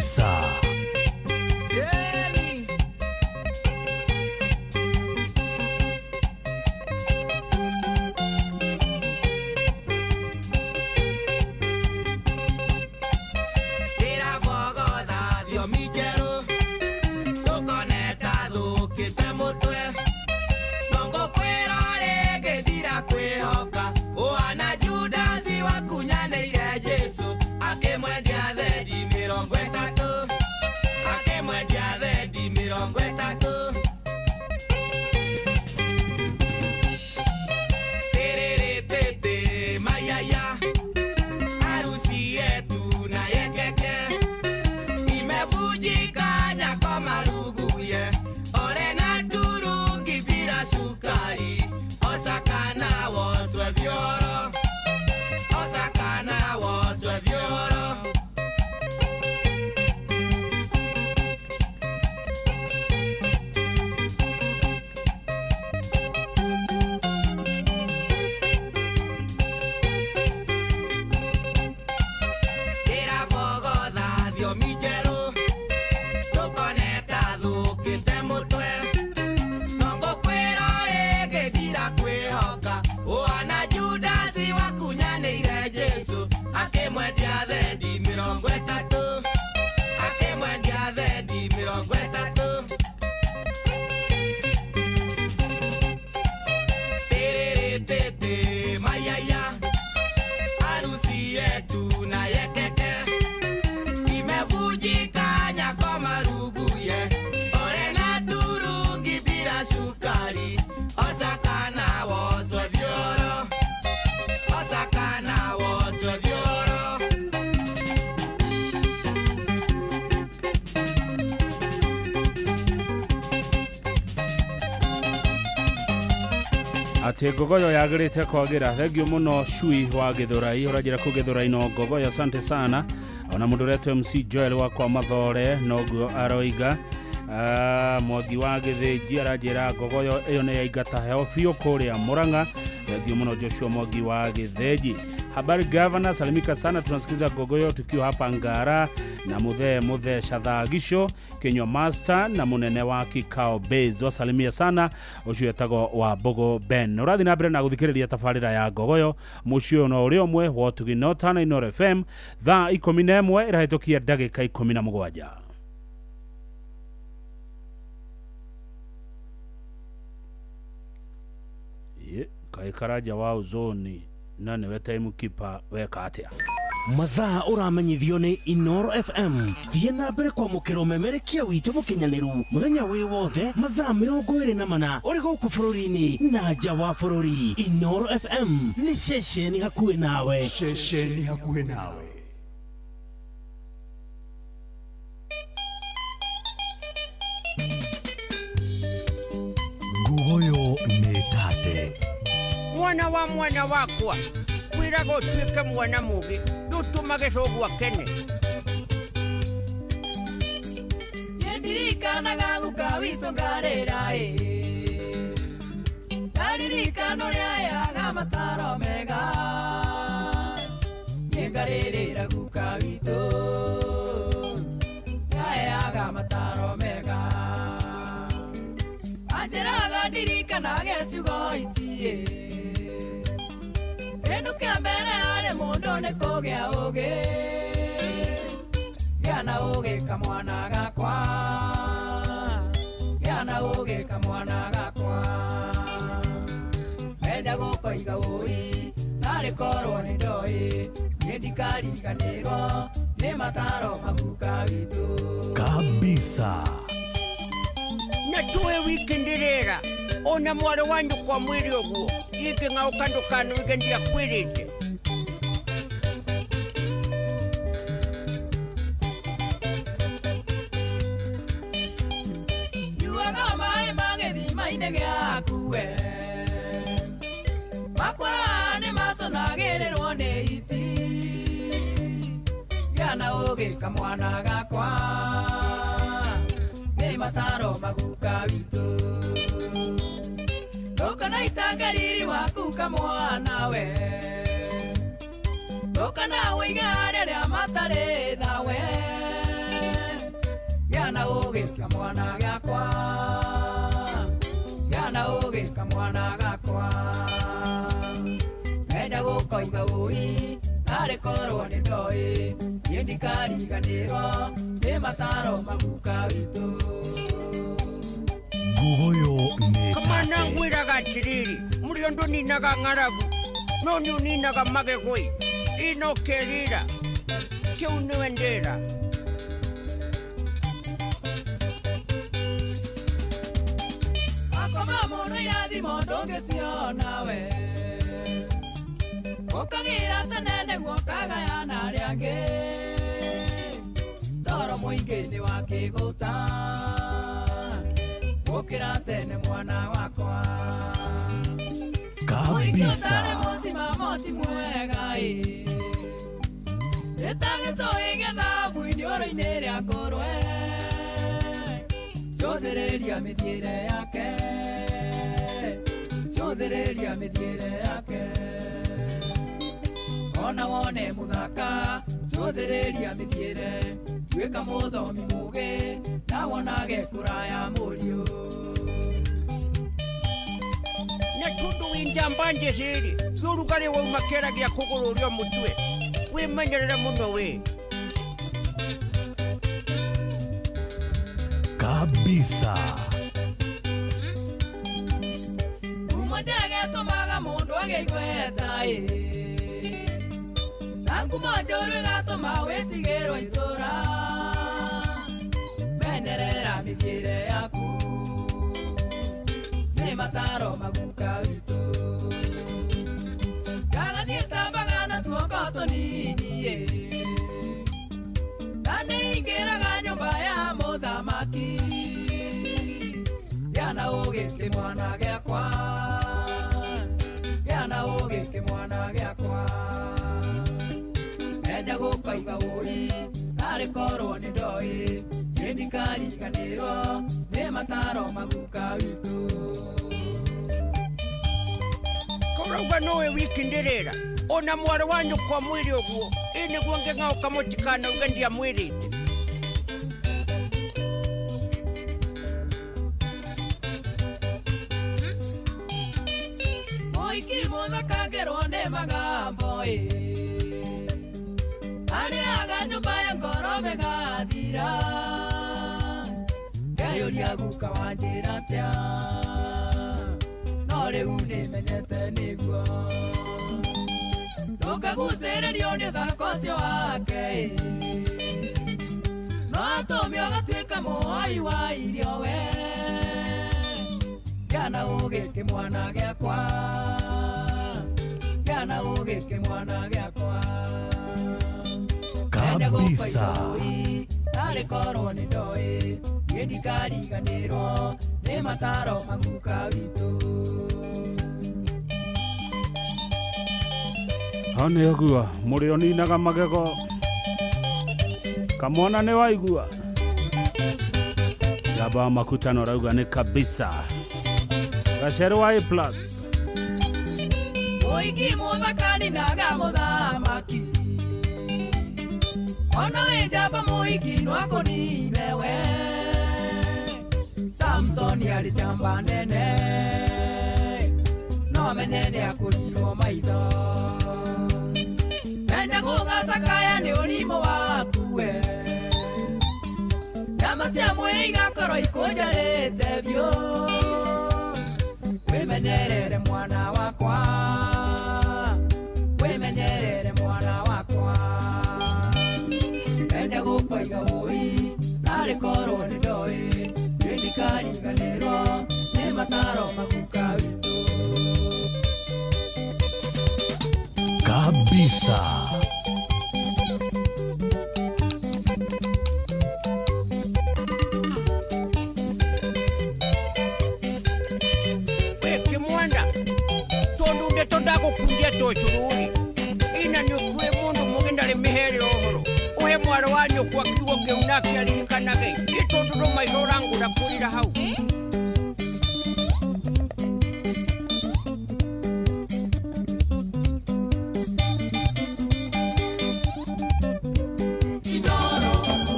kabisa. ati gogoyo yagirite kwagira thegio muno Shui wa Githurai urajira ku Githurai no gogoyo asante sana ona mundu retu MC Joel wa kwa Mathore noguo aroiga Mwangi wa Githiji arajira gogoyo iyo ne yaigata heo fio kuria Muranga thegio muno Joshua Mwangi wa Githiji. Habari Governor, salimika sana, tunasikiza gogoyo tukiwa hapa Ngara na muthe Shathagisho Kenyo Master na munene wa Kikao Base wasalimia sana ucietago wa Bogo Ben. Urathi na mbere na guthikiriria tafarira ya gogoyo mucio no uri omwe wotuginotana Inoro FM thaa 11 irahitukia ndagika 17. Kaikaraja wa uzoni nane we time keeper weka atia mathaa uramenyithio ni Inoro FM thie na mbere kwa mukiro memerekia witu mukinyaniru muthenya wi wothe mathaa 24 uri guku bururi-ini na nja wa bururi. Inoro FM ni ceceni hakuhi nawe, ceceni hakuhi nawe. Gogoyo ni tate mwana wakwa kwiraga utuike mwana mugi ndutumage cogwa kene yendirikanaga guka witũ ngarĩra ndaririkano rĩayaga mataro mega ngarĩrĩra guka witũ rĩayaga mataro mega anjĩraga ndirikanaga ciugo ici Endo kia mbere are mundu ne kogea oge Yana oge kamwana gakwa Yana oge kamwana gakwa Enda goko iga oi Nare koro ni doi Yendikari ganero Ne mataro maguka vitu kabisa. Na tuwe wikendirera ona mware wanyu kwa mwiri oguo ike ngaukandukano wigendia kwirite Yuaga mae mangethi maine giakuwe Makwara ne masonagĩrĩrwo nĩ iti Gana oge kamwana gakwa Nĩ mataro maguka witũ Dokana itangariri waku kamwana we Dokana uigare rĩa matarĩ thawe Gana oge kamwana gakwa Gana oge kamwana gakwa Enda gukoiga ui Nare korwo ni ndoi Yendikariganirwo Ni mataro maguka witu Guoyo ni Kamana ngwiraga atiriri Murio ndo ninaga ng'aragu No ni uninaga magegoi Ino kerira Kiu niwendera Akoma mono irathimo ndũngĩciona we Ũkagira tene nĩguo kagayana arĩa angĩ Toro mũingĩ nĩ wa kĩgũta Gũkĩra tene mwana wakwa Kabisa Mũzima moti mwega Nĩtagĩtũĩ gĩthabu iniũrũ-inĩ rĩa ngũrwe Cũthĩrĩria mĩthiĩre yake Cũthĩrĩria mĩthiĩre yake Ona wone mũthaka Cũthĩrĩria mĩthiĩre Tuĩka mũthomi mũgĩ Na wonage kũraya mũriũ Nĩ tũndũ winjamba njĩcĩrĩ Rũrugarĩ wauma kĩragia kũgũrũ ũrĩa mũtwe Wĩmenyerere mũno wĩ Kabisa Umondege tũmaga mũndũ agĩigweta Nakumondũrũ gatũma wĩtigĩrwo itũra Menyerera mĩthiĩre yaku Nĩ mataro maguka witũ Gagathiĩ tambaga na tuoko tũnini Na nĩingĩraga nyũmba ya mũthamaki Gĩana ũgĩ kĩmwana gĩakwa Gĩana ũgĩ kĩmwana gĩakwa Enda gũkoiga ũri Narĩ korwo nĩ ndoi Ndikariganĩrwo Nĩ mataro maguka witũ Korauga nowe wiki ndirĩra Ona mwarĩ wanyu kwa mwĩrĩ ũguo Nĩguo ngĩng'aũka mũtikanauge ndiamwĩrĩte Mũiki mũthakagĩrwo nĩ magambo Arĩaga nyũmba ya ngorobe gathira Ngeyũria guka wanjĩra atĩa No rĩu nĩmenyete nĩguo Ndũkagucĩrĩrio nĩ thako ũcio wake No atũme ũgatuĩka mũhoi wa irio we Gĩana ũgĩ kĩmwana gĩakwa Gĩana ũgĩ kĩmwana gĩakwa Kabisa Narĩ korwo nĩ ndoi Ndikariganĩrwo Nĩ mataro maguka witũ Hane ogua mũrĩ oninaga magego Kamwana nĩ waigua Jaba makutano rauga nĩ kabisa Gacero wa A+. Mũiki mũthakani naga mũthamaki Ona wĩ njamba mũiki no akũnine we Samson arĩ njamba nene No menene akũrirwo maitho Menya gũgacakaya nĩ ũrimũ waku we Nyama cia mwĩrĩ igakorwo ikũnjarĩte biũ Wĩmenyerere mwana wakwa Wĩmenyerere mwana wakwa Menya gũkoiga ũi Narĩ korwo nĩ ndoi Ndikariganĩrwo Nĩ mataro maguka witũ Kabisa Kimwanda Tondu ndeto ndagukundia tocururi Ina nĩ ũkuĩ mũndũ mũgĩ ndarĩ mĩhere ũhoro Ũhe mwarĩ wa nyũkwa kiugo kĩu nake aririkanage Nĩ tondu no maitho ũrangũra kũrira hau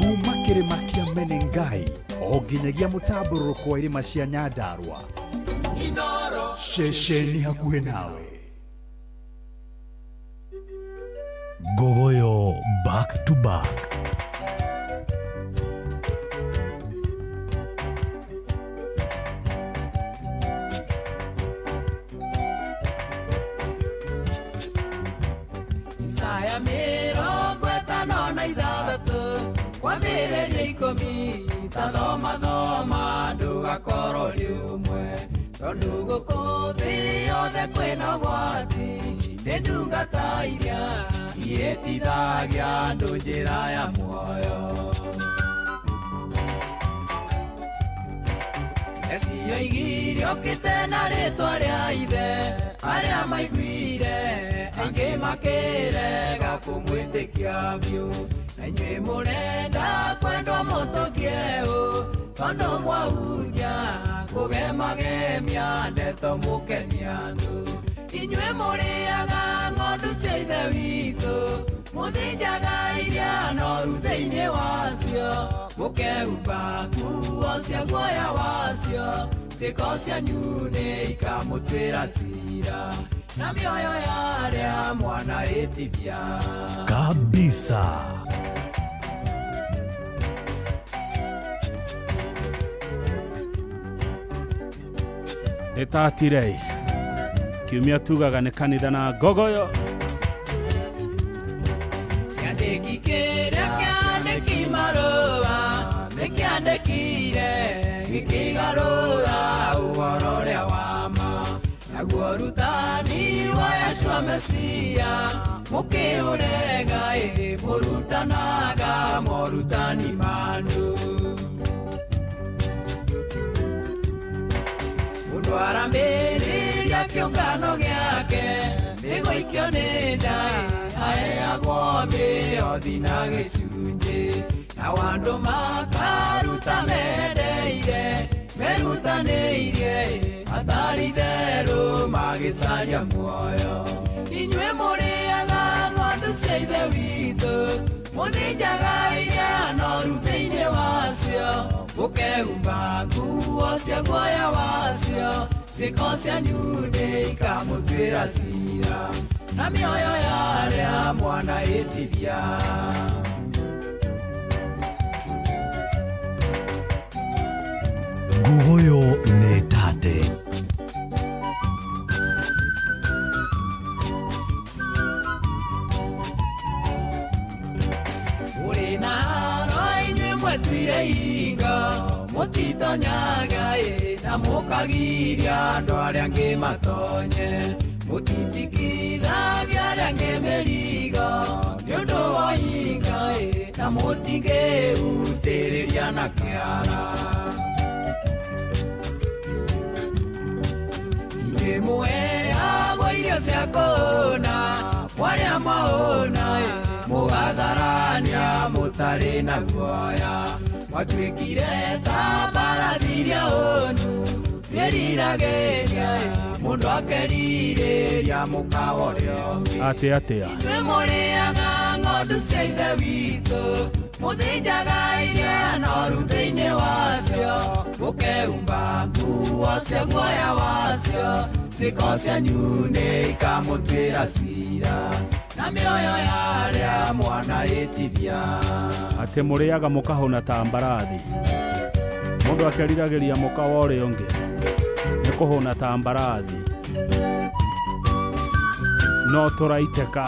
kuma kĩrĩma kĩa Menengai nginyagia mũtambũrũko wa irĩma cia Nyandarua. Inooro Ceceni hakuhĩ nawe. Gogoyo back to back. Isaya mĩrongo ĩtano na ithathatũ kwambĩrĩria ikũmi thoma ndũgakorwo rĩ ũmwe tondũ gũkũ thĩ yothe kwĩna ũgwati nĩ ndungata iria iĩtithagia andũ njĩra ya muoyo. Ciio igiri ũkĩte na rĩtwa rĩa ithe arĩa maiguire aingĩ makĩrega kũmwĩtĩkia biũ na inyuĩ mũrenda kwendwo mũtũkie tondũ mwahunjia kũgemagemia ndeto mũkenia andũ. Inyuĩ mũrĩaga ng'ondu cia ithe witũ mũthĩnjaga iria noru thĩinĩ wacio mũkehumba nguo cia guoya wacio ciĩko cianyu nĩ ikamũtuĩra cira na mĩoyo ya arĩa mwanahĩtithia kabisa. Ĩtatirei kiumia tugaga nĩ kanitha na Gogoyo. Kĩandĩki kĩrĩa kĩandĩki marũa nĩkĩandĩkire gĩkĩgarũra ũhoro ũrĩa wa ma naguo rutani wa Yeshua Mesia mũkĩũrega mũrutanaga morutani mandu. Mũndũ arambĩrĩria kĩũngano gĩake nĩgũikio nĩ nda aheagwo mĩothi na gĩcunjĩ nao andũ makaruta merutanĩirie hatarĩ itherũ magĩcaria muoyo. Inyuĩ mũrĩaga ng'ondu cia ithe witũ mũthĩnjaga iria noru thĩinĩ wacio mũkehumba nguo cia guoya wacio ciĩko cianyu nĩ ikamũtuĩra cira na mĩoyo ya arĩa mwanahĩtithia. Gogoyo nĩ tate. Ũrĩ na haro inyuĩ mwetuire hingo mũtitonyaga na mũkagiria andũ arĩa angĩ matonye mũtitikithagia arĩa angĩ mĩrigo nĩ ũndũ wa hinga na mũtingĩhutĩrĩria na kĩara. Inyuĩ mũheagwo irio cia kũhũna mwarĩa mahũna mũgatharania mũtarĩ na guoya mwatuĩkire ta mbarathi iria hũnu ciĩriragĩria mũndũ akerirĩria mũkawa ũrĩa ũngĩ. Atĩa Inyuĩ mũrĩaga ng'ondu cia ithe witũ mũthĩnjaga iria noru thĩinĩ wacio mũkehumba nguo cia guoya wacio ciĩko cianyu nĩ ikamũtuĩra cira na mĩoyo ya arĩa mwanahĩtithia. Atĩ mũrĩaga mũkahũna ta mbarathi mũndũ akeriragĩria mũkawa ũrĩa ũngĩ nĩ kũhũna ta mbarathi no tũraitĩka.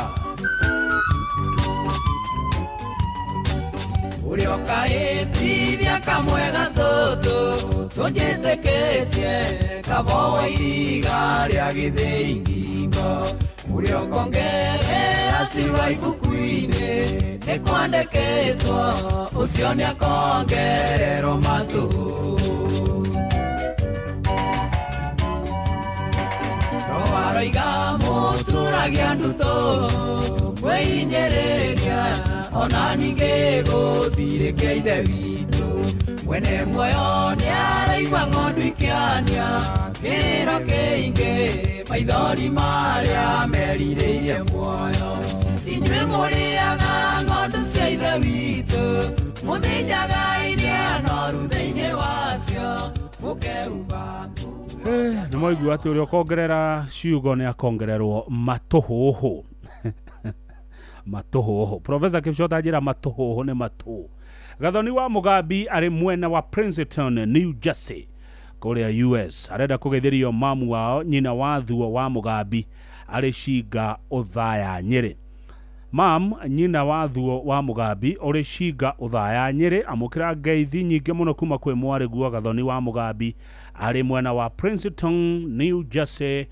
Ũrĩa ũkahĩtithia kamwega tũtũ tũnjĩtĩkĩtie kaboa iriga rĩa gĩthĩi ngingo ũrĩa ũkongerera ciugo ibuku-inĩ nĩ kwandĩkĩtwo ũcio nĩ akongererwo matũ. No aroiga mũturagia nduto kwĩhinyĩrĩria ona ningĩ gũthirĩkia ithe witũ mwene muoyo nĩ araigua ng'ondu ikĩania kĩrĩro kĩingĩ maithori marĩa merirĩirie muoyo. Inyuĩ mũrĩaga ng'ondu cia ithe witũ mũthĩnjaga iria noru thĩinĩ wacio mũkeuga nĩ moigua atĩ ũrĩa ũkongerera ciugo nĩ akongererwo matũhũhũ matũhũhũ. Professor Kipchota njĩra matũhũhũ nĩ matũ. Gathoni wa Mugambi arĩ mwena wa Princeton, New Jersey kũrĩa US arenda kũgeithĩrio mamu wao nyina wa thuo wa Mugambi arĩ Shinga Uthaya Nyĩrĩ. Mam nyina wa thuo wa Mugambi ũrĩ Shinga Uthaya Nyĩrĩ amũkĩra ngeithi nyingĩ mũno kuma kwĩ mwarĩ guo Gathoni wa Mugambi arĩ mwena wa Princeton, New Jersey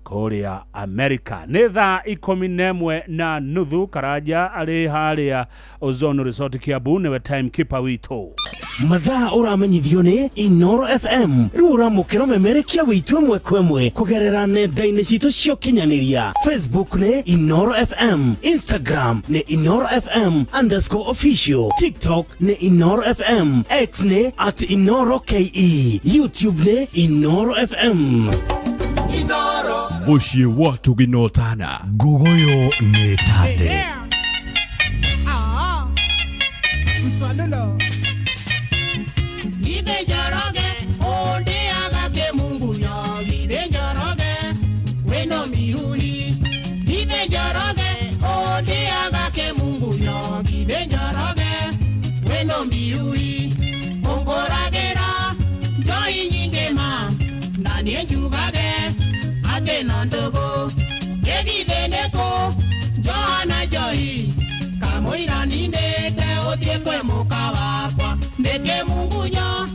kũrĩa America. Nĩ thaa 11:30 Karanja arĩ harĩa Ozone Resort Kiambu nĩwe timekeeper witũ. Mathaa ũramenyithio nĩ Inoro FM. Rĩu ũramũkĩra ũmemerekia wĩitũ ĩmwe kwa ĩmwe kũgerera nenda-inĩ citũ cia ũkinyanĩria. Facebook nĩ Inoro FM, Instagram nĩ Inoro FM_official, TikTok nĩ Inoro FM, X nĩ @InoroKE, YouTube nĩ Inoro FM. Inoro Muciĩ wa Tuginotana Nguguyo nĩ tate. Msalolo Gide njoroge onde agake Mungu nyo gide njoroge weno mihui Gide njoroge onde agake Mungu nyo gide njoroge weno mihui Mongoragera joy nyingema ndani njugage ate nandogo Gide neko Johanna joy Kamoira ninde te odie kwe mokawakwa Neke Mungu nyo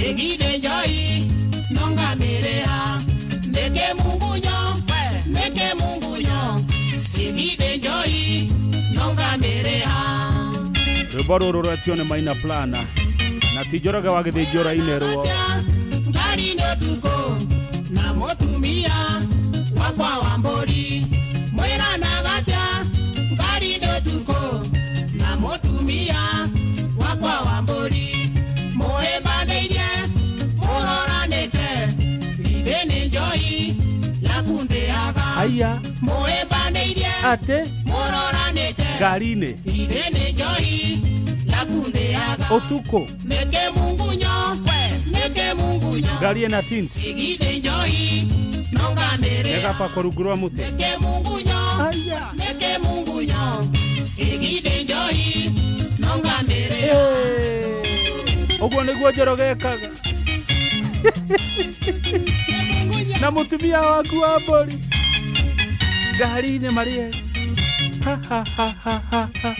Egide joy Nonga merea Neke Mungu nyo Egide joy Nonga merea Rũbaro rũratione maina plana na tijoroga wagĩthĩnjora inerwo Ngari no tuko Na motumia Wakwa wambori Mwera nagatia Ngari no tuko Na motumia Wakwa wambori Moheba neire Morora nete Lidene joy Lakunde aga Aya Moheba neire Ate Morora nete Garine Lidene joy Lakunde aga Otuko Neke Mungu nyo Gari na tint Egide joy Nonga merea Nega pa korugurwa mute Neke Mungu nyo Neke Mungu nyo Egide joy Nonga merea Ogwo nĩguo njorogekaga na mũtumia waku wa mbũri ngari-inĩ marie ha ha ha ha ha ha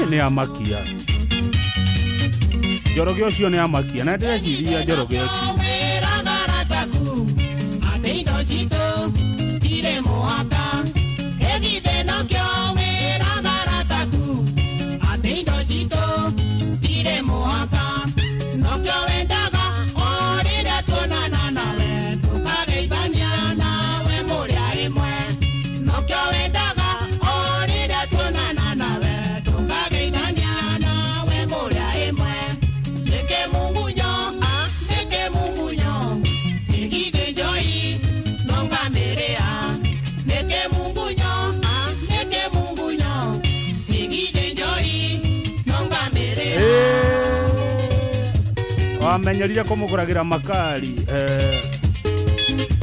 nĩ amakia njoroge ũcio nĩ amakia na ndĩreciria njoroge ũcio wamenyerire kũmũgũragĩra makari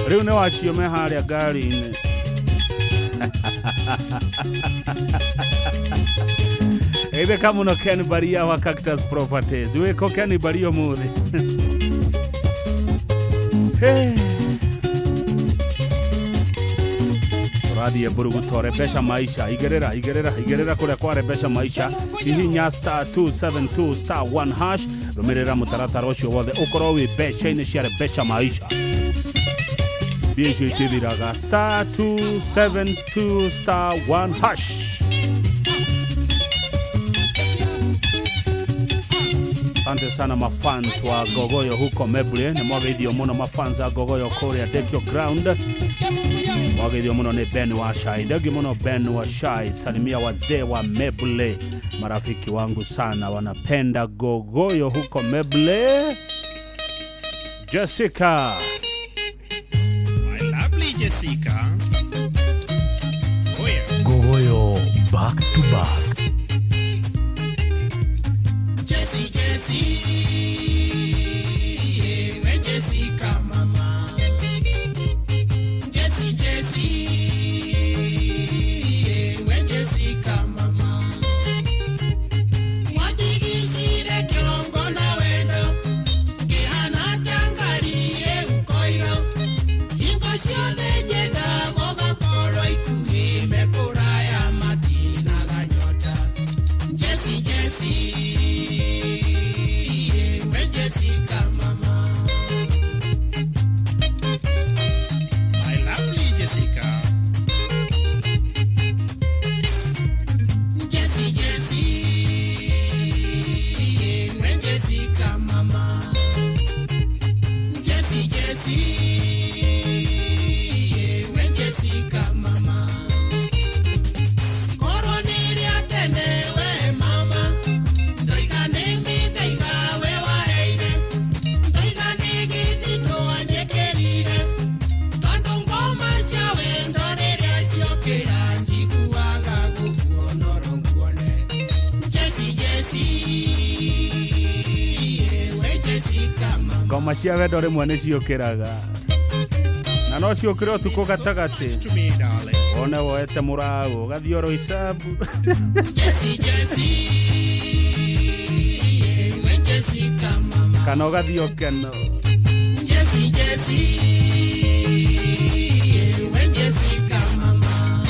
rĩu nĩ waciome harĩa ngari-inĩ ĩtheka mũno Ken Baria wa Cactus Properties wĩko Ken Baria mũthĩ Twathie Buruguto Rebesha Maisha igerera kuria kwa Rebesha Maisha hihinya *272 *1# rumirira mutaratara ucio wothe ukorwo wi becha-ini cia Rebesha Maisha bicho itithiraga *272 *1#. Asante sana mafans wa Gogoyo huko Meble. Ni mwageithio muno mafans wa Gogoyo Korea Dekio Ground. Mwageithio muno ni Ben Washai. Ndegi muno Ben Washai. Salimia wazee wa Meble. Marafiki wangu sana wanapenda Gogoyo huko Meble. Jessica. My lovely Jessica. Oh yeah. Gogoyo back to back. Jessica mama Jessica mama wadigishire kiongo na wendo kihana tangarie ukoyo hingo ciothe nyenda gogakorwo ikuhi mekura ya matina ganyota Jessica mama. My lovely Jessica. When Jessica mama. When Jessica mama. Coroneri atendewe mama. Doiga nemi deiga wewa heide. Doiga negi tito anjekerire. Tondo ngoma cia wendo riria ciokira njiguaga gukuonoro nguone. We Jessica mama. Ngoma cia wendo rimwe ni ciokiraga. Na no ciokire utuko gatagati. One woete murago gathioro isabu. We Jessica mama. Kana gathio keno. We Jessica mama.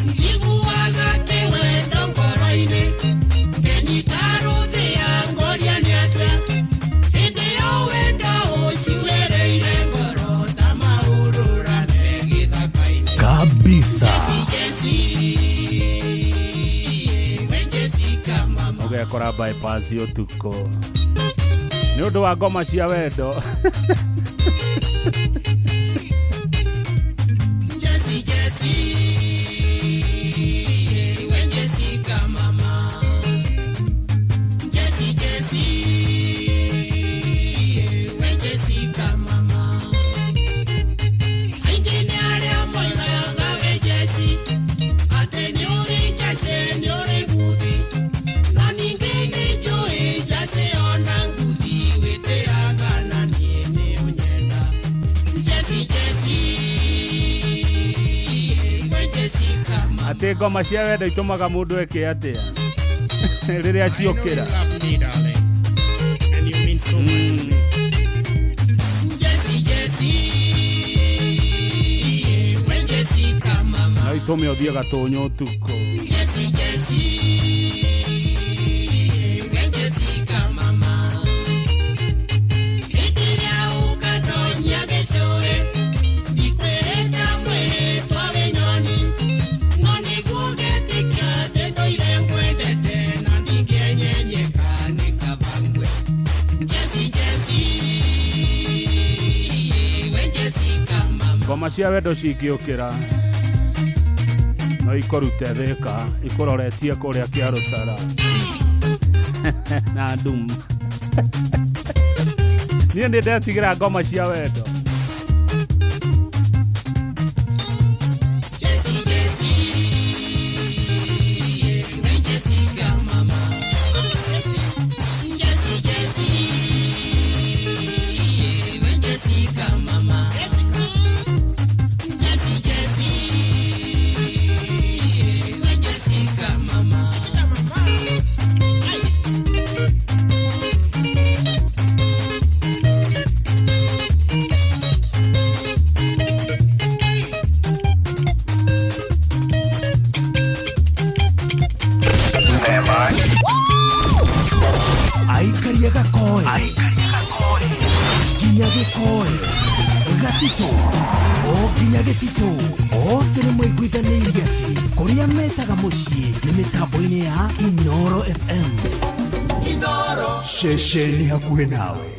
Njiguaga kiwendo ngoro-ini. Kenyitaru thia ngoria ni atia. Hindi yo wendo uciwereire ngoro ta maururane githaka-ini. Kabisa. We Jessica mama. Ugekora bypass utuko. Ni undu wa ngoma cia wendo. We Jessica mama. We Jessica mama. Aingine aria moigaga we Jessie. Ate nyuri Jessie nyuri guthi. Na ningine njui Jessie ona nguthi. Witiaga na niĩ unyenda. Jessie. We Jessica mama. Ati ngoma cia wendo itumaga mundu eke atia. Riria ciokira. And you mean so much to me. We Jessica mama. Na itume uthie gatonyo utuko. We Jessica mama. Hitiria ukatonya geshoe. Ikweta mwe twawe nyoni. Noni gugetika tendo ile ngwendete. Na ningenyenyeka nikavangwe. We Jessica mama. Ngoma cia wendo cingiukira. No ikorute thika ikororetie kuria kiarutara. Na ndum. Niĩ nĩ ndetigira ngoma cia wendo. We Jessica mama. We Jessica mama. We Jessica mama. Gogoyo Gatito O kinya gitito O tere mwaiguithanirie ati kuria metaga mucii ni mitambo-ini ya Inoro FM. Inoro Shesheni hakuhe nawe.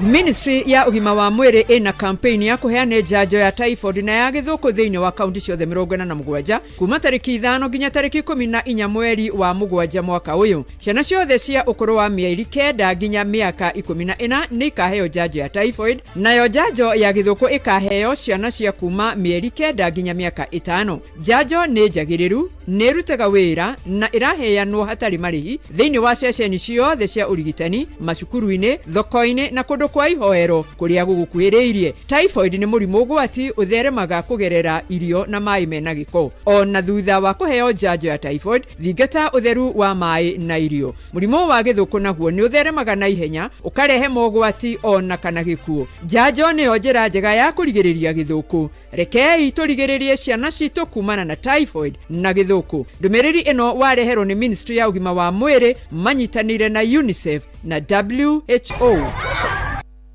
Ministry ya ugima wa mwiri ina campaign ya kuheana njanjo ya typhoid na ya githuku thiini wa kaunti ciothe 47 kuma tariki 5 nginya tariki 14 mweri wa 7 mwaka uyu. Ciana ciothe cia ukuru wa mieri 9 nginya miaka 14 ni ikaheo njanjo ya typhoid, nayo njanjo ya githuku ikaheo ciana cia kuma mieri 9 nginya miaka 5. Njanjo ni njagiriru, ni rutaga wira na iraheanwo hatari marihi thiini wa ceceni ciothe cia urigitani, macukuru-ini, thoko-ini na kundu kwa ihoero kuria gugukuhiriirie. Typhoid ni murimu ugwati utheremaga kugerera irio na mai mena giko. Ona thutha wa kuheo njanjo ya typhoid, thingata utheru wa mai na irio. Murimu wa githuku naguo ni utheremaga na ihenya ukarehe mogwati ona kana gikuo. Njanjo ni njira njega ya kurigiriria githuku. Rekei turigiririe ciana citu kumana na typhoid na githuku. Ndumiriri ino wareherwo ni Ministry ya ugima wa mwiri manyitanire na UNICEF na WHO.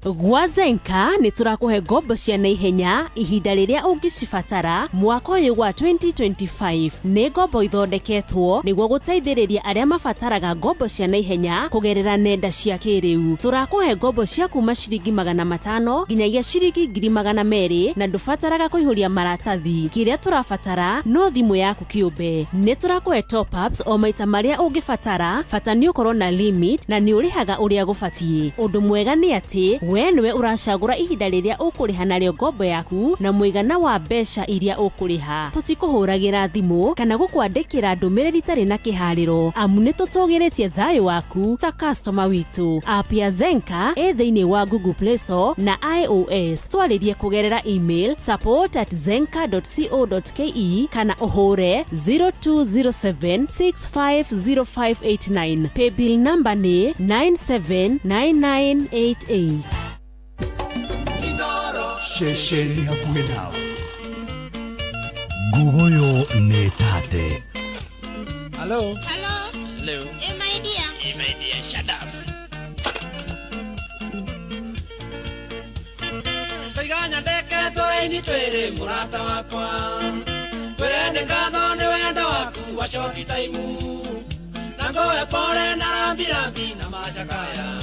Gwa Zenka ni turakuhe ngombo cia naihenya ihinda riria ungicibatara mwaka uyu wa 2025. Ni ngombo ithondeketwo niguo guteithiriria aria mabataraga ngombo cia naihenya kugerera nenda cia kiriu. Turakuhe ngombo cia kuma ciringi 500 nginyagia ciringi 200 na ndubataraga kuihuria maratathi. Kiria turabatara no thimu yaku kiumbe. Ni turakuhe top ups o maita maria ungibatara, bata ni ukorwo na limit na ni urihaga uria gubatie. Undu mwega ni ati we niwe uracagura ihinda riria ukuriha naryo ngombo yaku na muigana wa mbeca iria ukuriha. Tutikuhuragira thimu kana gukwandikira ndumiriri tari na kihariro, amu ni tutugiritie thayo waku ta customer witu. App ya Zenka e thiini wa Google Play Store na iOS. Twaririe kugerera email support@zenka.co.ke kana uhure 0207650589. Paybill number ni 979988. Shesheni hakuhe nawe. Gogoyo ni tate. Hello. Hello. Hello. Hey, my dear. Hey, my dear, shut up. Saiganya ndeke tũraini twĩrĩ mũrata wakwa, twĩrende ngatho nĩ wendo waku wa short time, na ngoe pole na rambirambi na macakaya.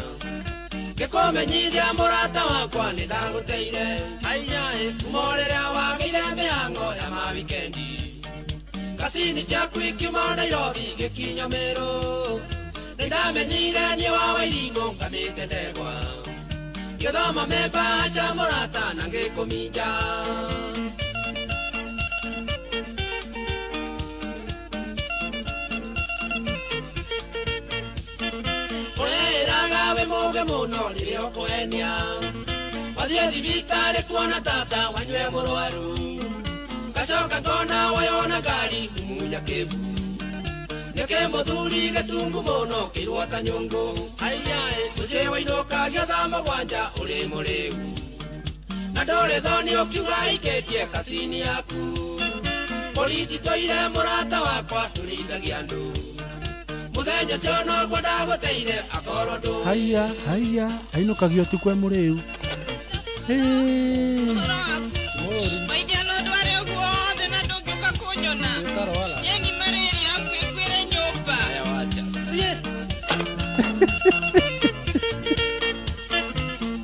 Gĩkũmenyithia mũrata wakwa nĩ ndagũteire, haiya kuma rĩrĩa wagĩire mĩhango ya ma wikendi. Gacini ciaku ikiuma Nairobi gĩkinya Meru, nĩ ndamenyire niĩ wa Wairingũ ngamĩte ndegwa. Gĩthoma memba cia mũrata na ngĩkũminja. Ũreraga we mũge mũno rĩrĩa ũkũhenia, wathiĩ thibitarĩ kuona tata wanyue mũrwaru, gacoka ngona wayona ngari mumunya kĩbu. Nĩkĩ mũthuri gatungu mũno kĩrwo ta nyũngũ, aiya mũciĩ wainũka gĩotha mũgwanja ũrĩ mũrĩu, na ndũrĩ thoni ũkiuga ikĩtie kacini yaku. Borithi tũire mũrata wakwa tũrĩithagia andũ, muthenya cio no gwa ndagũteire akorwo ndũ. Haiya ainũkagio tu kwe mũrĩu. Maithia no ndware ũguo othe na ndũngĩũka kũnyona. Yeni marĩri yaku ĩkwĩre nyũmba.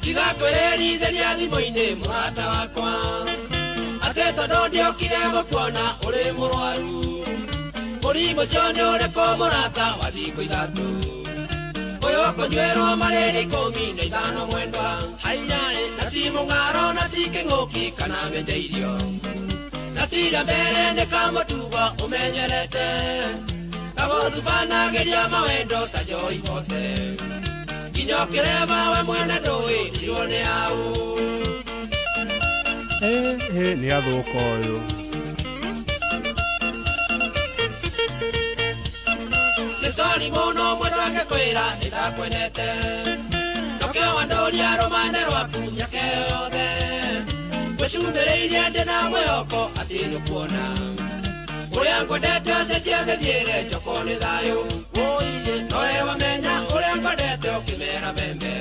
Tiga kwĩrĩithĩria thimũ-inĩ mũrata wakwa, atĩ tondũ ndiokire gũkuona ũrĩ mũrwaru. Mũrimũ ũcio nĩ ũrĩkũ mũrata wa thikũ ithatũ, ũyũ ũkũnyuĩrwo marĩri 15 mwendwa. Haiya na ti mũng'aro na ti kĩng'ũki kana menja irio, na ti rĩa mbere nĩ kamũtugo ũmenyerete, gagũthubanagĩria mawendo ta njoi bote. Nginya ũkĩrema we mwene ndũĩ irwo nĩ hau. Nĩ athũka ũyũ. Nĩ sori mũno mwendwa ngĩkwĩra nĩndakwenete, ndũkĩoa ndũria rũmande rwaku nyake yothe, ngwĩcumĩrĩirie ndĩ na mwĩhoko atĩ nĩkuona. Uria ngwendete acenjia mĩthiĩre njoko nĩ thayũ nowe wamenya ũrĩa ngwendete ũkĩmera mbembe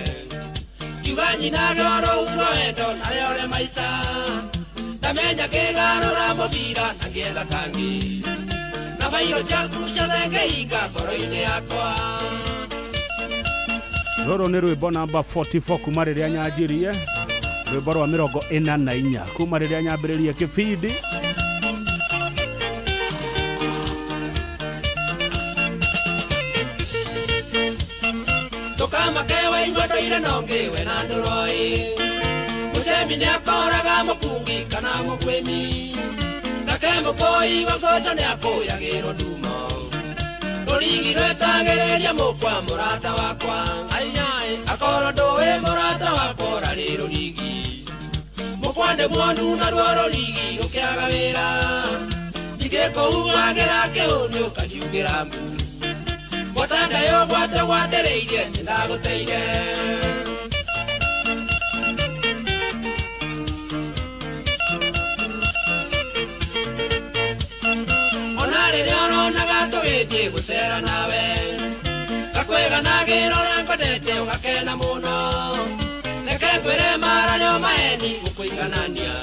kiuga nyinage oro uno wendo nawe ũrĩ maica ndamenya kĩgarũra mũbira na ngĩetha kangi na bairo ciaku ciothe ngĩhinga ngoro-inĩ yakwa. Rũrũ nĩ rwĩmbo namba 44 kuma rĩrĩa nyanjirie, rwĩmbo rwa 44 kuma rĩrĩa nyambĩrĩrie kĩbindi. Tũkamakewe ingwendoire nongiwe na ndũroi mũcemi nĩakoraga mũkungi kana mũkwĩmi nake mũkũi wagoja nĩakũyagĩrwo ndumo rũrigi rwetagĩrĩria mũkwa mũrata wakwa ainyai akorwo ndũĩ mũrata wakwa ũrarĩ rũrigi mũkwa ndĩ mwonu na ruo rũrigi rũkĩaga wĩra njingĩkũhuagĩra kĩhũni ũkangiugĩra mbu Watanda yo gwatĩrĩirie ndagũteire ona rĩrĩa ũronaga tũgĩthiĩ gũcera nawe gakwĩganagĩra ũrĩa ngwendete ũgakena mũno reke ngwĩre maranyo maheni gũkũiganania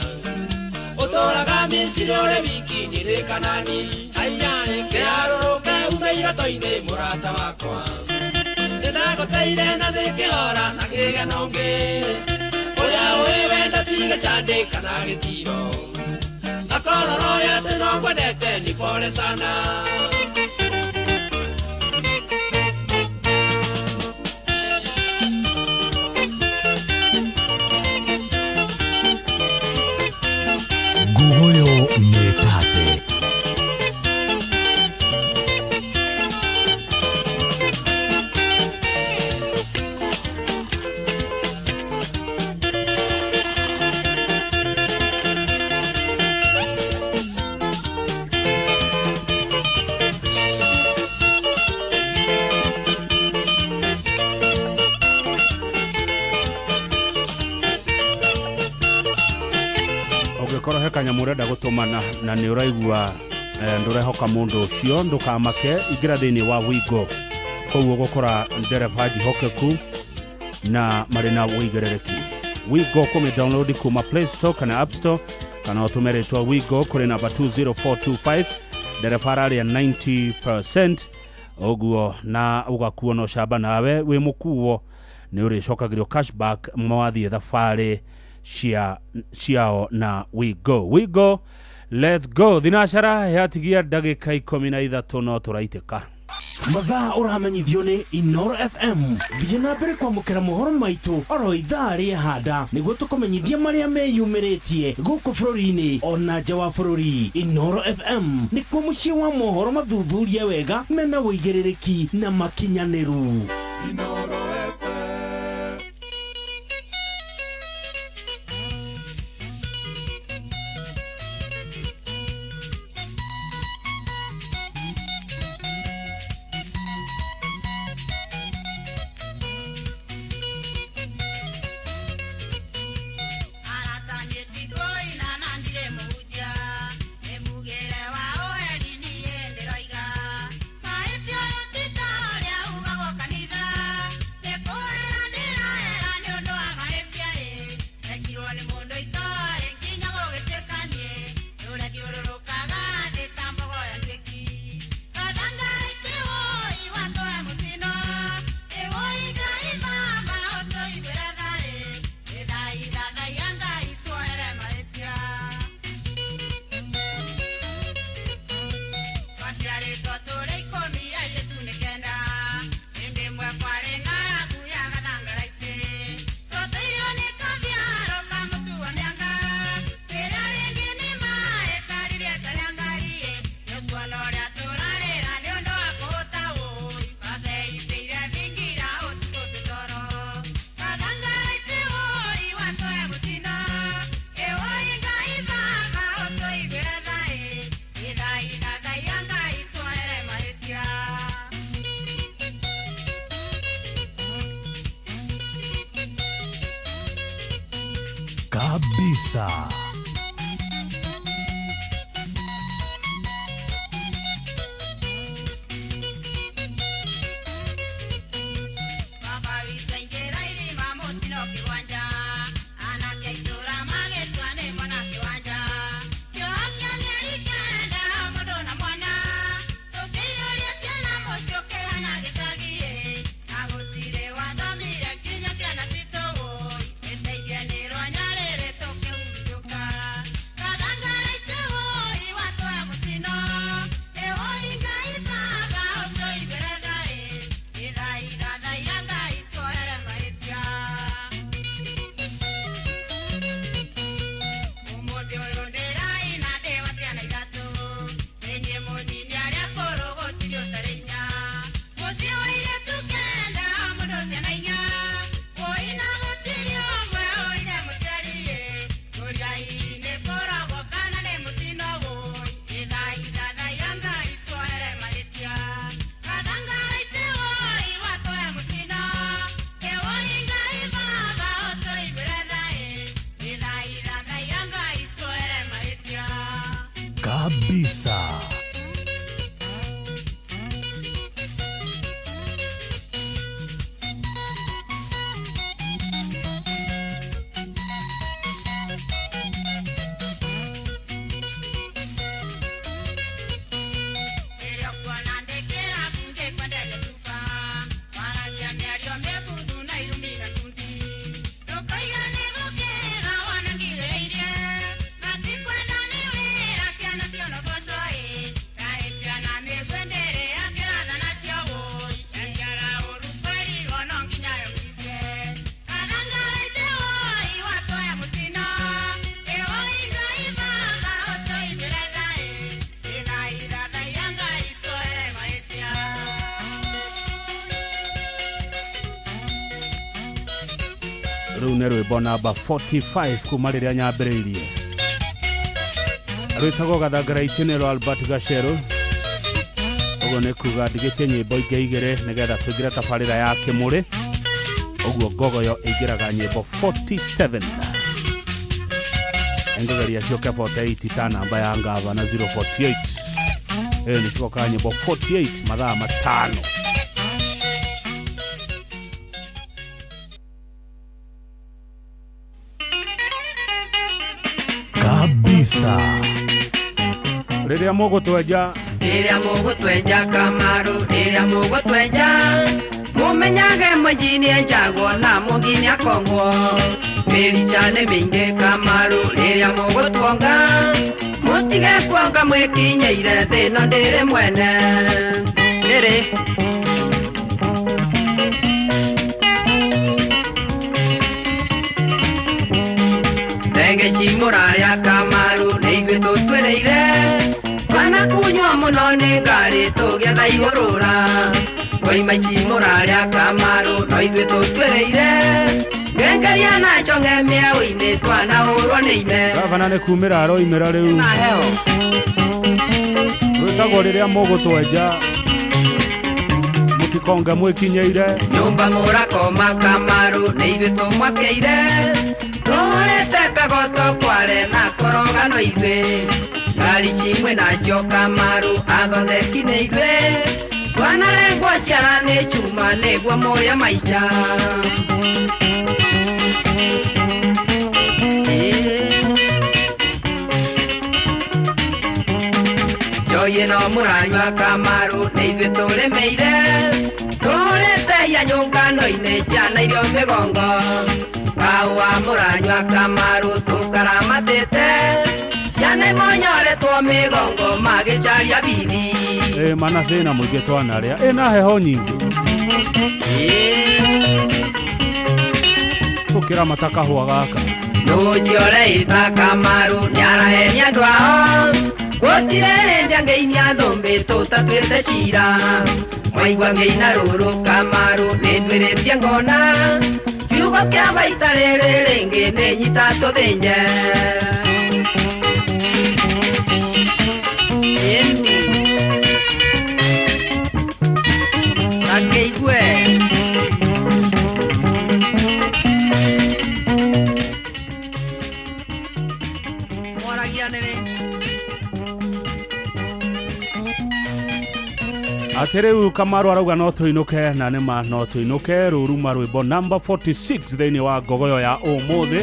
ũtũraga Misiri ũrĩ wiki nĩrĩkanani ainyarĩ kĩharũrũke ume iroto-inĩ mũrata wakwa nĩndagũteire na thĩ kĩhora na kĩgeno ngĩ ũrĩa ũĩ wenda tige candĩ kana gĩtiro akororo yatĩ no ngwendete ni pole sana. Gugoyo Metate. Ũngĩkorwo he kanyamũ ũrenda gũtũmana na nĩ ũraigua ndũrehoka mũndũ ũcio ndũkamake ingĩra thĩinĩ wa Wigo koguo gũkora ndereba jihokeku na marĩ na wĩigĩrĩrĩki. Wigo kũmĩ download kuma Play Store kana App Store kana ũtũme rĩtwa Wigo kũrĩ namba 20425 ndereba ararĩa 90% ũguo na ũgakuo no camba nawe wĩ mũkuo nĩ ũrĩcokagĩrio cashback mwathiĩ thabarĩ ciao na Wigo. Let's go. Thinashara yatigia ndagĩka 13 no tũraitĩka. Mathaa ũramenyithio nĩ Inoro FM. Thiĩ na mbere kwamũkĩra mohoro maitũ oro ithaa rĩahanda nĩguo tũkũmenyithia marĩa meyumĩrĩtie gũkũ bũrũri-inĩ ona nja wa bũrũri. Inoro FM nĩkuo mũciĩ wa mohoro mathuthurie wega mena wĩigĩrĩrĩki na makinyanĩru. Inoro FM. Kabisa. kabisa. Rune rwimbo namba 45 kuma riria nyambiriirie rwitagwo gathangara itinero Albert Gachero uguo ni kuga ndigitie nyimbo ingi igiri nigetha tuingire tabarira ya kimuri uguo ngogoyo ingiraga nyimbo 47 engogeria cioke 48 ta namba ya ngava na 048 ni cioka nyimbo 48 mathaa matano kabisa. Riria mugutwenja Kamaru, riria mugutwenja mumenyage mwenjini enjagwo na mungini akongwo mirichane mingi Kamaru, riria mugutwonga mutige kwonga mwikinyeire thino ndiri mwene ndiri Tenge chimuraria Kamaru neigwe tutwereire Bana kunywa muno ni ngari tugetha igurura Koima chimuraria Kamaru noigwe tutwereire Ngengeria na chonge miaoine twana urwo ni ime Gavana ni kumira aroimira riu Rutagwo riria mugutwenja Mutikonga mwikinyeire Nyumba murakoma Kamaru neigwe tumwakeire Rohorete kagoto kware na korogano itwe Ngari chimwe nacio Kamaru athondeki nĩ itwe Twanarengwo ciara nĩ chuma nĩguo mũrĩa maica Njohi ĩno mũranyua Kamaru nĩ ithuĩ tũrĩmĩire Tũhũrĩte ya nyũngano-inĩ ciana irio mĩgongo Kahũa mũranyua Kamaru tũkaramatĩte Ciana imonyoretwo mĩgongo magĩcaria bibi mana thĩna mũingĩ twanarĩa ĩna heho nyingĩ tũkĩramata kahũa gaka Nũciore Kamaru nĩarahenia andũ ao Gũtirĩ hĩndĩ angĩinia thũmbĩ tũtatuĩte cira Mwaigua ngĩina rũrũ Kamaru nĩnduĩrĩtie ngona Kiugo kĩa baita rĩrĩ rĩngĩ nĩnyita tũthĩnje Akĩigue Mwaragia nĩrĩ Atiriu Kamaru arauga no tuinuke na nima no tuinuke ruruma rwimbo number 46 thĩinĩ wa ngogoyo ya ũmũthĩ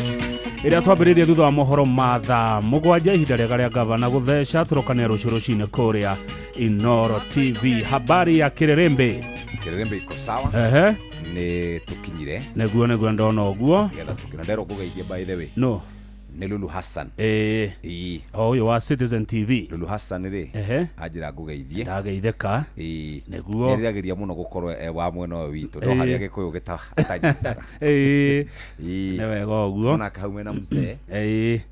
ĩrĩa twambĩrĩirie thutha wa mohoro mathaa mũgwanja ihinda rĩega rĩa gavana gũtheca tũrokania rũciũ-rũcinĩ kũrĩa Inoro TV habari ya Kirerembe iko sawa nĩ tukinyire nĩguo ndona ũguo getha tũkĩnenderwo kũgeithia by the way no nĩ Lulu Hassan ũyũ wa Citizen TV Lulu Hassan rĩ anjĩra ngũgeithie ndageithĩka nĩguo nĩrĩagĩria mũno gũkorwo wa mwena ũyũ witũ no harĩa gĩkũyũ gĩtanyitaga nĩ wega ũguo ona kaumwe na mzee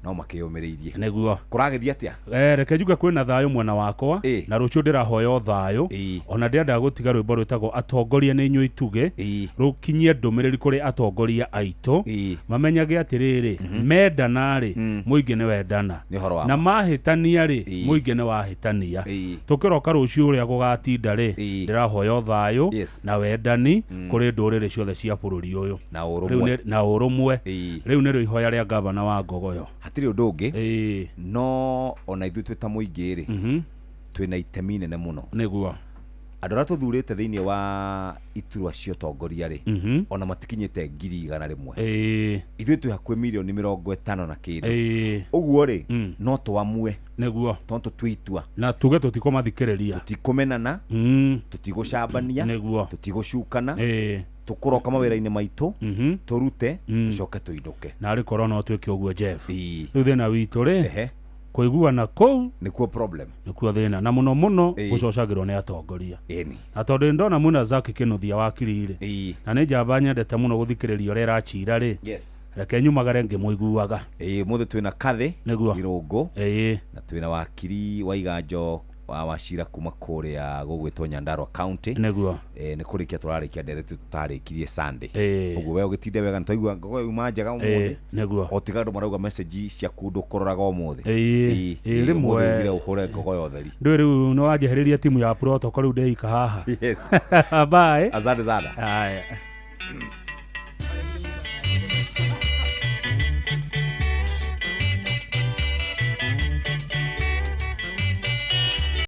no makĩyũmĩrĩirie nĩguo kũragĩthiĩ atĩa reke njuge kwĩna thayũ mwena wakwa na rũciũ ndĩrahoya thayũ ona ndĩrenda gũtiga rwĩmbo rwĩtagwo atongoria nĩ inyuĩ ituge rũkinyie ndũmĩrĩri kũrĩ atongoria aitũ mamenyage atĩrĩrĩ mendana mahĩtania rĩ mũingĩ nĩ wendana na mahĩtania rĩ mũingĩ nĩ wahĩtania tũkĩroka rũciũ ũrĩa gũgatinda rĩ ndĩrahoya thayũ na wendani kũrĩ ndũrĩrĩ ciothe cia bũrũri ũyũ na ũrũmwe rĩu nĩrĩo ihoya rĩa gavana wa Ngogoyo hatirĩ ũndũ ũngĩ no ona ithuĩ twĩ ta mũingĩ rĩ twĩna itemi nene mũno nĩguo andũ arĩa tũthurĩte thĩinĩ wa iturwa cia ũtongoria rĩ ona matikinyĩte 100,000 ithuĩ twĩ hakuhĩ milioni 50 na kĩndũ ũguo rĩ no twamue nĩguo tondũ tũtua itua na tuge tũtikũmathikĩrĩria tũtikũmenana tũtigũcambania nĩguo tũtigũcukana tũkũroka mawĩra-inĩ maitũ tũrute tũcoke tũinũke na arĩ korwo no twĩke ũguo Jeff rĩu thĩna witũ rĩ kũiguana kũu nĩkuo problem nĩkuo thĩna na mũno mũno gũcocagĩrwo nĩ atongoria na tondũ ndona mũna Zaki Kĩnuthia wakiri rĩ na nĩ njamba nyendete mũno gũthikĩrĩria ũrĩa ĩracira rĩ reke nyumagare ngĩmũiguaga mũthĩ twĩna Kathĩ nĩguo Irũngũ na twĩna wakiri Waiganjo wa Wachira kuma kũrĩa gũgwĩtwo Nyandarua County nĩguo nĩ kũrĩkia tũrarĩkia ndereti tũtarĩkirie Sunday ũguo we ũgĩtinde wega nĩtwaigua Ngogoyo uma njega ũmũthĩ nĩguo otiga andũ marauga message ciaku ndũkũroraga ũmũthĩ rĩmwe ugire ũhũre Ngogoyo theri ndũĩ rĩu nĩ wanjehereria timu ya protocol rĩu ndeika haha bye asante sana haya